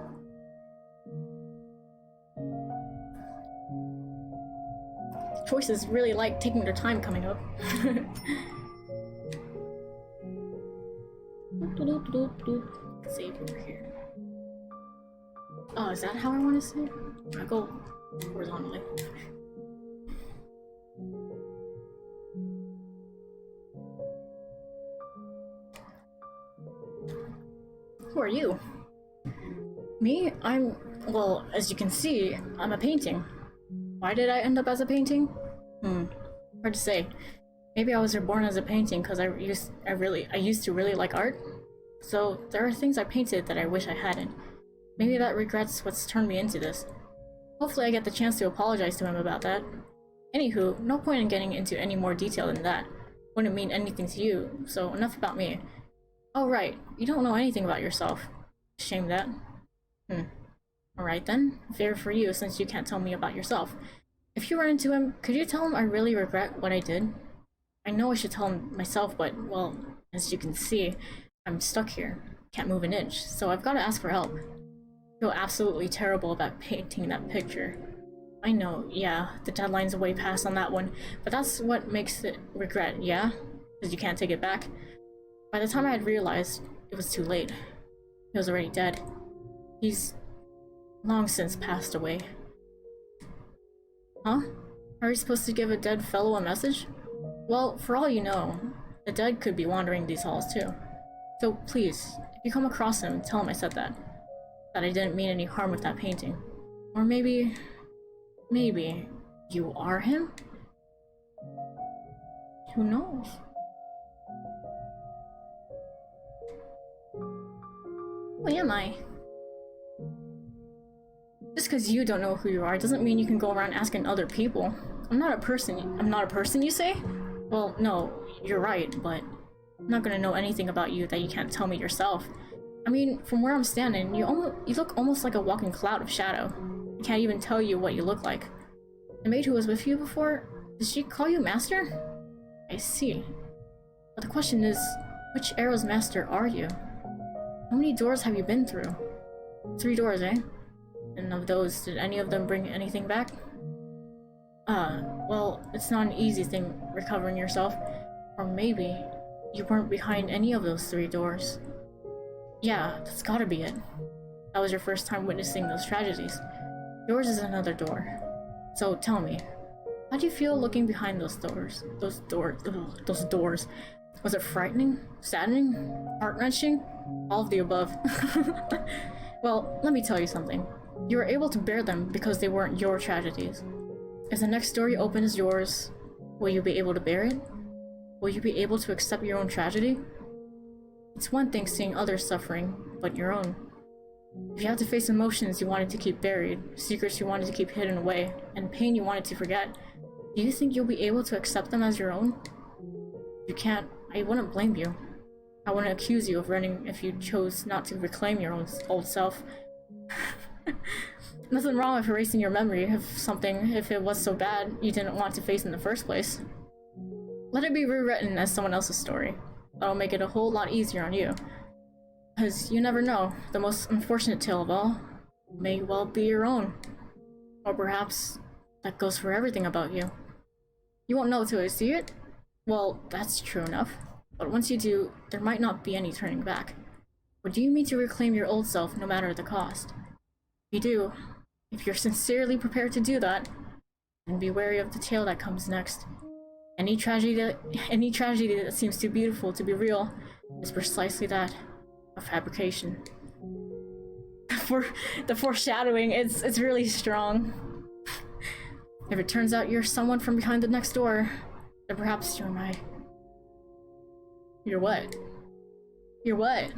Choices really like taking their time coming up. Save over here. Oh, is that how I want to say it? I go horizontally. Who are you? Me? Well, as you can see, I'm a painting. Why did I end up as a painting? Hard to say. Maybe I was reborn as a painting because I used to really like art. So there are things I painted that I wish I hadn't. Maybe that regrets what's turned me into this. Hopefully I get the chance to apologize to him about that. Anywho, no point in getting into any more detail than that. Wouldn't mean anything to you, so enough about me. Oh right, you don't know anything about yourself. Shame that. Alright then, fair for you since you can't tell me about yourself. If you run into him, could you tell him I really regret what I did? I know I should tell him myself, but, well, as you can see, I'm stuck here. Can't move an inch, so I've got to ask for help. I feel absolutely terrible about painting that picture. I know, yeah, the deadline's way past on that one, but that's what makes it regret, yeah? Because you can't take it back. By the time I had realized, it was too late. He was already dead. He's long since passed away. Huh? Are you supposed to give a dead fellow a message? Well, for all you know, the dead could be wandering these halls too. So please, if you come across him, tell him I said that. That I didn't mean any harm with that painting. Or maybe you are him? Who knows? Who am I? Just because you don't know who you are doesn't mean you can go around asking other people. I'm not a person, you say? Well, no, you're right, but I'm not gonna know anything about you that you can't tell me yourself. I mean, from where I'm standing, you look almost like a walking cloud of shadow. I can't even tell you what you look like. The maid who was with you before, did she call you master? I see. But the question is, which Arrow's master are you? How many doors have you been through? 3 doors, eh? And of those, did any of them bring anything back? Well, it's not an easy thing recovering yourself. Or maybe you weren't behind any of those 3 doors. Yeah, that's gotta be it. That was your first time witnessing those tragedies. Yours is another door. So tell me, how do you feel looking behind those doors? Those doors. Was it frightening? Saddening? Heart-wrenching? All of the above. Well, let me tell you something. You were able to bear them because they weren't your tragedies. If the next door you open is yours, will you be able to bear it? Will you be able to accept your own tragedy? It's one thing seeing others suffering, but your own. If you have to face emotions you wanted to keep buried, secrets you wanted to keep hidden away, and pain you wanted to forget, do you think you'll be able to accept them as your own? If you can't, I wouldn't blame you. I wouldn't accuse you of running if you chose not to reclaim your own old self. Nothing wrong with erasing your memory of something if it was so bad you didn't want to face in the first place. Let it be rewritten as someone else's story. That'll make it a whole lot easier on you. Because you never know, the most unfortunate tale of all may well be your own. Or perhaps that goes for everything about you. You won't know till you see it? Well, that's true enough. But once you do, there might not be any turning back. Or do you mean to reclaim your old self no matter the cost? If you do, if you're sincerely prepared to do that, then be wary of the tale that comes next. Any tragedy that seems too beautiful to be real is precisely that, a fabrication. For the foreshadowing, it's really strong. If it turns out you're someone from behind the next door, then perhaps you're my... You're what? You're what?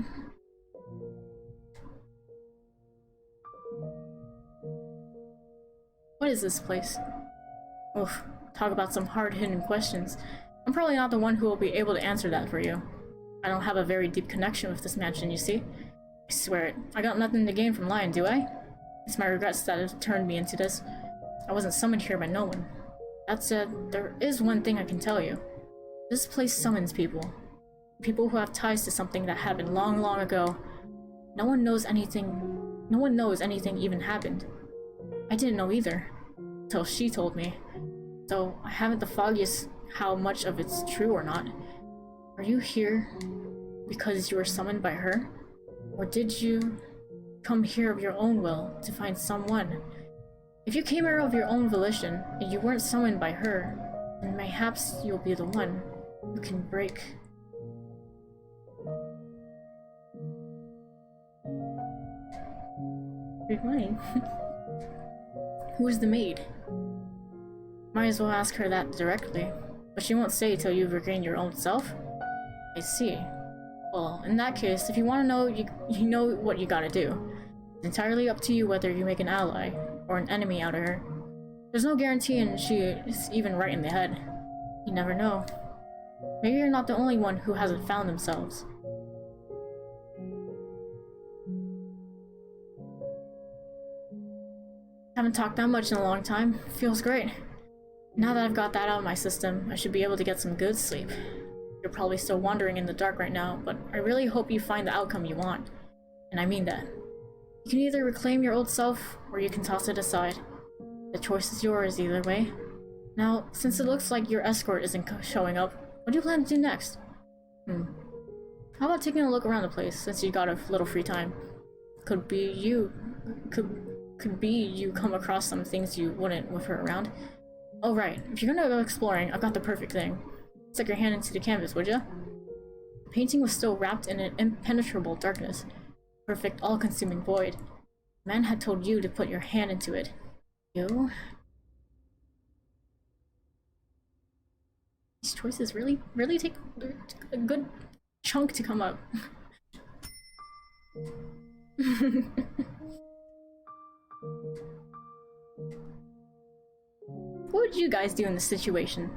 What is this place? Oof, talk about some hard-hitting questions. I'm probably not the one who will be able to answer that for you. I don't have a very deep connection with this mansion, you see. I swear it. I got nothing to gain from lying, do I? It's my regrets that have turned me into this. I wasn't summoned here by no one. That said, there is one thing I can tell you. This place summons people. People who have ties to something that happened long, long ago. No one knows anything even happened. I didn't know either. Till she told me. So I haven't the foggiest how much of it's true or not. Are you here because you were summoned by her? Or did you come here of your own will to find someone? If you came here of your own volition, and you weren't summoned by her, then mayhaps you'll be the one who can break. Good morning. Who is the maid? Might as well ask her that directly, but she won't say till you've regained your own self. I see. Well, in that case, if you want to know, you know what you gotta do. It's entirely up to you whether you make an ally or an enemy out of her. There's no guarantee and she is even right in the head. You never know. Maybe you're not the only one who hasn't found themselves. Haven't talked that much in a long time. Feels great. Now that I've got that out of my system, I should be able to get some good sleep. You're probably still wandering in the dark right now, but I really hope you find the outcome you want. And I mean that. You can either reclaim your old self, or you can toss it aside. The choice is yours either way. Now, since it looks like your escort isn't showing up, what do you plan to do next? How about taking a look around the place, since you got a little free time? Could be you come across some things you wouldn't with her around. Oh right, if you're gonna go exploring, I've got the perfect thing. Stick your hand into the canvas, would ya? The painting was still wrapped in an impenetrable darkness. Perfect, all-consuming void. The man had told you to put your hand into it. You? These choices really take a good chunk to come up. What would you guys do in this situation?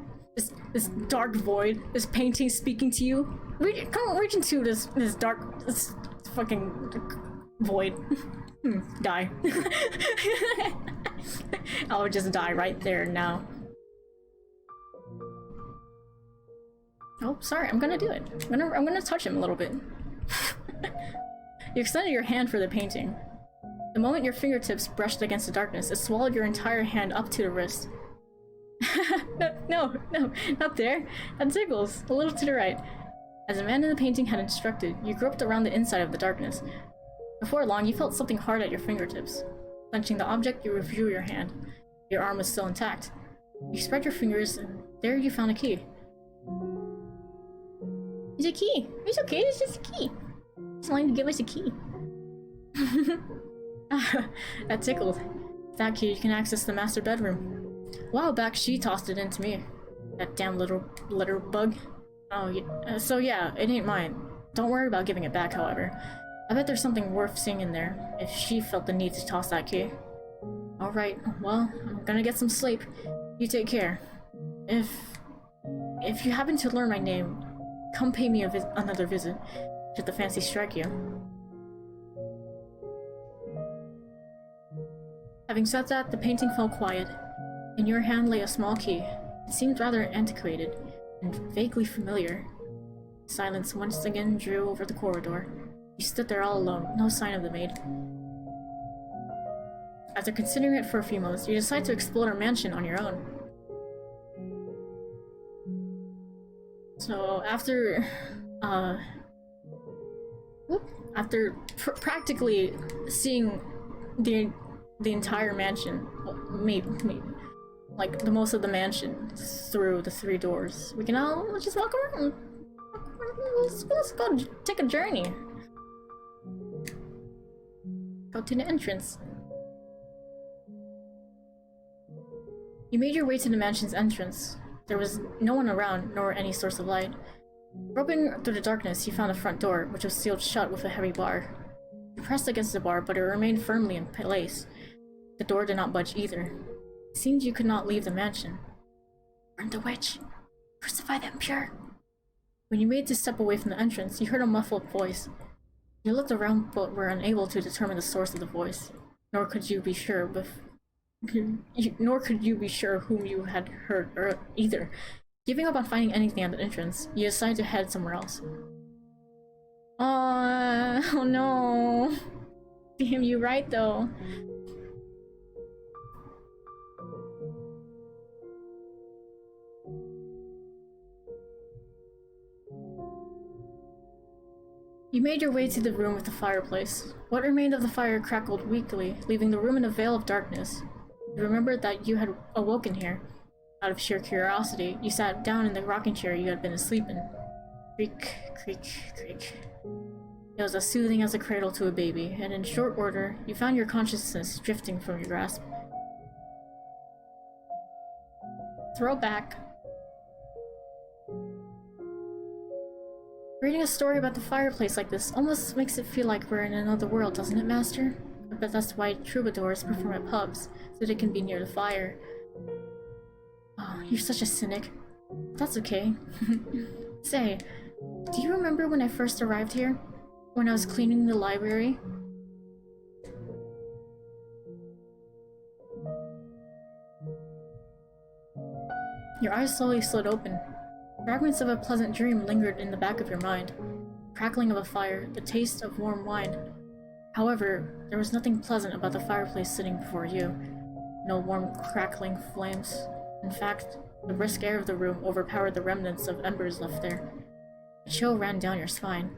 This dark void, this painting speaking to you. Reach into this fucking void. Die. I would just die right there now. Oh, sorry, I'm gonna do it. I'm gonna touch him a little bit. You extended your hand for the painting. The moment your fingertips brushed against the darkness, it swallowed your entire hand up to the wrist. No, not there. That tickles. A little to the right. As the man in the painting had instructed, you groped around the inside of the darkness. Before long, you felt something hard at your fingertips. Clenching the object, you withdrew your hand. Your arm was still intact. You spread your fingers, and there you found a key. It's a key! It's okay, it's just a key! Just wanting to give us a key. That tickled. With that key, you can access the master bedroom. A while back, she tossed it in to me. That damn little litter bug. Oh, yeah. So yeah, it ain't mine. Don't worry about giving it back, however. I bet there's something worth seeing in there, if she felt the need to toss that key. Alright, well, I'm gonna get some sleep. You take care. If you happen to learn my name, come pay me another visit, should the fancy strike you. Having said that, the painting fell quiet. In your hand lay a small key. It seemed rather antiquated and vaguely familiar. Silence once again drew over the corridor. You stood there all alone, no sign of the maid. After considering it for a few moments, you decide to explore a mansion on your own. So after practically seeing the entire mansion, well, maybe like the most of the mansion through the 3 doors, we can all just walk around. Let's go take a journey. Go to the entrance. You made your way to the mansion's entrance. There was no one around, nor any source of light. Groping through the darkness, you found a front door, which was sealed shut with a heavy bar. You pressed against the bar, but it remained firmly in place. The door did not budge either. It seemed you could not leave the mansion. Burn the witch! Crucify the impure! When you made to step away from the entrance, you heard a muffled voice. You looked around but were unable to determine the source of the voice, nor could you be sure whom you had heard either. Giving up on finding anything at the entrance, you decided to head somewhere else. Oh no. Damn, you right though. You made your way to the room with the fireplace. What remained of the fire crackled weakly, leaving the room in a veil of darkness. You remembered that you had awoken here. Out of sheer curiosity, you sat down in the rocking chair you had been asleep in. Creak, creak, creak. It was as soothing as a cradle to a baby, and in short order, you found your consciousness drifting from your grasp. Throwback. Reading a story about the fireplace like this almost makes it feel like we're in another world, doesn't it, Master? I bet that's why troubadours perform at pubs, so they can be near the fire. Oh, you're such a cynic. That's okay. Say, do you remember when I first arrived here? When I was cleaning the library? Your eyes slowly slid open. Fragments of a pleasant dream lingered in the back of your mind. Crackling of a fire, the taste of warm wine. However, there was nothing pleasant about the fireplace sitting before you. No warm, crackling flames. In fact, the brisk air of the room overpowered the remnants of embers left there. A chill ran down your spine.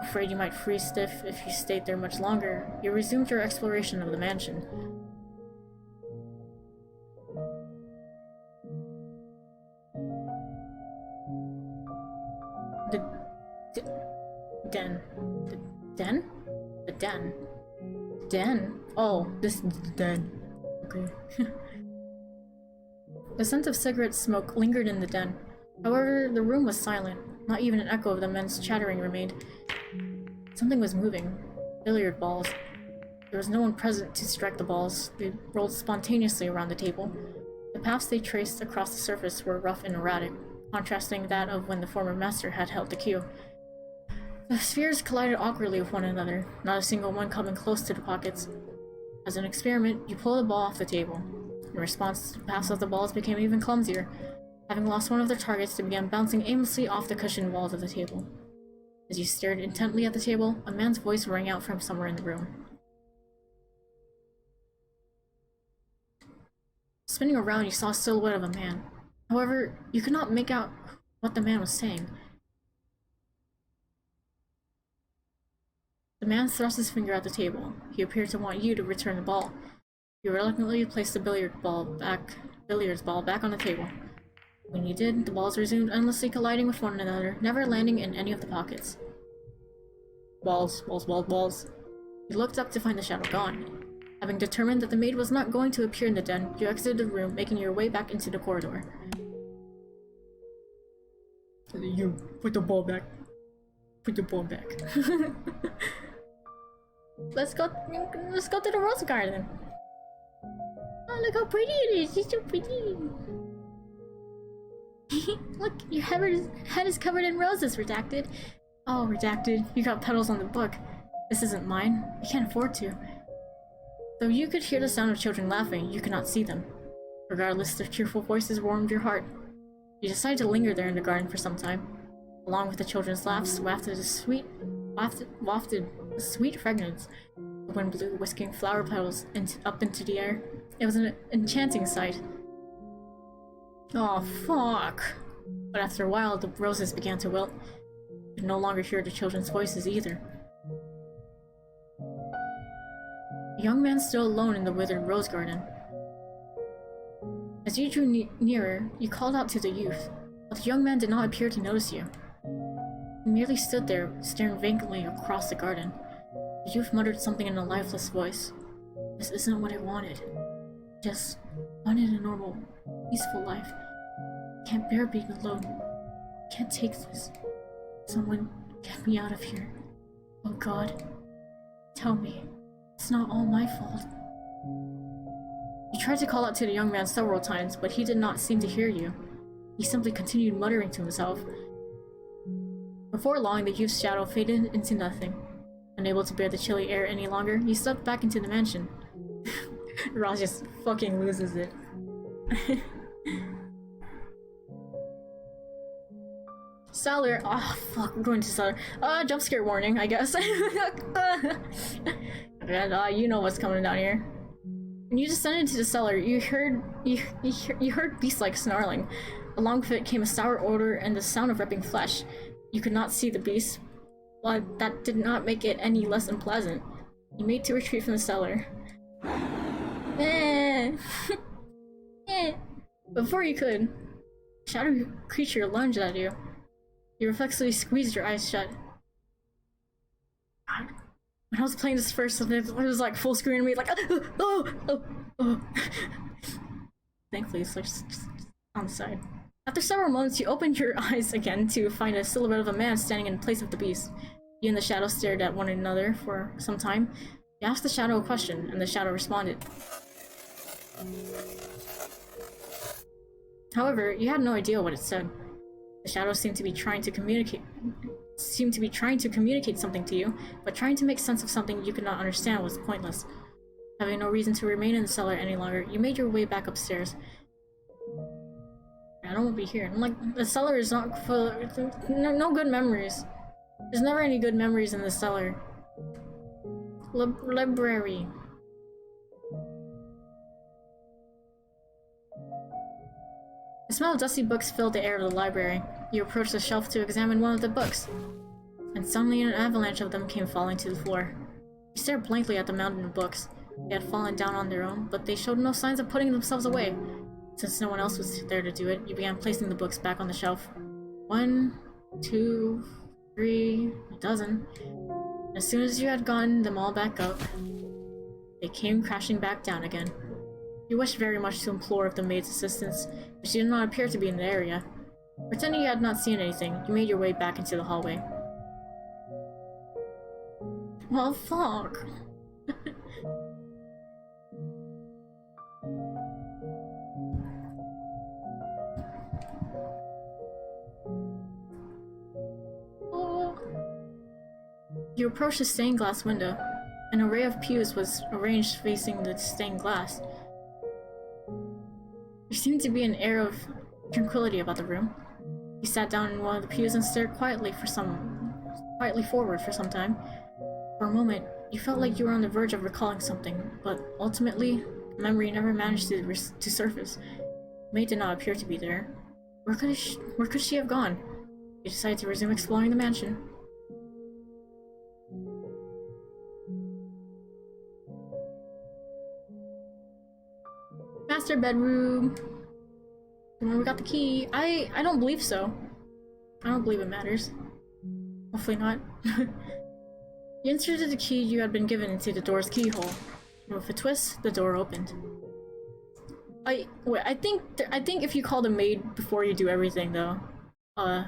Afraid you might freeze stiff if you stayed there much longer, you resumed your exploration of the mansion. The den. The den? The den. Den? Oh, this is the den. Okay. The scent of cigarette smoke lingered in the den. However, the room was silent. Not even an echo of the men's chattering remained. Something was moving. Billiard balls. There was no one present to strike the balls. They rolled spontaneously around the table. The paths they traced across the surface were rough and erratic, contrasting that of when the former master had held the cue. The spheres collided awkwardly with one another, not a single one coming close to the pockets. As an experiment, you pulled a ball off the table. In response, the paths of the balls became even clumsier. Having lost one of their targets, they began bouncing aimlessly off the cushioned walls of the table. As you stared intently at the table, a man's voice rang out from somewhere in the room. Spinning around, you saw a silhouette of a man. However, you could not make out what the man was saying. The man thrust his finger at the table. He appeared to want you to return the ball. You reluctantly placed the billiards ball back on the table. When you did, the balls resumed endlessly colliding with one another, never landing in any of the pockets. Balls, balls, balls, balls. You looked up to find the shadow gone. Having determined that the maid was not going to appear in the den, you exited the room, making your way back into the corridor. You put the ball back. Put the ball back. Let's go to the rose garden. Oh, look how pretty it is. It's so pretty. Look, your head is covered in roses, Redacted. Oh, Redacted, you got petals on the book. This isn't mine. I can't afford to. Though you could hear the sound of children laughing, you could not see them. Regardless, their cheerful voices warmed your heart. You decided to linger there in the garden for some time. Along with the children's laughs, wafted a sweet fragrance. The wind blew whisking flower petals up into the air. It was an enchanting sight. Oh, fuck. But after a while, the roses began to wilt. You could no longer hear the children's voices either. The young man stood alone in the withered rose garden. As you drew nearer, you called out to the youth, but the young man did not appear to notice you. He merely stood there, staring vacantly across the garden. The youth muttered something in a lifeless voice. This isn't what I wanted. I just wanted a normal, peaceful life. I can't bear being alone. I can't take this. Someone get me out of here. Oh God, tell me. It's not all my fault. You tried to call out to the young man several times, but he did not seem to hear you. He simply continued muttering to himself. Before long, the youth's shadow faded into nothing. Unable to bear the chilly air any longer, he stepped back into the mansion. Ross just fucking loses it. Cellar. Oh fuck, I'm going to cellar. Jump scare warning, I guess. And you know what's coming down here. When you descended into the cellar, you heard beast-like snarling. Along with it came a sour odor and the sound of ripping flesh. You could not see the beast, but that did not make it any less unpleasant. You made to retreat from the cellar. Before you could, a shadowy creature lunged at you. You reflexively squeezed your eyes shut. God. When I was playing this first, it was like full screen of me, like, oh. Thankfully, it's like just on the side. After several moments, you opened your eyes again to find a silhouette of a man standing in place of the beast. You and the shadow stared at one another for some time. You asked the shadow a question, and the shadow responded. However, you had no idea what it said. The shadow seemed to be trying to communicate something to you, but trying to make sense of something you could not understand was pointless. Having no reason to remain in the cellar any longer, you made your way back upstairs. I don't want to be here. I'm like, the cellar is not full. No good memories. There's never any good memories in the cellar. Library. The smell of dusty books filled the air of the library. You approached the shelf to examine one of the books, and suddenly an avalanche of them came falling to the floor. You stared blankly at the mountain of books. They had fallen down on their own, but they showed no signs of putting themselves away. Since no one else was there to do it, you began placing the books back on the shelf. 1, 2, 3, a dozen. As soon as you had gotten them all back up, they came crashing back down again. You wished very much to implore of the maid's assistance, but she did not appear to be in the area. Pretending you had not seen anything, you made your way back into the hallway. Well, fuck. You approached the stained glass window. An array of pews was arranged facing the stained glass. There seemed to be an air of tranquility about the room. You sat down in one of the pews and stared quietly forward for some time. For a moment, you felt like you were on the verge of recalling something, but ultimately, memory never managed to surface. May did not appear to be there. Where could she have gone? You decided to resume exploring the mansion. master bedroom. We got the key. I don't believe so. I don't believe it matters. Hopefully not. You inserted the key you had been given into the door's keyhole. With a twist, the door opened. I think if you call the maid before you do everything, though, I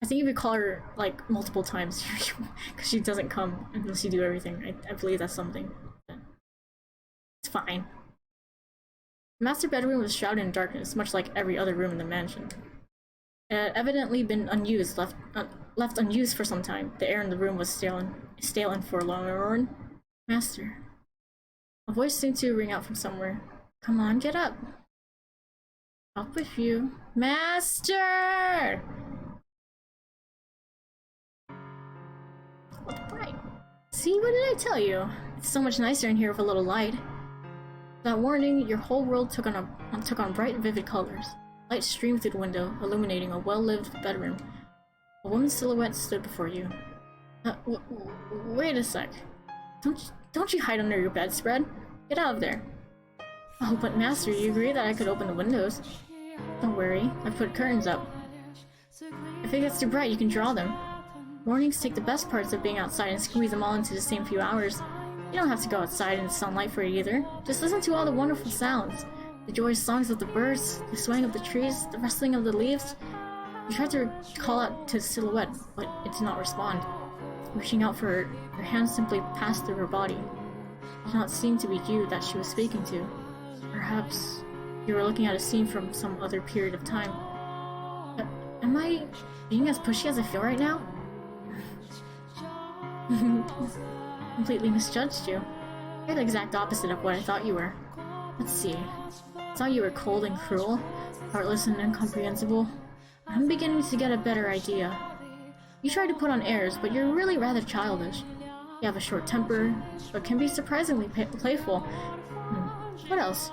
think if you call her like multiple times, because she doesn't come unless you do everything. I believe that's something. It's fine. The master bedroom was shrouded in darkness, much like every other room in the mansion. It had evidently been unused, left unused for some time. The air in the room was stale and forlorn. Master. A voice seemed to ring out from somewhere. Come on, get up. Up with you. Master! What bright? See, what did I tell you? It's so much nicer in here with a little light. That morning, your whole world took on bright, vivid colors. Light streamed through the window, illuminating a well-lived bedroom. A woman's silhouette stood before you. Wait a sec. Don't you hide under your bedspread? Get out of there. Oh, but Master, you agree that I could open the windows. Don't worry, I put curtains up. If it gets too bright, you can draw them. Mornings take the best parts of being outside and squeeze them all into the same few hours. You don't have to go outside in the sunlight for it either. Just listen to all the wonderful sounds. The joyous songs of the birds, the swaying of the trees, the rustling of the leaves. You tried to call out to the silhouette, but it did not respond. Reaching out for her, her hands simply passed through her body. It did not seem to be you that she was speaking to. Perhaps you were looking at a scene from some other period of time. Am I being as pushy as I feel right now? Completely misjudged you. You're the exact opposite of what I thought you were. Let's see. I thought you were cold and cruel, heartless and incomprehensible. I'm beginning to get a better idea. You try to put on airs, but you're really rather childish. You have a short temper, but can be surprisingly playful. What else?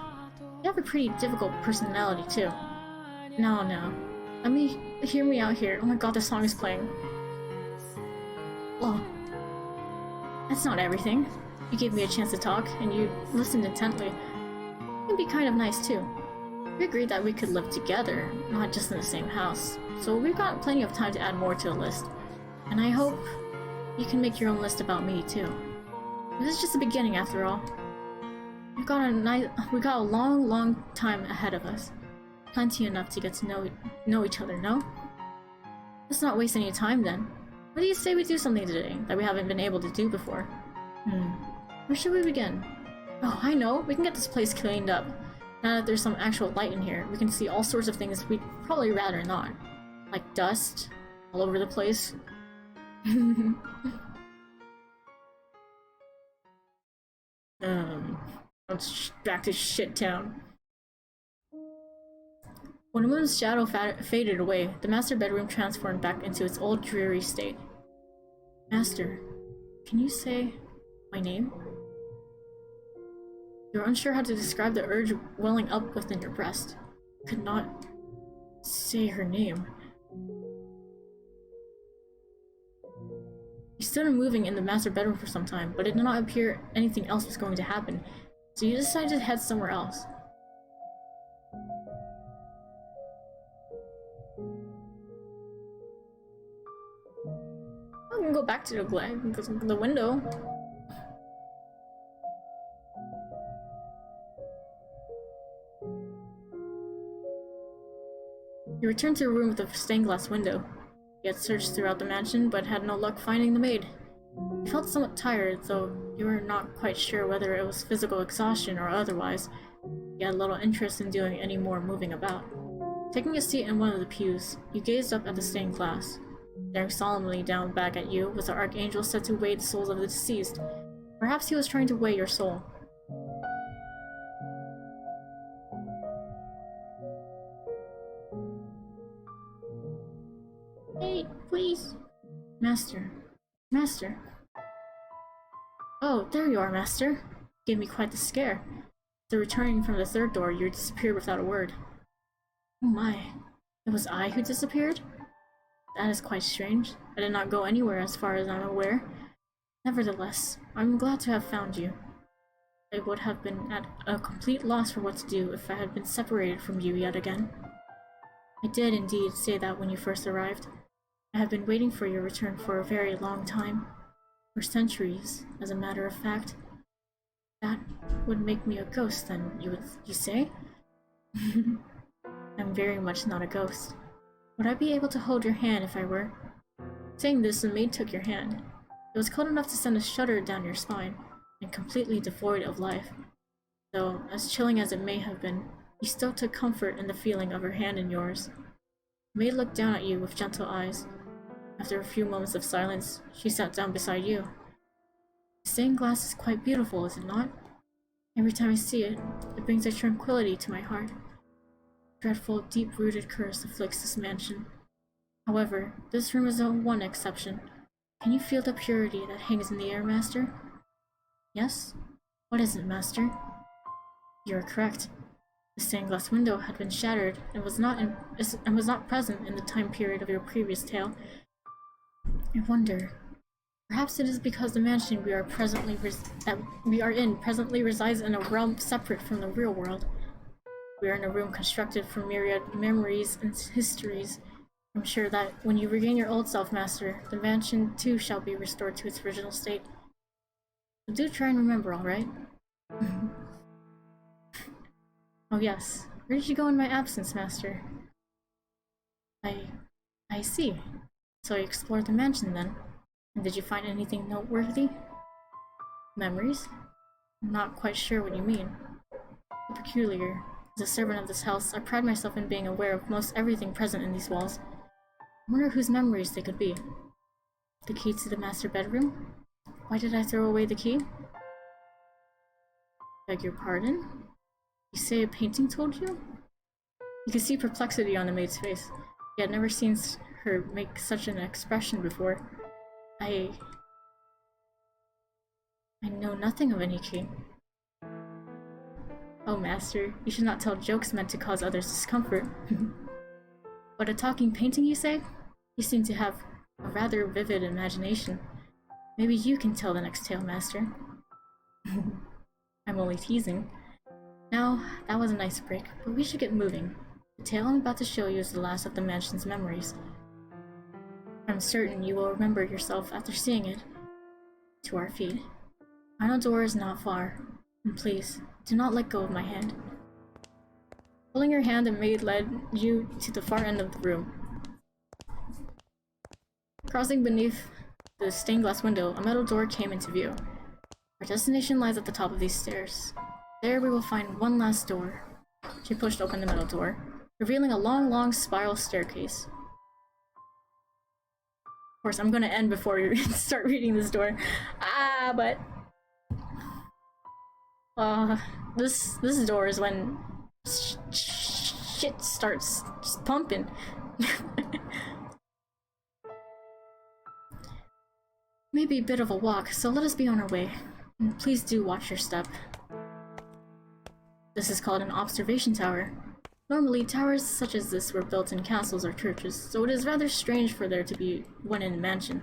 You have a pretty difficult personality, too. No. Hear me out here. Oh my god, this song is playing. Well, that's not everything. You gave me a chance to talk, and you listened intently. You can be kind of nice, too. We agreed that we could live together, not just in the same house. So we've got plenty of time to add more to the list. And I hope you can make your own list about me, too. This is just the beginning, after all. We got a long time ahead of us. Plenty enough to get to know each other, no? Let's not waste any time, then. What do you say we do something today that we haven't been able to do before? Where should we begin? Oh, I know! We can get this place cleaned up. Now that there's some actual light in here, we can see all sorts of things we'd probably rather not. Like dust all over the place. Let's back to shit town. When the moon's shadow faded away, the master bedroom transformed back into its old dreary state. Master, can you say my name? You're unsure how to describe the urge welling up within your breast. You could not say her name. You stood unmoving in the master bedroom for some time, but it did not appear anything else was going to happen, so you decided to head somewhere else. I can go back to the window. You returned to a room with a stained glass window. You had searched throughout the mansion, but had no luck finding the maid. You felt somewhat tired, though you were not quite sure whether it was physical exhaustion or otherwise. You had little interest in doing any more moving about. Taking a seat in one of the pews, you gazed up at the stained glass. Staring solemnly down back at you was the archangel set to weigh the souls of the deceased. Perhaps he was trying to weigh your soul. Hey, please. Master. Master. Oh, there you are, Master. Gave me quite the scare. After returning from the third door, you disappeared without a word. Oh my. It was I who disappeared? That is quite strange. I did not go anywhere as far as I'm aware. Nevertheless, I'm glad to have found you. I would have been at a complete loss for what to do if I had been separated from you yet again. I did indeed say that when you first arrived. I have been waiting for your return for a very long time. For centuries, as a matter of fact. That would make me a ghost, then, you say? I'm very much not a ghost. Would I be able to hold your hand if I were? Saying this, the maid took your hand. It was cold enough to send a shudder down your spine, and completely devoid of life. Though, as chilling as it may have been, you still took comfort in the feeling of her hand in yours. The maid looked down at you with gentle eyes. After a few moments of silence, she sat down beside you. The stained glass is quite beautiful, is it not? Every time I see it, it brings a tranquility to my heart. A dreadful, deep-rooted curse afflicts this mansion. However, this room is one exception. Can you feel the purity that hangs in the air, Master? Yes? What is it, Master? You are correct. The stained glass window had been shattered and was not present in the time period of your previous tale. I wonder. Perhaps it is because the mansion we are in presently resides in a realm separate from the real world. We are in a room constructed from myriad memories and histories. I'm sure that when you regain your old self, Master, the mansion too shall be restored to its original state. So do try and remember, alright? Oh yes, where did you go in my absence, Master? I see. So you explored the mansion then? And did you find anything noteworthy? Memories? I'm not quite sure what you mean. Peculiar. As a servant of this house, I pride myself in being aware of most everything present in these walls. I wonder whose memories they could be. The key to the master bedroom? Why did I throw away the key? Beg your pardon? You say a painting told you? You could see perplexity on the maid's face. He had never seen her make such an expression before. I know nothing of any key. Oh, Master, you should not tell jokes meant to cause others discomfort. But a talking painting, you say? You seem to have a rather vivid imagination. Maybe you can tell the next tale, Master. I'm only teasing. Now, that was a nice break, but we should get moving. The tale I'm about to show you is the last of the mansion's memories. I'm certain you will remember yourself after seeing it. To our feet. Final door is not far, and please, do not let go of my hand. Pulling her hand, the maid led you to the far end of the room. Crossing beneath the stained glass window, a metal door came into view. Our destination lies at the top of these stairs. There we will find one last door. She pushed open the metal door, revealing a long spiral staircase. Of course, I'm gonna end before you start reading this door. But this door is when shit starts just pumping. Maybe a bit of a walk, so let us be on our way. And please do watch your step. This is called an observation tower. Normally, towers such as this were built in castles or churches, so it is rather strange for there to be one in a mansion.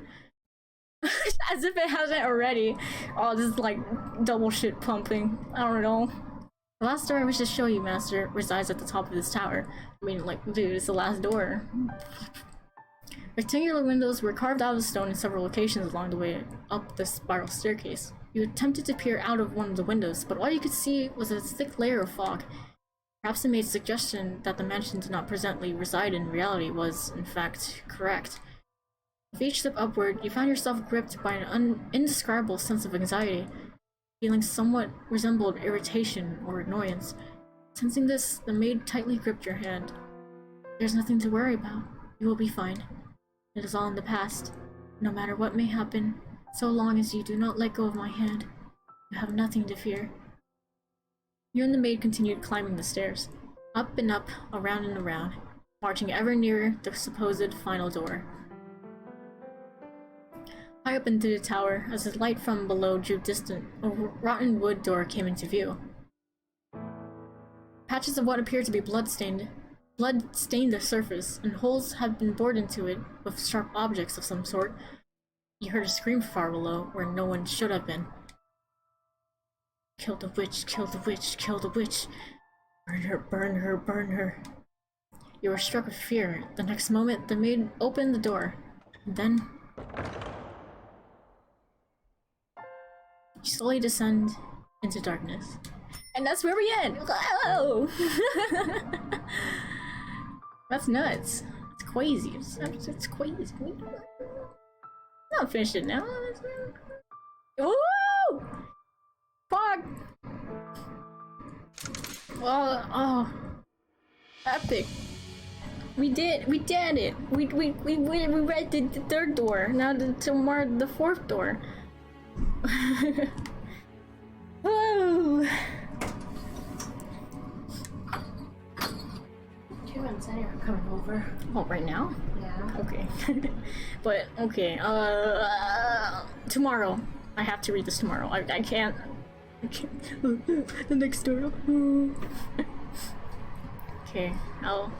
As if it hasn't already. Oh, this is like double shit pumping. I don't know. The last door I wish to show you, Master, resides at the top of this tower. I mean, like, dude, it's the last door. Rectangular windows were carved out of stone in several locations along the way up the spiral staircase. You attempted to peer out of one of the windows, but all you could see was a thick layer of fog. Perhaps the maid's suggestion that the mansion did not presently reside in reality was, in fact, correct. With each step upward, you found yourself gripped by an indescribable sense of anxiety. Feeling somewhat resembled irritation or annoyance. Sensing this, the maid tightly gripped your hand. There's nothing to worry about. You will be fine. It is all in the past. No matter what may happen, so long as you do not let go of my hand, you have nothing to fear. You and the maid continued climbing the stairs, up and up, around and around, marching ever nearer the supposed final door. High up into the tower, as the light from below drew distant, a rotten wood door came into view. Patches of what appeared to be blood stained the surface, and holes had been bored into it with sharp objects of some sort. You heard a scream far below, where no one should have been. Kill the witch, kill the witch, kill the witch. Burn her, burn her, burn her. You were struck with fear. The next moment, the maid opened the door. And then... you slowly descend into darkness. And that's where we end! Whoa! That's nuts. It's crazy. It's crazy. I'll finish it now. Woo! Fuck! Oh. Epic. We did it. We read the third door. Now the fourth door. Woo! Two and Sunny are coming over. Oh, right now? Yeah. Okay. But, okay, tomorrow. I have to read this tomorrow. I can't. The next door. Okay, I'll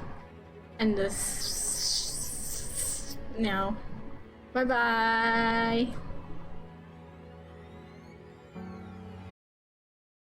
end this now. Bye bye!